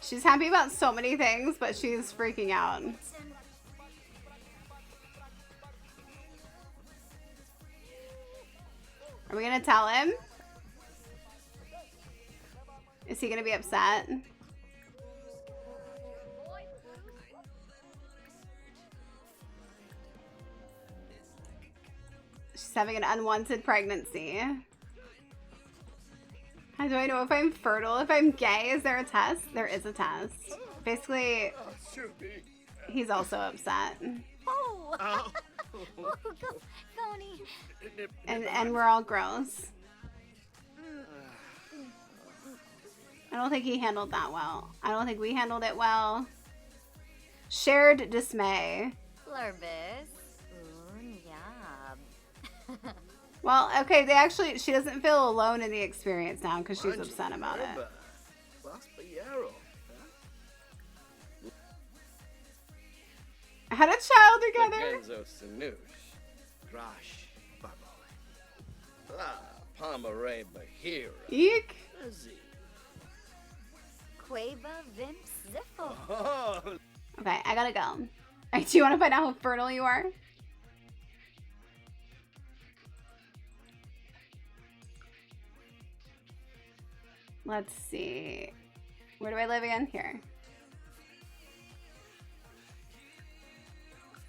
She's happy about so many things, but she's freaking out. Are we gonna tell him? Is he gonna be upset? She's having an unwanted pregnancy. How do I know if I'm fertile? If I'm gay, is there a test? There is a test. Basically, he's also upset. Oh! Tony. And we're all gross. I don't think he handled that well. I don't think we handled it well. Shared dismay. Lurbis. Yab. Well, okay, she doesn't feel alone in the experience now because she's upset about it. I had a child together. Eek. Quaba Vimp Ziffle. Okay, I gotta go. Do you want to find out how fertile you are? Let's see. Where do I live again? Here.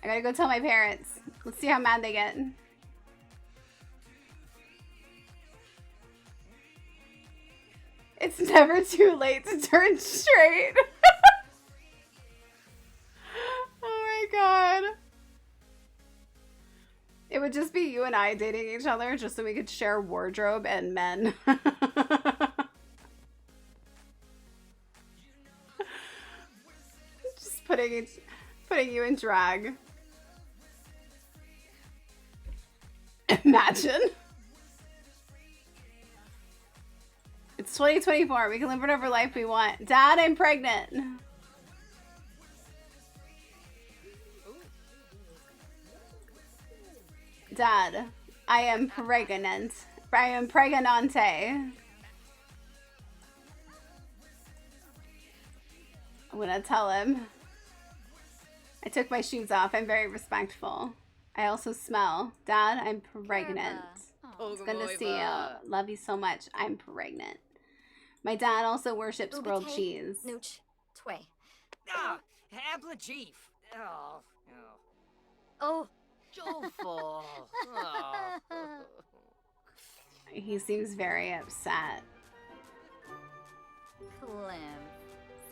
I gotta go tell my parents. Let's see how mad they get. It's never too late to turn straight. Oh my god. It would just be you and I dating each other just so we could share wardrobe and men. Just putting you in drag. Imagine. It's 2024. We can live whatever life we want. Dad, I'm pregnant. Dad, I am pregnant. I am pregnante. I'm gonna tell him. I took my shoes off. I'm very respectful. I also smell. Dad, I'm pregnant. It's good to see you. Love you so much. I'm pregnant. My dad also worships grilled Ubike, cheese. Nooch. Tway. Ah, Apple Chief. Oh, Oh. Joyful. Oh. He seems very upset. Clem.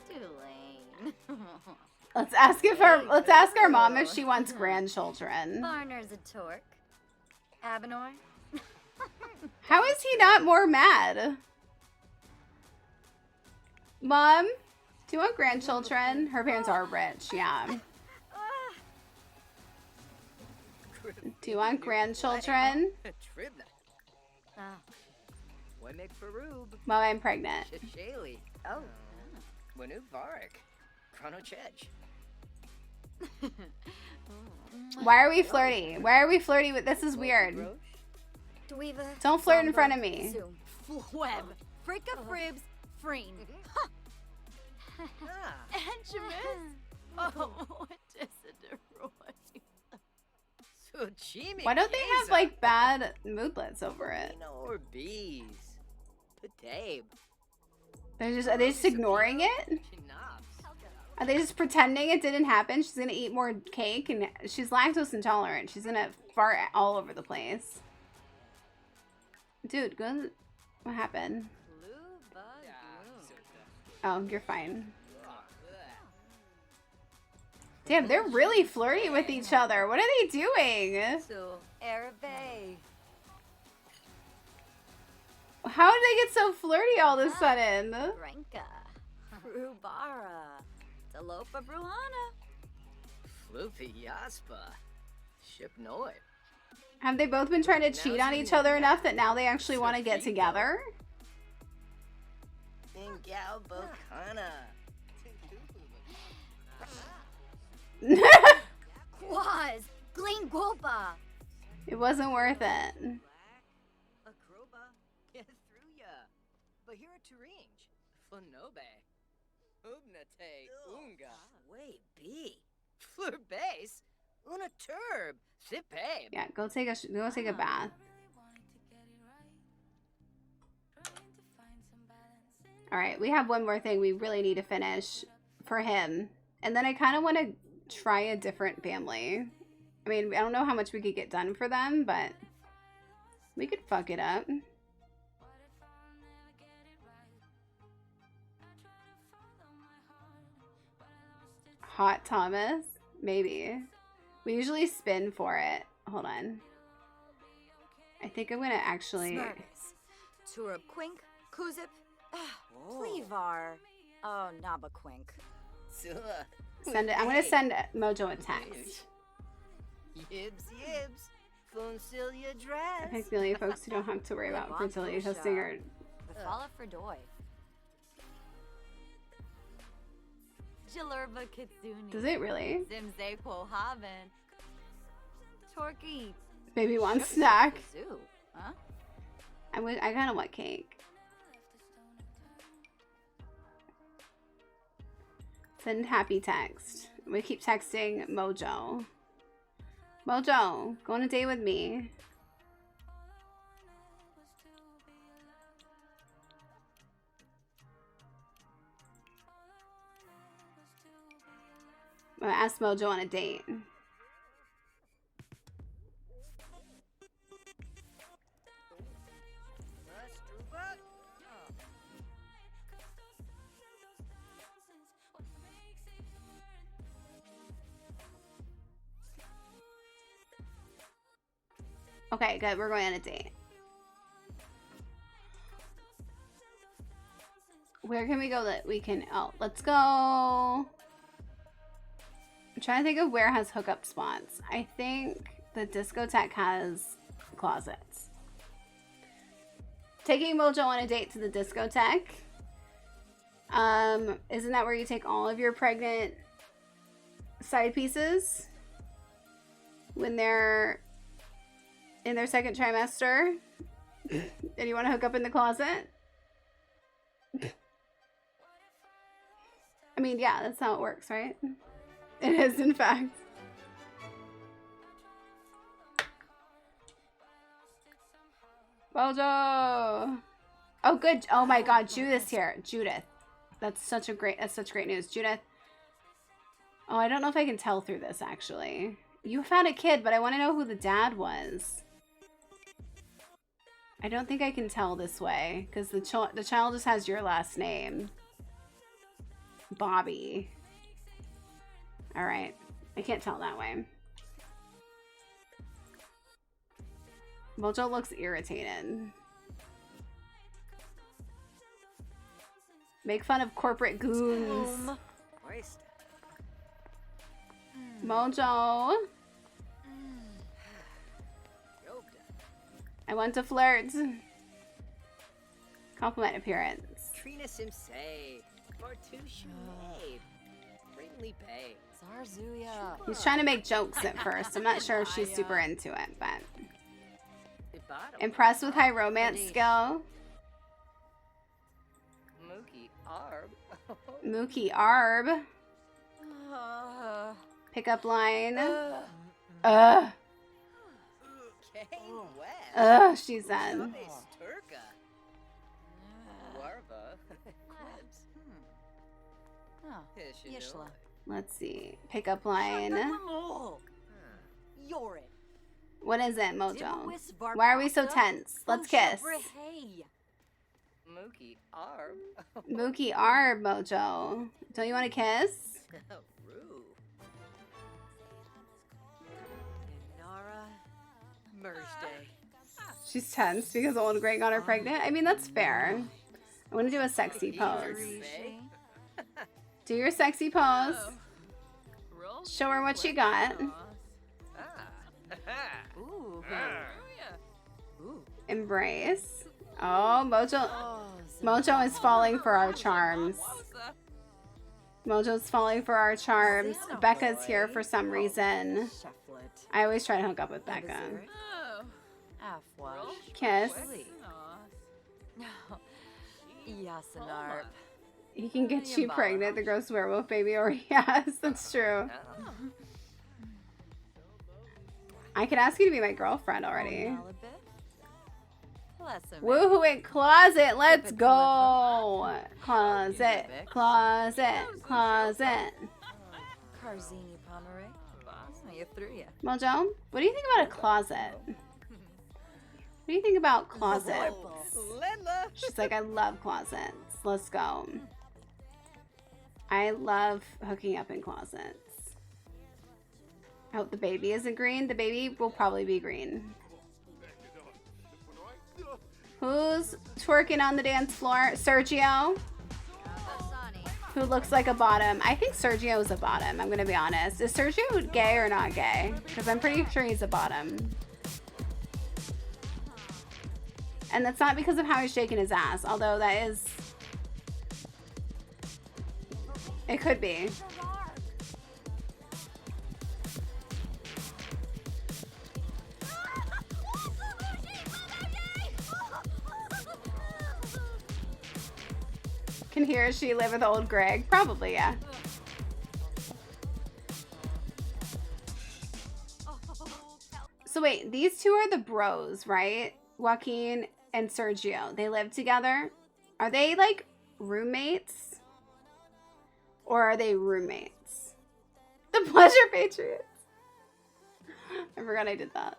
Stulane. Let's ask our mom if she wants grandchildren. Barner's a torque. Abenoy. How is he not more mad? Mom, do you want grandchildren? Her parents are rich, yeah. Do you want grandchildren? Tribna. Wemek Farub. Mom, I'm pregnant. Shishali. Oh. Wanu Varek. Chrono Chech. Why are we flirty? Why are we flirty with this? Is weird. Don't flirt in front of me. Web. Fricka Fribs. Freen. Angemus. Oh, what is it, Roy? Why don't they have like bad moodlets over it? Or bees. Patabe. Are they just ignoring it? Are they just pretending it didn't happen? She's gonna eat more cake and she's lactose intolerant. She's gonna fart all over the place. Dude, go. What happened? Oh, you're fine. Damn, they're really flirty with each other. What are they doing? So, Arabe. How did they get so flirty all of a sudden? Renka. Rubara. Talopa Bruhana. Floopy Yaspa. Shipnoid. Have they both been trying to cheat on each other enough that now they actually want to get together? Ingal Bokana. Quaz. Glean Gulpa. It wasn't worth it. Akroba. Thruya. Bahira Turinge. Flonobe. Ubnate. Unga. Way B. Fleur base. Una turb. Sipabe. Yeah, go take a bath. All right, we have one more thing we really need to finish for him. And then I kind of want to try a different family. I mean, I don't know how much we could get done for them, but we could fuck it up. Hot Thomas? Maybe. We usually spin for it. Hold on. I think I'm going to actually... Turub Quink. Kuzip. Cleavar. Oh, Nabaquink. Send it. I'm going to send Mojo a text. Yibs. Foncilia dress. I think the only folks who don't have to worry about fertility testing are... Fala for Doi. Jalurba Kitsuni. Does it really? Zimze Quohaven. Torky. Baby wants snack. Zoo. Huh? I kind of want cake. Send happy text. We keep texting Mojo. Mojo, go on a date with me. I'm gonna ask Mojo on a date. Okay, good. We're going on a date. Where can we go that we can... Oh, let's go... I'm trying to think of where has hookup spots. I think the discotheque has closets. Taking Mojo on a date to the discotheque. Isn't that where you take all of your pregnant side pieces when they're in their second trimester and you want to hook up in the closet? I mean, yeah, that's how it works, right? It is, in fact. Mojo! Oh, good. Oh my God, Judith's here. Judith. That's such great news. Judith. Oh, I don't know if I can tell through this, actually. You found a kid, but I want to know who the dad was. I don't think I can tell this way, because the child just has your last name. Bobby. Alright. I can't tell that way. Mojo looks irritated. Make fun of corporate goons. Mojo. I want to flirt. Compliment appearance. Trina Simsei. Bartushu Brinley Bay. Zarzuya. He's trying to make jokes at first. I'm not sure if she's super into it, but... Impressed with high romance skill. Mookie Arb. Mookie Arb. Pickup line. She said. Let's see. Pickup line. What is it, Mojo? Why are we so tense? Let's kiss. Mookie Arb. Mookie Arb, Mojo. Don't you want to kiss? She's tense because old Greg got her pregnant. I mean, that's fair. I want to do a sexy pose. Do your sexy pose. Show her what you got. Embrace. Oh, Mojo is falling for our charms. Mojo's falling for our charms. Becca's here for some reason. I always try to hook up with Becca. Kiss. He can get you pregnant, the gross werewolf baby already has. That's true. I could ask you to be my girlfriend already. Woohoo, closet. Let's go. Closet, closet, closet. Mojo, what do you think about a closet? What do you think about closets? She's like, I love closets. Let's go. I love hooking up in closets. I hope the baby isn't green. The baby will probably be green. Who's twerking on the dance floor? Sergio? Who looks like a bottom? I think Sergio is a bottom, I'm gonna be honest. Is Sergio gay or not gay? Because I'm pretty sure he's a bottom. And that's not because of how he's shaking his ass, although that is... It could be. Can he or she live with old Greg? Probably, yeah. So wait, these two are the bros, right? Joaquin and Sergio. They live together. Are they like roommates? Or are they roommates? The Pleasure Patriots. I forgot I did that.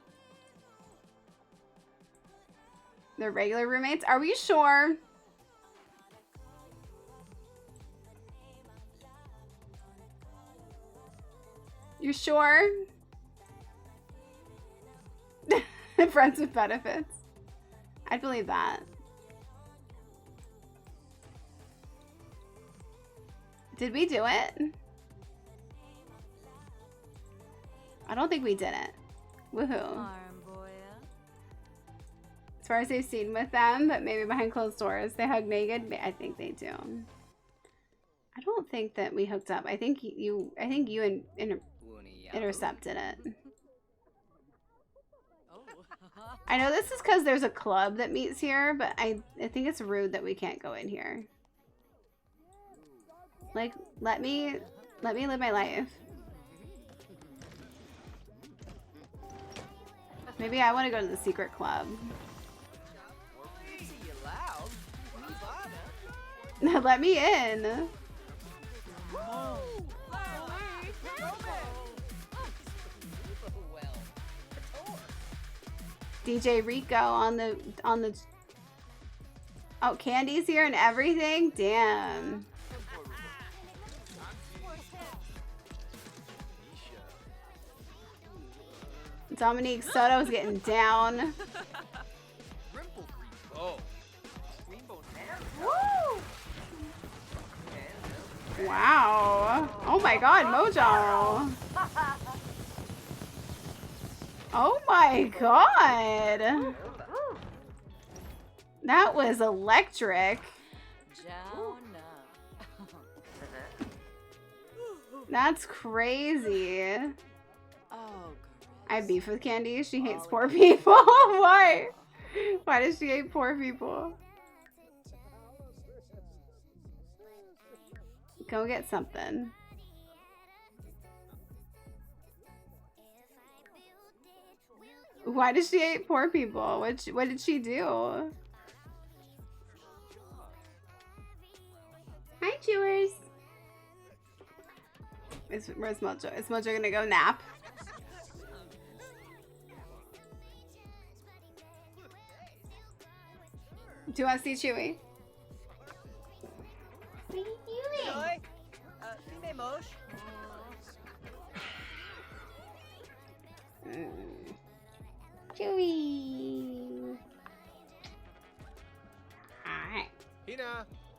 They're regular roommates? Are we sure? You sure? Friends with benefits. I'd believe that. Did we do it? I don't think we did it. Woohoo. As far as I've seen with them, but maybe behind closed doors, they hug naked. I think they do. I don't think that we hooked up. I think you intercepted it. I know this is because there's a club that meets here, but I think it's rude that we can't go in here. Like, let me live my life. Maybe I want to go to the secret club. Let me in. DJ Rico on the oh, Candy's here and everything? Damn. Dominique Soto's getting down. Wow. Oh my god, Mojo. Oh my god. That was electric. That's crazy. I beef with Candy. She hates poor people. Why? Why does she hate poor people? Go get something. Why does she hate poor people? What did she do? Hi, chewers. Where's Mojo? Is Mojo gonna go nap? Do you want to see Chewy? What are you doing? Chewy. Alright.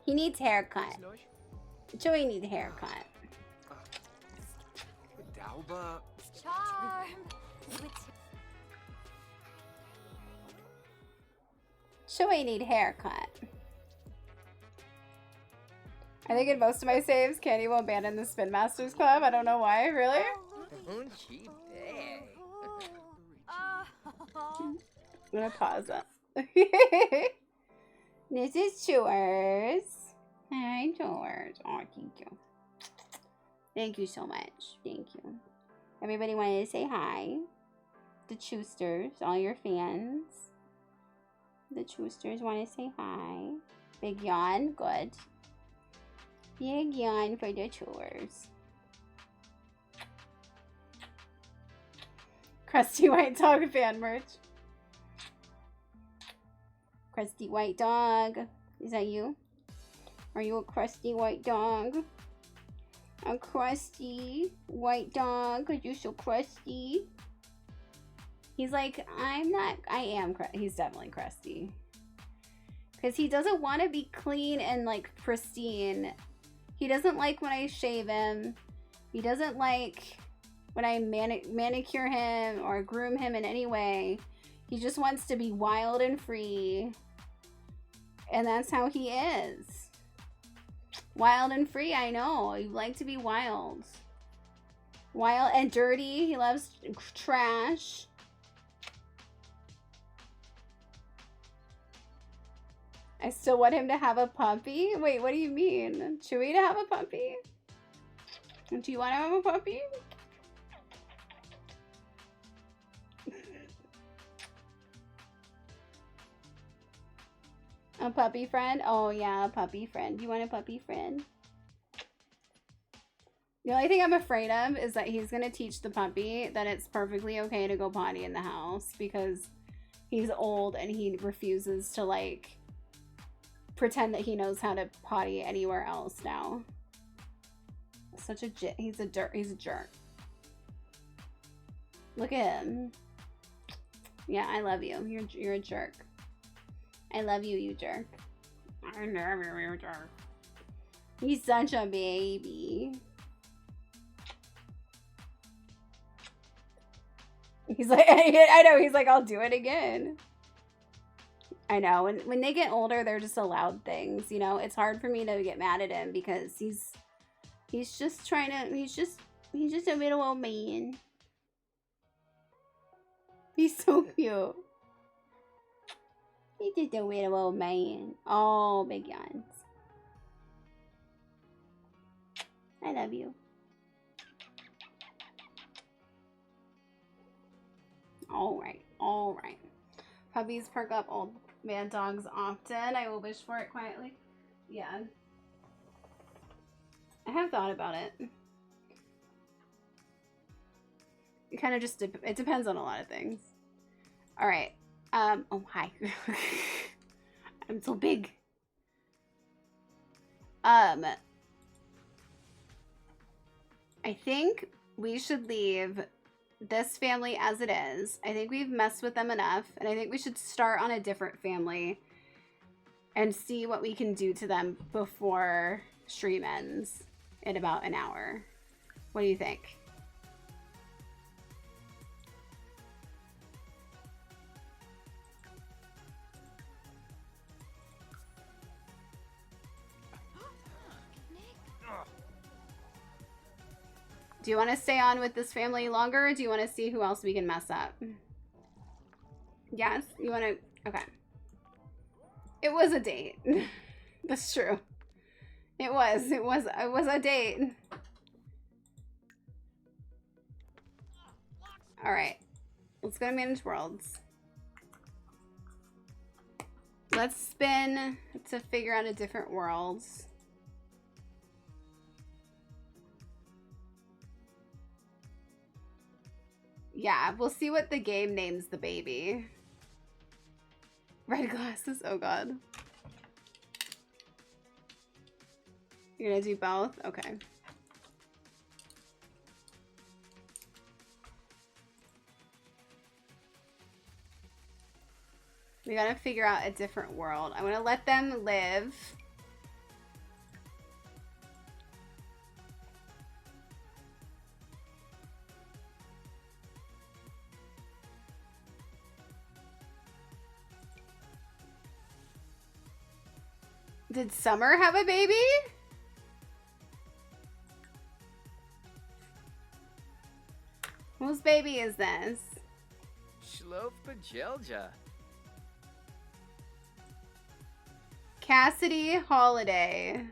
He needs haircut. Chewy needs a haircut. Charm. Chewy need haircut. I think in most of my saves, Candy will abandon the Spin Masters Club. I don't know why. Really? I'm gonna pause it. This is Chewers. Hi, Chewers. Oh, thank you. Thank you so much. Thank you. Everybody wanted to say hi. The Chewsters, all your fans. The Chewsters want to say hi. Big yawn, good. Big yawn for the Chewers. Crusty White Dog fan merch. Crusty White Dog. Is that you? Are you a crusty white dog? A crusty white dog? Are you so crusty? He's like, I'm not, I am, he's definitely crusty. Because he doesn't want to be clean and like pristine. He doesn't like when I shave him. He doesn't like when I manicure him or groom him in any way. He just wants to be wild and free. And that's how he is. Wild and free, I know. You like to be wild. Wild and dirty. He loves trash. I still want him to have a puppy? Wait, what do you mean? Chewy to have a puppy? Do you want to have a puppy? A puppy friend? Oh yeah, a puppy friend. You want a puppy friend? The only thing I'm afraid of is that he's going to teach the puppy that it's perfectly okay to go potty in the house because he's old and he refuses to like pretend that he knows how to potty anywhere else now. Such a he's a jerk. Look at him. Yeah, I love you. You're a jerk. I love you, you jerk. I love you, you jerk. He's such a baby. He's like, I know, he's like, I'll do it again. I know, when they get older, they're just allowed things, you know? It's hard for me to get mad at him because he's just trying to, he's just a little old man. He's so cute. He's just a little old man. Oh, big yawns. I love you. Alright, alright. Puppies perk up old man dogs often. I will wish for it quietly. Yeah. I have thought about it. It kind of just, it depends on a lot of things. All right. Oh, hi. I'm so big. I think we should leave this family as it is. I think we've messed with them enough, and I think we should start on a different family and see what we can do to them before stream ends in about an hour. What do you think? Do you want to stay on with this family longer, or do you want to see who else we can mess up? Yes? You want to... Okay. It was a date. That's true. It was a date. Alright. Let's go to Manage Worlds. Let's spin to figure out a different world. Yeah, we'll see what the game names the baby. Red glasses, oh god. You're gonna do both? Okay. We gotta figure out a different world. I wanna let them live. Did Summer have a baby? Whose baby is this? Shlopka Jelja. Cassidy Holiday.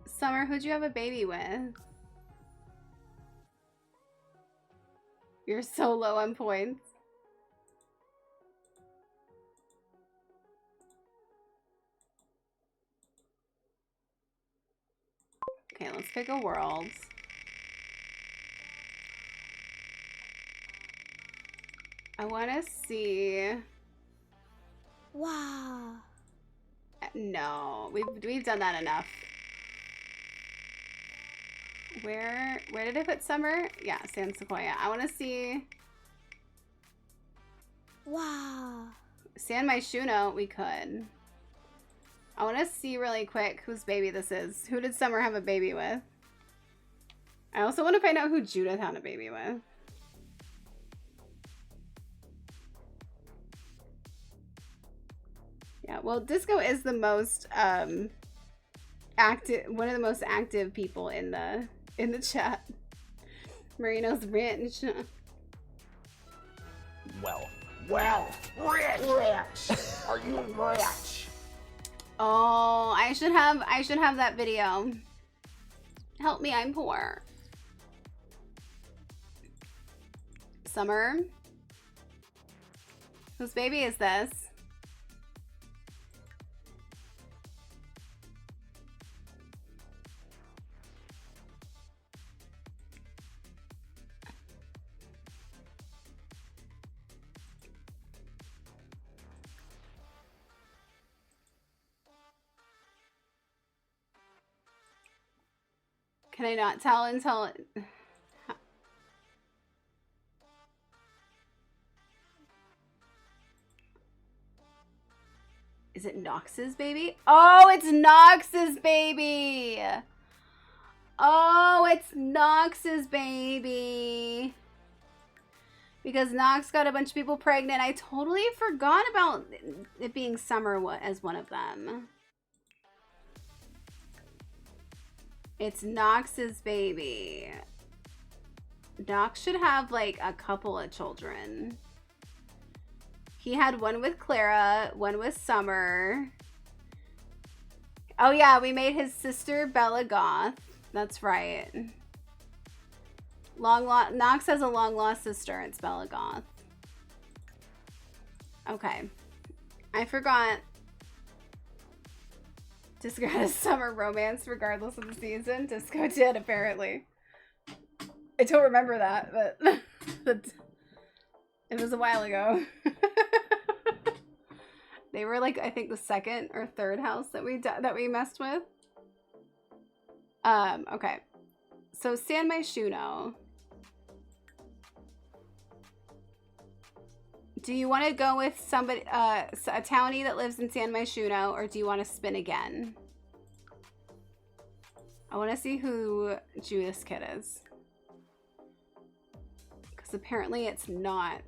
Summer, who'd you have a baby with? You're so low on points. Okay, let's pick a world. I want to see... Wow. No, we've done that enough. Where did I put Summer? Yeah, San Sequoia. I want to see... Wow. San Myshuno, we could. I want to see really quick whose baby this is. Who did Summer have a baby with? I also want to find out who Judith had a baby with. Yeah, well, Disco is the most active, one of the most active people in the chat. Marino's rich. Well, rich. Are you rich? Oh, I should have that video. Help me, I'm poor. Summer. Whose baby is this? Can I not tell until... Is it Nox's baby? Oh, it's Nox's baby! Oh, it's Nox's baby! Because Nox got a bunch of people pregnant. I totally forgot about it being Summer as one of them. It's Nox's baby. Nox should have like a couple of children. He had one with Clara, one with Summer. Oh yeah, we made his sister Bella Goth. That's right. Nox has a long lost sister. It's Bella Goth. Okay. I forgot. Disco had a summer romance regardless of the season. Disco did, apparently. I don't remember that, but it was a while ago. They were like, I think the second or third house that we messed with. Okay. So San Myshuno. Do you want to go with somebody, a townie that lives in San Myshuno, or do you want to spin again? I want to see who Judas Kid is. Because apparently it's not.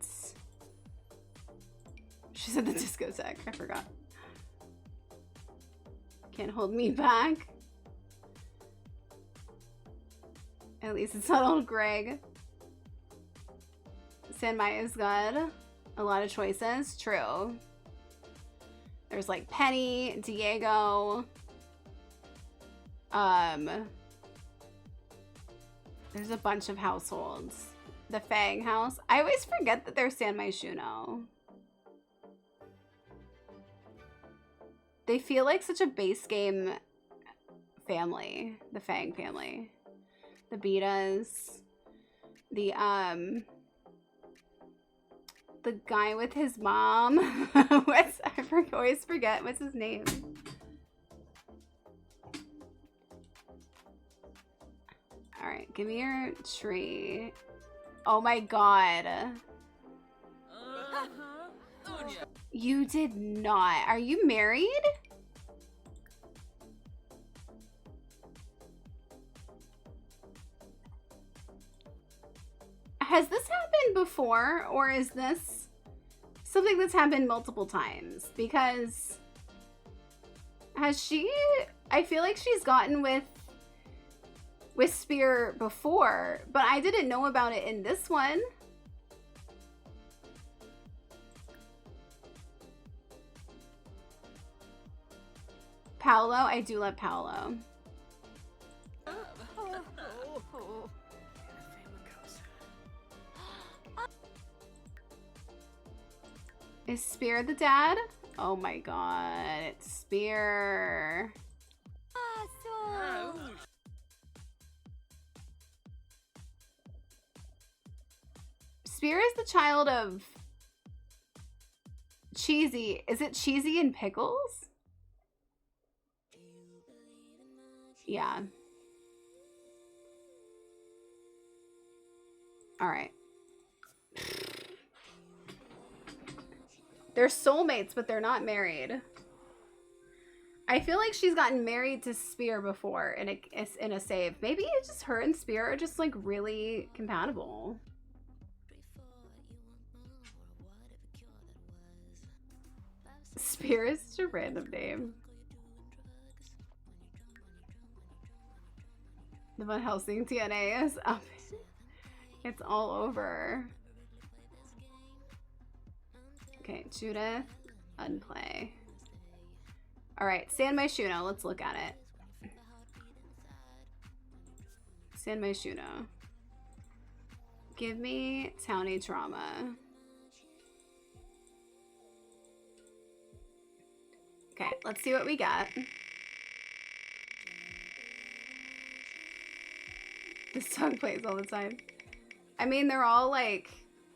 She's at the discotheque. I forgot. Can't hold me back. At least it's not old Greg. San Mai is good. A lot of choices. True. There's like Penny, Diego. There's a bunch of households. The Fang house. I always forget that they're San Myshuno. They feel like such a base game family. The Fang family. The Betas. The guy with his mom. I always forget. What's his name? Alright, give me your tree. Oh my god. You did not. Are you married? Has this happened before, or is this something that's happened multiple times? Because has she, I feel like she's gotten with Spear before, but I didn't know about it in this one. Paolo, I do love Paolo. Is Spear the dad? Oh my god, it's Spear. Spear is the child of Cheesy. Is it Cheesy and Pickles? Yeah. All right. They're soulmates, but they're not married. I feel like she's gotten married to Spear before in a save. Maybe it's just her and Spear are just like really compatible. Spear is such a random name. The Van Helsing TNA is up. It's all over. Okay, Judith, unplay. Alright, San Myshuno, let's look at it. San Myshuno. Give me Townie Trauma. Okay, let's see what we got. This song plays all the time. I mean, they're all like,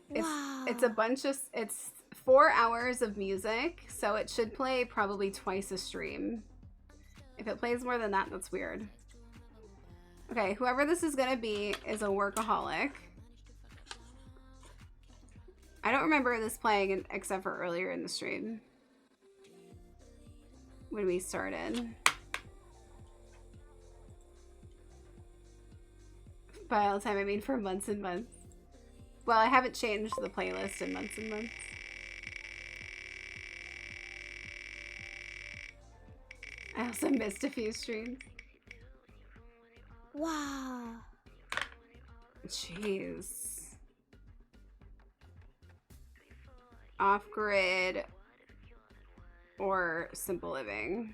it's a bunch of, it's 4 hours of music, so it should play probably twice a stream. If it plays more than that, that's weird. Okay, whoever this is gonna be is a workaholic. I don't remember this playing except for earlier in the stream. When we started. By all the time, I mean for months and months. Well, I haven't changed the playlist in months and months. I also missed a few streams. Wow. Jeez. Off-grid or simple living.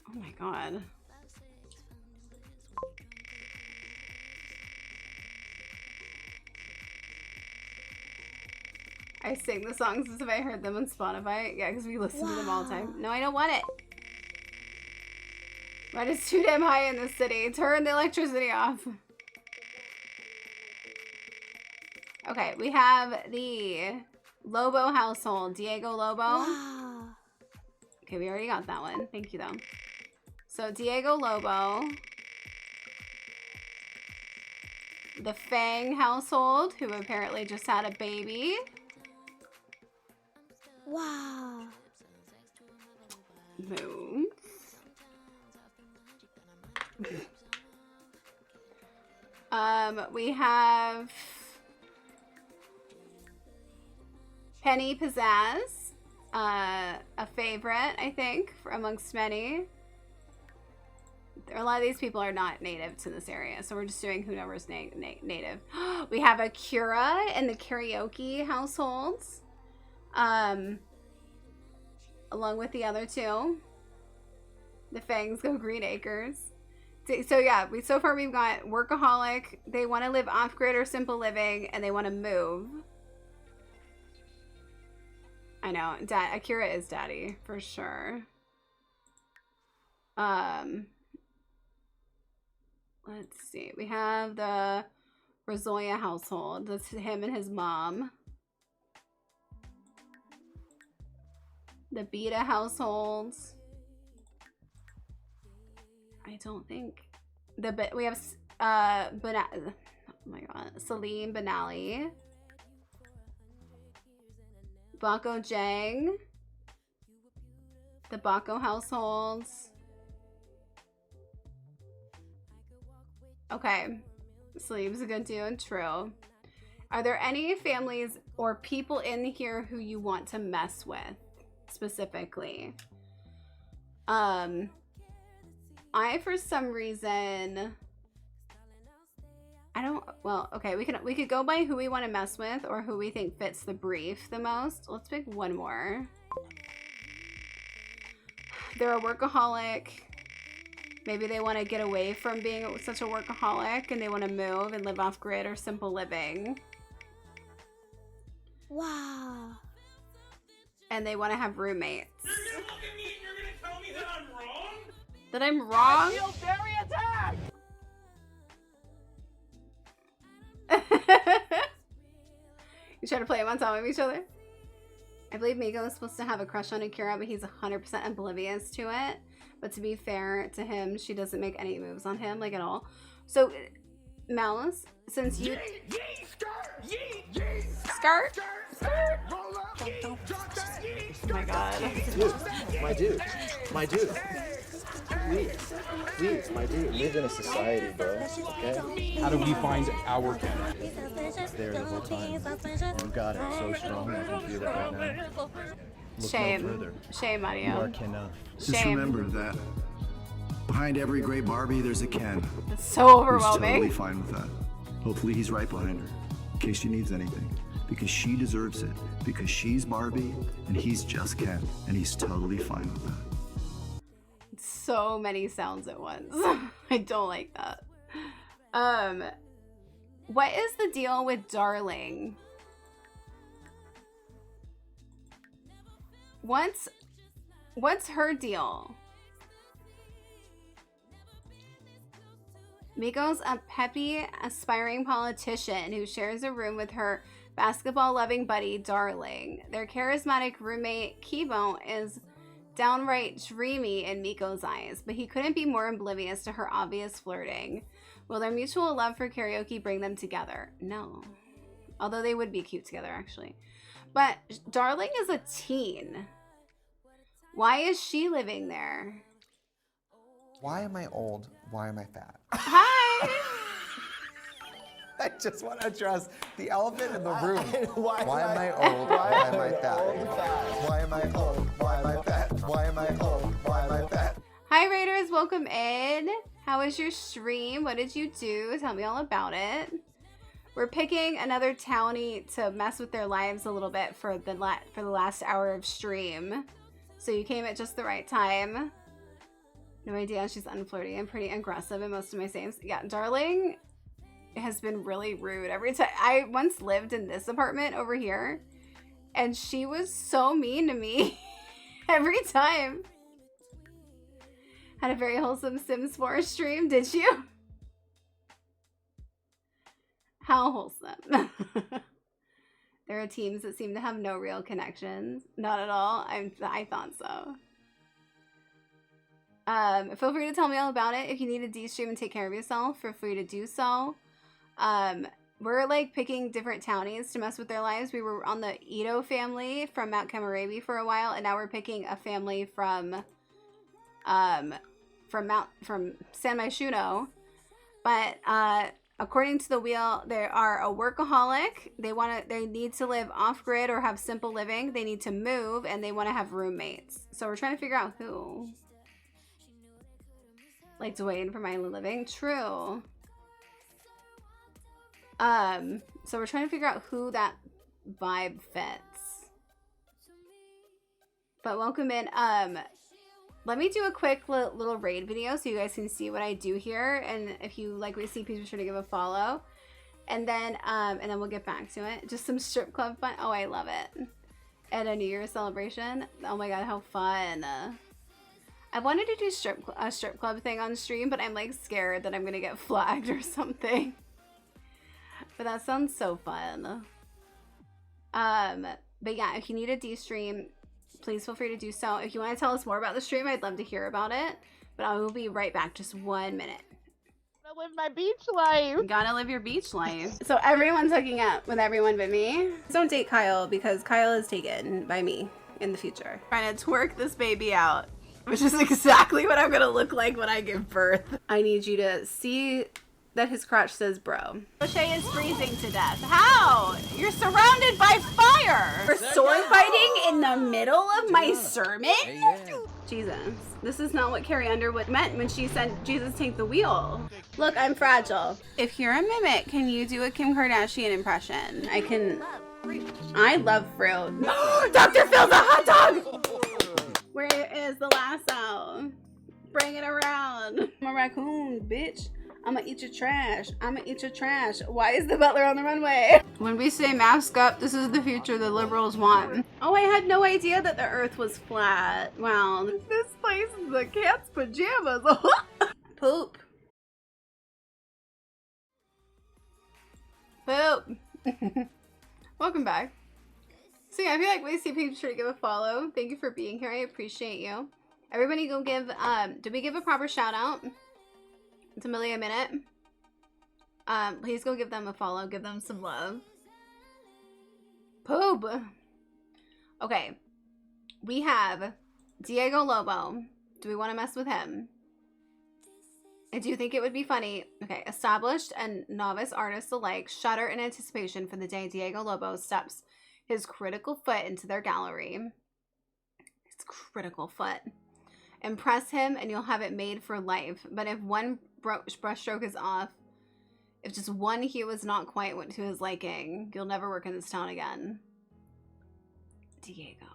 Oh my god. I sing the songs as if I heard them on Spotify. Yeah, because we listen to them all the time. No, I don't want it. Rent is too damn high in this city. Turn the electricity off. Okay, we have the Lobo household. Diego Lobo. Wow. Okay, we already got that one. Thank you, though. So, Diego Lobo. The Fang household, who apparently just had a baby. Wow. Move. We have Penny Pizzaz, a favorite, I think, amongst many. A lot of these people are not native to this area, so we're just doing whoever's native. We have Akira in the karaoke households, along with the other two. The Fangs go Green Acres. So yeah, so far we've got workaholic. They want to live off-grid or simple living, and they want to move. I know, Akira is daddy for sure. Let's see. We have the Rozoya household. That's him and his mom. The Beta households. I don't think we have oh my god, Salim Benali, Bako Jang, the Bako households. Okay, Salim's a good dude. True. Are there any families or people in here who you want to mess with specifically? I, for some reason, I don't, well, okay, we could go by who we want to mess with or who we think fits the brief the most. Let's pick one more. They're a workaholic. Maybe they want to get away from being such a workaholic and they want to move and live off grid or simple living. Wow. And they want to have roommates. You're gonna look at me and you're gonna tell me that I'm wrong? That I'm wrong? I feel very attacked! You try to play them on top of each other? I believe Miko is supposed to have a crush on Akira, but he's 100% oblivious to it. But to be fair to him, she doesn't make any moves on him, like, at all. So, Malice, since you... Skirt? Oh my god. Dude, my dude. Please, my dude. Live in a society, bro. Okay? How do we find our candidates? There the whole time. You got it so strong, I can feel it right now. Look Shame. no further. Shame, You Mario. are Ken. Just remember that behind every great Barbie, there's a Ken. That's so Who's overwhelming. totally fine with that. Hopefully he's right behind her, in case she needs anything. Because she deserves it. Because she's Barbie, and he's just Ken. And he's totally fine with that. So many sounds at once. I don't like that. What is the deal with Darling? What's her deal? Miko's a peppy, aspiring politician who shares a room with her basketball-loving buddy, Darling. Their charismatic roommate, Kibo, is downright dreamy in Miko's eyes, but he couldn't be more oblivious to her obvious flirting. Will their mutual love for karaoke bring them together? No. Although they would be cute together, actually. But Darling is a teen. Why is she living there? Why am I old? Why am I fat? Hi! I just want to address the elephant in the room. Why am I old? Why am I fat? Why am I old? Why am I fat? Why am I old? Why am I fat? Hi, Raiders. Welcome in. How was your stream? What did you do? Tell me all about it. We're picking another townie to mess with their lives a little bit for the last hour of stream. So you came at just the right time. No idea. She's unflirty and pretty aggressive in most of my saves. Yeah, Darling has been really rude every time. I once lived in this apartment over here, And she was so mean to me every time. Had a very wholesome Sims 4 stream, did you? How wholesome. There are teams that seem to have no real connections. Not at all. I thought so. Feel free to tell me all about it. If you need a D-stream and take care of yourself, feel free to do so. We're like picking different townies to mess with their lives. We were on the Ito family from Mount Kamarabi for a while, and now we're picking a family from San Myshuno. But according to the wheel, they are a workaholic. They need to live off-grid or have simple living. They need to move, and they want to have roommates. So we're trying to figure out who. Like Dwayne from Island Living. True. So we're trying to figure out who that vibe fits. But welcome in. Let me do a quick little raid video so you guys can see what I do here. And if you like what you see, please be sure to give a follow. And then we'll get back to it. Just some strip club fun. Oh, I love it. And a New Year's celebration. Oh my god, how fun. I wanted to do a strip club thing on stream, but I'm like scared that I'm gonna get flagged or something. But that sounds so fun. But yeah, if you need a D-stream, please feel free to do so. If you want to tell us more about the stream, I'd love to hear about it. But I will be right back, just 1 minute. I live my beach life. You gotta live your beach life. So everyone's hooking up with everyone but me. Don't date Kyle because Kyle is taken by me in the future. Trying to twerk this baby out, which is exactly what I'm gonna look like when I give birth. I need you to see that his crotch says bro. O'Shea is freezing to death. How? You're surrounded by fire. We're sword fighting in the middle of my sermon? Jesus. This is not what Carrie Underwood meant when she said, Jesus, take the wheel. Look, I'm fragile. If you're a mimic, can you do a Kim Kardashian impression? I love fruit. Dr. Phil's a hot dog! Where is the lasso? Bring it around. I'm a raccoon, bitch. I'ma eat your trash. I'ma eat your trash. Why is the butler on the runway? When we say mask up, this is the future the liberals want. Oh, I had no idea that the earth was flat. Wow. This place is a cat's pajamas. Poop. Poop. Welcome back. So yeah, if you like what you see, be sure to give a follow. Thank you for being here. I appreciate you. Everybody go give, did we give a proper shout out? It's Amelia a minute. Please go give them a follow. Give them some love. Poop. Okay. We have Diego Lobo. Do we want to mess with him? I do think it would be funny. Okay. Established and novice artists alike shudder in anticipation for the day Diego Lobo steps his critical foot into their gallery. His critical foot. Impress him and you'll have it made for life. But if one brushstroke is off, if just one hue is not quite to his liking, you'll never work in this town again. Diego.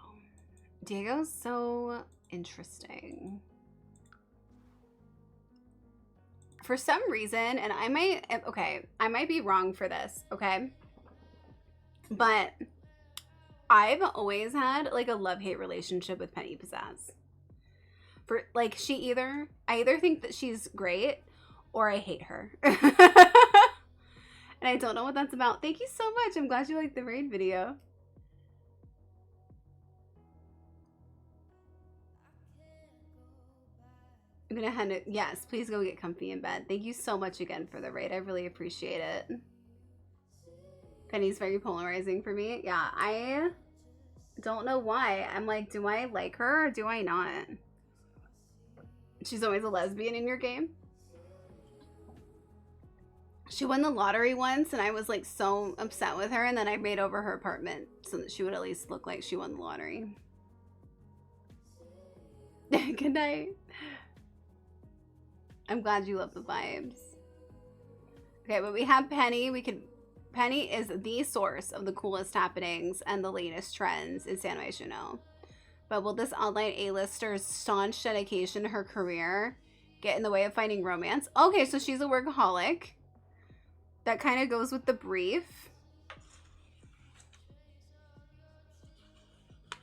Diego's so interesting. For some reason, and I might be wrong for this, okay? But I've always had like a love-hate relationship with Penny Pizzaz. For like I either think that she's great or I hate her. And I don't know what that's about. Thank you so much. I'm glad you liked the raid video. I'm gonna hand it. Yes, please go get comfy in bed. Thank you so much again for the raid. I really appreciate it. Penny's very polarizing for me. Yeah, I don't know why. I'm like, do I like her or do I not? She's always a lesbian in your game. She won the lottery once and I was like so upset with her, and then I made over her apartment so that she would at least look like she won the lottery. Good night. I'm glad you love the vibes. Okay, but we have Penny. Penny is the source of the coolest happenings and the latest trends in San Myshuno. But will this online A-lister's staunch dedication to her career get in the way of finding romance? Okay, so she's a workaholic. That kind of goes with the brief.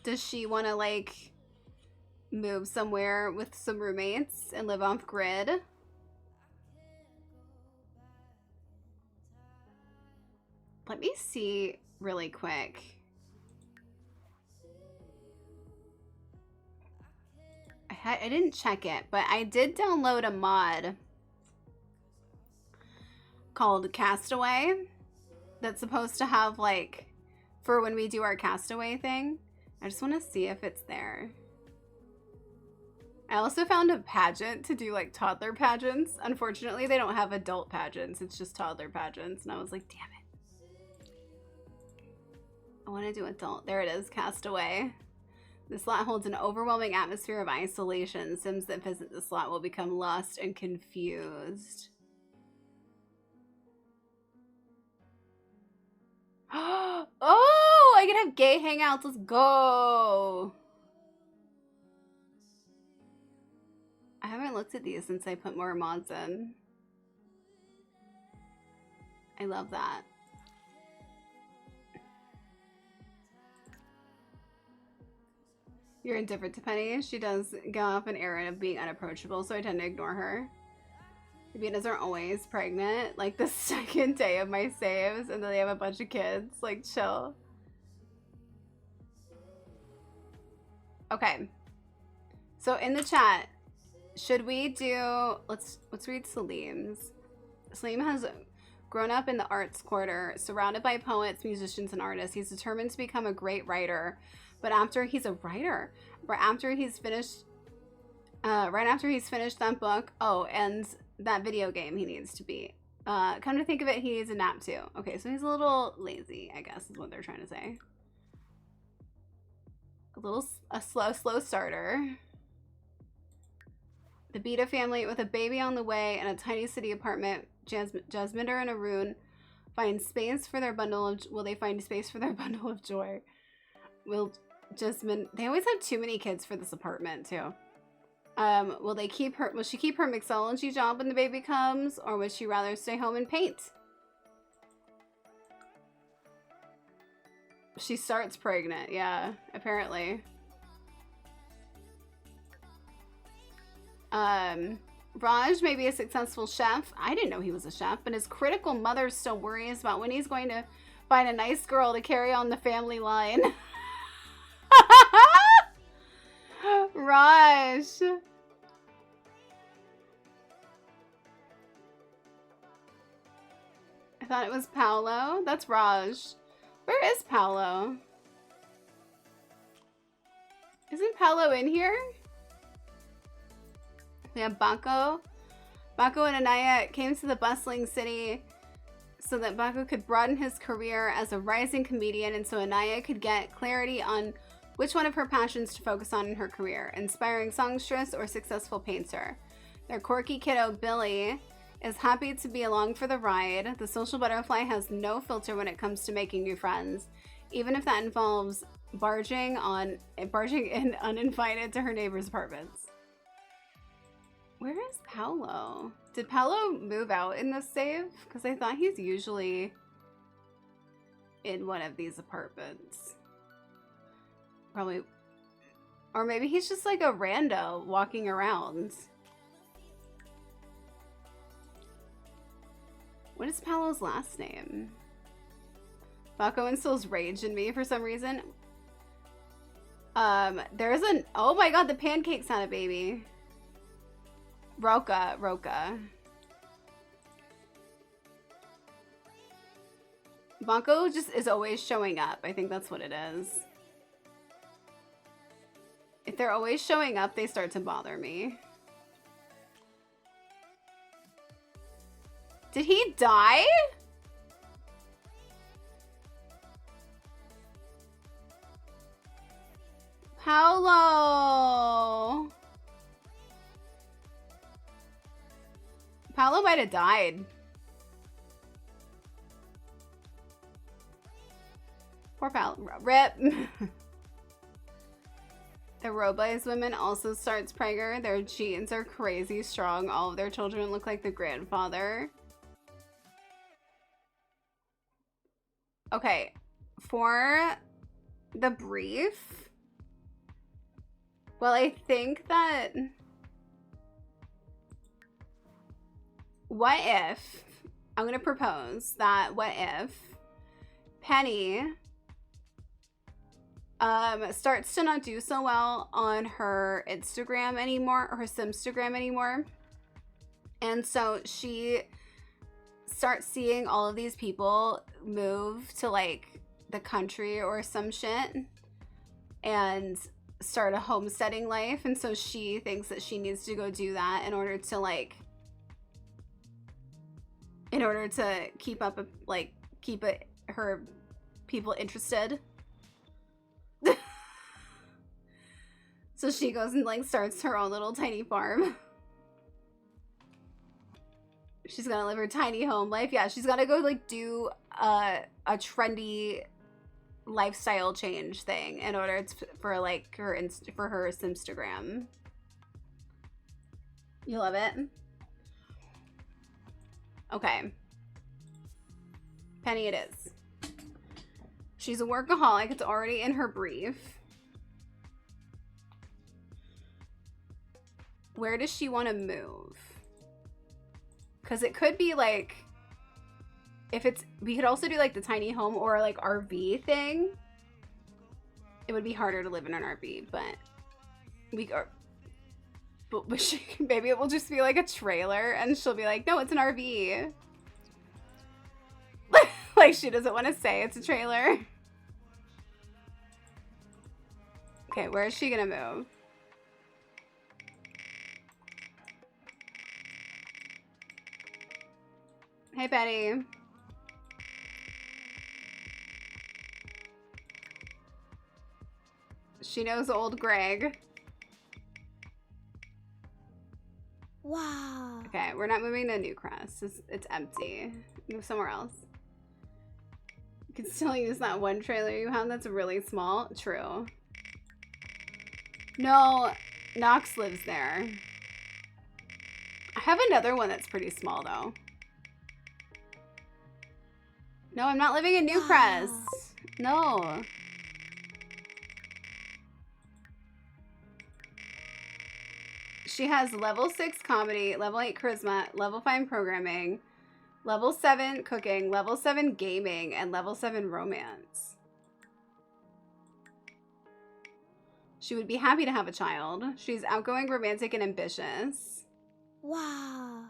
Does she want to, like, move somewhere with some roommates and live off grid? Let me see really quick. I didn't check it, but I did download a mod called Castaway that's supposed to have, like, for when we do our Castaway thing. I just want to see if it's there. I also found a pageant to do, like, toddler pageants. Unfortunately, they don't have adult pageants. It's just toddler pageants. And I was like, damn it. I want to do adult. There it is, Castaway. The slot holds an overwhelming atmosphere of isolation. Sims that visit the slot will become lost and confused. Oh, I can have gay hangouts. Let's go. I haven't looked at these since I put more mods in. I love that. You're indifferent to Penny. She does go off an errand of being unapproachable, so I tend to ignore her. Hyenas are always pregnant, like the second day of my saves, and then they have a bunch of kids. Like, chill. Okay. So in the chat, should we do, let's read Salim's. Salim has grown up in the arts quarter, surrounded by poets, musicians, and artists. He's determined to become a great writer. But after he's a writer, right after he's finished that book, oh, and that video game he needs to beat. Come to think of it, he needs a nap too. Okay, so he's a little lazy, I guess is what they're trying to say. A slow starter. The Beta family with a baby on the way and a tiny city apartment. Jasminder and Arun find space for their bundle of, will they find space for their bundle of joy? They always have too many kids for this apartment too. Will she keep her mixology job when the baby comes, or would she rather stay home and paint? She starts pregnant, yeah, apparently. Raj may be a successful chef. I didn't know he was a chef, but his critical mother still worries about when he's going to find a nice girl to carry on the family line. Raj. I thought it was Paolo. That's Raj. Where is Paolo? Isn't Paolo in here? We have Bako. Bako and Anaya came to the bustling city so that Bako could broaden his career as a rising comedian, and so Anaya could get clarity on which one of her passions to focus on in her career, inspiring songstress or successful painter. Their quirky kiddo, Billy, is happy to be along for the ride. The social butterfly has no filter when it comes to making new friends, even if that involves barging in uninvited to her neighbors' apartments. Where is Paolo? Did Paolo move out in this save? Because I thought he's usually in one of these apartments. Probably. Or maybe he's just like a rando walking around. What is Paolo's last name? Bako instills rage in me for some reason. There's an, oh my god, the pancakes had a baby. Roka. Bako just is always showing up. I think that's what it is. If they're always showing up, they start to bother me. Did he die? Paolo. Paolo might have died. Poor Paolo. Rip. The Robles women also starts Prager. Their genes are crazy strong. All of their children look like the grandfather. Okay, for the brief, Well, I think that... What if... I'm going to propose that what if Penny starts to not do so well on her Instagram anymore, or her Simstagram anymore. And so she starts seeing all of these people move to like the country or some shit and start a homesteading life. And so she thinks that she needs to go do that in order to like, keep up, her people interested. So she goes and like starts her own little tiny farm. She's gonna live her tiny home life. Yeah, she's gotta go like do a trendy lifestyle change thing in order for like her Simstagram. You love it? Okay. Penny it is. She's a workaholic. It's already in her brief. Where does she want to move? Because it could be like, we could also do like the tiny home or like RV thing. It would be harder to live in an RV, but maybe it will just be like a trailer and she'll be like, no, it's an RV. Like she doesn't want to say it's a trailer. Okay, where is she gonna move? Hey, Betty. She knows old Greg. Wow. Okay, we're not moving to Newcrest. It's empty. Move somewhere else. You can still use that one trailer you have that's really small. True. No, Knox lives there. I have another one that's pretty small, though. No, I'm not living in Newcrest. No. She has level 6 comedy, level 8 charisma, level 5 programming, level 7 cooking, level 7 gaming, and level 7 romance. She would be happy to have a child. She's outgoing, romantic, and ambitious. Wow.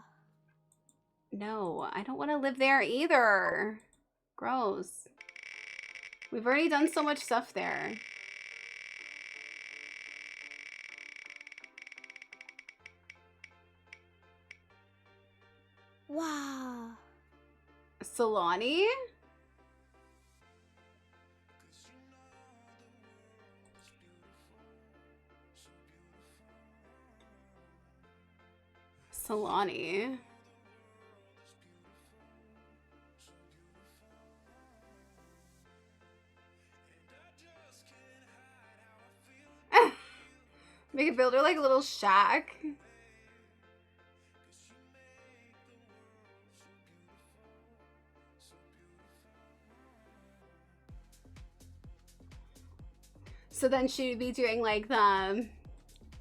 No, I don't want to live there either. Gross. We've already done so much stuff there. Wow. Solani? Solani. We could build her like a little shack. So then she'd be doing like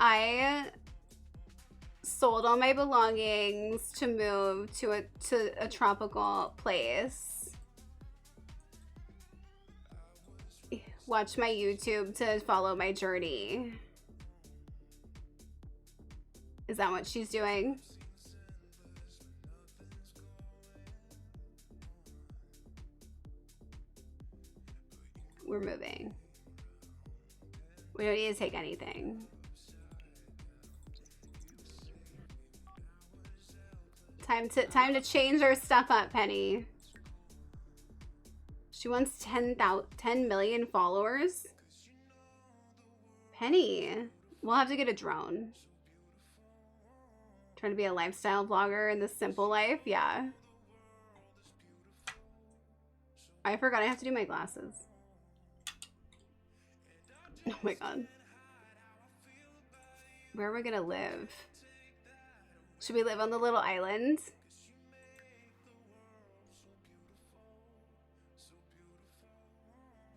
I sold all my belongings to move to a tropical place. Watch my YouTube to follow my journey. Is that what she's doing? We're moving. We don't need to take anything. Time to change our stuff up, Penny. She wants 10 million followers. Penny, we'll have to get a drone. Trying to be a lifestyle vlogger in the simple life, yeah. I forgot I have to do my glasses. Oh my god. Where are we gonna live? Should we live on the little island?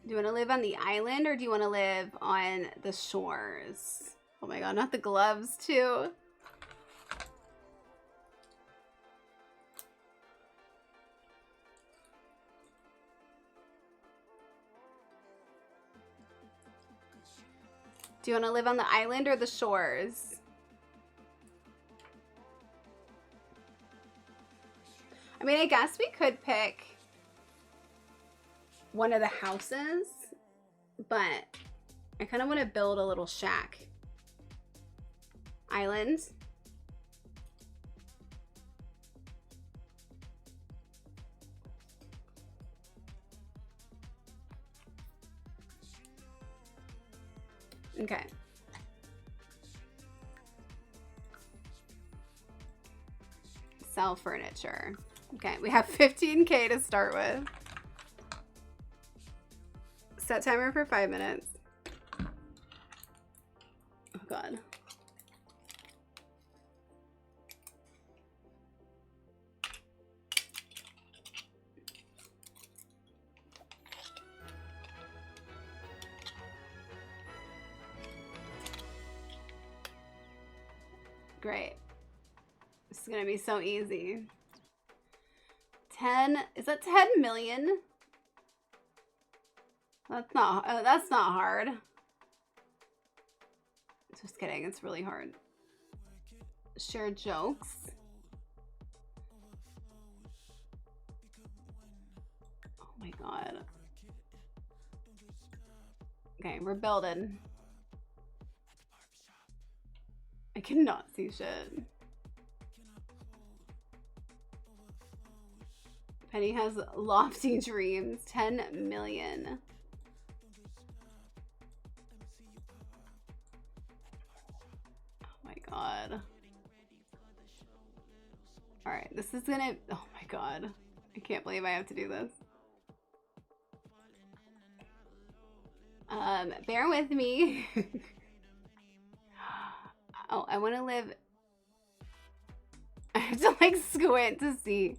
Do you want to live on the island or do you want to live on the shores? Oh my god, not the gloves too. Do you want to live on the island or the shores? I mean, I guess we could pick one of the houses, but I kind of want to build a little shack. Island. Okay. Sell furniture. Okay, we have 15K to start with. Set timer for 5 minutes. Oh god. Great. This is gonna be so easy. 10, is that 10 million? That's not hard. Just kidding, it's really hard. Share jokes. Oh my god. Okay, we're building. I cannot see shit. Penny has lofty dreams. 10 million. Oh my god. Alright, this is gonna... Oh my god. I can't believe I have to do this. Bear with me. Oh, I want to live... I have to like squint to see.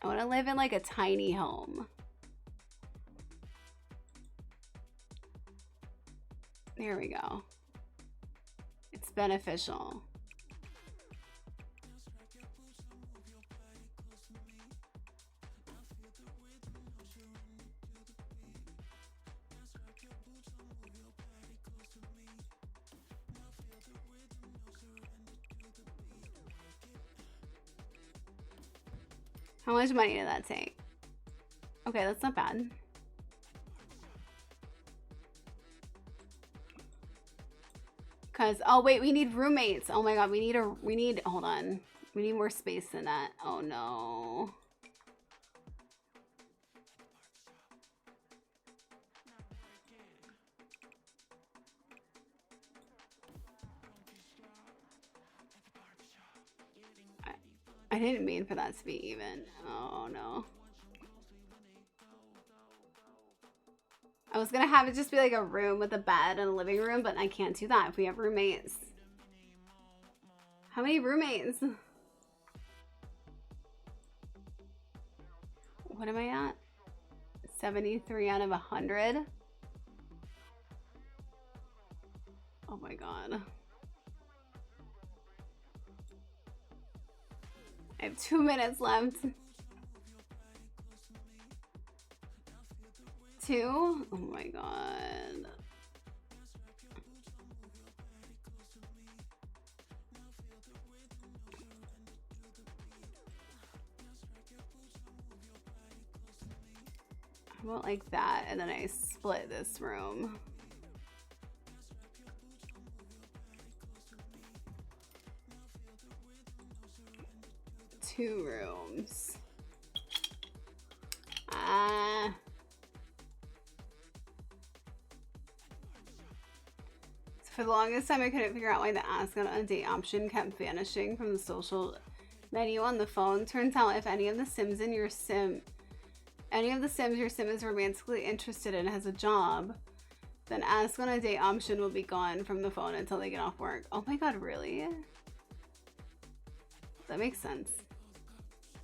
I want to live in like a tiny home. There we go. It's beneficial. How much money did that take? Okay, that's not bad. Cause, oh wait, we need roommates. Oh my god, hold on. We need more space than that. Oh no. I didn't mean for that to be even. Oh no. I was gonna have it just be like a room with a bed and a living room, but I can't do that if we have roommates. How many roommates? What am I at? 73 out of 100? Oh my god. I have 2 minutes left. 2? Oh my god. I want like that, and then I split this room. Two rooms. So for the longest time, I couldn't figure out why the ask on a date option kept vanishing from the social menu on the phone. Turns out if any of the sims your sim is romantically interested in has a job, then ask on a date option will be gone from the phone until they get off work. Oh my god, really? That makes sense.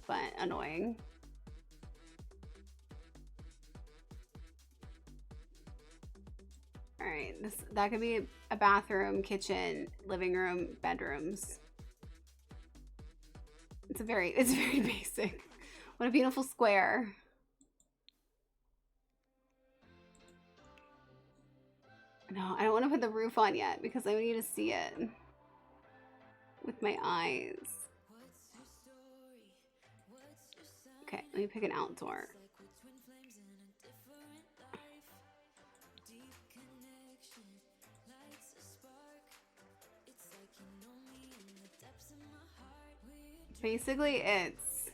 But annoying. All right, that could be a bathroom, kitchen, living room, bedrooms. It's very basic. What a beautiful square. No, I don't want to put the roof on yet because I need to see it with my eyes. Okay, let me pick an outdoor. Basically, it's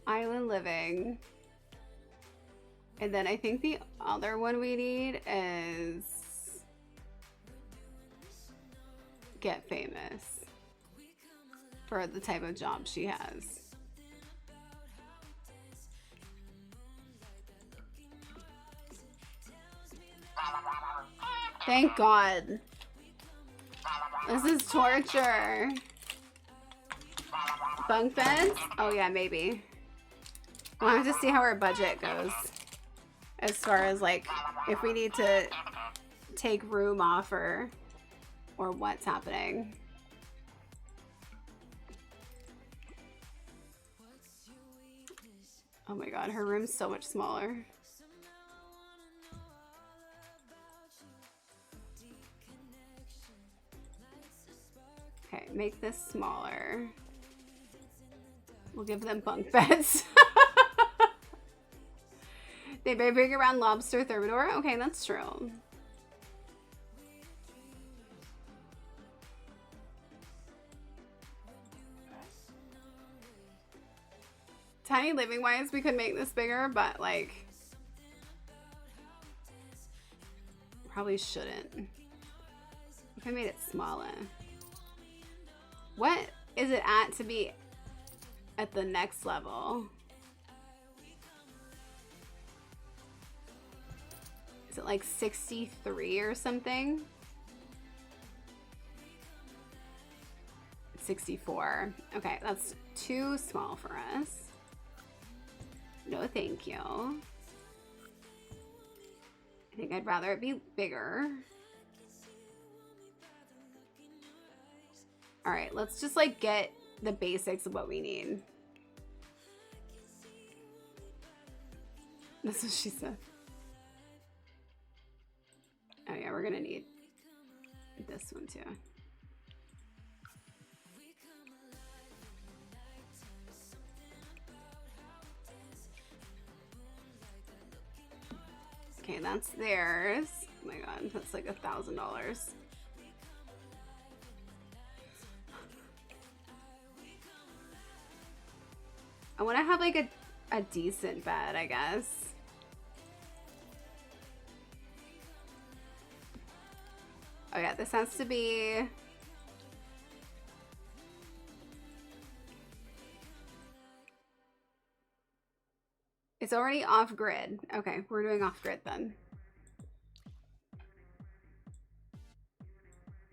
island living. And then I think the other one we need is get famous for the type of job she has. Thank God. This is torture. Bunk beds? Oh yeah, maybe. We'll have to see how our budget goes. As far as like, if we need to take room off or what's happening. Oh my God, her room's so much smaller. Okay, make this smaller. We'll give them bunk beds. They may bring around lobster thermidor. Okay, that's true. Tiny living wise, we could make this bigger, but like, probably shouldn't. If I made it smaller. What is it at to be at the next level? Is it like 63 or something? 64. Okay, that's too small for us. No, thank you. I think I'd rather it be bigger. All right, let's just like get the basics of what we need. That's what she said. Oh yeah, we're gonna need this one too. Okay, that's theirs. Oh my God, that's like $1,000. I want to have like a decent bed, I guess. Oh yeah, this has to be... It's already off grid. Okay, we're doing off grid then.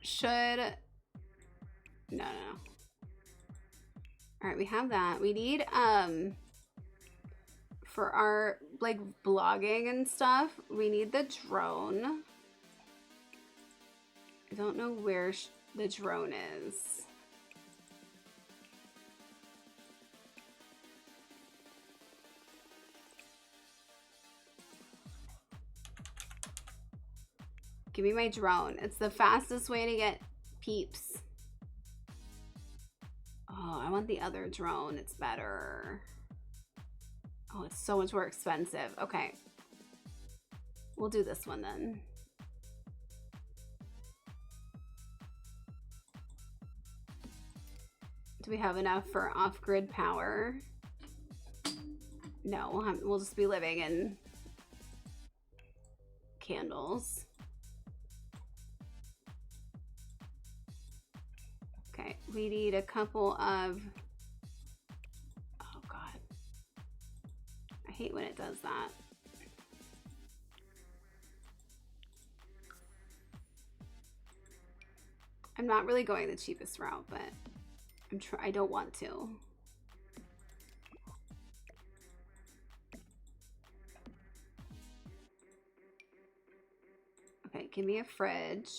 Should... No. All right, we have that. We need, for our, like, blogging and stuff, we need the drone. I don't know where the drone is. Give me my drone. It's the fastest way to get peeps. Oh, I want the other drone. It's better. Oh, it's so much more expensive. Okay. We'll do this one then. Do we have enough for off-grid power? No, we'll just be living in candles. Okay, we need a couple of... Oh God. I hate when it does that. I'm not really going the cheapest route, but I don't want to. give me a fridge.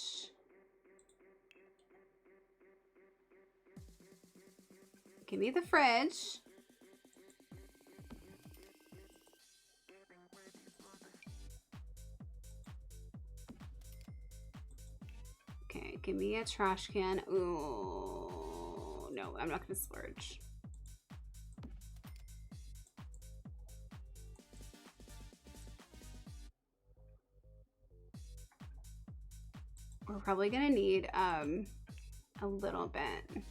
Give me the fridge. Okay, give me a trash can. Ooh, no, I'm not gonna splurge. We're probably gonna need a little bit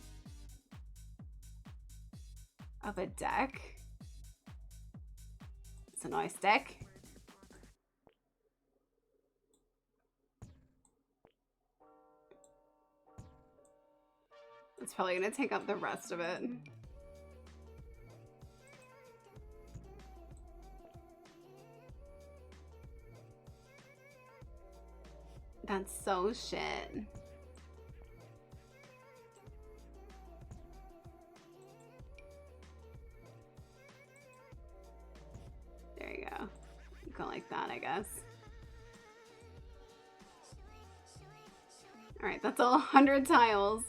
of a deck. It's a nice deck. It's probably gonna take up the rest of it. That's so shit. There you go. You go like that, I guess. All right, that's all 100 tiles.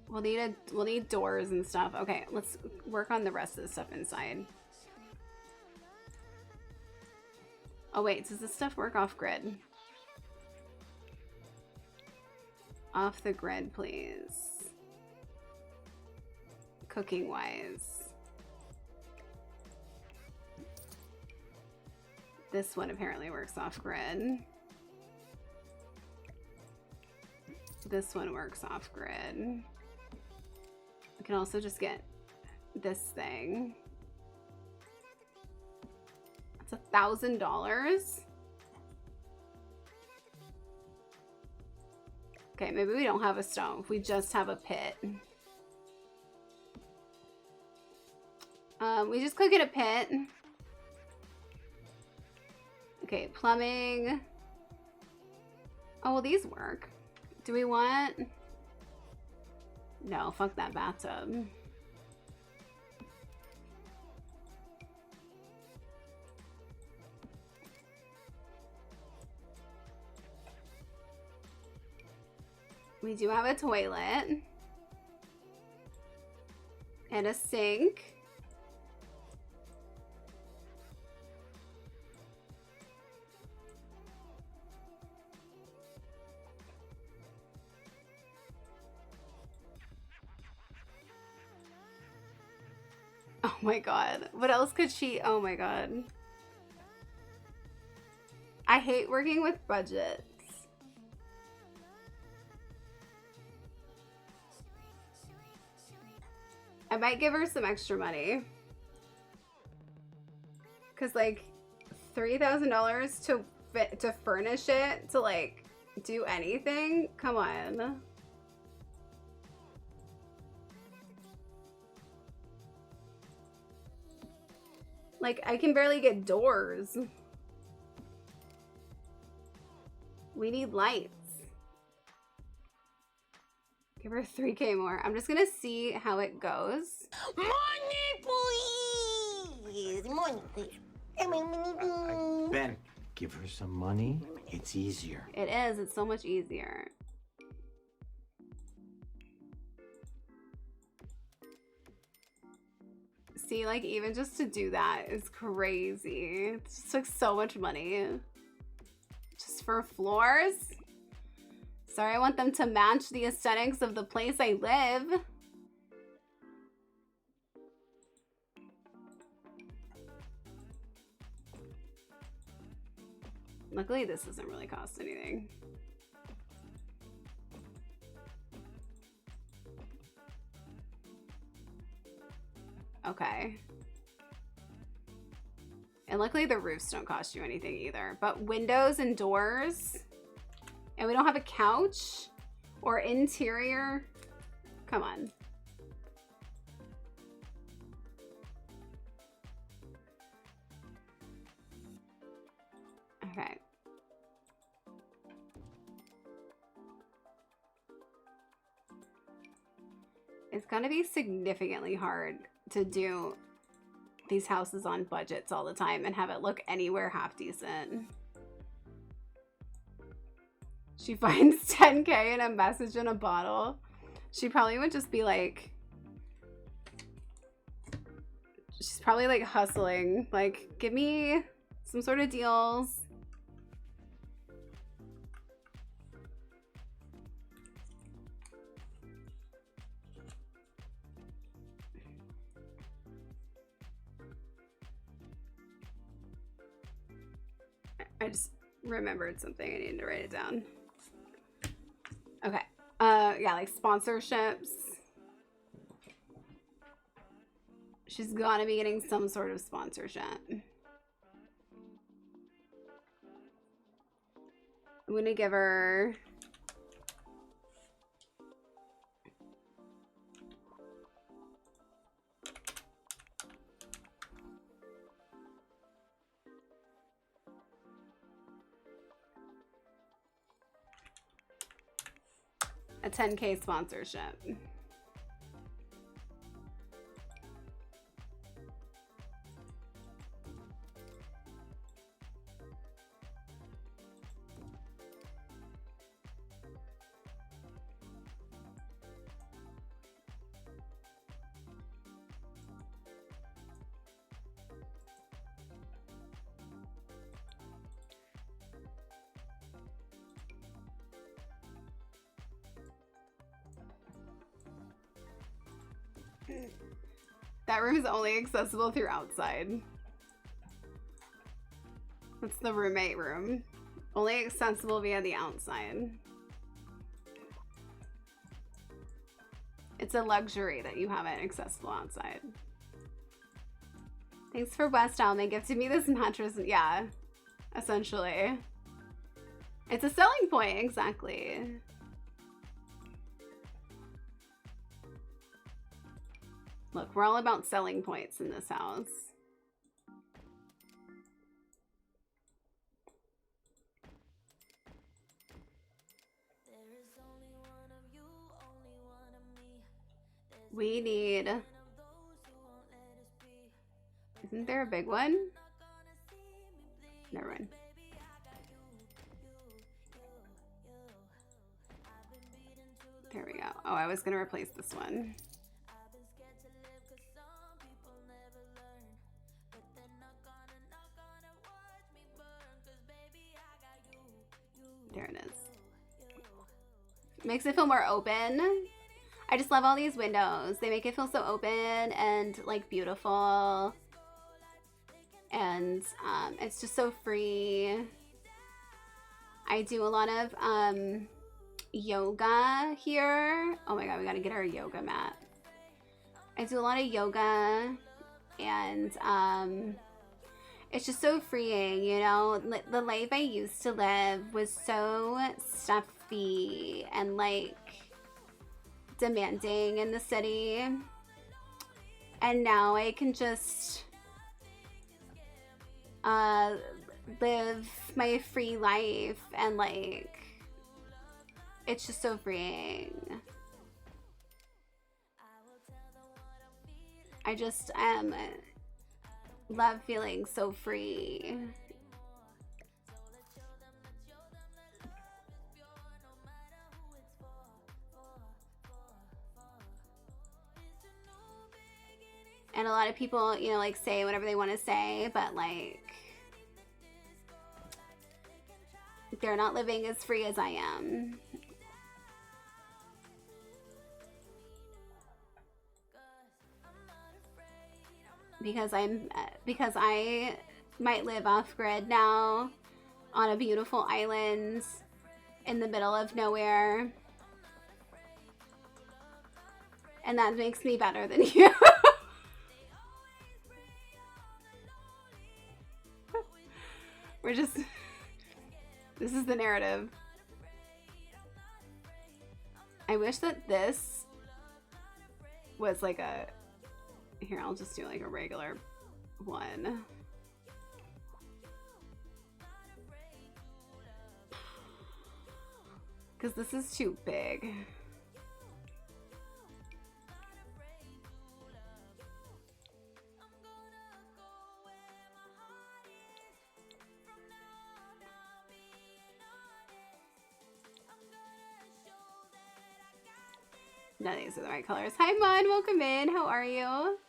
We'll need doors and stuff. Okay, let's work on the rest of the stuff inside. Oh wait, does this stuff work off grid? Off the grid, please. Cooking wise. This one apparently works off grid. This one works off grid. We can also just get this thing. It's $1,000. Okay, maybe we don't have a stove. We just have a pit. We just cook in a pit. Okay, plumbing. Oh, well, these work. Do we want... No, fuck that bathtub. We do have a toilet. And a sink. Oh my god. What else could she... Oh my god. I hate working with budgets. I might give her some extra money. Cause like $3,000 to furnish it, to like do anything? Come on. Like, I can barely get doors. We need lights. Give her 3K more. I'm just gonna see how it goes. Money, please! Money, please. Ben, give her some money. It's easier. It is. It's so much easier. See, like, even just to do that is crazy. It just took so much money. Just for floors? Sorry, I want them to match the aesthetics of the place I live. Luckily, this doesn't really cost anything. Okay. And luckily the roofs don't cost you anything either. But windows and doors. And we don't have a couch or interior. Come on. Okay. It's gonna be significantly hard to do these houses on budgets all the time and have it look anywhere half decent. She finds 10K in a message in a bottle. She probably would just be like, she's probably like hustling. Like, give me some sort of deals. I just remembered something. I needed to write it down. Okay. Yeah, like sponsorships. She's gotta be getting some sort of sponsorship. I'm gonna give her a 10K sponsorship. That room is only accessible through outside. That's the roommate room. Only accessible via the outside. It's a luxury that you have it accessible outside. Thanks for West Elm. They gifted me this mattress. Yeah, essentially. It's a selling point, exactly. Look, we're all about selling points in this house. We need... Isn't there a big one? Never mind. There we go. Oh, I was gonna replace this one. There it is. Makes it feel more open. I just love all these windows. They make it feel so open and like beautiful. And it's just so free. I do a lot of yoga here. Oh my god, we gotta get our yoga mat. I do a lot of yoga and it's just so freeing, you know? The life I used to live was so stuffy and like demanding in the city. And now I can just live my free life and like it's just so freeing. I just love feeling so free. And a lot of people, you know, like say whatever they want to say, but like they're not living as free as I am. Because I might live off grid now on a beautiful island in the middle of nowhere. And that makes me better than you. We're just, this is the narrative. I wish that this was like a, here, I'll just do like a regular one. Because this is too big. None of these are the right colors. Hi, Mon. Welcome in. How are you?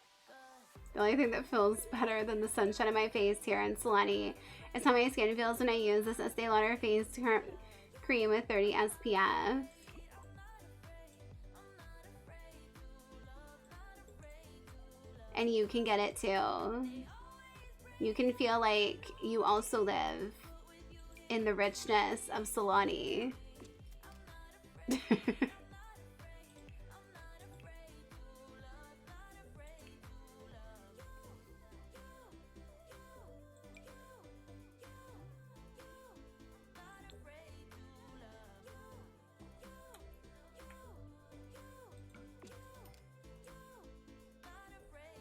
The only thing that feels better than the sunshine on my face here in Solani is how my skin feels when I use this Estee Lauder face cream with 30 SPF. And you can get it too. You can feel like you also live in the richness of Solani.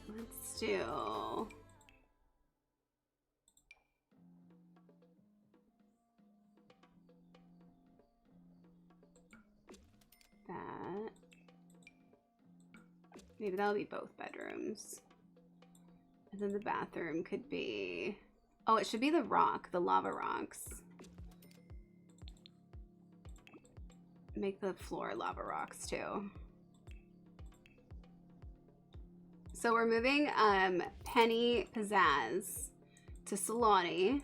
Let's do that. Maybe that'll be both bedrooms. And then the bathroom could be... Oh, it should be the rock, the lava rocks. Make the floor lava rocks too. So we're moving Penny Pizzaz to Solani.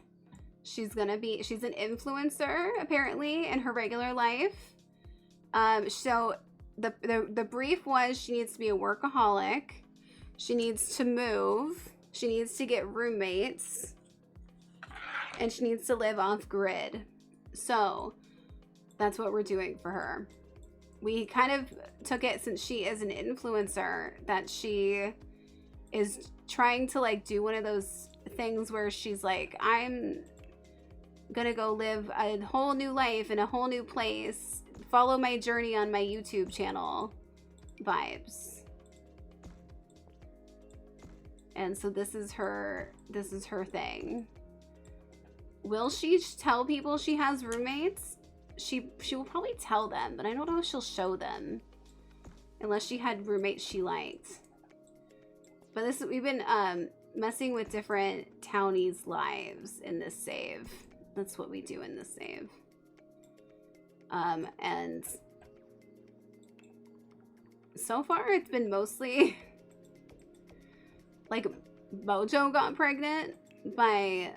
She's an influencer apparently in her regular life. So the brief was she needs to be a workaholic. She needs to move. She needs to get roommates. And she needs to live off grid. So that's what we're doing for her. We kind of took it, since she is an influencer, that she is trying to like do one of those things where she's like, I'm gonna go live a whole new life in a whole new place, follow my journey on my YouTube channel vibes. And so this is her thing. Will she tell people she has roommates? She will probably tell them, but I don't know if she'll show them unless she had roommates she liked. But we've been messing with different townies' lives in this save. That's what we do in this save. And so far it's been mostly like Mojo got pregnant by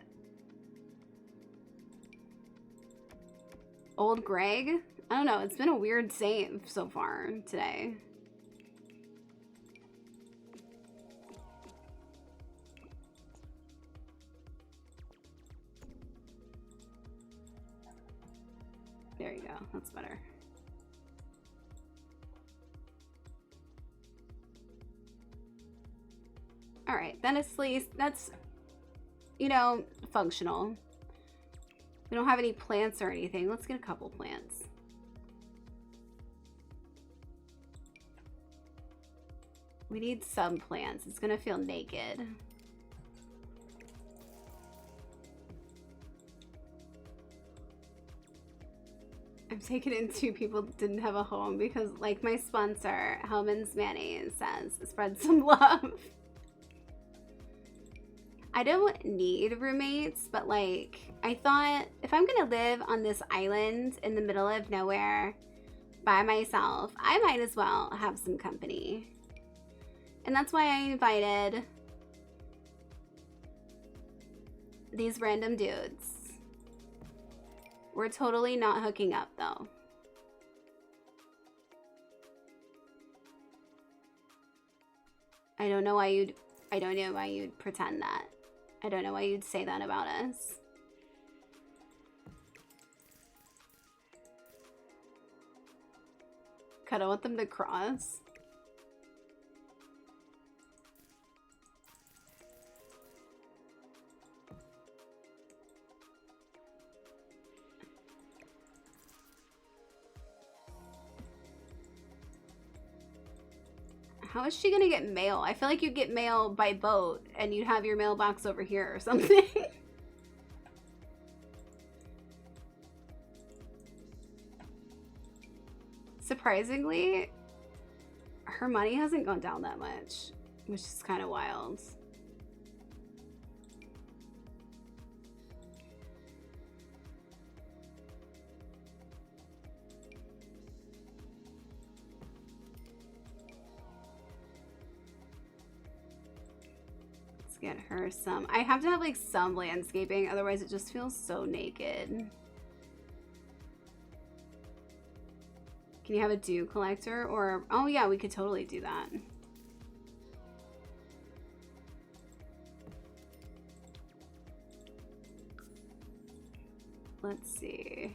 old Greg. I don't know. It's been a weird save so far today. There you go. That's better. All right. Then it's least that's, you know, functional. We don't have any plants or anything. Let's get a couple plants. We need some plants. It's gonna feel naked. I'm taking in 2 people that didn't have a home because, like my sponsor, Hellman's Mayonnaise says, spread some love. I don't need roommates, but like, I thought if I'm gonna live on this island in the middle of nowhere by myself, I might as well have some company. And that's why I invited these random dudes. We're totally not hooking up though. I don't know why you'd pretend that. I don't know why you'd say that about us. I don't want them to cross. How is she gonna get mail? I feel like you'd get mail by boat and you'd have your mailbox over here or something. Surprisingly, her money hasn't gone down that much, which is kind of wild. Let's get her some. I have to have like some landscaping, otherwise it just feels so naked. Can you have a dew collector or, oh yeah, we could totally do that. Let's see.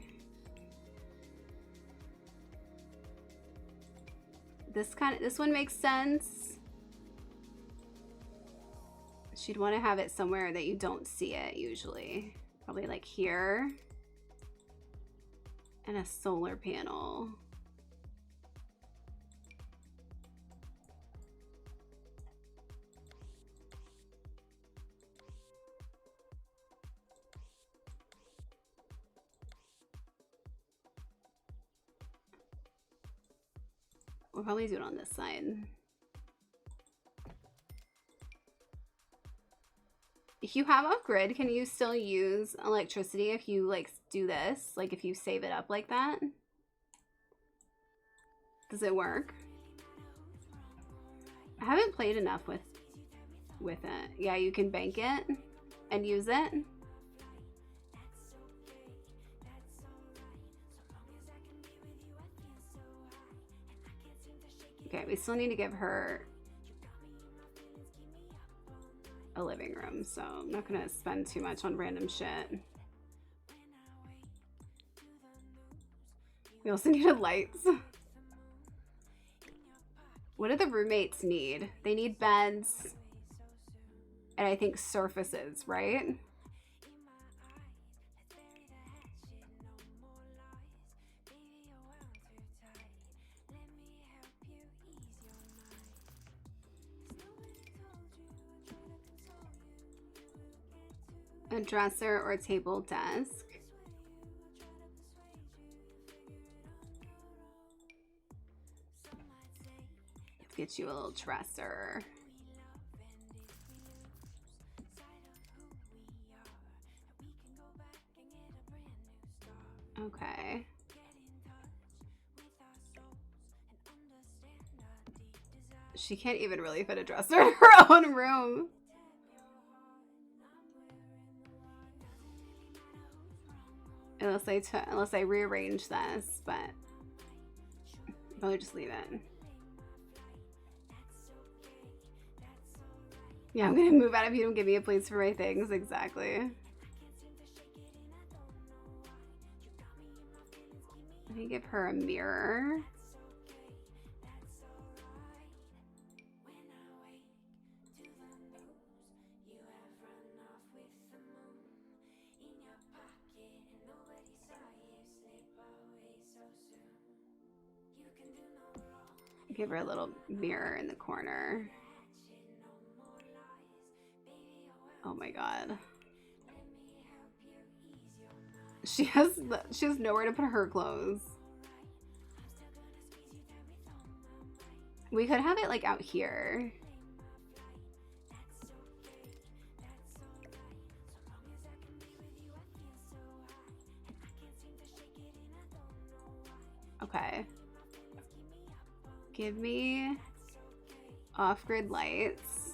This one makes sense. She'd want to have it somewhere that you don't see it usually. Probably like here. And a solar panel. We'll probably do it on this side. If you have off-grid, can you still use electricity if you like do this? Like if you save it up like that? Does it work? I haven't played enough with it. Yeah, you can bank it and use it. Okay, we still need to give her a living room, so I'm not gonna spend too much on random shit. We also needed lights. What do the roommates need? They need beds and I think surfaces, right? A dresser or table desk. Let's get you a little dresser. Okay. She can't even really fit a dresser in her own room. Unless I rearrange this, but I'll probably just leave it. Yeah, I'm gonna move out if you don't give me a place for my things. Exactly. Let me give her a mirror. Give her a little mirror in the corner. Oh my god. She has nowhere to put her clothes. We could have it like out here. Okay. Give me off-grid lights,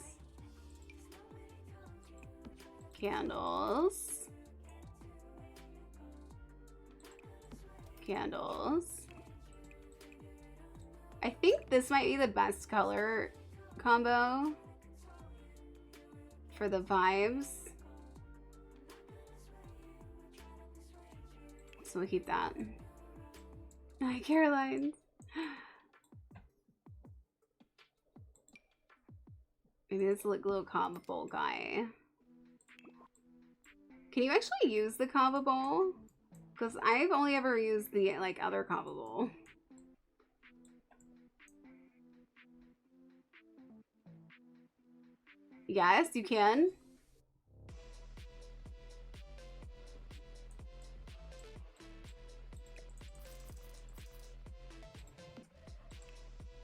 candles, I think this might be the best color combo for the vibes. So we'll keep that. Hi, Caroline. Maybe this little combo bowl guy. Can you actually use the combo bowl? Because I've only ever used the like other combo bowl. Yes, you can.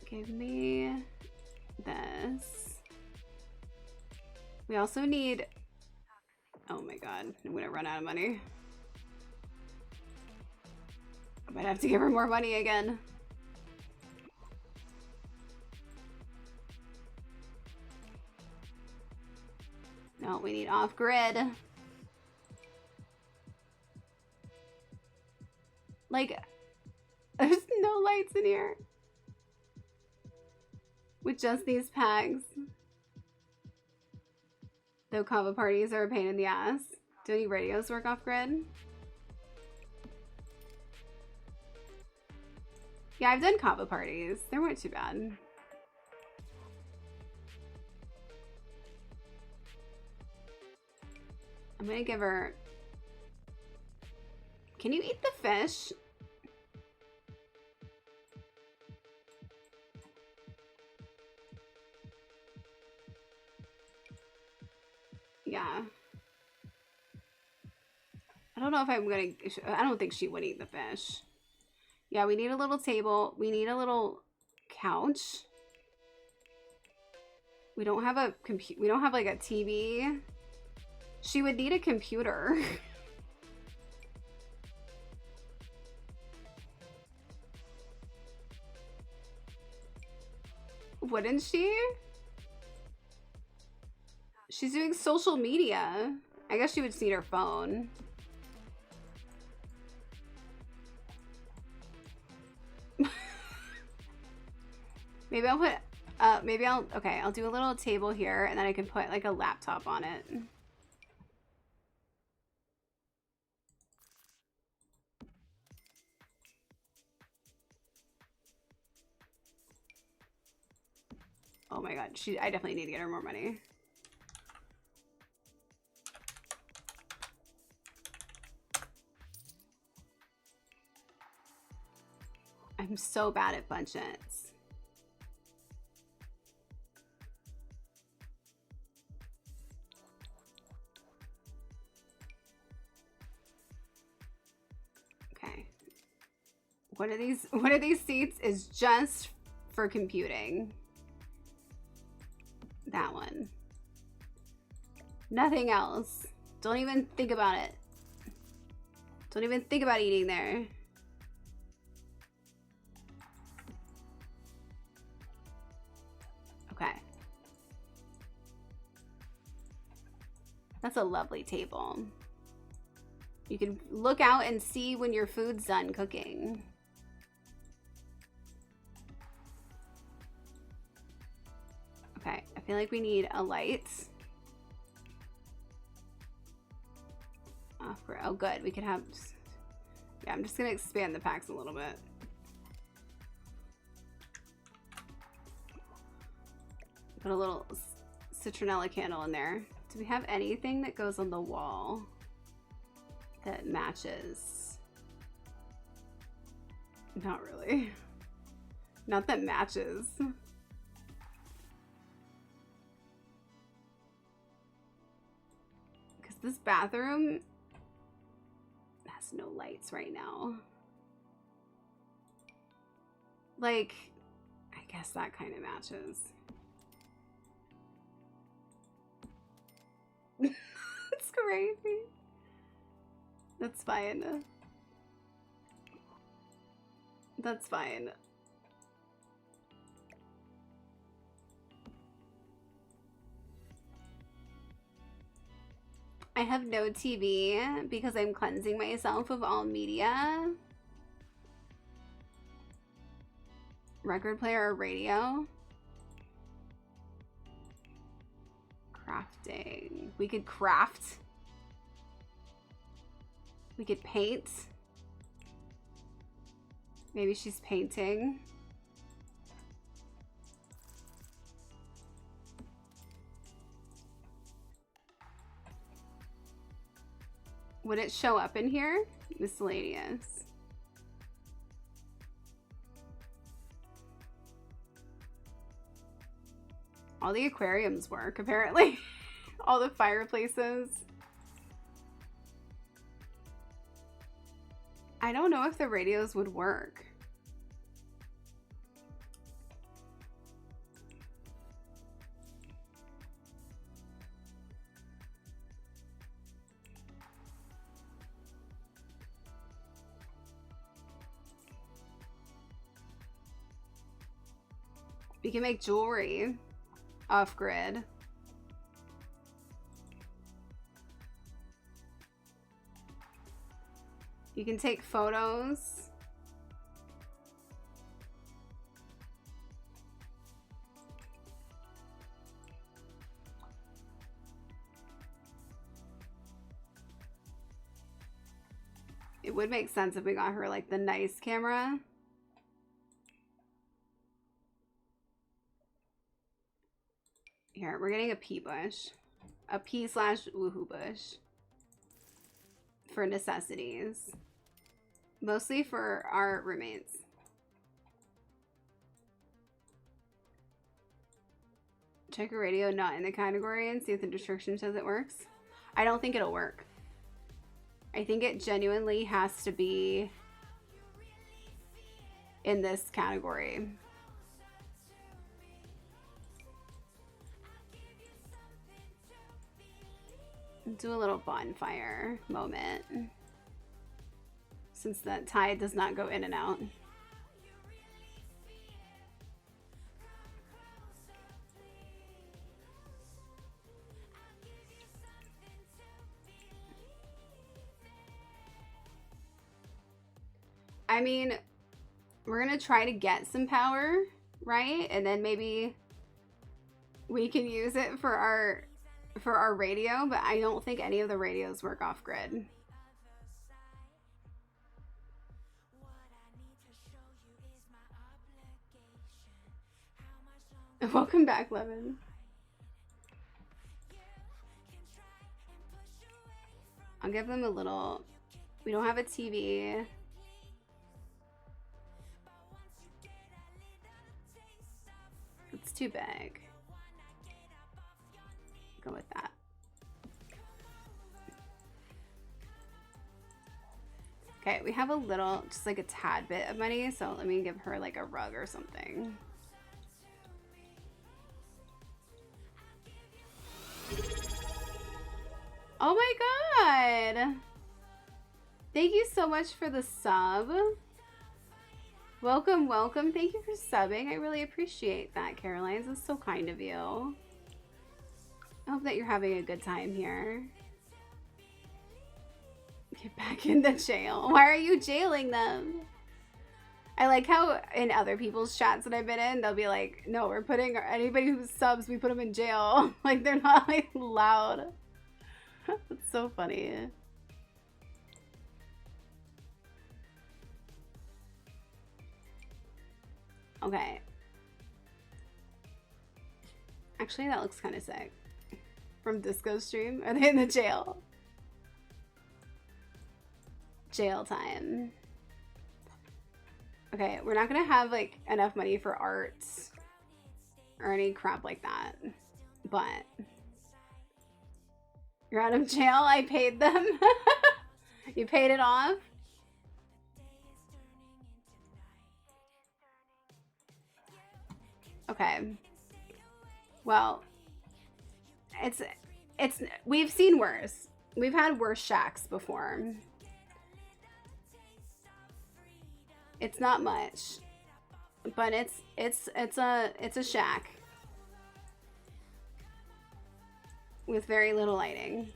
Give me this. We also need, oh my god, I'm gonna run out of money. I might have to give her more money again. No, we need off-grid. Like, there's no lights in here. With just these pegs. Though kava parties are a pain in the ass. Do any radios work off-grid? Yeah, I've done kava parties. They weren't too bad. I'm gonna give her... Can you eat the fish? Yeah. I don't know if I'm gonna... I don't think she would eat the fish. Yeah, we need a little table. We need a little couch. We don't have a computer. We don't have like a TV. She would need a computer. Wouldn't she? She's doing social media. I guess she would need her phone. Maybe I'll put, okay, I'll do a little table here and then I can put like a laptop on it. Oh my god, I definitely need to get her more money. I'm so bad at budgets. Okay. One of these seats is just for computing. That one. Nothing else. Don't even think about it. Don't even think about eating there. Okay. That's a lovely table. You can look out and see when your food's done cooking. Okay, I feel like we need a light. Oh, good. We could have... Yeah, I'm just going to expand the packs a little bit. Put a little citronella candle in there. Do we have anything that goes on the wall that matches? Not really. Not that matches. Because this bathroom has no lights right now. Like, I guess that kind of matches. It's crazy. That's fine. That's fine. I have no TV because I'm cleansing myself of all media. Record player or radio? Crafting. We could craft. We could paint. Maybe she's painting. Would it show up in here? Miscellaneous. All the aquariums work, apparently. All the fireplaces. I don't know if the radios would work. We can make jewelry off-grid. You can take photos. It would make sense if we got her like the nice camera. Here, we're getting a pea bush. A pea/woohoo bush. For necessities. Mostly for our roommates. Check your radio not in the category and see if the description says it works. I don't think it'll work. I think it genuinely has to be in this category. Do a little bonfire moment. Since the tide does not go in and out. I mean, we're gonna try to get some power, right? And then maybe we can use it for our radio, but I don't think any of the radios work off grid. Welcome back, Lemon. I'll give them a little. We don't have a TV. It's too big. Go with that. Okay, we have a little, just like a tad bit of money, so let me give her like a rug or something. Oh my god! Thank you so much for the sub. Welcome, welcome. Thank you for subbing. I really appreciate that, Caroline. That's so kind of you. I hope that you're having a good time here. Get back in the jail. Why are you jailing them? I like how in other people's chats that I've been in, they'll be like, no, we're putting anybody who subs, we put them in jail. Like, they're not like loud. That's so funny. Okay. Actually, that looks kind of sick. From Disco Stream. Are they in the jail? Jail time. Okay, we're not gonna have like enough money for arts or any crap like that. But you're out of jail? I paid them. You paid it off? Okay. Well, we've seen worse. We've had worse shacks before. It's not much, but it's a shack with very little lighting.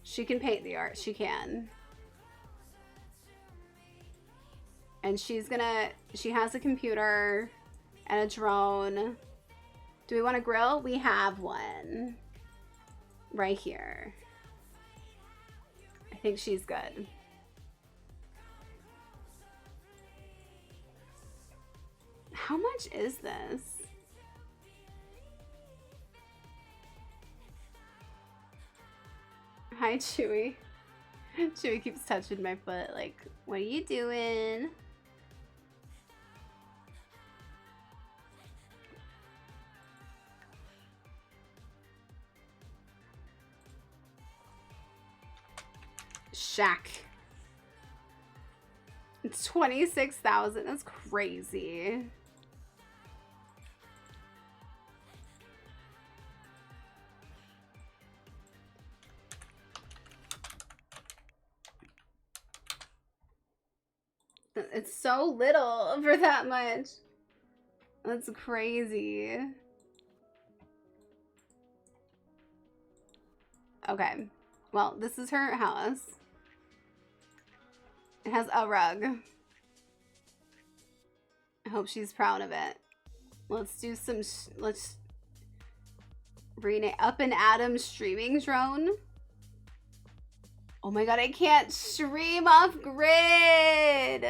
She can paint the art. She can. And she has a computer and a drone. Do we want a grill? We have one right here. I think she's good. How much is this? Hi, Chewy. Chewy keeps touching my foot like, what are you doing? Shack. It's 26,000. That's crazy. It's so little for that much. That's crazy. Okay. Well, this is her house. It has a rug. I hope she's proud of it. Let's do some, let's rename Up and Adam streaming drone. Oh my god, I can't stream off grid.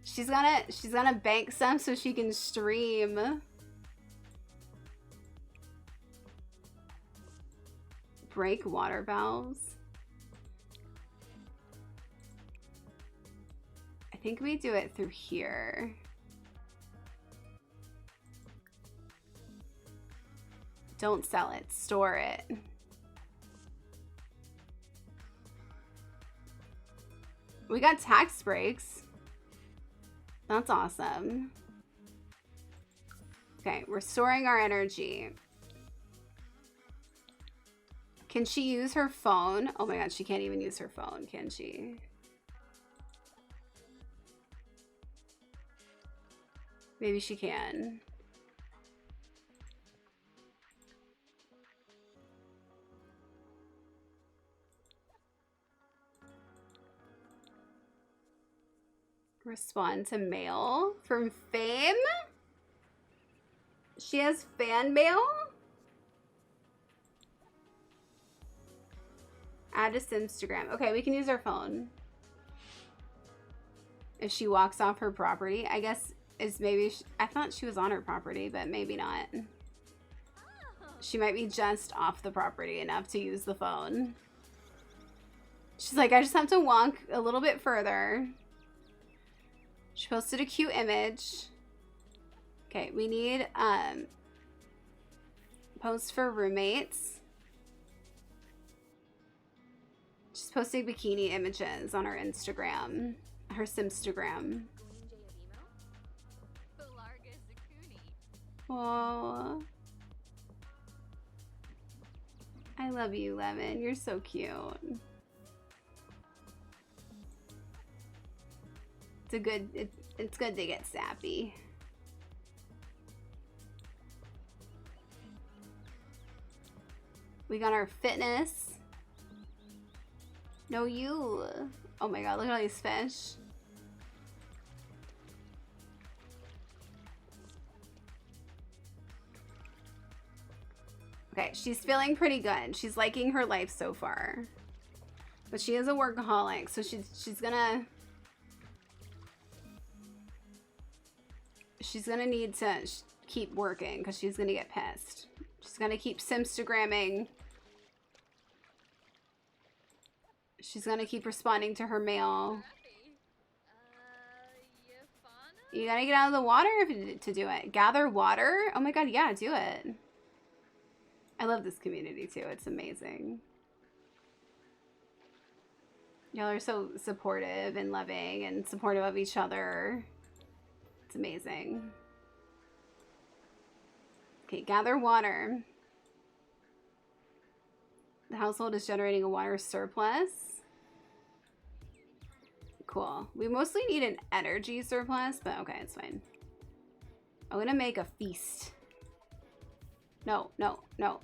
She's gonna bank some so she can stream. Break water valves. I think we do it through here. Don't sell it, store it. We got tax breaks. That's awesome. Okay, we're storing our energy. Can she use her phone? Oh my god, she can't even use her phone, can she? Maybe she can. Respond to mail from Fame? She has fan mail? Add to Instagram. Okay, we can use her phone. If she walks off her property, I guess is maybe... I thought she was on her property, but maybe not. She might be just off the property enough to use the phone. She's like, I just have to walk a little bit further. She posted a cute image. Okay, we need post for roommates. She's posting bikini images on her Instagram. Her Simstagram. Oh, I love you, Lemon. You're so cute. It's good to get sappy. We got our fitness. No, you. Oh my god, look at all these fish. Okay, she's feeling pretty good. She's liking her life so far. But she is a workaholic, so she's gonna need to keep working because she's gonna get pissed. She's gonna keep Simstagramming. She's gonna keep responding to her mail. You gotta get out of the water to do it. Gather water? Oh my god, yeah, do it. I love this community too. It's amazing. Y'all are so supportive and loving and supportive of each other. It's amazing. Okay, gather water. The household is generating a water surplus. Cool. We mostly need an energy surplus, but okay, it's fine. I'm gonna make a feast. No, no, no.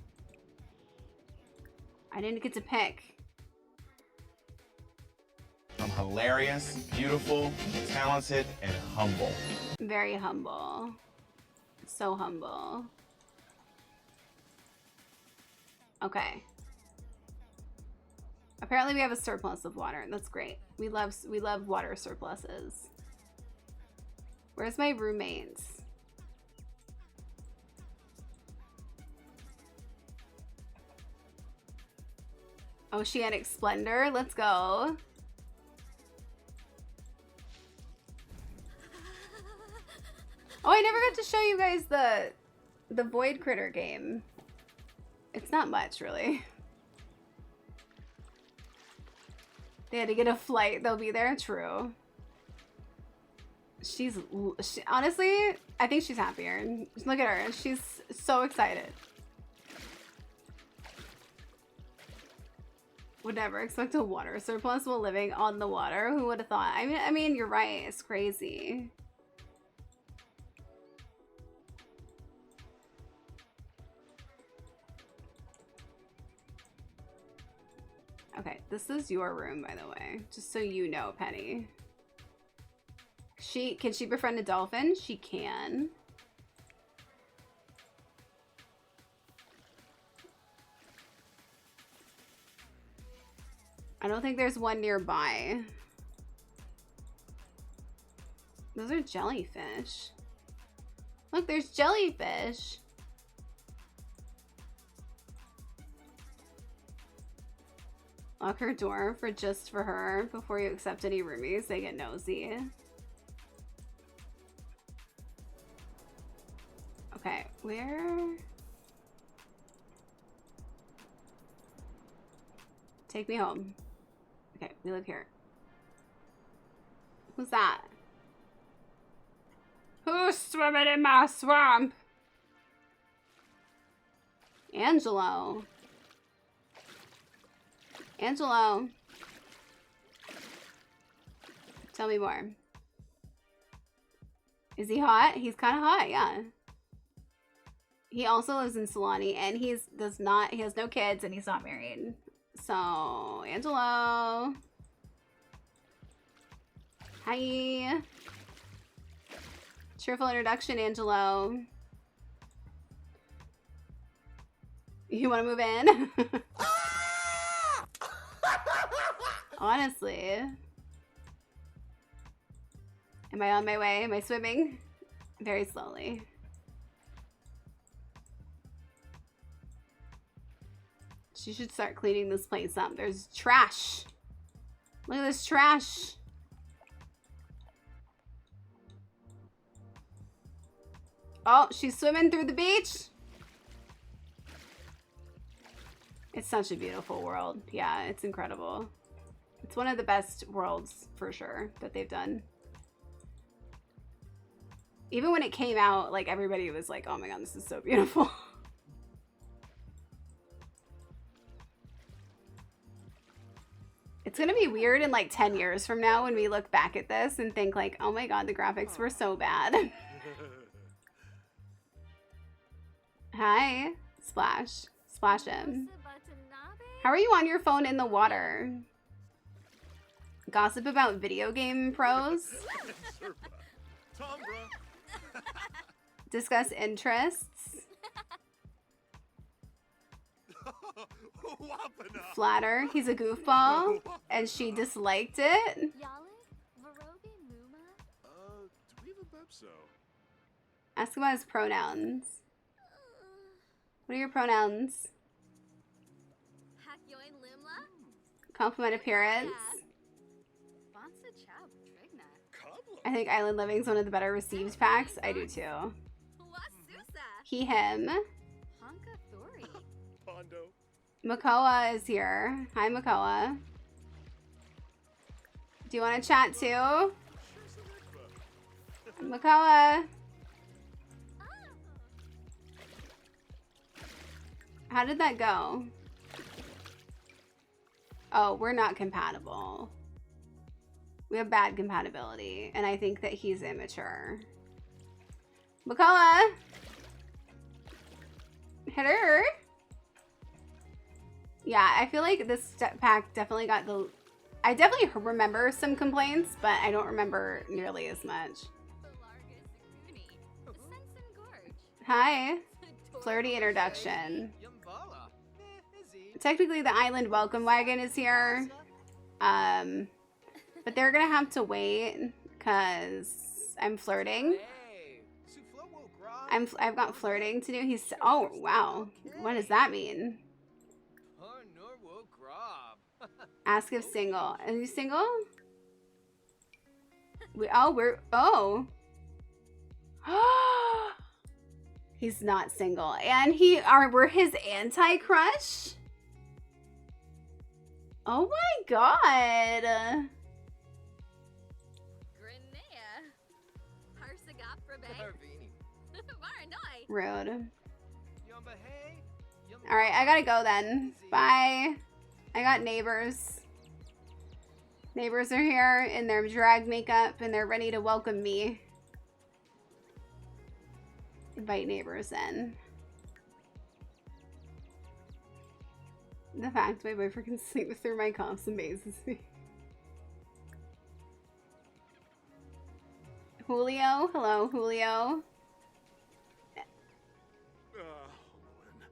I didn't get to pick. I'm hilarious, beautiful, talented, and humble. Very humble. So humble. Okay. Apparently we have a surplus of water. That's great. We love water surpluses. Where's my roommates? Oceanic Splendor. Let's go. Oh, I never got to show you guys the Void Critter game. It's not much, really. They had to get a flight. They'll be there. True. Honestly, I think she's happier. Look at her. She's so excited. Would never expect a water surplus while living on the water. Who would have thought? I mean, you're right. It's crazy. Okay, this is your room, by the way. Just so you know, Penny. Can she befriend a dolphin? She can. I don't think there's one nearby. Those are jellyfish. Look, there's jellyfish. Lock her door for her before you accept any roomies. They get nosy. Okay, where? Take me home. Okay, we live here. Who's that? Who's swimming in my swamp? Angelo. Angelo. Tell me more. Is he hot? He's kind of hot, yeah. He also lives in Solani, and he has no kids, and he's not married. So, Angelo. Hi. Cheerful introduction, Angelo. You want to move in? Honestly. Am I on my way? Am I swimming? Very slowly. She should start cleaning this place up. There's trash. Look at this trash. Oh, she's swimming through the beach. It's such a beautiful world. Yeah, it's incredible. It's one of the best worlds for sure that they've done. Even when it came out, like everybody was like, oh my god, this is so beautiful. It's gonna be weird in like 10 years from now when we look back at this and think like, oh my god, the graphics were so bad. Hi. Splash. Splash him. How are you on your phone in the water? Gossip about video game pros? Discuss interests? Flatter. He's a goofball. And she disliked it? Ask about his pronouns. What are your pronouns? Compliment appearance. I think Island Living is one of the better received packs. I do too. He, him. Makoa is here. Hi, Makoa. Do you want to chat too? Makoa. How did that go? Oh, we're not compatible. We have bad compatibility, and I think that he's immature. Makoa! Hit her! Yeah, I feel like this pack definitely got the... I definitely remember some complaints, but I don't remember nearly as much. Hi. Flirty introduction. Technically, the island welcome wagon is here. But they're gonna have to wait because I'm flirting. I've got flirting to do. He's... Oh, wow. What does that mean? Ask if single. Is he single? Oh. He's not single. And we're his anti-crush? Oh my god. Rude. Alright, I gotta go then. Bye. I got neighbors. Neighbors are here in their drag makeup and they're ready to welcome me. Invite neighbors in. the fact my boyfriend can sleep through my coughs amazes me. Julio? Hello, Julio.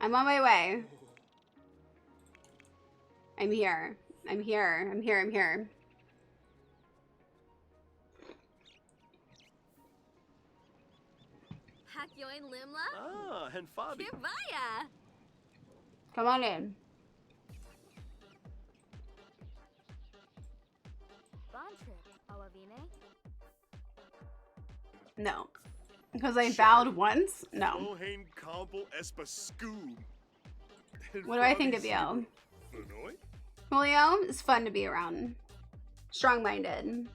I'm on my way. I'm here. I'm here. I'm here. I'm here. Hakyoin Limla? Ah, and Fabi. Kivaya! Come on in. Bond trip, Alavine? No. Because I bowed once? No. What do I think of you? Julio is fun to be around. Strong-minded.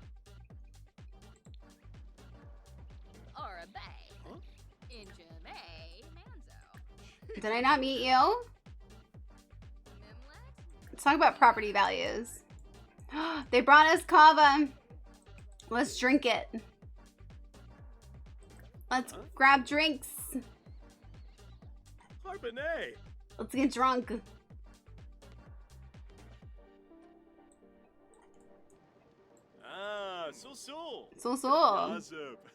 Orabe. Injame Manzo. Did I not meet you? Let's talk about property values. They brought us kava. Let's drink it. Let's grab drinks. Harbonnet. Let's get drunk. Ah, so. Gossip.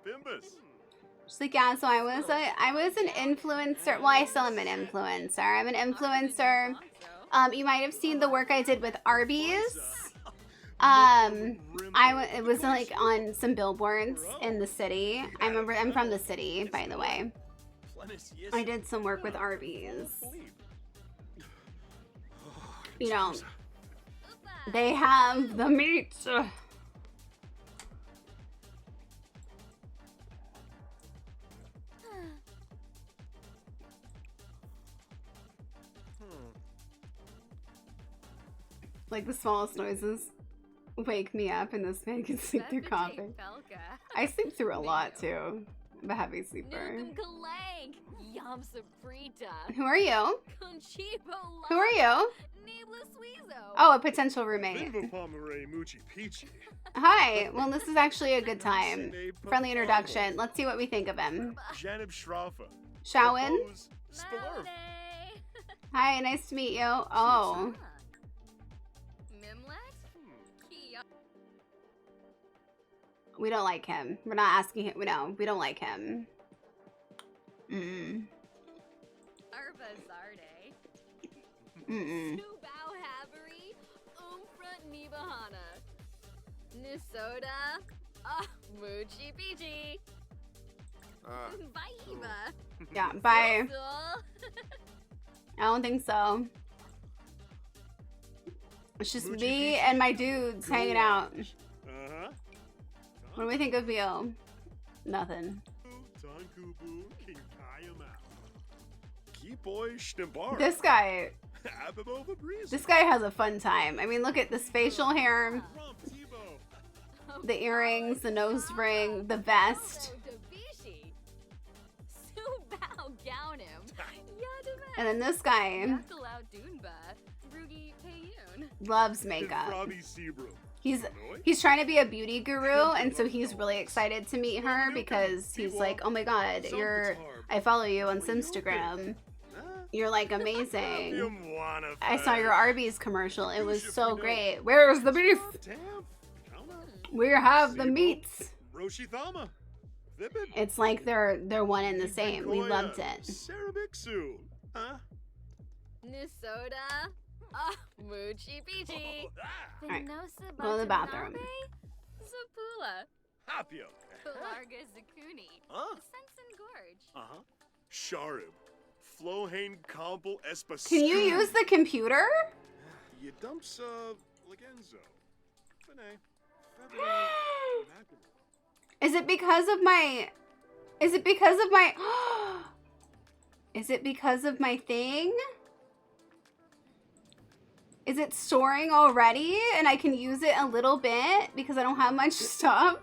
Bimbus. She's like, yeah, so I was an influencer. Well, I still am an influencer. I'm an influencer. You might have seen the work I did with Arby's. It was like on some billboards in the city. I'm from the city, by the way. I did some work with Arby's. You know, they have the meat. Like the smallest noises wake me up, and this man can sleep through coffee. I sleep through a lot too. I'm a heavy sleeper. Who are you? Who are you? Oh, a potential roommate. Hi. Well, this is actually a good time. Friendly introduction. Let's see what we think of him. Shawin? Hi, nice to meet you. Oh. We don't like him. We're not asking him. No, we don't like him. Mm-mm. Mm-mm. Nisoda. Muchi Pichi. Yeah, bye. I don't think so. It's just me and my dudes hanging out. What do we think of you? Nothing. This guy has a fun time. I mean, look at this facial hair, the earrings, the nose ring, the vest. And then this guy loves makeup. He's trying to be a beauty guru, and so he's really excited to meet her because he's like, oh my god, I follow you on Simstagram. You're like amazing. I saw your Arby's commercial. It was so great. Where's the beef? We have the meats. It's like they're one and the same. We loved it. Nisoda. Muchi Pichi. Alright, go to the bathroom. Zapula. Hapio. Larga Zakuni. Sensen Gorge. Sharib. Flohane Compel Espas. Can you use the computer? You dumps Legenzo. Is it because of my... Is it because of my... Is it because of my thing? Is it storing already and I can use it a little bit because I don't have much stuff?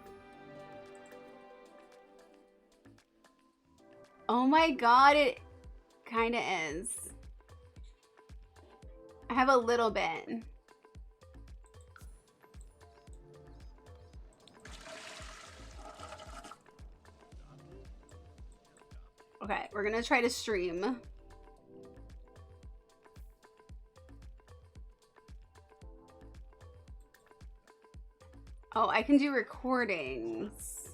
Oh my god, it kind of is. I have a little bit. Okay, we're gonna try to stream. Oh, I can do recordings.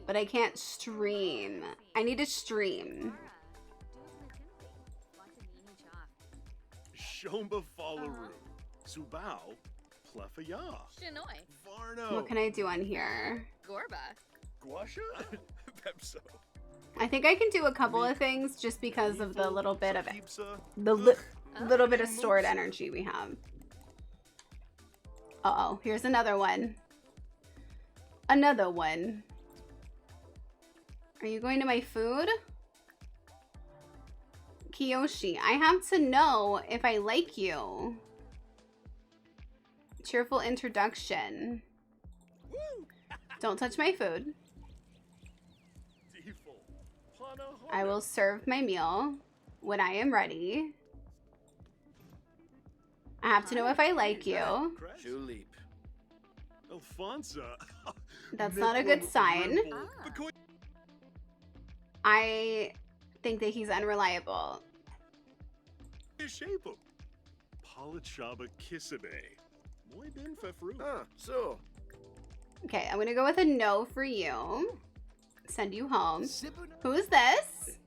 But I can't stream. I need to stream. Shomba Fallaru. Subao Plefaya. Shinoi. Varno. What can I do on here? Gorba. Guasha? Pepso. I think I can do a couple of things just because of the little bit of little bit of stored energy we have. Uh-oh, here's another one. Another one. Are you going to my food? Kiyoshi, I have to know if I like you. Cheerful introduction. Don't touch my food. I will serve my meal when I am ready. I have to know if I like you. Julep. Alfonso. That's not a good sign. I think that he's unreliable. Shape Palachaba Kisabe. Muy bien fefru. So. Okay, I'm gonna go with a no for you. Send you home. Who's this?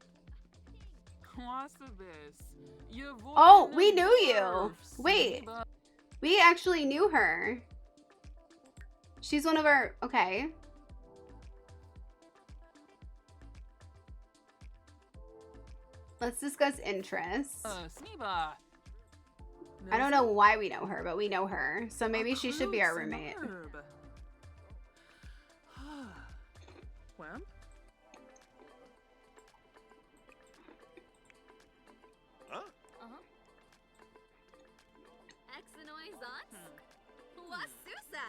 Oh, we knew you. Wait, we actually knew her. She's one of our, okay. Let's discuss interests. I don't know why we know her, but we know her. So maybe she should be our roommate. Exenoi Zons? Wasusa!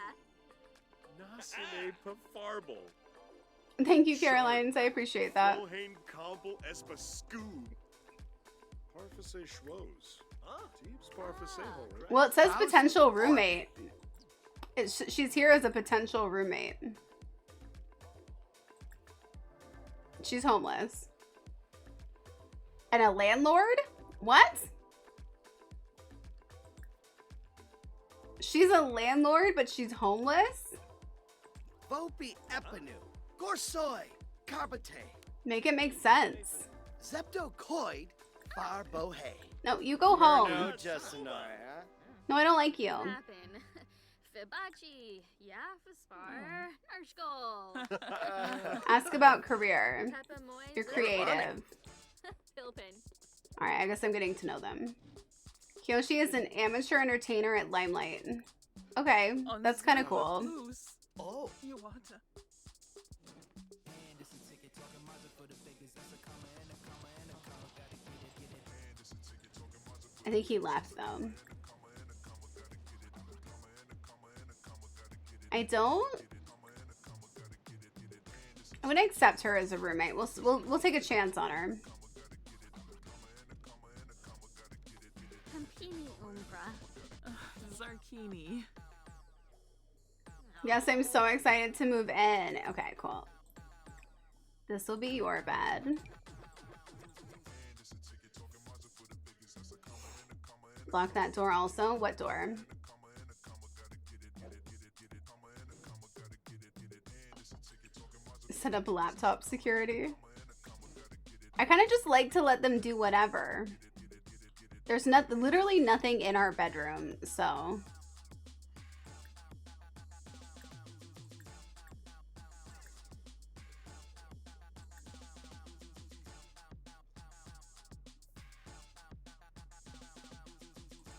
Nasine Pafarble. Thank you, Carolines. I appreciate that. Flohain Compel Espascu. Parfase Schwoes. Deeps Parfase Hole. Well, it says potential roommate. She's here as a potential roommate. She's homeless. And a landlord? What? She's a landlord, but she's homeless? Vopi Epinu. Gorsoi. Carbate. Make it make sense. Zepto Coid. Bar Bohe. No, you go home. No, Justin. No, I don't like you. Fibachi. Yafspar. Narshkol. Ask about career. You're creative. Philpin. Alright, I guess I'm getting to know them. Kyoshi is an amateur entertainer at Limelight. Okay, that's kind of cool. Oh. I think he left though. I don't. I'm gonna accept her as a roommate. We'll take a chance on her. Campini Umbra. Zarkini. Yes, I'm so excited to move in. Okay, cool. This will be your bed. Lock that door also. What door? Set up laptop security. I kind of just like to let them do whatever. There's literally nothing in our bedroom, so.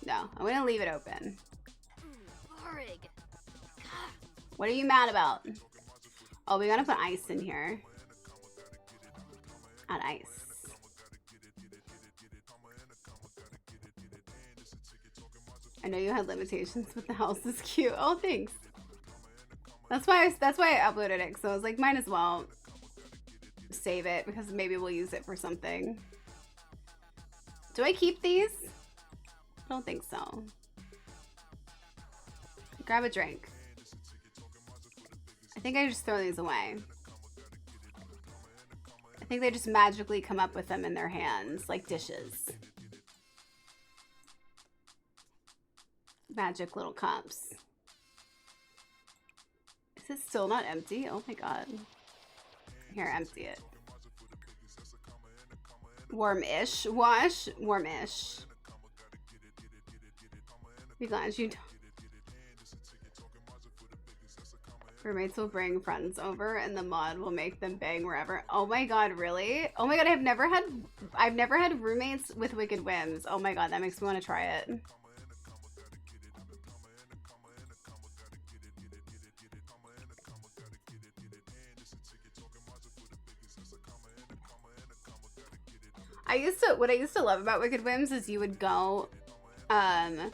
No, I'm gonna leave it open. What are you mad about? Oh, we gotta put ice in here. Add ice. I know you had limitations, but the house is cute. Oh, thanks. That's why I uploaded it. So I was like, might as well save it because maybe we'll use it for something. Do I keep these? I don't think so. Grab a drink. I think I just throw these away. I think they just magically come up with them in their hands like dishes. Magic little cups. Is it still not empty? Oh my god. Here, empty it. Warm-ish wash? Warm-ish. Be glad you don't. Roommates will bring friends over and the mod will make them bang wherever. Oh my god, really? Oh my god, I've never had roommates with wicked whims. Oh my god, that makes me want to try it. What I used to love about Wicked Whims is you would go to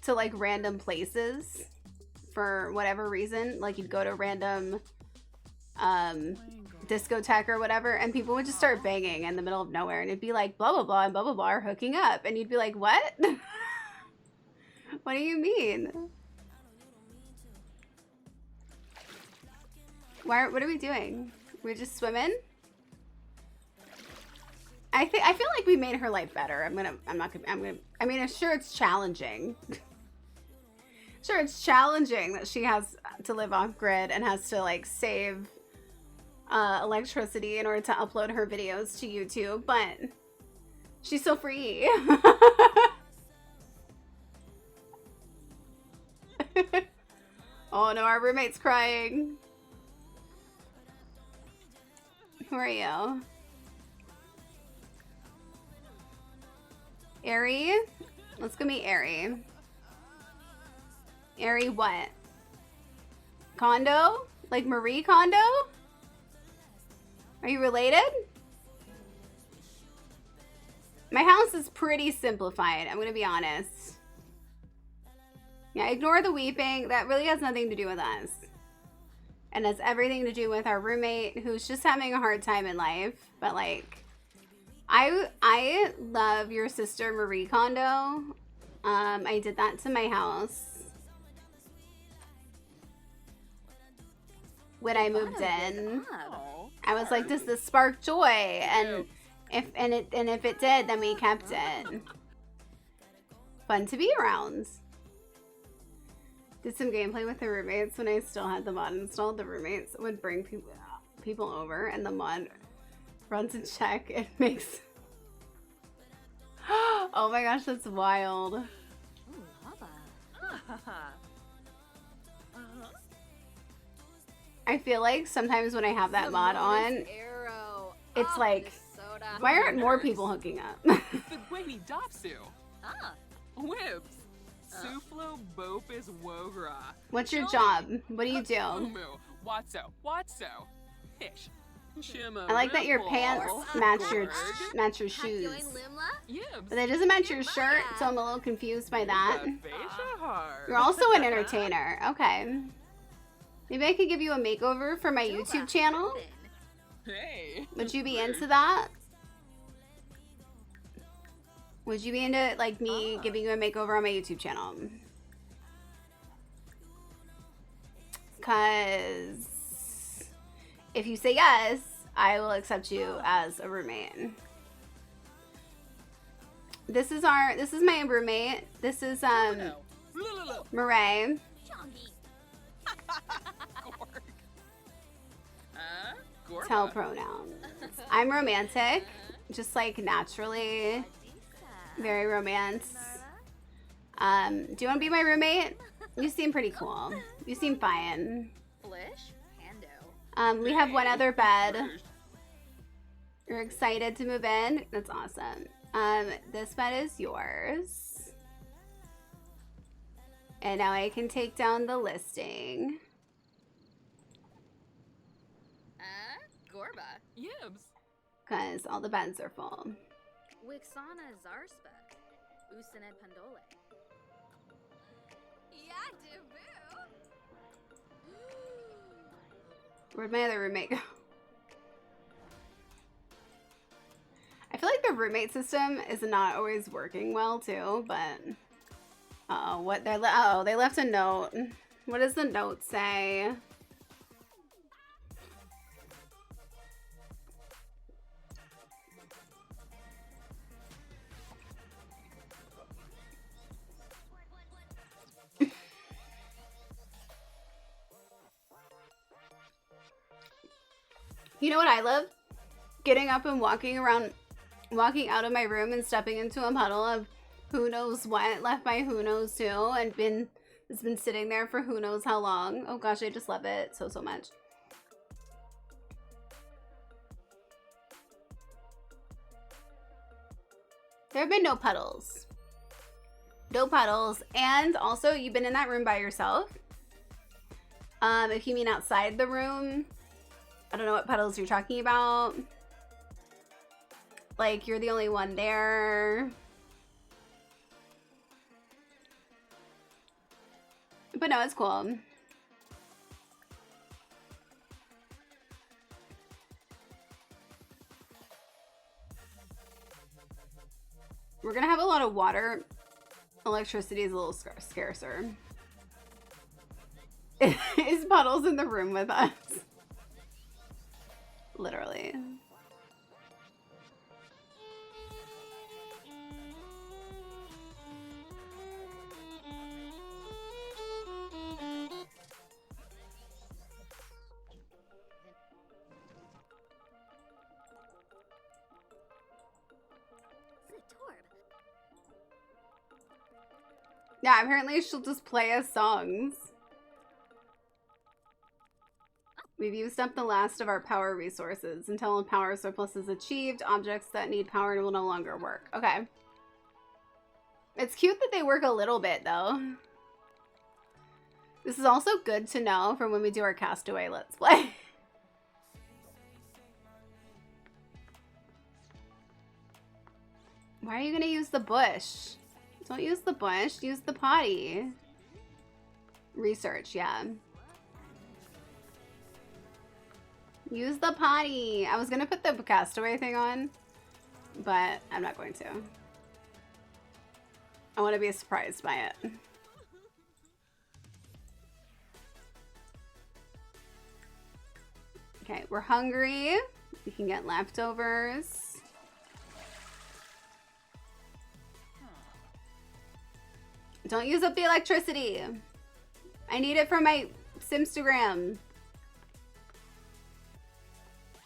like random places for whatever reason. Like you'd go to random discotheque or whatever, and people would just start banging in the middle of nowhere, and it'd be like blah blah blah and blah blah blah are hooking up, and you'd be like, what? What do you mean? What are we doing? We're just swimming? I feel like we made her life better. I mean, sure, it's challenging. Sure, it's challenging that she has to live off grid and has to like save electricity in order to upload her videos to YouTube, but she's so free. Oh no, our roommate's crying. Who are you? Airy? Let's go meet Airy. Airy what? Kondo? Like Marie Kondo? Are you related? My house is pretty simplified, I'm gonna be honest. Yeah, ignore the weeping. That really has nothing to do with us. And has everything to do with our roommate who's just having a hard time in life. But like, I love your sister Marie Kondo. I did that to my house when I moved in. I was like, does this spark joy? And if it did, then we kept it. Fun to be around. Did some gameplay with the roommates when I still had the mod installed. The roommates would bring people over, and the mod runs a check and makes. Oh my gosh, that's wild. I feel like sometimes when I have that mod on, it's like, why aren't more people hooking up? Wait, Dopsu. Whips. Suflo Bopis Wogra. What's your job? What do you do? Watso. Hish. I like that your pants match your shoes. But that doesn't match your shirt, so I'm a little confused by that. You're also an entertainer. Okay. Maybe I could give you a makeover for my YouTube channel. Hey. Would you be into that? Would you be into like me giving you a makeover on my YouTube channel? Because if you say yes, I will accept you as a roommate. This is my roommate. This is Marae. Tell pronouns. I'm romantic, just like naturally. Very romance. Do you want to be my roommate? You seem pretty cool. You seem fine. We have one other bed. You're excited to move in? That's awesome. This bed is yours. And now I can take down the listing. Gorba. Yibs. Because all the beds are full. Wixana Zarspa. Usanet Pandole. Yeah, Debu. Where'd my other roommate go? I feel like the roommate system is not always working well too, but what they're they left a note. What does the note say? You know what I love? Getting up and walking out of my room and stepping into a puddle of who knows what left by who knows who and it's been sitting there for who knows how long. Oh gosh, I just love it so much. There have been no puddles. No puddles. And also, you've been in that room by yourself. If you mean outside the room, I don't know what puddles you're talking about. Like, you're the only one there. But no, it's cool. We're gonna have a lot of water. Electricity is a little scarcer. Is Puddles in the room with us? Literally. Yeah, apparently she'll just play us songs. We've used up the last of our power resources. Until a power surplus is achieved, objects that need power will no longer work. Okay. It's cute that they work a little bit, though. This is also good to know for when we do our Castaway Let's Play. Why are you gonna use the bush? Don't use the bush, use the potty. Research, yeah. Use the potty. I was gonna put the Castaway thing on, but I'm not going to. I want to be surprised by it. Okay, we're hungry. We can get leftovers. Don't use up the electricity. I need it for my Simstagram.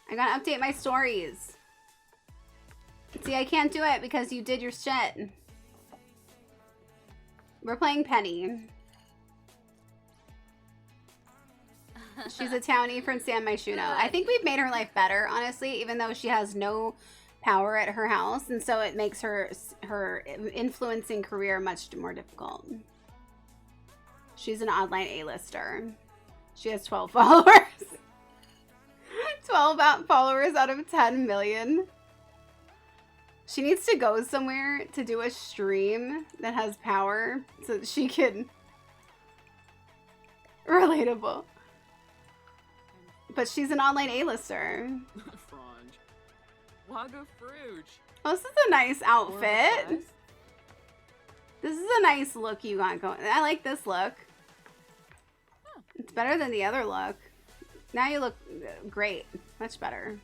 I gotta update my stories. See, I can't do it because you did your shit. We're playing Penny. She's a townie from San Myshuno. I think we've made her life better, honestly, even though she has no power at her house, and so it makes her influencing career much more difficult. She's an online A-lister. She has 12 followers. 12 followers out of 10 million. She needs to go somewhere to do a stream that has power so that she can... Relatable. But she's an online A-lister. Franj. Waga Fruge. Oh, this is a nice outfit. This is a nice look you got going. I like this look. It's better than the other look. Now you look great. Much better.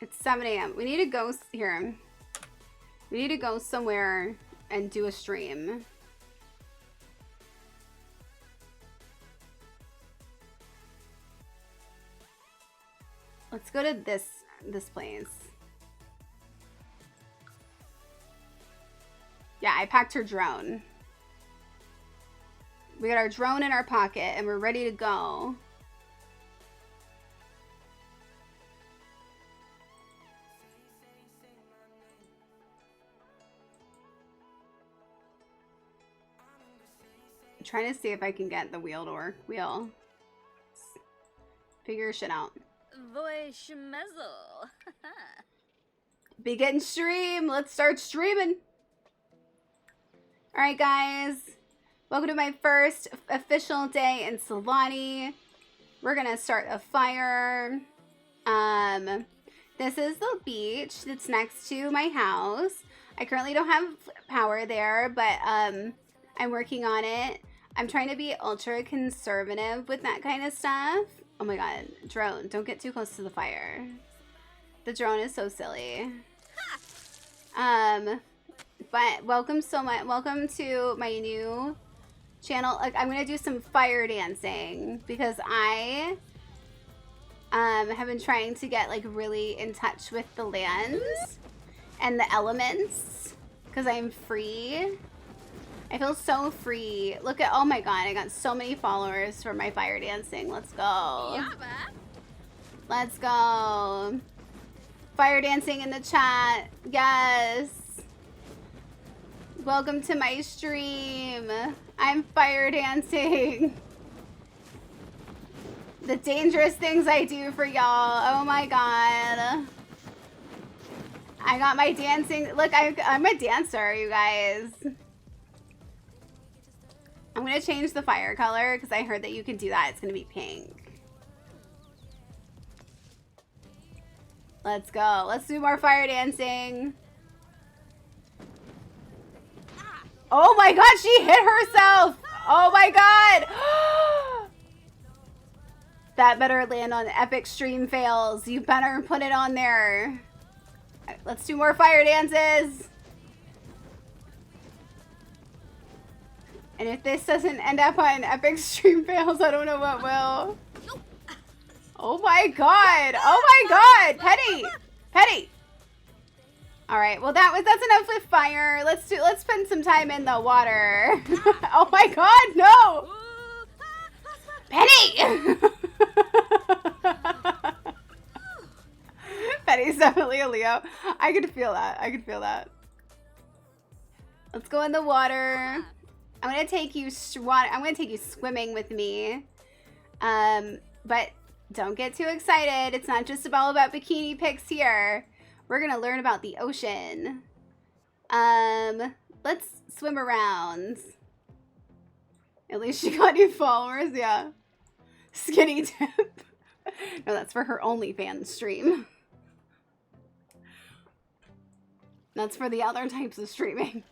It's 7 a.m. We need to go here. We need to go somewhere and do a stream. Let's go to this place. Yeah, I packed her drone. We got our drone in our pocket and we're ready to go. I'm trying to see if I can get the wheel to work. Wheel. Figure shit out. Voy schmezzle. Begin stream. Let's start streaming. Alright, guys. Welcome to my first official day in Solani. We're gonna start a fire. This is the beach that's next to my house. I currently don't have power there, but I'm working on it. I'm trying to be ultra conservative with that kind of stuff. Oh my god, drone, don't get too close to the fire. The drone is so silly. But welcome so much. Welcome to my new channel. Like, I'm gonna do some fire dancing because I have been trying to get like really in touch with the lands and the elements because I'm free. I feel so free. Look at, oh my god, I got so many followers for my fire dancing. Let's go. Let's go. Fire dancing in the chat. Yes. Welcome to my stream. I'm fire dancing. The dangerous things I do for y'all. Oh my god. I got my dancing. Look, I'm a dancer, you guys. I'm gonna change the fire color because I heard that you can do that. It's gonna be pink. Let's go. Let's do more fire dancing. Oh my god, she hit herself. Oh my god. That better land on epic stream fails. You better put it on there. Right, let's do more fire dances. And if this doesn't end up on epic stream fails, I don't know what will. Oh my god. Oh my god. Petty. Petty. All right. Well, that's enough with fire. Let's spend some time in the water. Oh my god, no. Petty. Petty's definitely a Leo. I could feel that. I could feel that. Let's go in the water. I'm gonna take you swimming with me. But don't get too excited. It's not just all about bikini pics here. We're gonna learn about the ocean. Let's swim around. At least she got new followers, yeah. Skinny tip. No, that's for her OnlyFans stream. That's for the other types of streaming.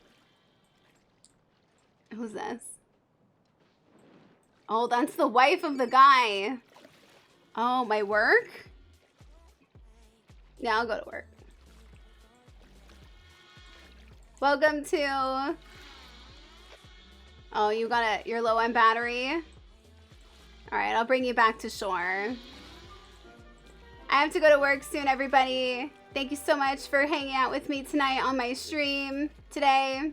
Who's this? Oh, that's the wife of the guy. Oh, my work? Yeah, I'll go to work. Welcome to... Oh, you're low on battery? Alright, I'll bring you back to shore. I have to go to work soon, everybody. Thank you so much for hanging out with me tonight on my stream today.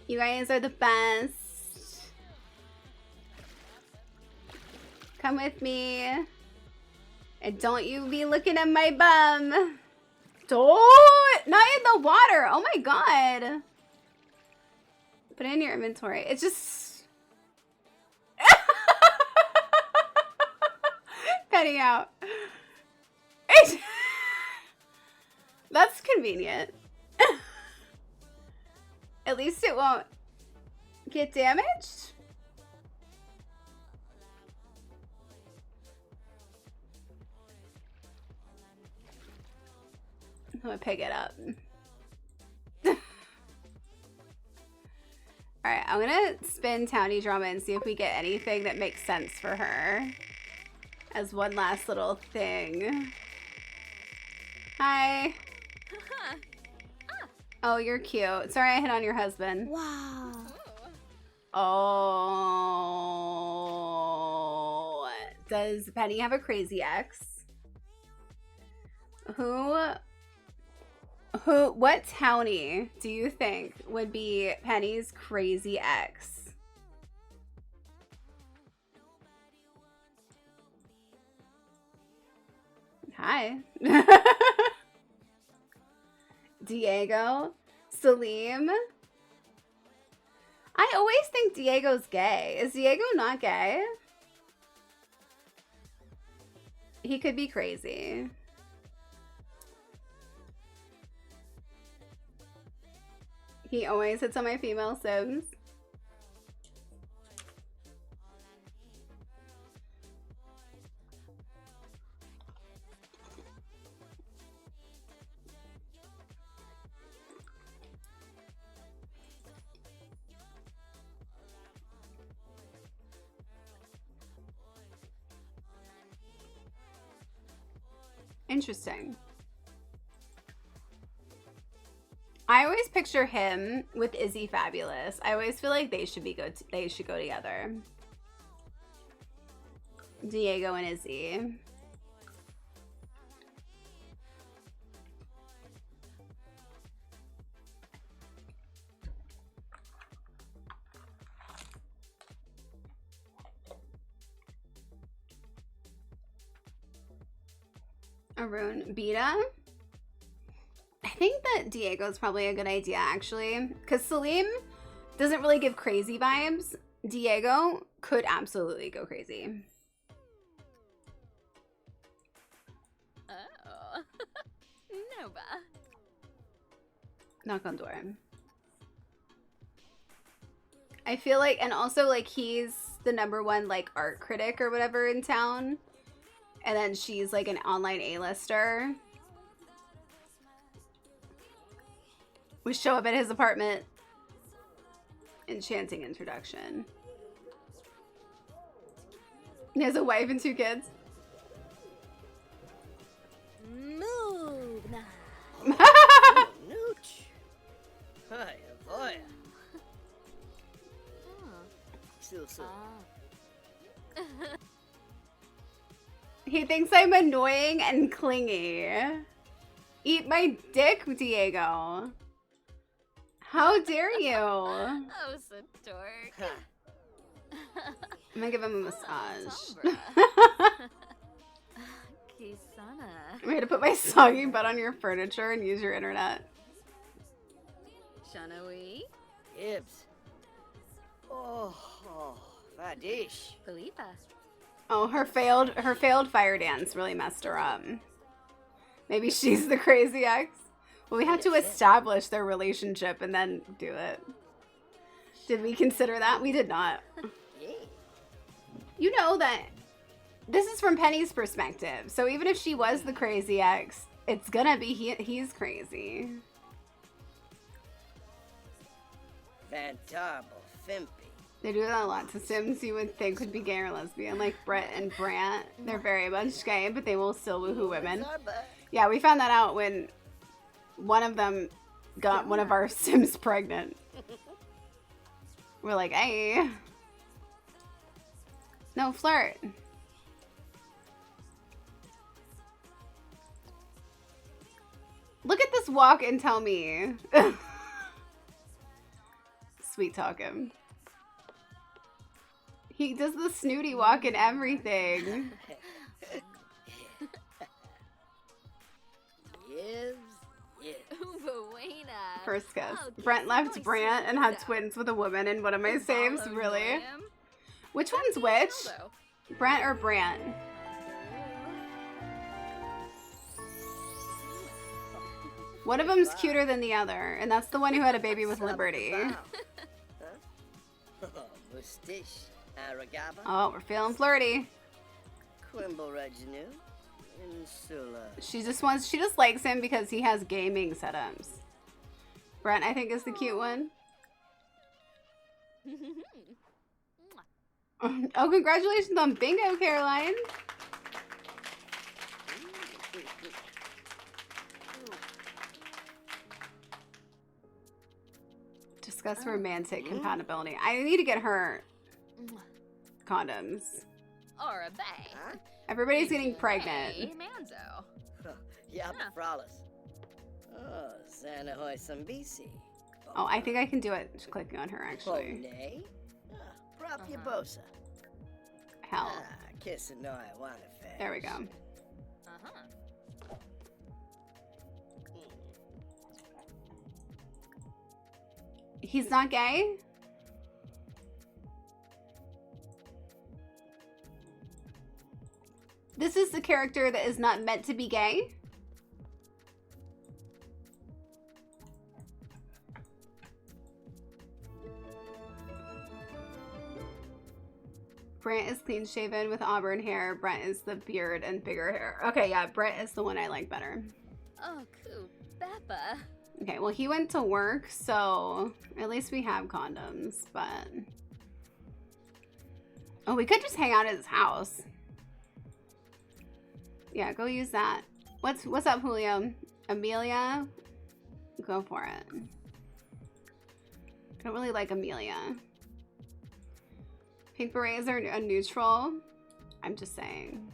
You guys are the best. Come with me. And don't you be looking at my bum. Don't! Not in the water. Oh my god. Put it in your inventory. It's just... Petting out. That's convenient. At least it won't get damaged. I'm gonna pick it up. Alright, I'm gonna spin Townie drama and see if we get anything that makes sense for her. As one last little thing. Hi. Oh, you're cute. Sorry I hit on your husband. Wow. Oh. Does Penny have a crazy ex? What Townie do you think would be Penny's crazy ex? Hi. Diego? Salim? I always think Diego's gay. Is Diego not gay? He could be crazy. He always hits on my female sims. Interesting. I always picture him with Izzy Fabulous. I always feel like they should go together. Diego and Izzy. Arun Beta. I think that Diego's probably a good idea, actually, because Salim doesn't really give crazy vibes. Diego could absolutely go crazy. Oh. Nova. Knock on door. I feel like, and also like he's the #1 like art critic or whatever in town. And then she's like an online A-lister. We show up at his apartment. Enchanting introduction. He has a wife and 2 kids. Move now. Nooch. Hi, boy. So. He thinks I'm annoying and clingy. Eat my dick, Diego. How dare you? Oh, so dork. I'm gonna give him a massage. Kisana. I'm gonna put my soggy butt on your furniture and use your internet. Shanawi. Ibs. Oh, that dish. Felipa. Oh, her failed fire dance really messed her up. Maybe she's the crazy ex. Well, we had to establish their relationship and then do it. Did we consider that? We did not. You know that this is from Penny's perspective. So even if she was the crazy ex, it's gonna be he's crazy. Fantarble, Fimpy. They do that a lot to Sims you would think would be gay or lesbian, like Brett and Brant. They're very much gay, but they will still woohoo women. Yeah, we found that out when one of them got one of our Sims pregnant. We're like, hey. No, flirt. Look at this walk and tell me. Sweet talk him. He does the snooty walk and everything. Yes. First kiss. Brent left Brant and had twins with a woman in one of my saves. Really? Which one's which? Brent or Brant? One of them's cuter than the other, and that's the one who had a baby with Liberty. Oh, we're feeling flirty. She just likes him because he has gaming setups. Brent, I think, is the cute one. Oh, congratulations on bingo, Caroline. Discuss romantic compatibility. I need to get her condoms. Or a bay. Everybody's getting pregnant. Hey, Manzo. Yep, Frollis. Oh, Sanahoy Sambisi. Oh, I think I can do it just clicking on her, actually. Bosa. Hell. Kiss no, I want it. There we go. He's not gay? This is the character that is not meant to be gay? Brant is clean shaven with auburn hair. Brent is the beard and bigger hair. Okay, yeah, Brent is the one I like better. Oh, cool. Beppa. Okay, well, he went to work, so at least we have condoms, but... Oh, we could just hang out at his house. Yeah, go use that. What's up, Julio? Amelia? Go for it. I don't really like Amelia. Pink berets are a neutral. I'm just saying.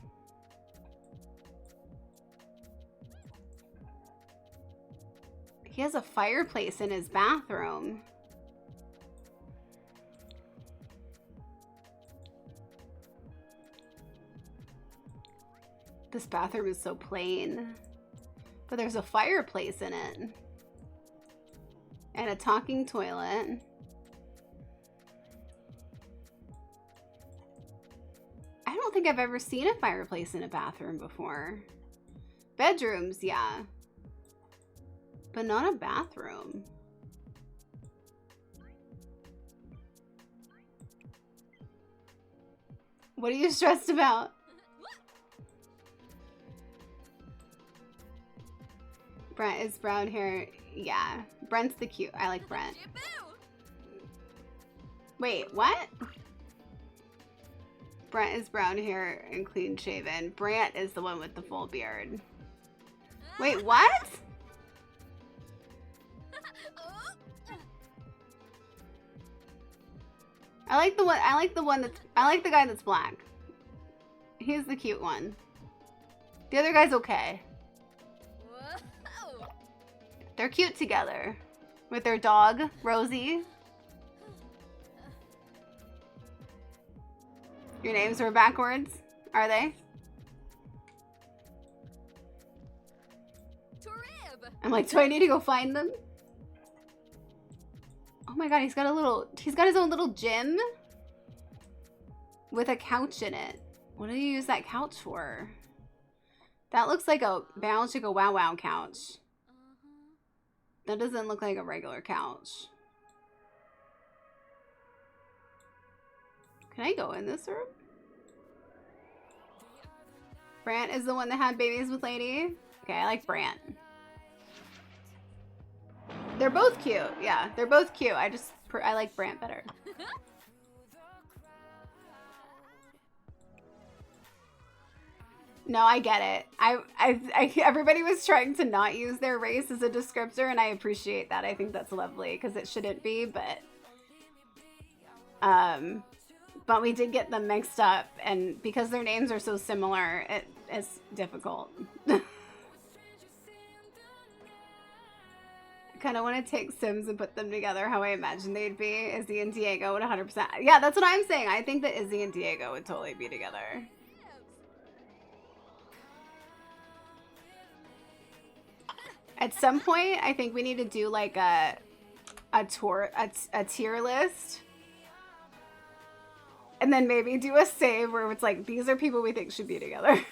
He has a fireplace in his bathroom. This bathroom is so plain. But there's a fireplace in it. And a talking toilet. I don't think I've ever seen a fireplace in a bathroom before. Bedrooms, yeah. But not a bathroom. What are you stressed about? Brent is brown hair. Yeah. Brent's the cute. I like Brent. Wait, what? Brent is brown hair and clean shaven. Brant is the one with the full beard. Wait, what? I like the guy that's black. He's the cute one. The other guy's okay. They're cute together. With their dog, Rosie. Your names were backwards, are they? I'm like, do I need to go find them? Oh my god, he's got his own little gym with a couch in it. What do you use that couch for? That looks like a Wow Wow couch. That doesn't look like a regular couch. Can I go in this room? Brant is the one that had babies with Lady. Okay, I like Brant. They're both cute. Yeah, they're both cute. I like Brant better. No, I get it. Everybody was trying to not use their race as a descriptor, and I appreciate that. I think that's lovely because it shouldn't be, but we did get them mixed up, and because their names are so similar, it's difficult. I kind of want to take Sims and put them together how I imagine they'd be. Izzy and Diego would 100%. Yeah, that's what I'm saying. I think that Izzy and Diego would totally be together. At some point, I think we need to do like a tier list. And then maybe do a save where it's like, these are people we think should be together.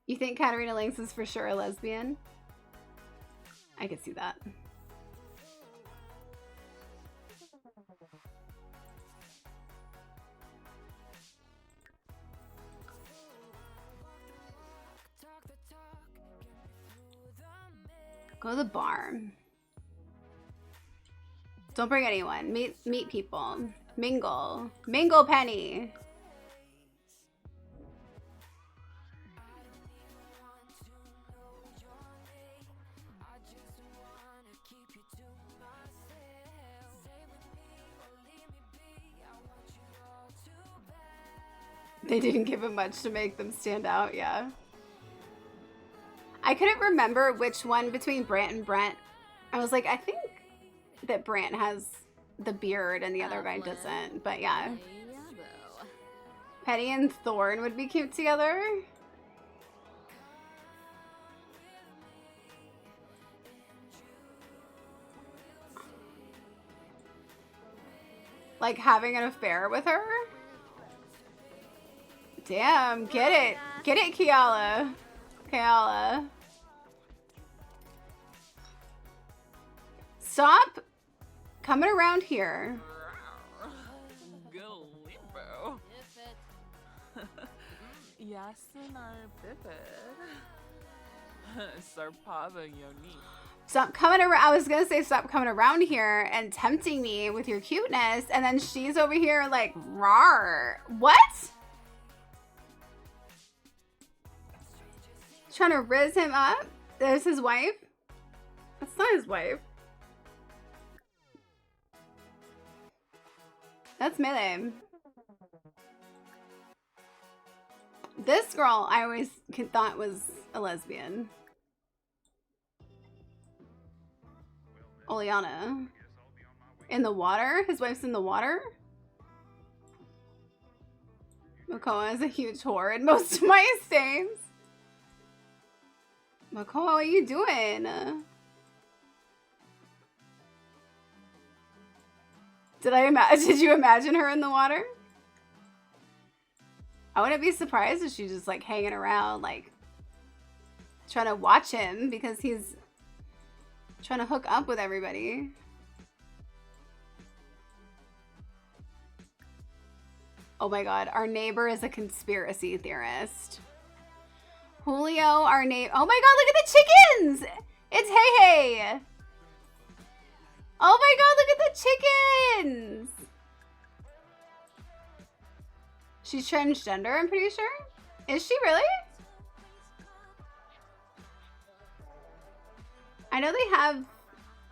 You think Katarina Lynx is for sure a lesbian? I could see that. Go to the bar. Don't bring anyone. Meet people. Mingle. Mingle, Penny. They didn't give him much to make them stand out, yeah. I couldn't remember which one between Brant and Brent. I was like, I think that Brant has the beard and the other guy doesn't. But yeah. Penny and Thorn would be cute together. Like having an affair with her? Damn, get it. Get it, Kiala. Kiala. Stop coming around here. Stop coming around. I was gonna say stop coming around here and tempting me with your cuteness, and then she's over here like, rawr. What? Trying to riz him up? There's his wife? That's not his wife. That's Melee. This girl I always thought was a lesbian. Oleana. In the water? His wife's in the water? Makoa is a huge whore in most of my stains. Makoa, what are you doing? Did you imagine her in the water? I wouldn't be surprised if she's just like hanging around, like trying to watch him because he's trying to hook up with everybody. Oh my god, our neighbor is a conspiracy theorist. Julio, our neighbor. Oh my god, look at the chickens! It's Hey Hey! Oh my god, look at the chickens! She's transgender, I'm pretty sure. Is she really? I know they have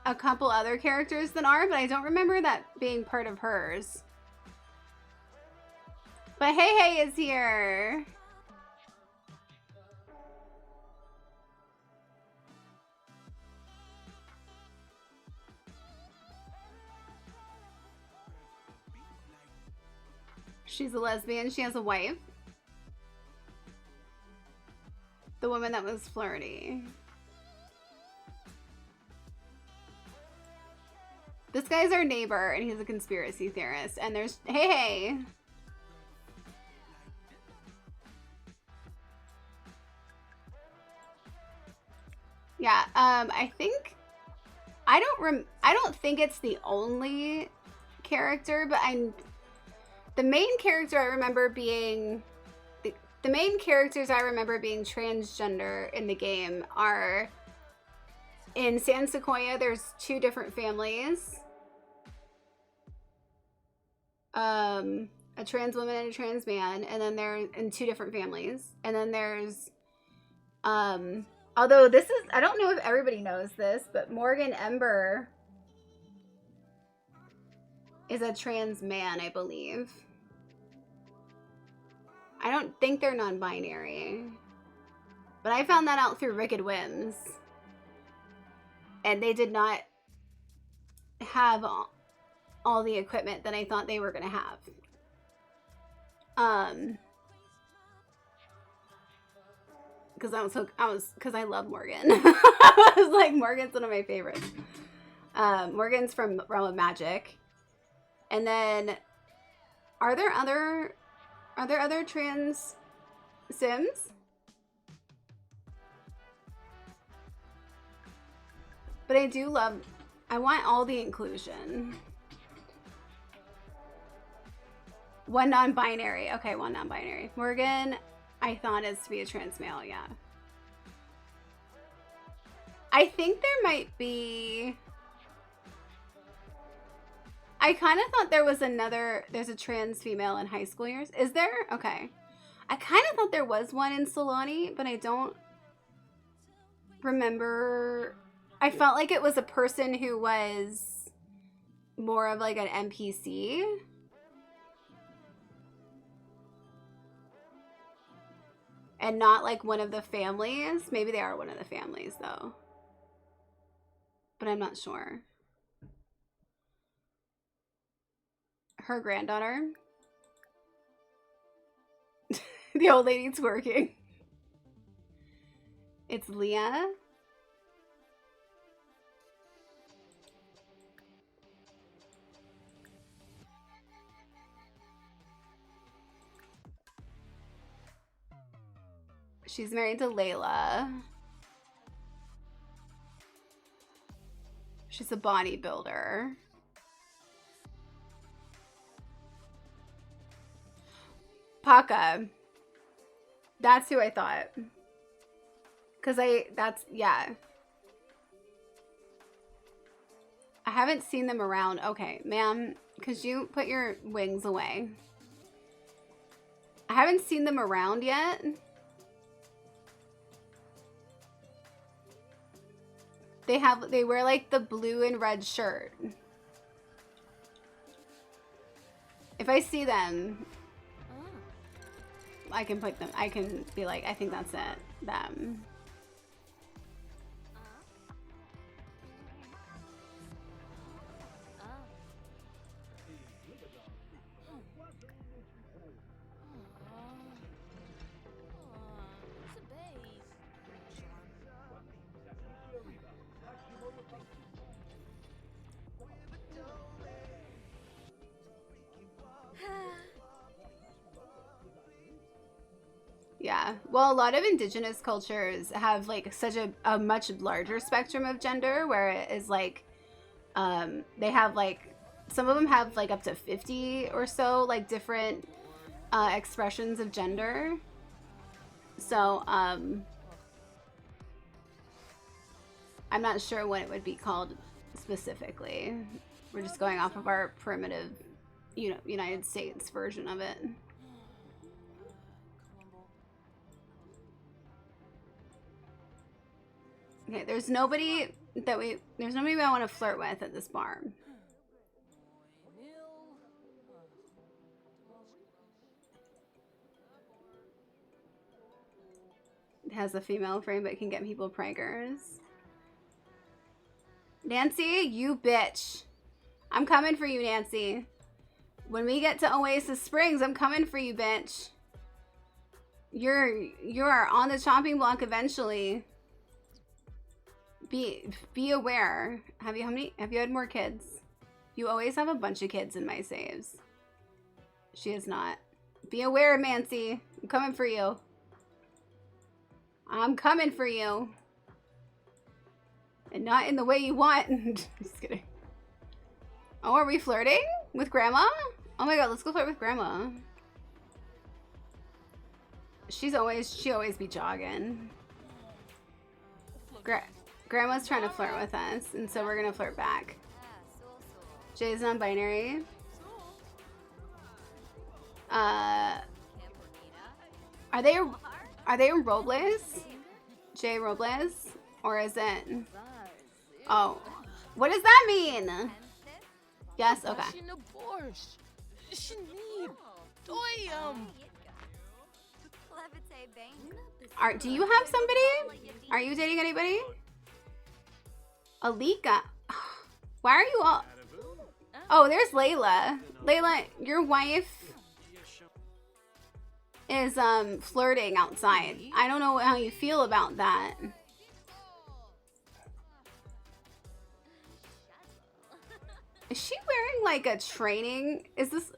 a couple other characters that are, but I don't remember that being part of hers. But Hey Hey is here. She's a lesbian. She has a wife. The woman that was flirty. This guy's our neighbor, and he's a conspiracy theorist. And there's Hey Hey. Yeah, I think I don't think it's the only character, but the main character I remember being the main characters I remember being transgender in the game are in San Sequoia. There's two different families, a trans woman and a trans man, and then they're in two different families. And then there's although this is, I don't know if everybody knows this, but Morgan Ember is a trans man, I believe. I don't think they're non-binary. But I found that out through Wicked Whims. And they did not have all the equipment that I thought they were going to have. Because I love Morgan. I was like, Morgan's one of my favorites. Morgan's from Realm of Magic. And then, are there other trans Sims? But I want all the inclusion. One non-binary. Okay, one non-binary. Morgan, I thought is to be a trans male, yeah. I think there might be... I kind of thought there was there's a trans female in high school years. Is there? Okay. I kind of thought there was one in Solani, but I don't remember. I felt like it was a person who was more of like an NPC. And not like one of the families. Maybe they are one of the families though. But I'm not sure. Her granddaughter. The old lady twerking. It's Leah. She's married to Layla. She's a bodybuilder. Paka. That's who I thought. Yeah. I haven't seen them around. Okay, ma'am, could you put your wings away? I haven't seen them around yet. They wear like the blue and red shirt. If I see them, I can put them. I can be like, I think that's it. Them. Yeah, well, a lot of indigenous cultures have like such a much larger spectrum of gender, where it is like they have like, some of them have like up to 50 or so like different expressions of gender. So I'm not sure what it would be called specifically. We're just going off of our primitive, you know, United States version of it. Okay, there's nobody I want to flirt with at this bar. It has a female frame but can get people preggers. Nancy, you bitch. I'm coming for you, Nancy. When we get to Oasis Springs, I'm coming for you, bitch. You're on the chopping block eventually. Be aware. Have you had more kids? You always have a bunch of kids in my saves. She is not. Be aware, Nancy. I'm coming for you. I'm coming for you. And not in the way you want. Just kidding. Oh, are we flirting with Grandma? Oh my god, let's go flirt with Grandma. She always be jogging. Grandma's trying to flirt with us, and so we're gonna flirt back. Jay's non-binary. Are they Robles? Jay Robles? Or is it? Oh. What does that mean? Yes, okay. Do you have somebody? Are you dating anybody? Alika. Why are you all... Oh, there's Layla. Layla, your wife is flirting outside. I don't know how you feel about that. Is she wearing like a training? Is this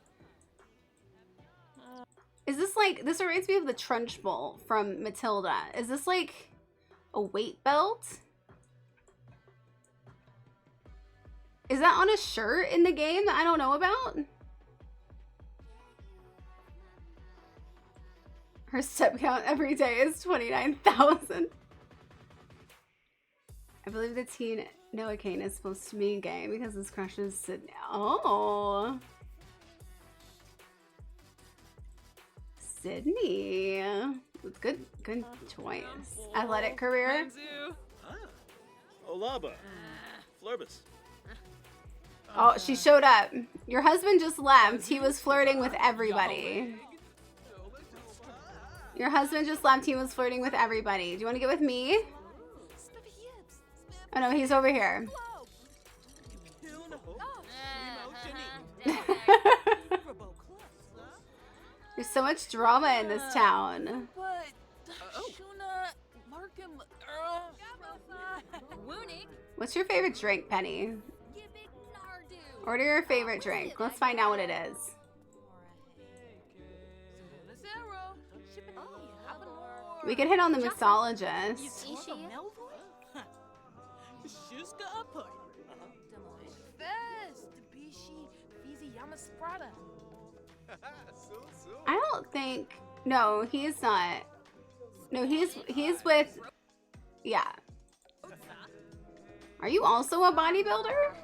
like, this reminds me of the Trunchbull from Matilda. Is this like a weight belt? Is that on a shirt in the game that I don't know about? Her step count every day is 29,000. I believe the teen Noah Kane is supposed to be gay because his crush is Sydney. Oh. Sydney. It's good choice. Athletic career. Olaba. Flurbus. Oh, she showed up. Your husband just left. He was flirting with everybody. Your husband just left. He was flirting with everybody. Do you want to get with me? Oh no, he's over here. There's so much drama in this town. What's your favorite drink, Penny? Order your favorite drink. Let's find out what it is. We could hit on the mixologist. I don't think. No, he's not. No, he's with. Yeah. Are you also a bodybuilder?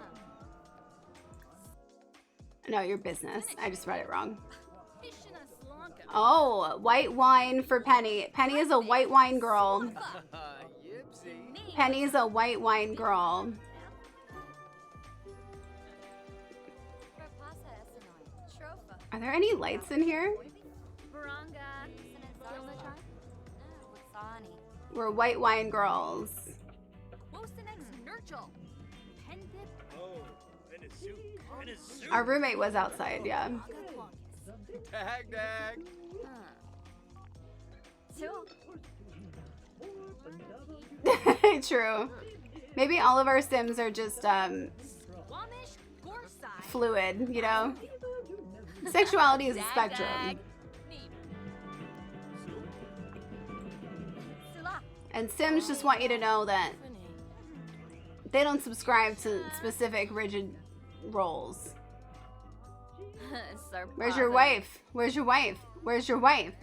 No, your business. I just read it wrong. Oh, white wine for Penny. Penny is a white wine girl. Penny's a white wine girl. Are there any lights in here? We're white wine girls. Our roommate was outside, yeah. Dag dag. True. Maybe all of our Sims are just fluid, you know? Sexuality is a spectrum. And Sims just want you to know that they don't subscribe to specific rigid roles. Where's your wife? Where's your wife? Where's your wife?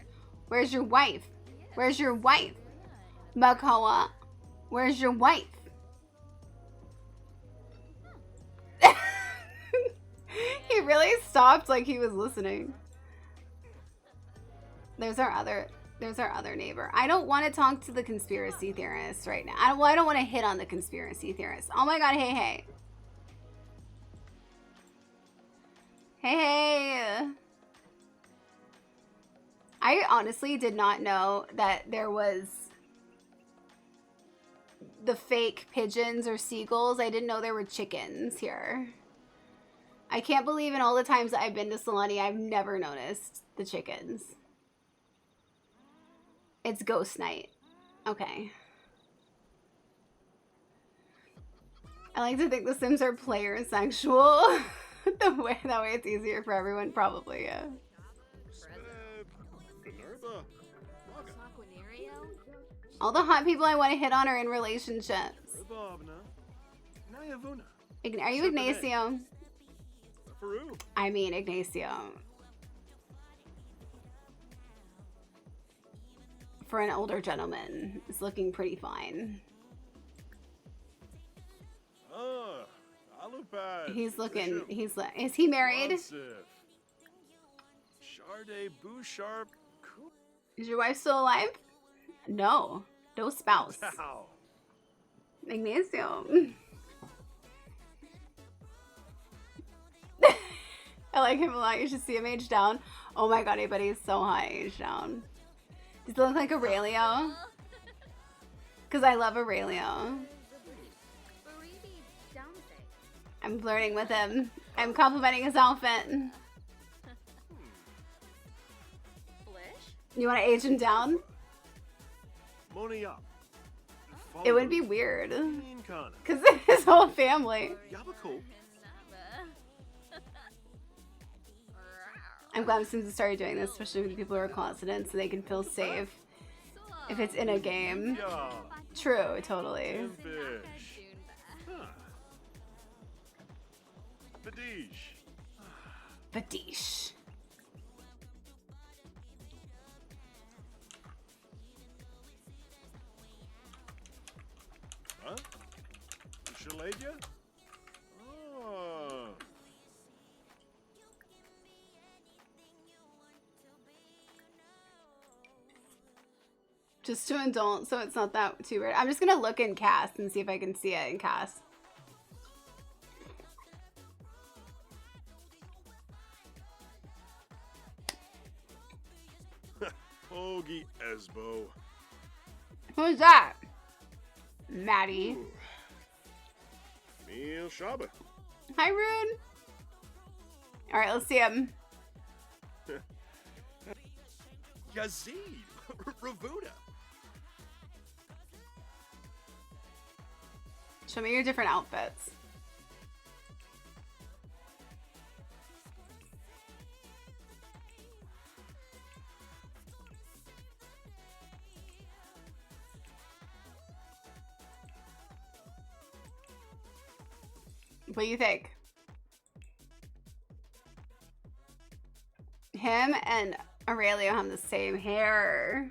Where's your wife? Where's your wife? Makoa, where's your wife? He really stopped like he was listening. There's our other neighbor. I don't want to talk to the conspiracy theorists right now. I don't want to hit on the conspiracy theorists. Oh my god, hey, hey. Hey, hey. I honestly did not know that there was the fake pigeons or seagulls. I didn't know there were chickens here. I can't believe in all the times that I've been to Solani, I've never noticed the chickens. It's ghost night. Okay. I like to think the Sims are player sexual. That way it's easier for everyone, probably, yeah. All the hot people I want to hit on are in relationships. Are you Ignacio? I mean, Ignacio. For an older gentleman, is looking pretty fine. He's looking, is he married? Is your wife still alive? No, no spouse. Ignacio. I like him a lot. You should see him age down. Oh my god, everybody is so high age down. Does he look like Aurelio? Because I love Aurelio. I'm flirting with him. I'm complimenting his outfit. You want to age him down? It would be weird. Because his whole family. I'm glad Sims started doing this, especially with people who are closeted, so they can feel safe if it's in a game. True, totally. Badish. Huh? Shalaja? Oh. Just to indulge, so it's not that too weird. I'm just gonna look in cast and see if I can see it in cast. Hoagie Esbo. Who's that? Maddie. Meal Shaba. Hi, Rune. All right, let's see him. Yazid. Ravuda. Show me your different outfits. What do you think? Him and Aurelio have the same hair.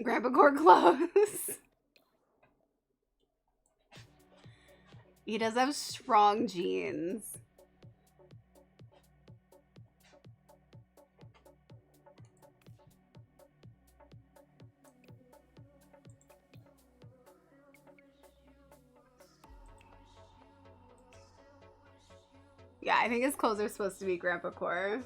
Grandpa Core clothes. He does have strong genes. Yeah, I think his clothes are supposed to be grandpa core.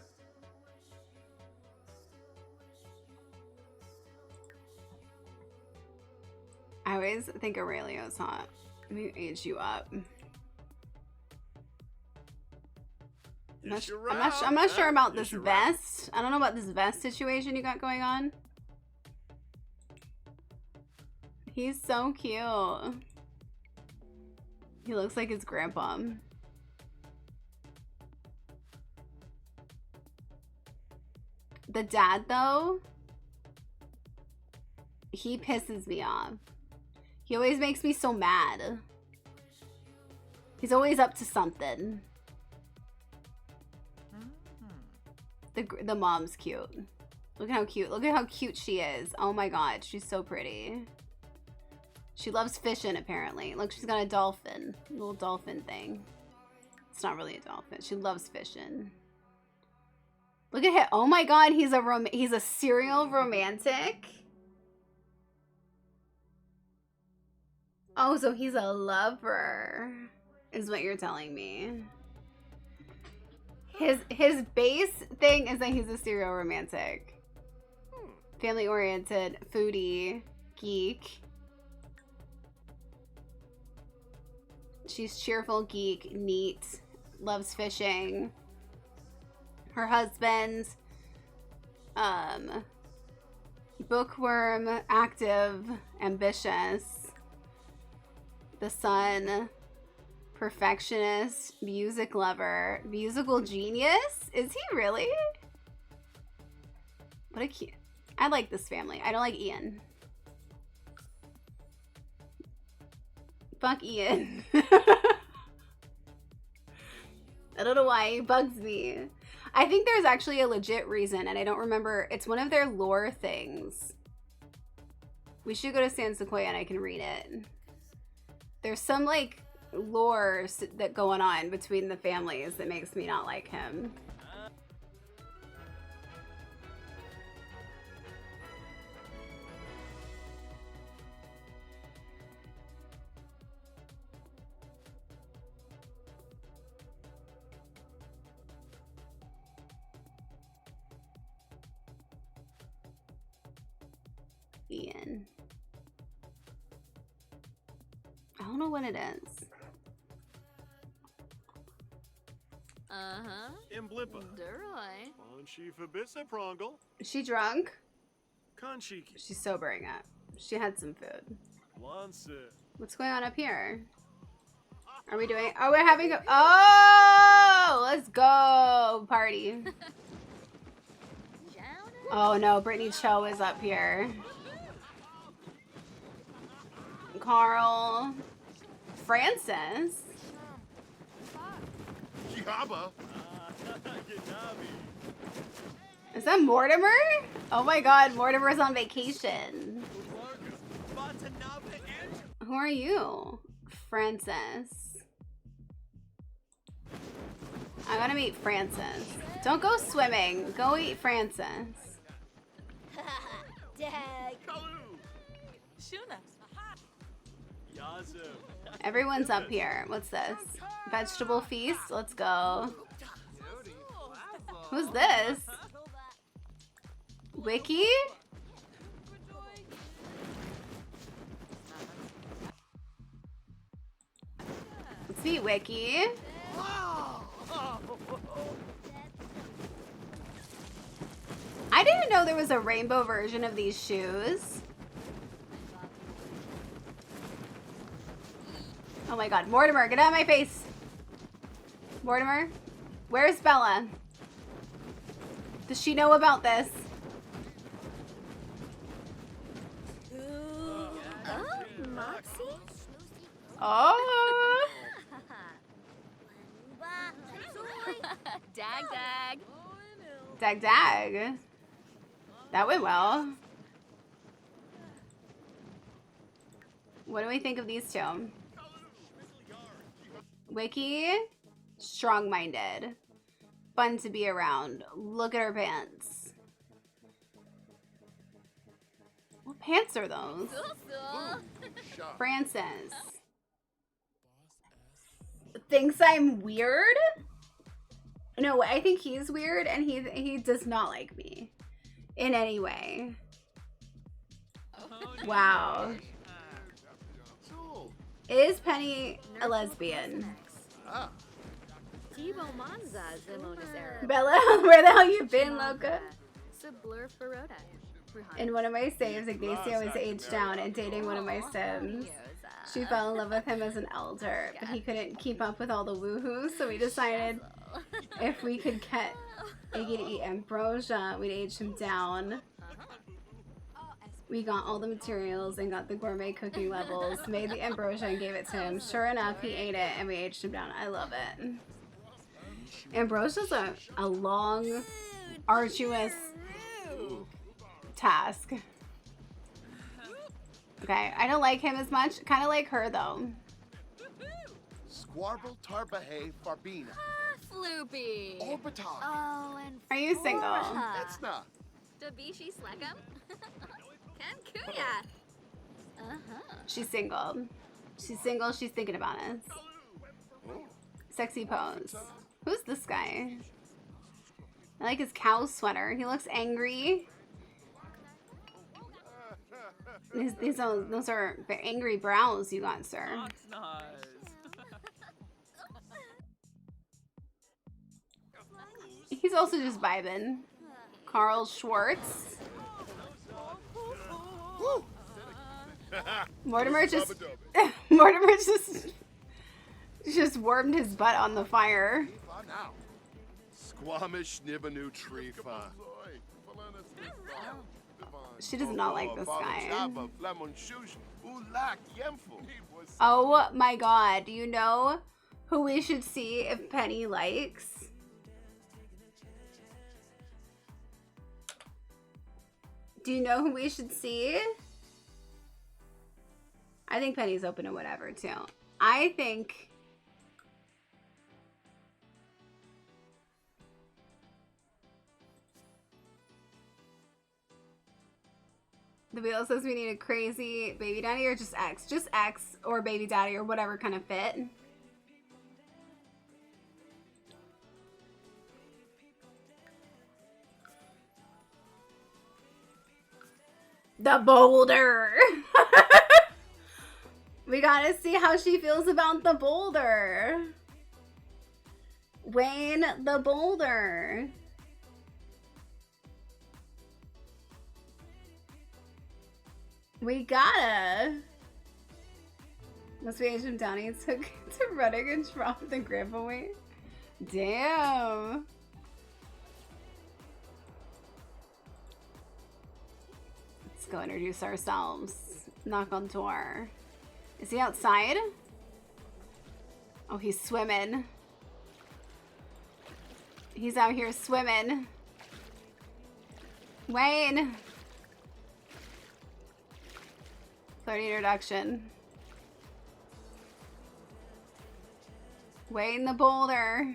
I always think Aurelio's hot. Let me age you up. I'm not sure about this vest. I don't know about this vest situation you got going on. He's so cute. He looks like his grandpa. The dad, though, he pisses me off. He always makes me so mad. He's always up to something. The mom's cute. Look at how cute. Look at how cute she is. Oh my god, she's so pretty. She loves fishing, apparently. Look, she's got a dolphin. A little dolphin thing. It's not really a dolphin. She loves fishing. Look at him. Oh my god, he's a serial romantic. Oh, so he's a lover, is what you're telling me. His base thing is that he's a serial romantic. Family-oriented, foodie, geek. She's cheerful, geek, neat, loves fishing. Her husband, bookworm, active, ambitious. The son, perfectionist, music lover, musical genius. Is he really? What a cute. I like this family. I don't like Ian. Fuck Ian. I don't know why he bugs me. I think there's actually a legit reason, and I don't remember. It's one of their lore things. We should go to San Sequoia and I can read it. There's some, like, lore that going on between the families that makes me not like him. Ian. I don't know what it is. Uh-huh. Imblippa. Duroy. Conchi Fabissa Prongle. Is she drunk? Conchiki. She's sobering up. She had some food. Lancet. What's going on up here? Are we doing? Oh, we're having a. Oh, let's go party. Oh no, Brittany Cho is up here. Carl, Francis. Yabba. Is that Mortimer? Oh my god, Mortimer's on vacation. Who are you? Francis. I gotta meet Francis. Don't go swimming. Go eat Francis. Dag. Shuna. Everyone's up here. What's this? Vegetable feast? Let's go. Who's this? Wiki? Let's see, Wiki. I didn't know there was a rainbow version of these shoes. Oh my god, Mortimer, get out of my face. Mortimer, where's Bella? Does she know about this? Oh, Moxie? Oh. Dag dag. Dag dag. That went well. What do we think of these two? Wiki, strong-minded, fun to be around. Look at her pants. What pants are those? Francis. Thinks I'm weird? No, I think he's weird, and he does not like me in any way. Wow. Is Penny a lesbian? Bella, where the hell you been, Loca? In one of my saves, Ignacio is aged down and dating one of my sims. She fell in love with him as an elder, but he couldn't keep up with all the woohoo, so we decided if we could get Iggy to eat ambrosia, we'd age him down. We got all the materials and got the gourmet cooking levels, made the ambrosia and gave it to him. Sure enough, he ate it and we aged him down. I love it. Ambrosia's a long, arduous task. Okay, I don't like him as much. Kind of like her though. Squarble Tarbahe Farbina. Floopy. Orbitar. Oh, and Are you single? That's not. Dabishi Slegum. Kankuya. She's single. She's single. She's thinking about us. Sexy pose. Who's this guy? I like his cow sweater. He looks angry. Those are the angry brows you got, sir. He's also just vibing. Carl Schwartz. Mortimer just just warmed his butt on the fire. Squamish Nibanu Trifa. She does not like this guy. Oh my god, do you know who we should see if Penny likes? Do you know who we should see? I think Penny's open to whatever too. I think the wheel says we need a crazy baby daddy or just X. Just X or baby daddy or whatever kind of fit. The boulder. We gotta see how she feels about the boulder. Wayne the boulder. We gotta. Must we age him down? He took to running and dropped the grip away. Damn. Let's go introduce ourselves. Knock on door. Is he outside? Oh, he's swimming. He's out here swimming. Wayne. Third introduction. Wayne the boulder.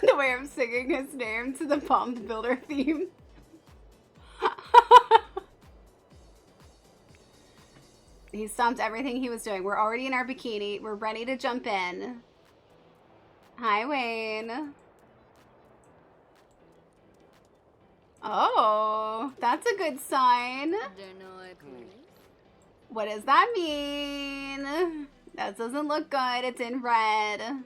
The way I'm singing his name to the Palmed Builder theme. He stopped everything he was doing. We're already in our bikini. We're ready to jump in. Hi, Wayne. Oh, that's a good sign. What does that mean? That doesn't look good. It's in red.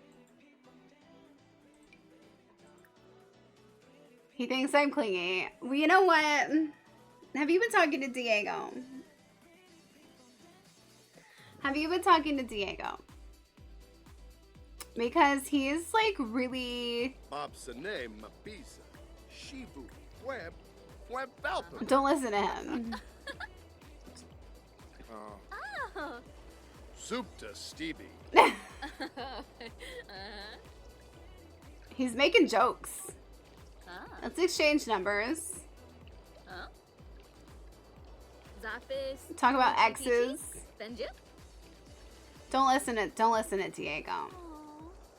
He thinks I'm clingy. Well, you know what? Have you been talking to Diego? Have you been talking to Diego? Because he's like really... Don't listen to him. Soup to Stevie. He's making jokes. Let's exchange numbers. Talk about exes. Don't listen to Diego.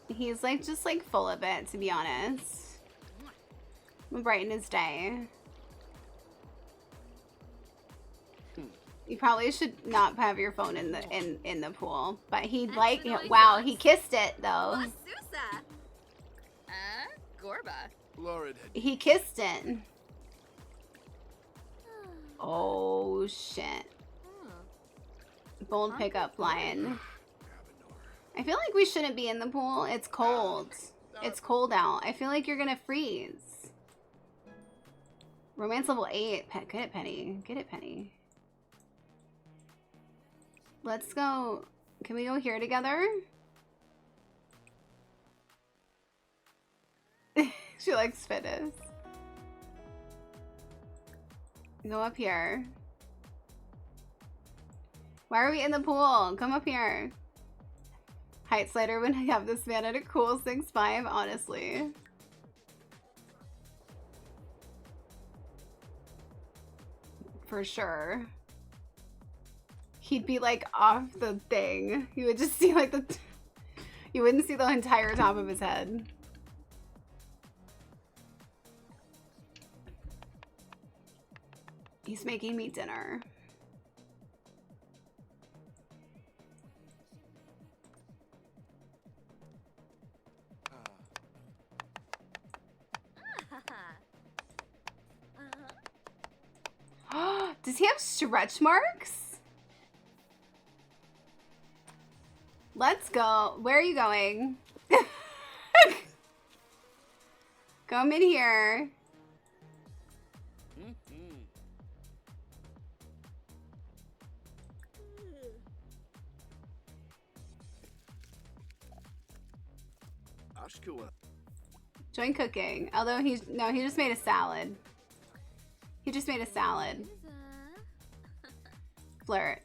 He's like just like full of it, to be honest. I'm gonna brighten his day. You probably should not have your phone in the pool. But he'd like, wow, he kissed it though. Susa. Gorba. He kissed it. Oh shit. Bold pickup line. I feel like we shouldn't be in the pool. It's cold. It's cold out. I feel like you're gonna freeze. Romance level 8. Get it, Penny. Get it, Penny. Let's go. Can we go here together? She likes fitness. Go up here. Why are we in the pool? Come up here. Height slider when I have this man at a cool 6'5", honestly. For sure. He'd be like off the thing. You would just see like the... You wouldn't see the entire top of his head. He's making me dinner. Does he have stretch marks? Let's go. Where are you going? Come in here. Join cooking. Although he just made a salad. He just made a salad. Flirt.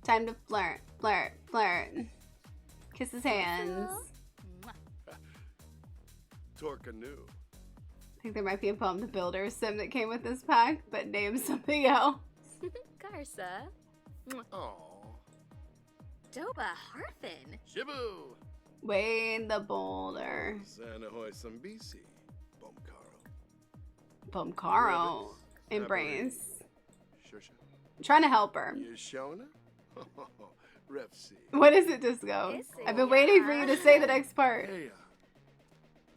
Time to flirt. Flirt. Flirt. Kiss his hands. Torcanu. I think there might be a Bum the Builder sim that came with this pack, but named something else. Garza. Oh. Doba Harfin. Shibu. Wayne the Boulder. Xanahoy Sambisi. Bumcaro. Bumcaro. Embrace. Shusha. I'm trying to help her. Yeshona. Refsi. What is it, Disco? I've been waiting for you to say the next part.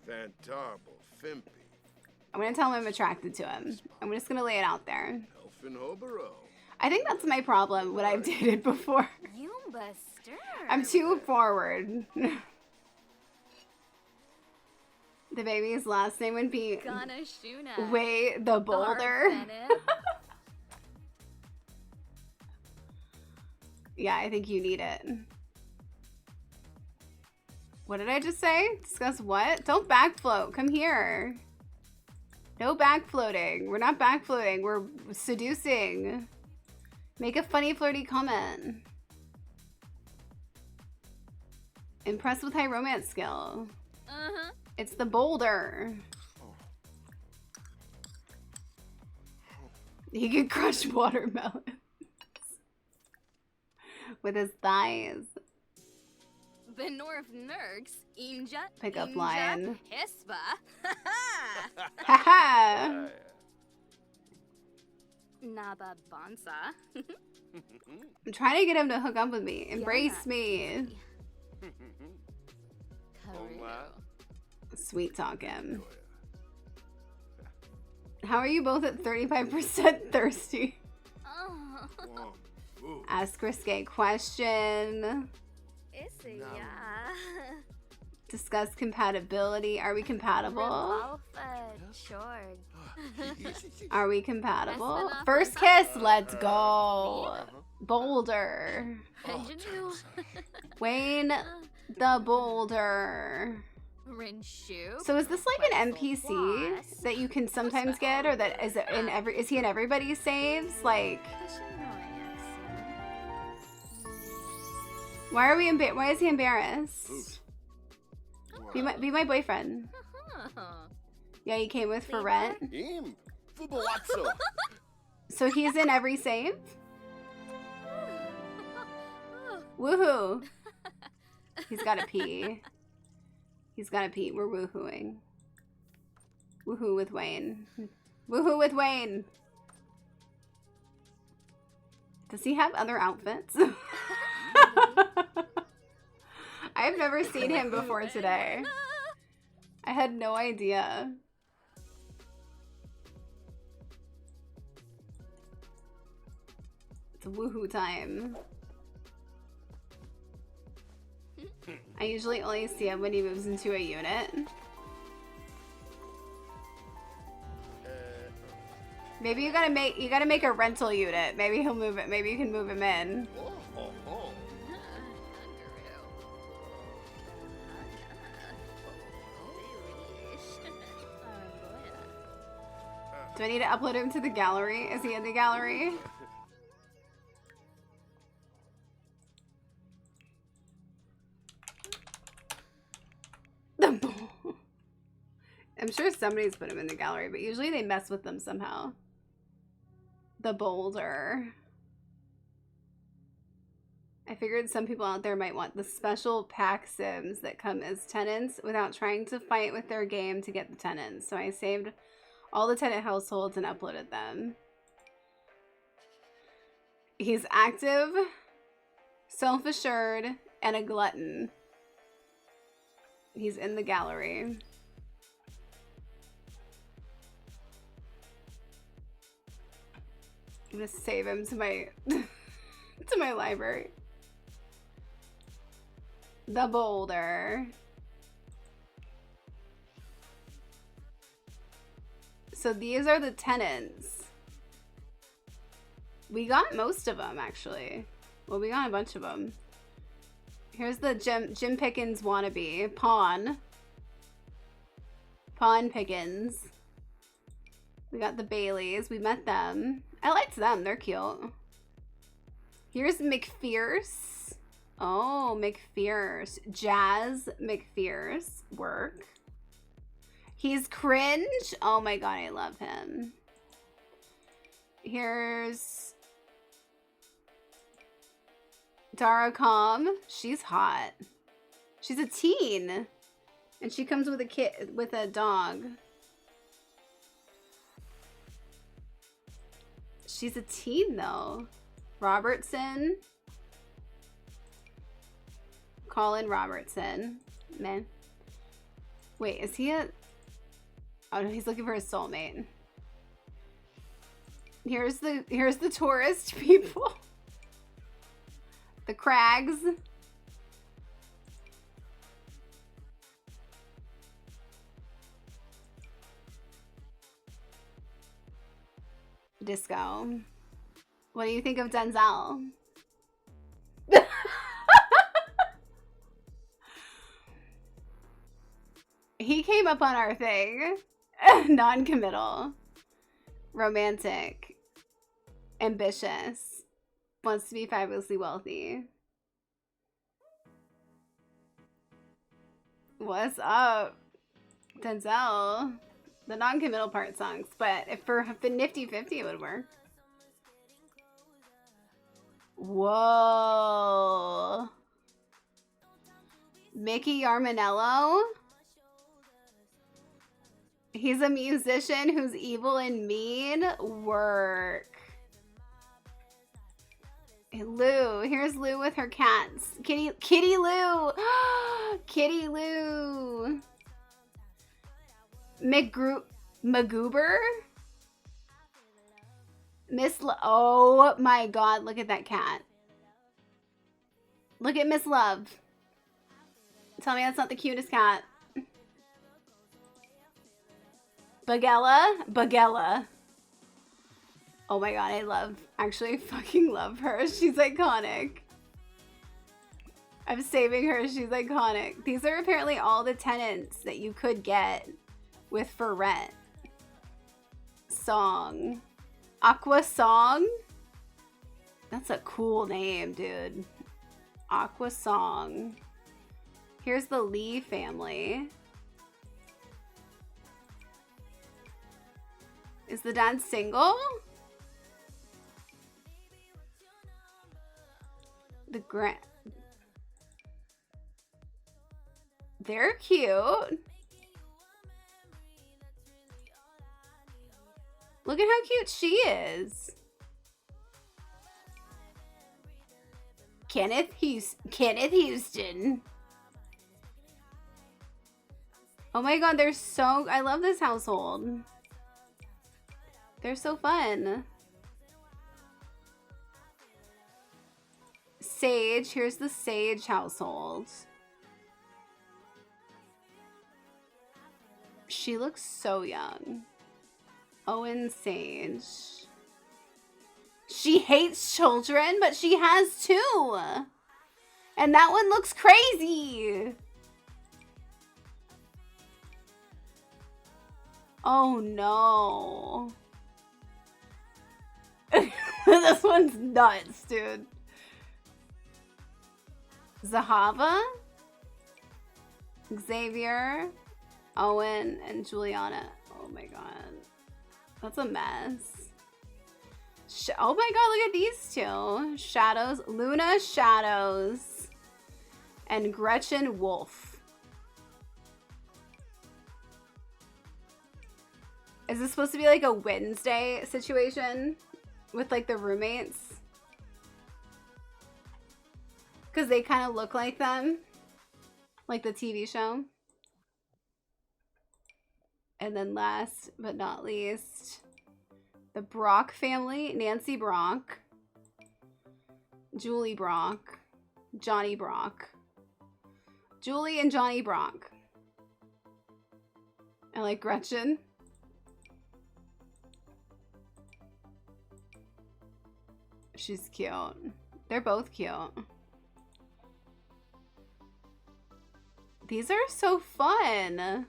Fantarble. Fimpy. I'm gonna tell him I'm attracted to him. I'm just gonna lay it out there. Elfin Hobaro. I think that's my problem when I've dated before. Yumba Stir. I'm too forward. The baby's last name would be Ganashuna. Way the Boulder. Yeah, I think you need it. What did I just say? Discuss what? Don't backfloat. Come here. No backfloating. We're not backfloating. We're seducing. Make a funny, flirty comment. Impressed with high romance skill. Uh-huh. It's the Boulder. He could crush watermelons with his thighs. Benorf Nergs. Inja. Pickup line. Hispa. Haha. Naba Bonsa. I'm trying to get him to hook up with me. Embrace me. Sweet talk him. How are you both at 35% thirsty? Oh. Ask risque question. Discuss compatibility. Are we compatible? Are we compatible? First kiss. Let's go. Boulder. Wayne the Boulder. So is this like an NPC that you can sometimes get, or that is it in every? Is he in everybody's saves? Like, why is he embarrassed? Be my boyfriend. Yeah, he came with for rent. So he's in every save. Woohoo! He's gotta pee. He's gotta pee. We're woohooing. Woohoo with Wayne. Woohoo with Wayne. Does he have other outfits? I've never seen him before today. I had no idea. It's woohoo time. I usually only see him when he moves into a unit. Maybe you gotta make a rental unit. Maybe he'll move it. Maybe you can move him in. Do I need to upload him to the gallery? Is he in the gallery? I'm sure somebody's put him in the gallery, but usually they mess with them somehow. The boulder. I figured some people out there might want the special pack sims that come as tenants without trying to fight with their game to get the tenants. So I saved all the tenant households and uploaded them. He's active, self-assured, and a glutton. He's in the gallery. I'm gonna save him to my to my library. The boulder. So these are the tenants. We got most of them, actually. Well, we got a bunch of them. Here's the Jim Pickens wannabe. Pawn Pickens. We got the Baileys. We met them. I liked them. They're cute. Here's McFierce. Oh, McFierce. Jazz McFierce. Work. He's cringe. Oh my god, I love him. Here's Dara Com. She's hot. She's a teen. And she comes with a kid, with a dog. She's a teen though. Robertson. Colin Robertson. Man. Wait, is he a... Oh no, he's looking for a soulmate. Here's the tourist people. The Crags. Disco. What do you think of Denzel? He came up on our thing. Non-committal. Romantic. Ambitious. Wants to be fabulously wealthy. What's up? Denzel. The non-committal part songs. But if for 50-50 it would work. Whoa. Mickey Armanello. He's a musician who's evil and mean. Work. Hey, Lou. Here's Lou with her cats. Kitty Lou. Kitty Lou. Magoober. Oh my god, look at that cat. Look at Miss Love. Tell me that's not the cutest cat. Bagella. Oh my god, I actually fucking love her. She's iconic. I'm saving her, she's iconic. These are apparently all the tenants that you could get with for rent. Song. Aqua Song? That's a cool name, dude. Aqua Song. Here's the Lee family. Is the dad single? The Grant. They're cute. Look at how cute she is. Kenneth Houston. Oh my god, they're so... I love this household. They're so fun. Sage. Here's the Sage household. She looks so young. Owen Sage. She hates children, but she has two. And that one looks crazy. Oh no. This one's nuts, dude. Zahava, Xavier, Owen, and Juliana. Oh my god. That's a mess. Oh my god, look at these two. Shadows. Luna Shadows. And Gretchen Wolf. Is this supposed to be like a Wednesday situation? With like the roommates? Because they kind of look like them. Like the TV show. And then last but not least, the Brock family. Nancy Brock. Julie Brock. Johnny Brock. Julie and Johnny Brock. I like Gretchen. She's cute. They're both cute. These are so fun.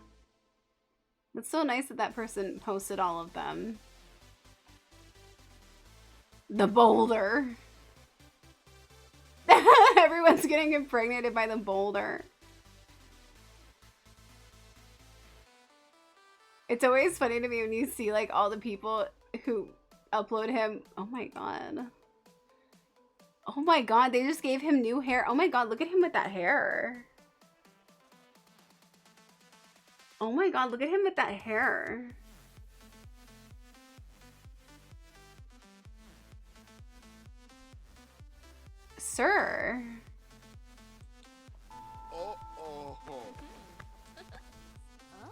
It's so nice that that person posted all of them. The boulder. Everyone's getting impregnated by the boulder. It's always funny to me when you see like all the people who upload him. Oh my god. Oh my god, they just gave him new hair. Oh my god, look at him with that hair. Oh my god, look at him with that hair. Sir.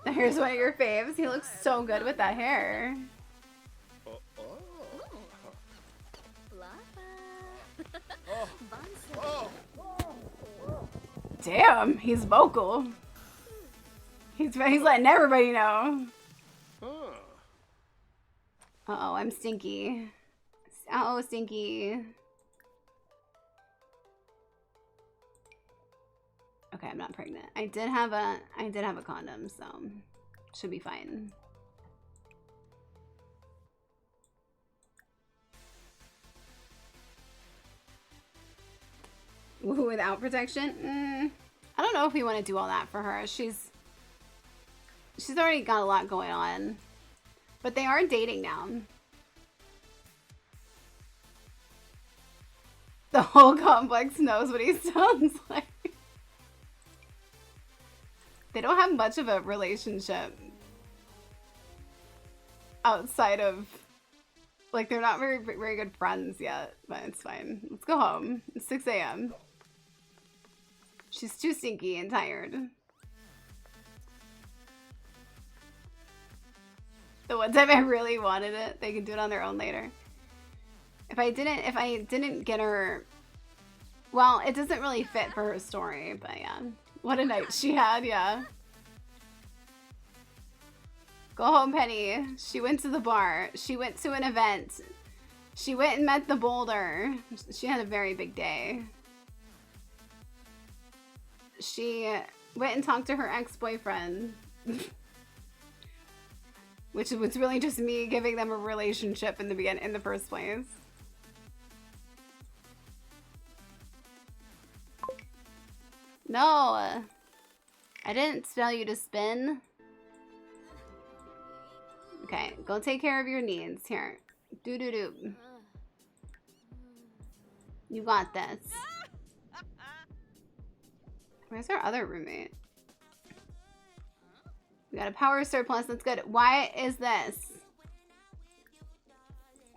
Here's one of your faves. He looks so good with that hair. Damn, he's vocal. He's letting everybody know. Uh-oh, I'm stinky. Uh-oh, stinky. Okay, I'm not pregnant. I did have a condom, so should be fine. Woohoo, without protection? I don't know if we want to do all that for her. She's already got a lot going on. But they are dating now. The whole complex knows what he sounds like. They don't have much of a relationship outside of, like, they're not very, very good friends yet, but it's fine. Let's go home. It's 6 a.m. She's too stinky and tired. The one time I really wanted it, they can do it on their own later. If I didn't get her, well, it doesn't really fit for her story, but yeah. What a night she had, yeah. Go home, Penny. She went to the bar. She went to an event. She went and met the boulder. She had a very big day. She went and talked to her ex-boyfriend. Which was really just me giving them a relationship in the first place. No. I didn't tell you to spin. Okay, go take care of your needs. Here. Do-do-do. You got this. Where's our other roommate? We got a power surplus. That's good. Why is this?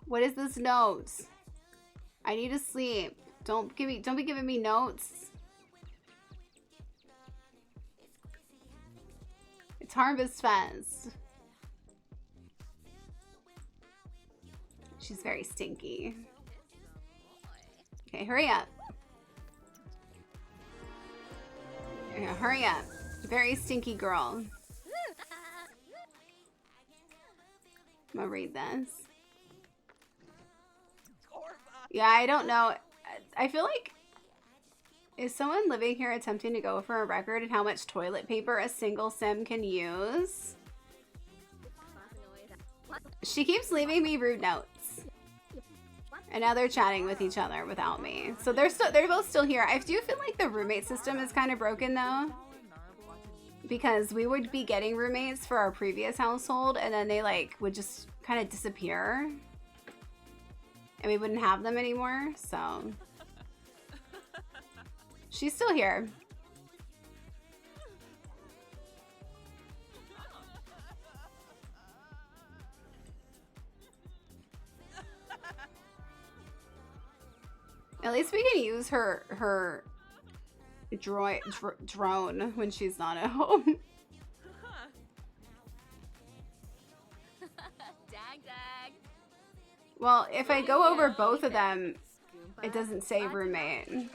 What is this note? I need to sleep. Don't be giving me notes. It's Harvest Fest. She's very stinky. Okay, hurry up. Okay, hurry up. Very stinky girl. I'm gonna read this. Yeah, I don't know. I feel like, is someone living here attempting to go for a record in how much toilet paper a single sim can use? She keeps leaving me rude notes. And now they're chatting with each other without me. So they're both still here. I do feel like the roommate system is kind of broken though. Because we would be getting roommates for our previous household and then they like would just kind of disappear. And we wouldn't have them anymore, so. She's still here. At least we can use her drone when she's not at home. Dag dag. Well, if I go over both of them, it doesn't say roommate.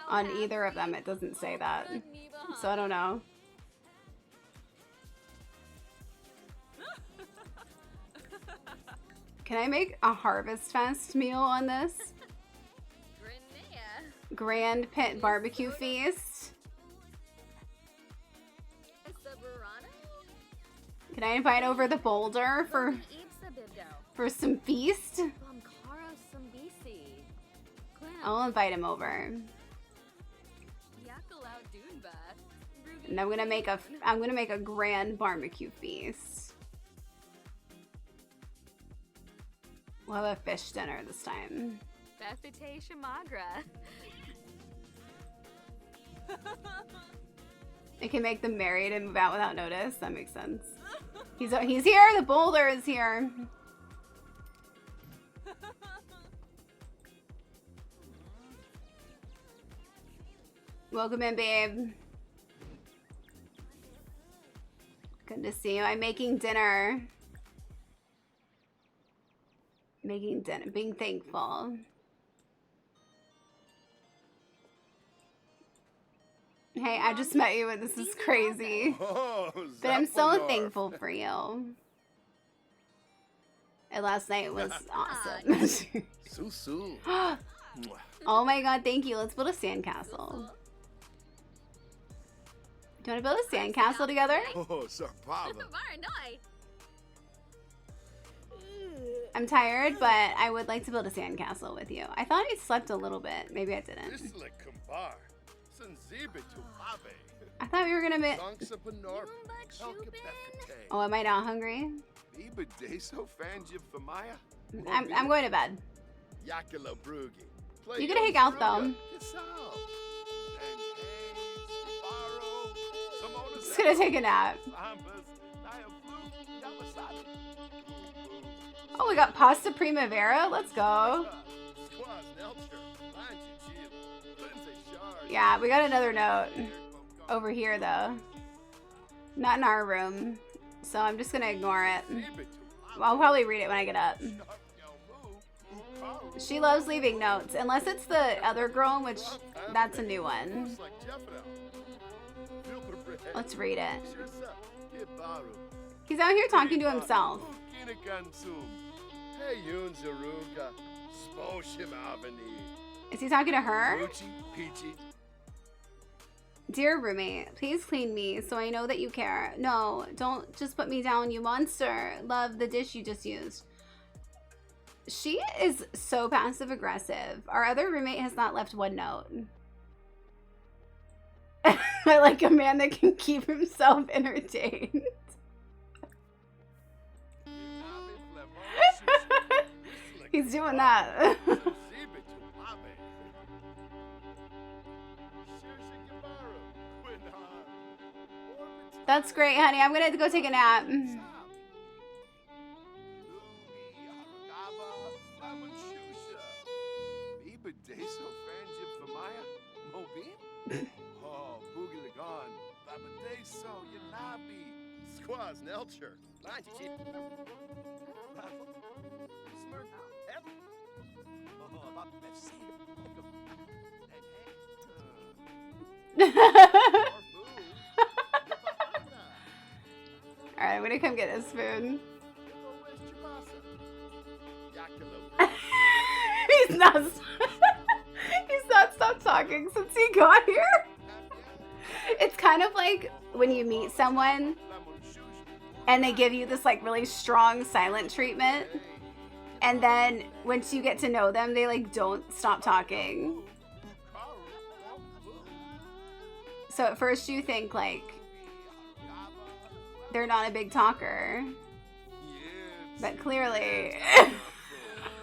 On either of them, it doesn't say that. So I don't know. Can I make a Harvest Fest meal on this? Grand Pit Barbecue Feast. Can I invite over the boulder for some feast? I'll invite him over. And I'm gonna make a grand barbecue feast. We'll have a fish dinner this time. I can make them married and move out without notice. That makes sense. He's here. The boulder is here. Welcome in, babe. Good to see you. I'm making dinner. Making dinner. Being thankful. Hey, I just met you and this is crazy. But I'm so thankful for you. And last night was awesome. Susu. Oh my god, thank you. Let's build a sandcastle. Do you want to build a sandcastle together? Oh, Sarpava. I'm tired, but I would like to build a sandcastle with you. I thought I slept a little bit. Maybe I didn't. I thought we were gonna be. Oh, am I not hungry? I'm going to bed. You can hang out though. Just gonna take a nap. Oh, we got pasta primavera. Let's go. Yeah, we got another note over here though. Not in our room. So I'm just gonna ignore it. I'll probably read it when I get up. She loves leaving notes. Unless it's the other girl, which that's a new one. Let's read it. He's out here talking to himself. Is he talking to her? Dear roommate, please clean me so I know that you care. No, don't just put me down, you monster. Love the dish you just used. She is so passive aggressive. Our other roommate has not left one note. I like a man that can keep himself entertained. He's doing that. That's great, honey. I'm gonna go take a nap. Oh, Boogie Lagan. Babade so, you nabi. Squaws, Nelcher. Lanchi. Smurf. Oh, about FC. Alright, I'm gonna come get his food. He's not stopped talking since he got here. It's kind of like when you meet someone and they give you this like really strong silent treatment, and then once you get to know them, they like don't stop talking. So at first you think like they're not a big talker, but clearly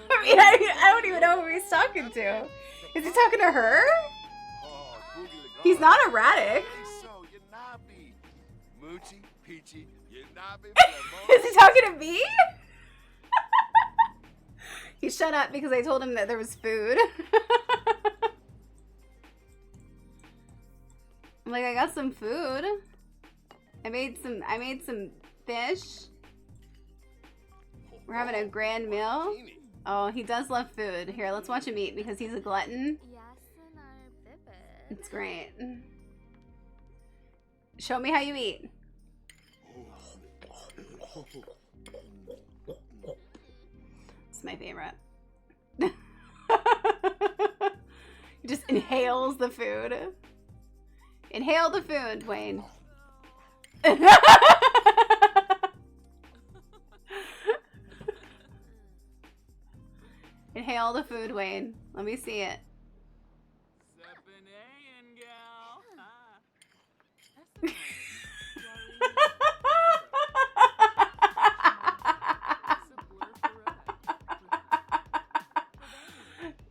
I mean, I don't even know who he's talking to. Is he talking to her? He's not erratic. Is he talking to me? He shut up because I told him that there was food. I'm like, I got some food. I made some fish. We're having a grand meal. Oh, he does love food. Here, let's watch him eat because he's a glutton. It's great. Show me how you eat. It's my favorite. He just inhales the food. Inhale the food, Wayne. Inhale the food, Wayne. Let me see it.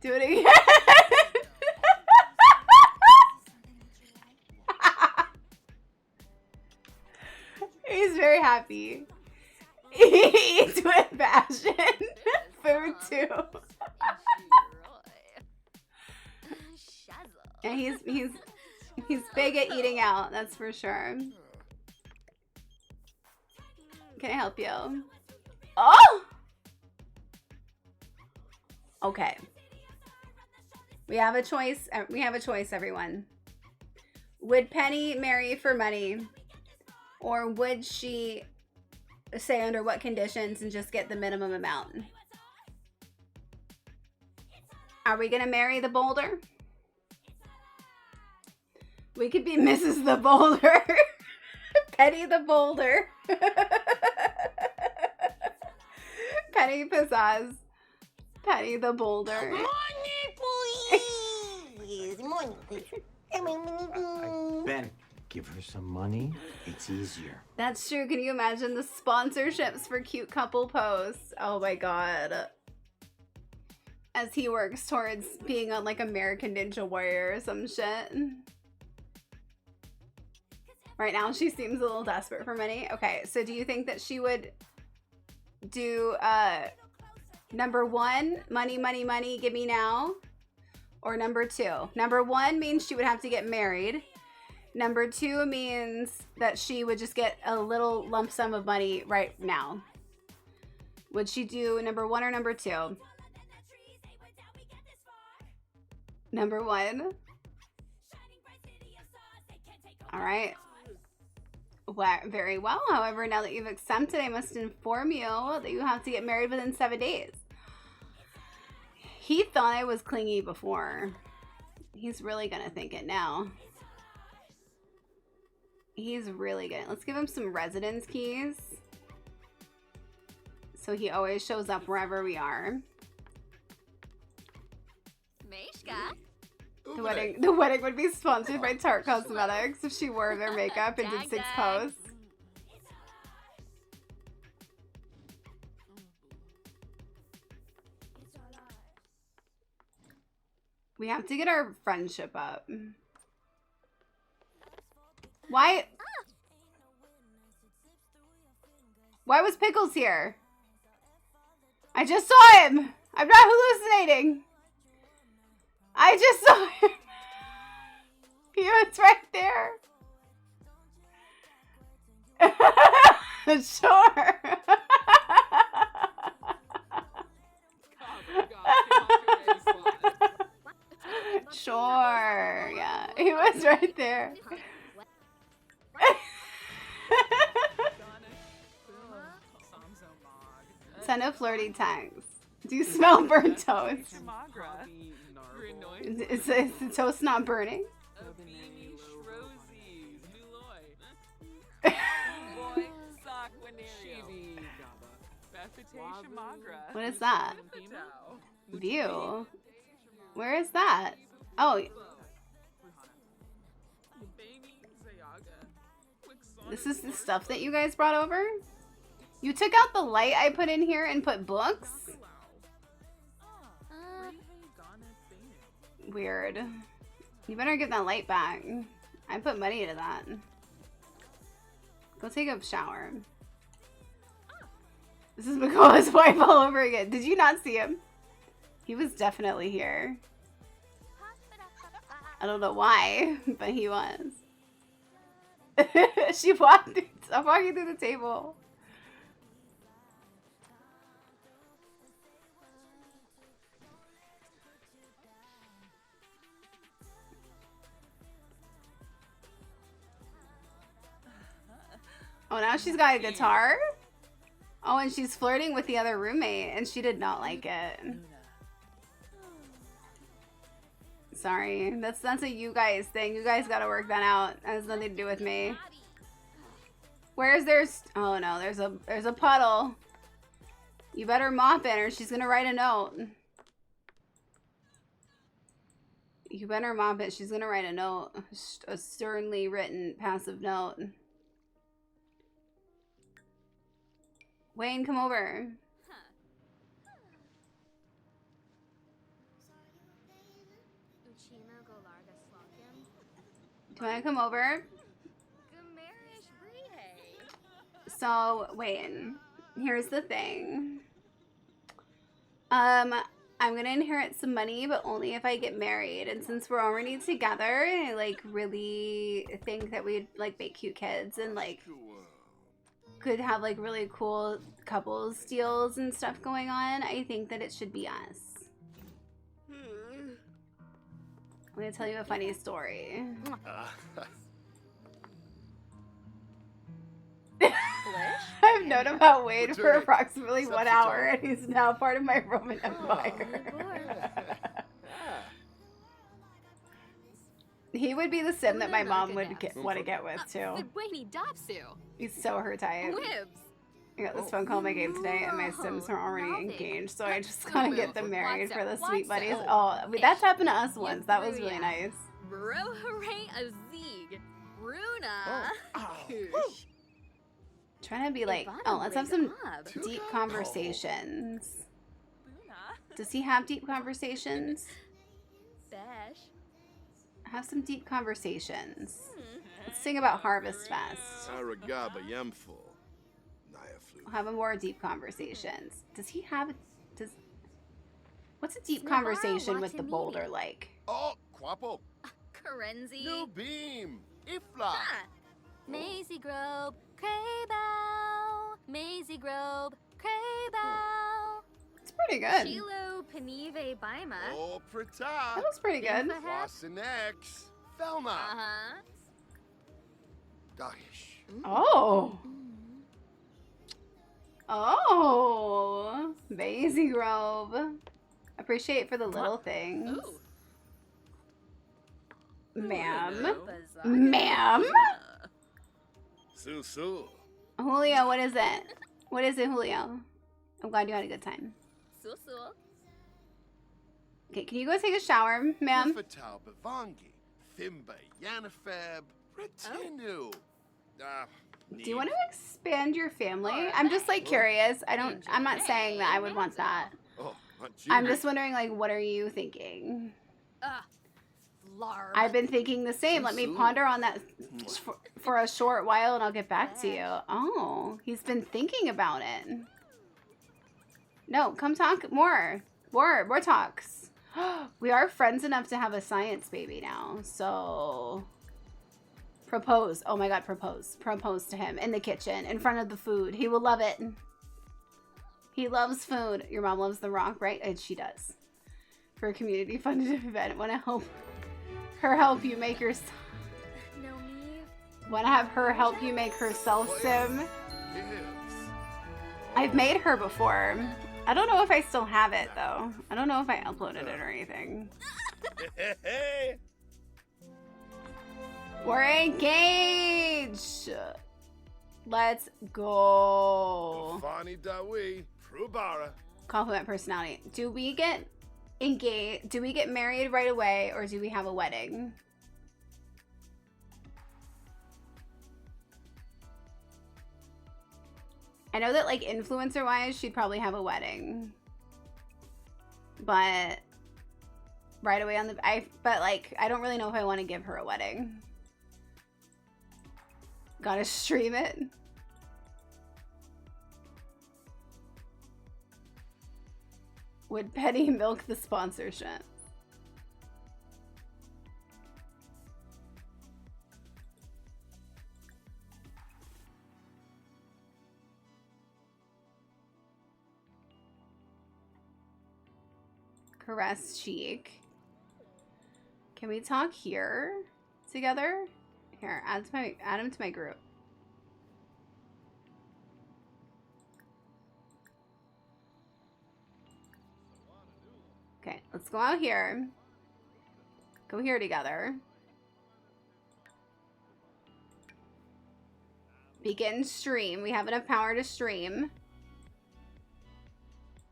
Do it again. He's very happy. He eats with passion. Food too. And he's big at eating out, that's for sure. Can I help you? Oh! Okay. We have a choice. We have a choice, everyone. Would Penny marry for money? Or would she say under what conditions and just get the minimum amount? Are we gonna marry the boulder? We could be Mrs. the Boulder. Penny the Boulder. Penny Pizzaz. Penny the Boulder. Money, please. Ben, give her some money. It's easier. That's true. Can you imagine the sponsorships for cute couple posts? Oh my god. As he works towards being on like American Ninja Warrior or some shit. Right now she seems a little desperate for money. Okay, so do you think that she would do number one, money, money, money, give me now? Or number two? Number one means she would have to get married. Number two means that she would just get a little lump sum of money right now. Would she do number one or number two? Number one. All right. Well, very well. However, now that you've accepted, I must inform you that you have to get married within 7 days. He thought I was clingy before. He's really gonna think it now. He's really good. Let's give him some residence keys. So he always shows up wherever we are. The wedding would be sponsored by Tarte Cosmetics if she wore their makeup and did 6 posts. We have to get our friendship up. Why was Pickles here? I just saw him. I'm not hallucinating. I just saw him. He was right there. Sure. Sure. Yeah, he was right there. Send a flirty text. Do you smell burnt toast? Is the toast not burning? What is that? View? Where is that? Oh. This is the stuff that you guys brought over? You took out the light I put in here and put books? Weird. You better get that light back. I put money into that. Go take a shower. This is Makoa's wife all over again. Did you not see him? He was definitely here. I don't know why, but he was. She walked. I'm walking through the table. Oh, now she's got a guitar? Oh, and she's flirting with the other roommate, and she did not like it. Sorry, that's a you guys thing. You guys gotta work that out. That has nothing to do with me. Where's there's? Oh no, there's a puddle. You better mop it, or she's gonna write a note. You better mop it. She's gonna write a note, a sternly written passive note. Wayne, come over. Do you want to come over? So, Wayne, here's the thing. I'm gonna inherit some money, but only if I get married. And since we're already together, I like really think that we'd like make cute kids and like could have like really cool couples deals and stuff going on. I think that it should be us. I'm gonna tell you a funny story. I've known about Wade for approximately 1 hour, and he's now part of my Roman Empire. He would be the sim that my mom would want to get with too. He's so her type. I got this phone call in my game today, and my sims are already engaged, so I just gotta get them married for the sweet buddies. Oh, that's happened to us once. That was really nice. Bro, hooray, a Zeeg. Runa. Trying to be like, oh, let's have some deep conversations. Does he have deep conversations? Have some deep conversations. Let's sing about Harvest Fest. We'll have a more deep conversations. Does he have? What's a deep conversation with the boulder like? Oh, guapo. Karenzi. New beam. Ifla. Maisie Grove. Craybow. Maisie Grove. Craybow. It's pretty good. Chilo Panive Baima. Oh, Prita. That was pretty good. Boston X. Velma. Daesh. Oh. Oh. Maisie Grove. Appreciate for the little things. Ma'am. Ma'am. Su. Julio, what is it? What is it, Julio? I'm glad you had a good time. Okay, can you go take a shower, ma'am? Fatal Bavangi. Thimba Yanifab. Retinu. Do you want to expand your family? I'm just like curious. I'm not saying that I would want that. I'm just wondering, like, what are you thinking? I've been thinking the same. Let me ponder on that for a short while and I'll get back to you. Oh, he's been thinking about it. No, come talk more. More talks. We are friends enough to have a science baby now, so propose. Oh my god, propose. Propose to him in the kitchen, in front of the food. He will love it. He loves food. Your mom loves The Rock, right? And she does. For a community-funded event. Want to help you make your... No me. Want to have her help you make her self-sim? I've made her before. I don't know if I still have it, though. I don't know if I uploaded it or anything. We're engaged! Let's go. Compliment personality. Do we get engaged? Do we get married right away, or do we have a wedding? I know that, like, influencer-wise, she'd probably have a wedding. But right away on the... But, like, I don't really know if I want to give her a wedding. Gotta stream it. Would Penny milk the sponsorship? Caress cheek. Can we talk here together? Here, add him to my group. Okay, let's go out here. Go here together. Begin stream. We have enough power to stream.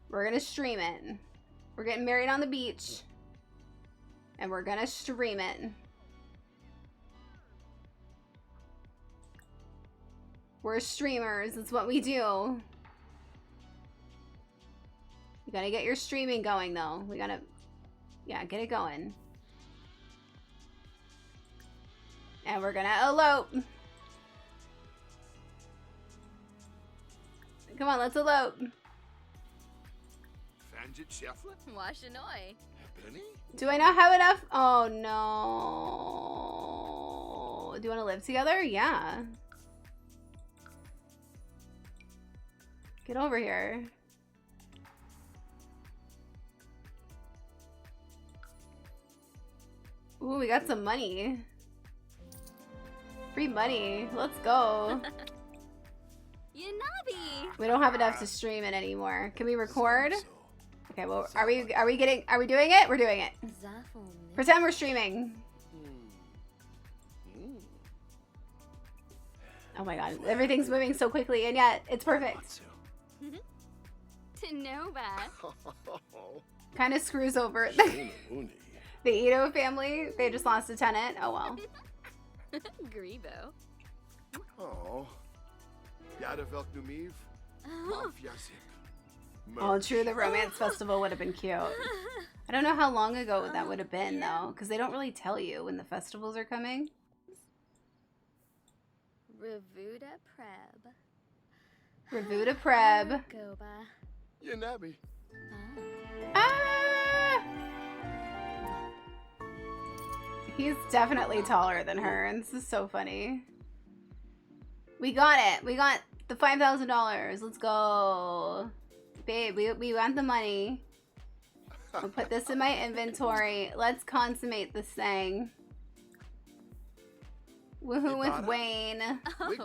We're gonna stream it. We're getting married on the beach. And we're gonna stream it. We're streamers. That's what we do. You gotta get your streaming going, though. We gotta... Yeah, get it going. And we're gonna elope. Come on, let's elope. Do I not have enough? Oh, no. Do you want to live together? Yeah. Get over here. Ooh, we got some money. Free money. Let's go. We don't have enough to stream it anymore. Can we record? Okay, well, are we doing it? We're doing it. Pretend we're streaming. Oh my god, everything's moving so quickly, and yet it's perfect. Kind of screws over the Ito family. They just lost a tenant. Oh well. Grebo. Oh. Oh, true. The romance festival would have been cute. I don't know how long ago that would have been, though, because they don't really tell you when the festivals are coming. Revuda Preb. Revuda Preb. You nabby. Ah! He's definitely taller than her, and this is so funny. We got it. We got the $5,000. Let's go. Babe, we want the money. I'll put this in my inventory. Let's consummate this thing. Woohoo with Wayne. Oh,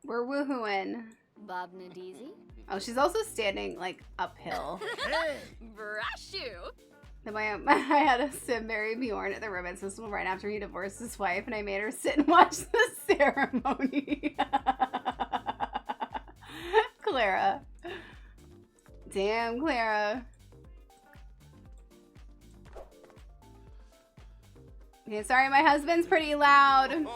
We're woohooing. Bob Nadizi. Oh, she's also standing, like, uphill. Brashu. Then I had a sim marry Bjorn at the romance festival right after he divorced his wife, and I made her sit and watch the ceremony. Clara. Damn, Clara. Okay, sorry, my husband's pretty loud.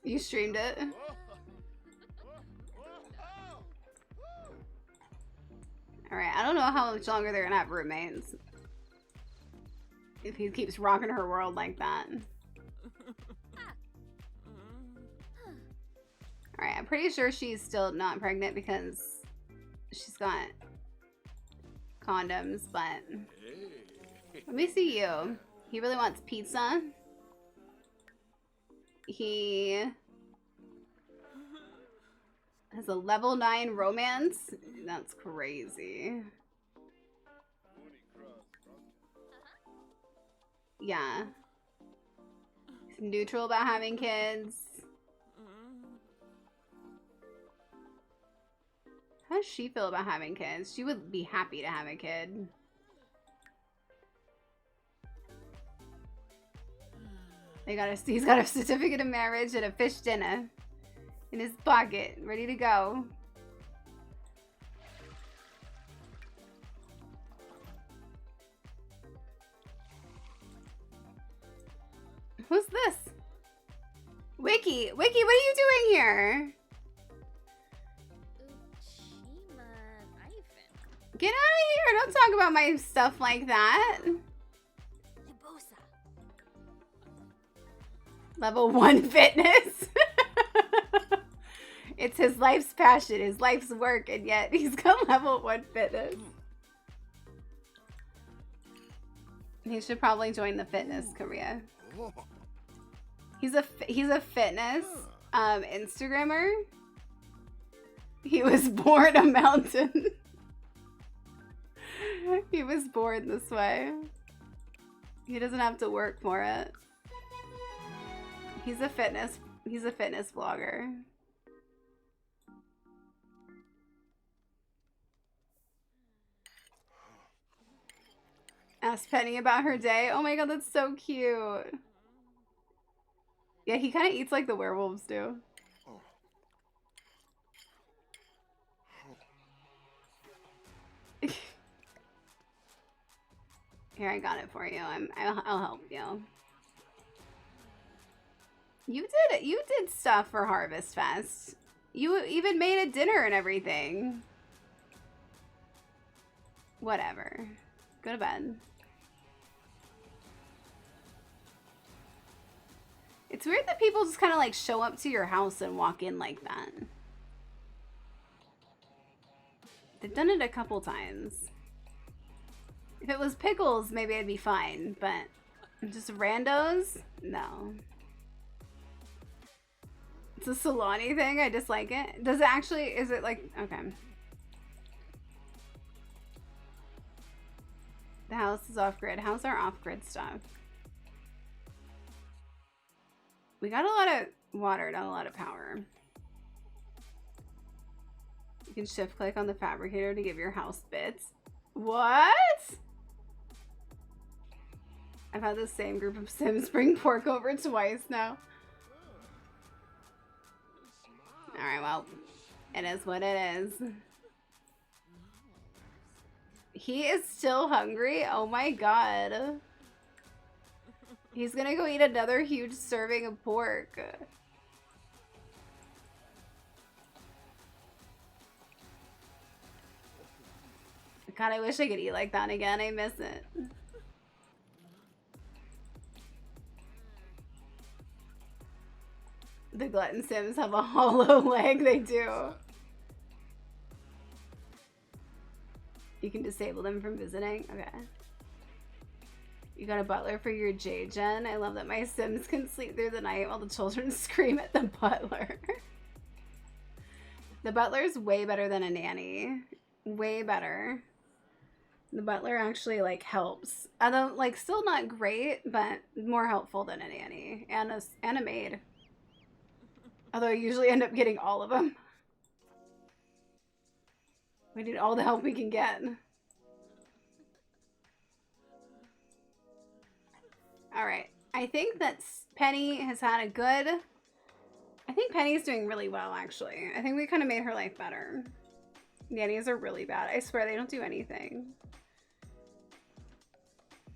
You streamed it. Alright, I don't know how much longer they're gonna have roommates. If he keeps rocking her world like that. Alright, I'm pretty sure she's still not pregnant because she's got condoms, but let me see you. He really wants pizza. He has a level 9 romance. That's crazy. Yeah. He's neutral about having kids. How does she feel about having kids? She would be happy to have a kid. He's got a certificate of marriage and a fish dinner in his pocket, ready to go. Who's this? Wiki, what are you doing here? Get out of here! Don't talk about my stuff like that. Level 1 fitness. It's his life's passion, his life's work, and yet he's got level 1 fitness. He should probably join the fitness career. He's a fitness Instagrammer. He was born a mountain. He was born this way. He doesn't have to work for it. He's a fitness vlogger. Ask Penny about her day. Oh my god, that's so cute. Yeah, he kind of eats like the werewolves do. Here, I got it for you. I'll help you. You did stuff for Harvest Fest. You even made a dinner and everything. Whatever. Go to bed. It's weird that people just kind of like show up to your house and walk in like that. They've done it a couple times. If it was Pickles, maybe I'd be fine, but just randos? No. It's a Solani thing, I dislike it. Does it actually, is it like, okay. The house is off-grid. How's our off-grid stuff? We got a lot of water, not a lot of power. You can shift click on the fabricator to give your house bits. What? I've had the same group of Sims bring pork over twice now. Alright, well, it is what it is. He is still hungry? Oh my god. He's gonna go eat another huge serving of pork. God, I wish I could eat like that again. I miss it. The Glutton Sims have a hollow leg. They do. You can disable them from visiting. Okay. You got a butler for your J-Gen. I love that my Sims can sleep through the night while the children scream at the butler. The butler's way better than a nanny. Way better. The butler actually like helps. Although like still not great, but more helpful than a nanny and a maid. Although I usually end up getting all of them. We need all the help we can get. Alright. I think that Penny has had a good... I think Penny's doing really well, actually. I think we kind of made her life better. Nannies are really bad. I swear they don't do anything.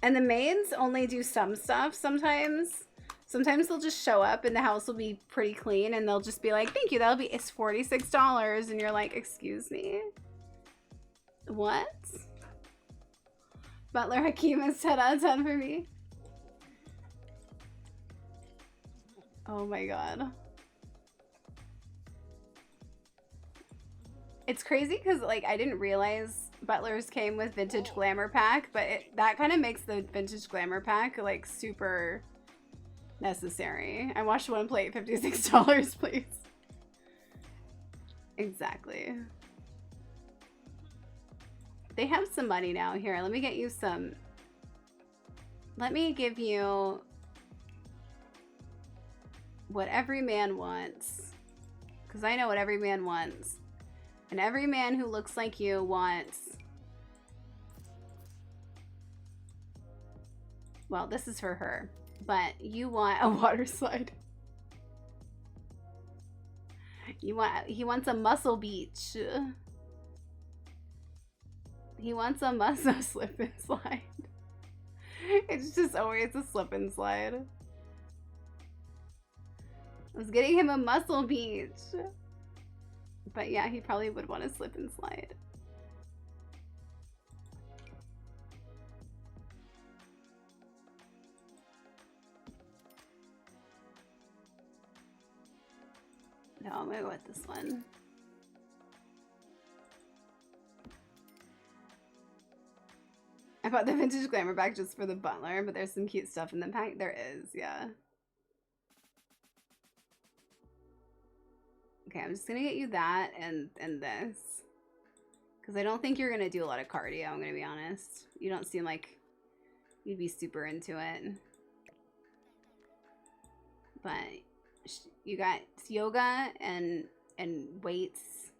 And the maids only do some stuff sometimes. Sometimes they'll just show up and the house will be pretty clean and they'll just be like, thank you, it's $46. And you're like, excuse me? What? Butler Hakeem is 10 out of 10 for me. Oh my god. It's crazy because, like, I didn't realize Butlers came with Vintage Glamour Pack, but that kind of makes the Vintage Glamour Pack, like, super necessary. I watched one plate, $56, please. Exactly. They have some money now. Here, let me get you some. Let me give you what every man wants. Because I know what every man wants. And every man who looks like you wants... Well, this is for her. But you want a water slide. He wants a muscle beach. He wants a muscle slip and slide. It's just always a slip and slide. I was getting him a muscle beach. But yeah, he probably would want to slip and slide. No, I'm gonna go with this one. I bought the Vintage Glamour back just for the Butler, but there's some cute stuff in the pack. There is, yeah. Okay, I'm just gonna get you that and this. Because I don't think you're gonna do a lot of cardio, I'm gonna be honest. You don't seem like you'd be super into it. But you got yoga and weights.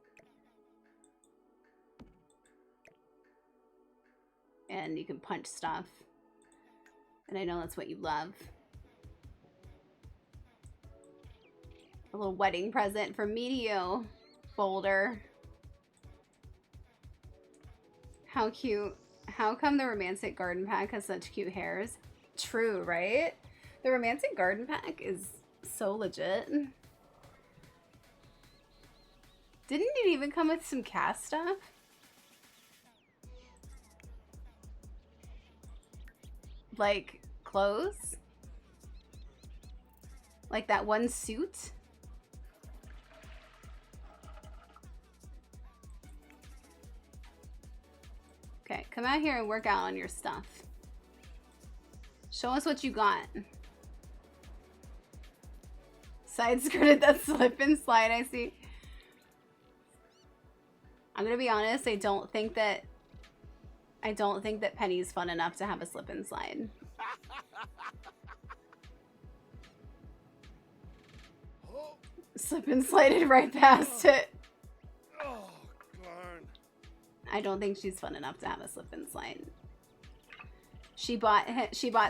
And you can punch stuff. And I know that's what you love. A little wedding present from me to you. Folder. How cute. How come the Romantic Garden Pack has such cute hairs? True, right? The Romantic Garden Pack is so legit. Didn't it even come with some cast stuff? Like clothes? Like that one suit? Okay, come out here and work out on your stuff. Show us what you got. Side skirted that slip and slide, I see. I'm gonna be honest, I don't think that Penny's fun enough to have a slip and slide. Slip and slided right past it. Oh, darn. I don't think she's fun enough to have a slip and slide. She bought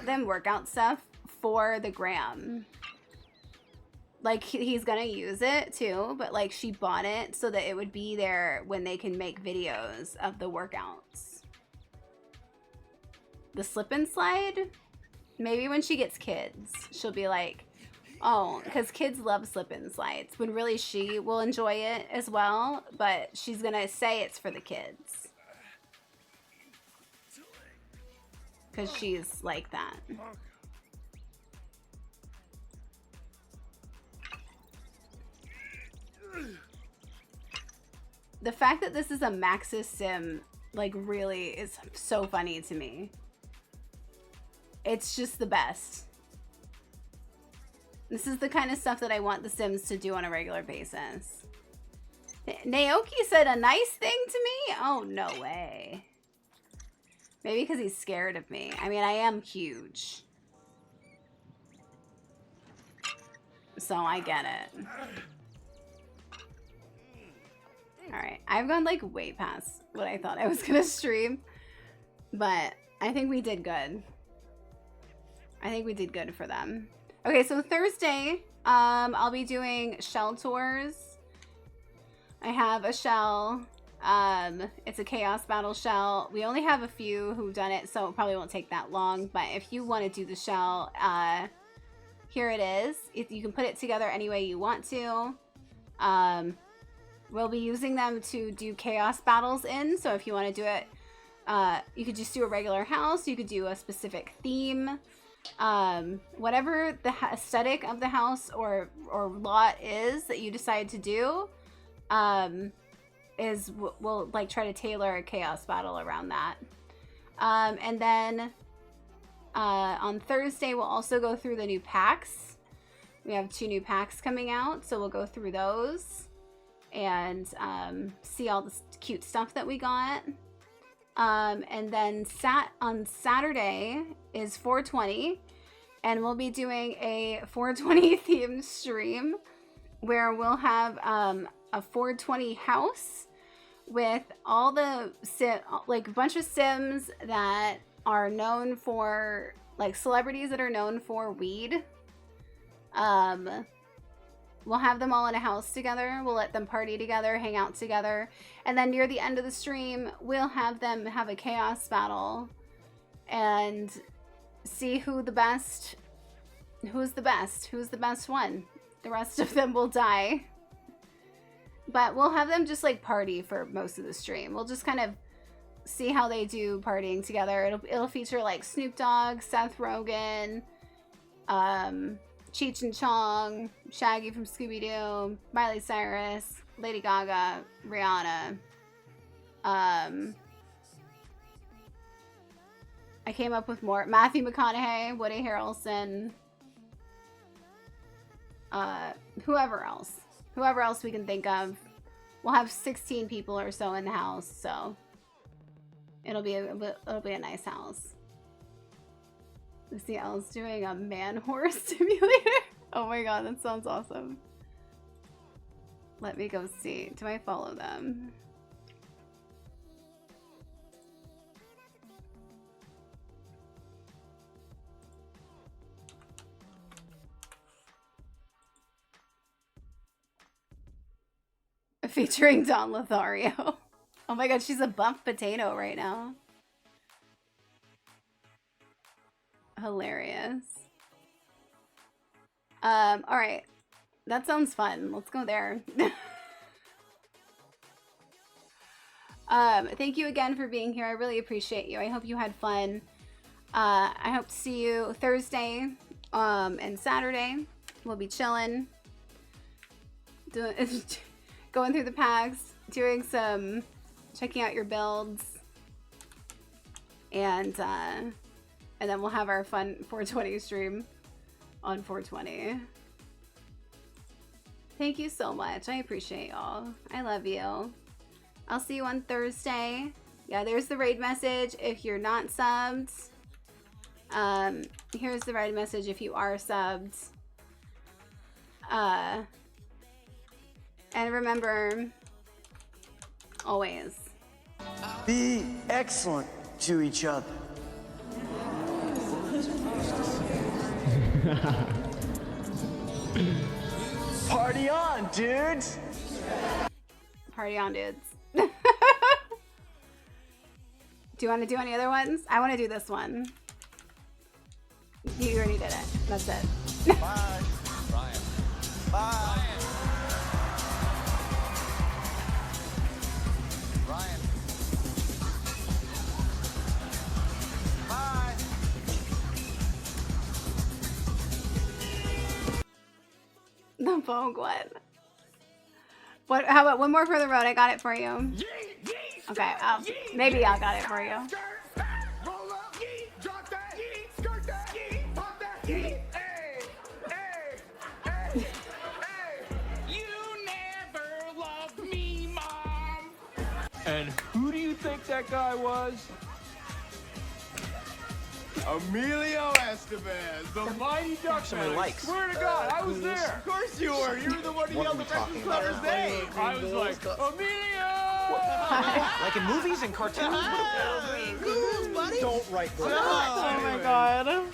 them workout stuff for the gram. Like, he's gonna use it too, but like she bought it so that it would be there when they can make videos of the workouts. The slip and slide? Maybe when she gets kids, she'll be like, oh, because kids love slip and slides. When really she will enjoy it as well, but she's gonna say it's for the kids. Because she's like that. The fact that this is a Maxis sim, like, really is so funny to me. It's just the best. This is the kind of stuff that I want the Sims to do on a regular basis. Naoki said a nice thing to me? Oh, no way. Maybe because he's scared of me. I mean, I am huge. So I get it. Alright, I've gone like way past what I thought I was gonna stream. But I think we did good. I think we did good for them. Okay, so Thursday, I'll be doing shell tours. I have a shell. It's a chaos battle shell. We only have a few who've done it, so it probably won't take that long. But if you want to do the shell, Here it is. You can put it together any way you want to. We'll be using them to do chaos battles in. So if you want to do it, you could just do a regular house. You could do a specific theme. Whatever the aesthetic of the house or lot is that you decide to do, we'll like try to tailor a chaos battle around that. And then on Thursday, we'll also go through the new packs. We have 2 new packs coming out, so we'll go through those and see all the cute stuff that we got. And then on Saturday is 420, and we'll be doing a 420 themed stream where we'll have a 420 house with all the like a bunch of Sims that are known for, like, celebrities that are known for weed. We'll have them all in a house together. We'll let them party together, hang out together. And then near the end of the stream, we'll have them have a chaos battle and see who's the best one. The rest of them will die. But we'll have them just like party for most of the stream. We'll just kind of see how they do partying together. It'll feature like Snoop Dogg, Seth Rogen, Cheech and Chong, Shaggy from Scooby-Doo, Miley Cyrus, Lady Gaga, Rihanna. I came up with more. Matthew McConaughey, Woody Harrelson, whoever else we can think of. We'll have 16 people or so in the house, so it'll be a nice house. Lucy L's doing a man horse simulator. Oh my god, that sounds awesome. Let me go see. Do I follow them? Featuring Don Lothario. Oh my god, she's a buff potato right now. Hilarious. Alright. That sounds fun. Let's go there. Thank you again for being here. I really appreciate you. I hope you had fun. I hope to see you Thursday and Saturday. We'll be chilling. Going through the packs, doing some checking out your builds, and then we'll have our fun 420 stream on 420. Thank you so much. I appreciate y'all. I love you. I'll see you on Thursday. Yeah, there's the raid message if you're not subbed. Here's the raid message if you are subbed. And remember, always, be excellent to each other. Party on, dudes! Party on, dudes. Do you want to do any other ones? I want to do this one. You already did it. That's it. Bye. Ryan. Bye. Ryan. Bye. The Vogue one. What? How about one more for the road? I got it for you. Okay, maybe I got it for you. And who do you think that guy was? Emilio Estevez, the mighty Duckman. I swear to God, I was there. Of course you were. You were the one who yelled the Breakfast Clubber's name. I was like, Emilio! Like in movies and cartoons? Ghouls, buddy. Don't write books. Oh my god.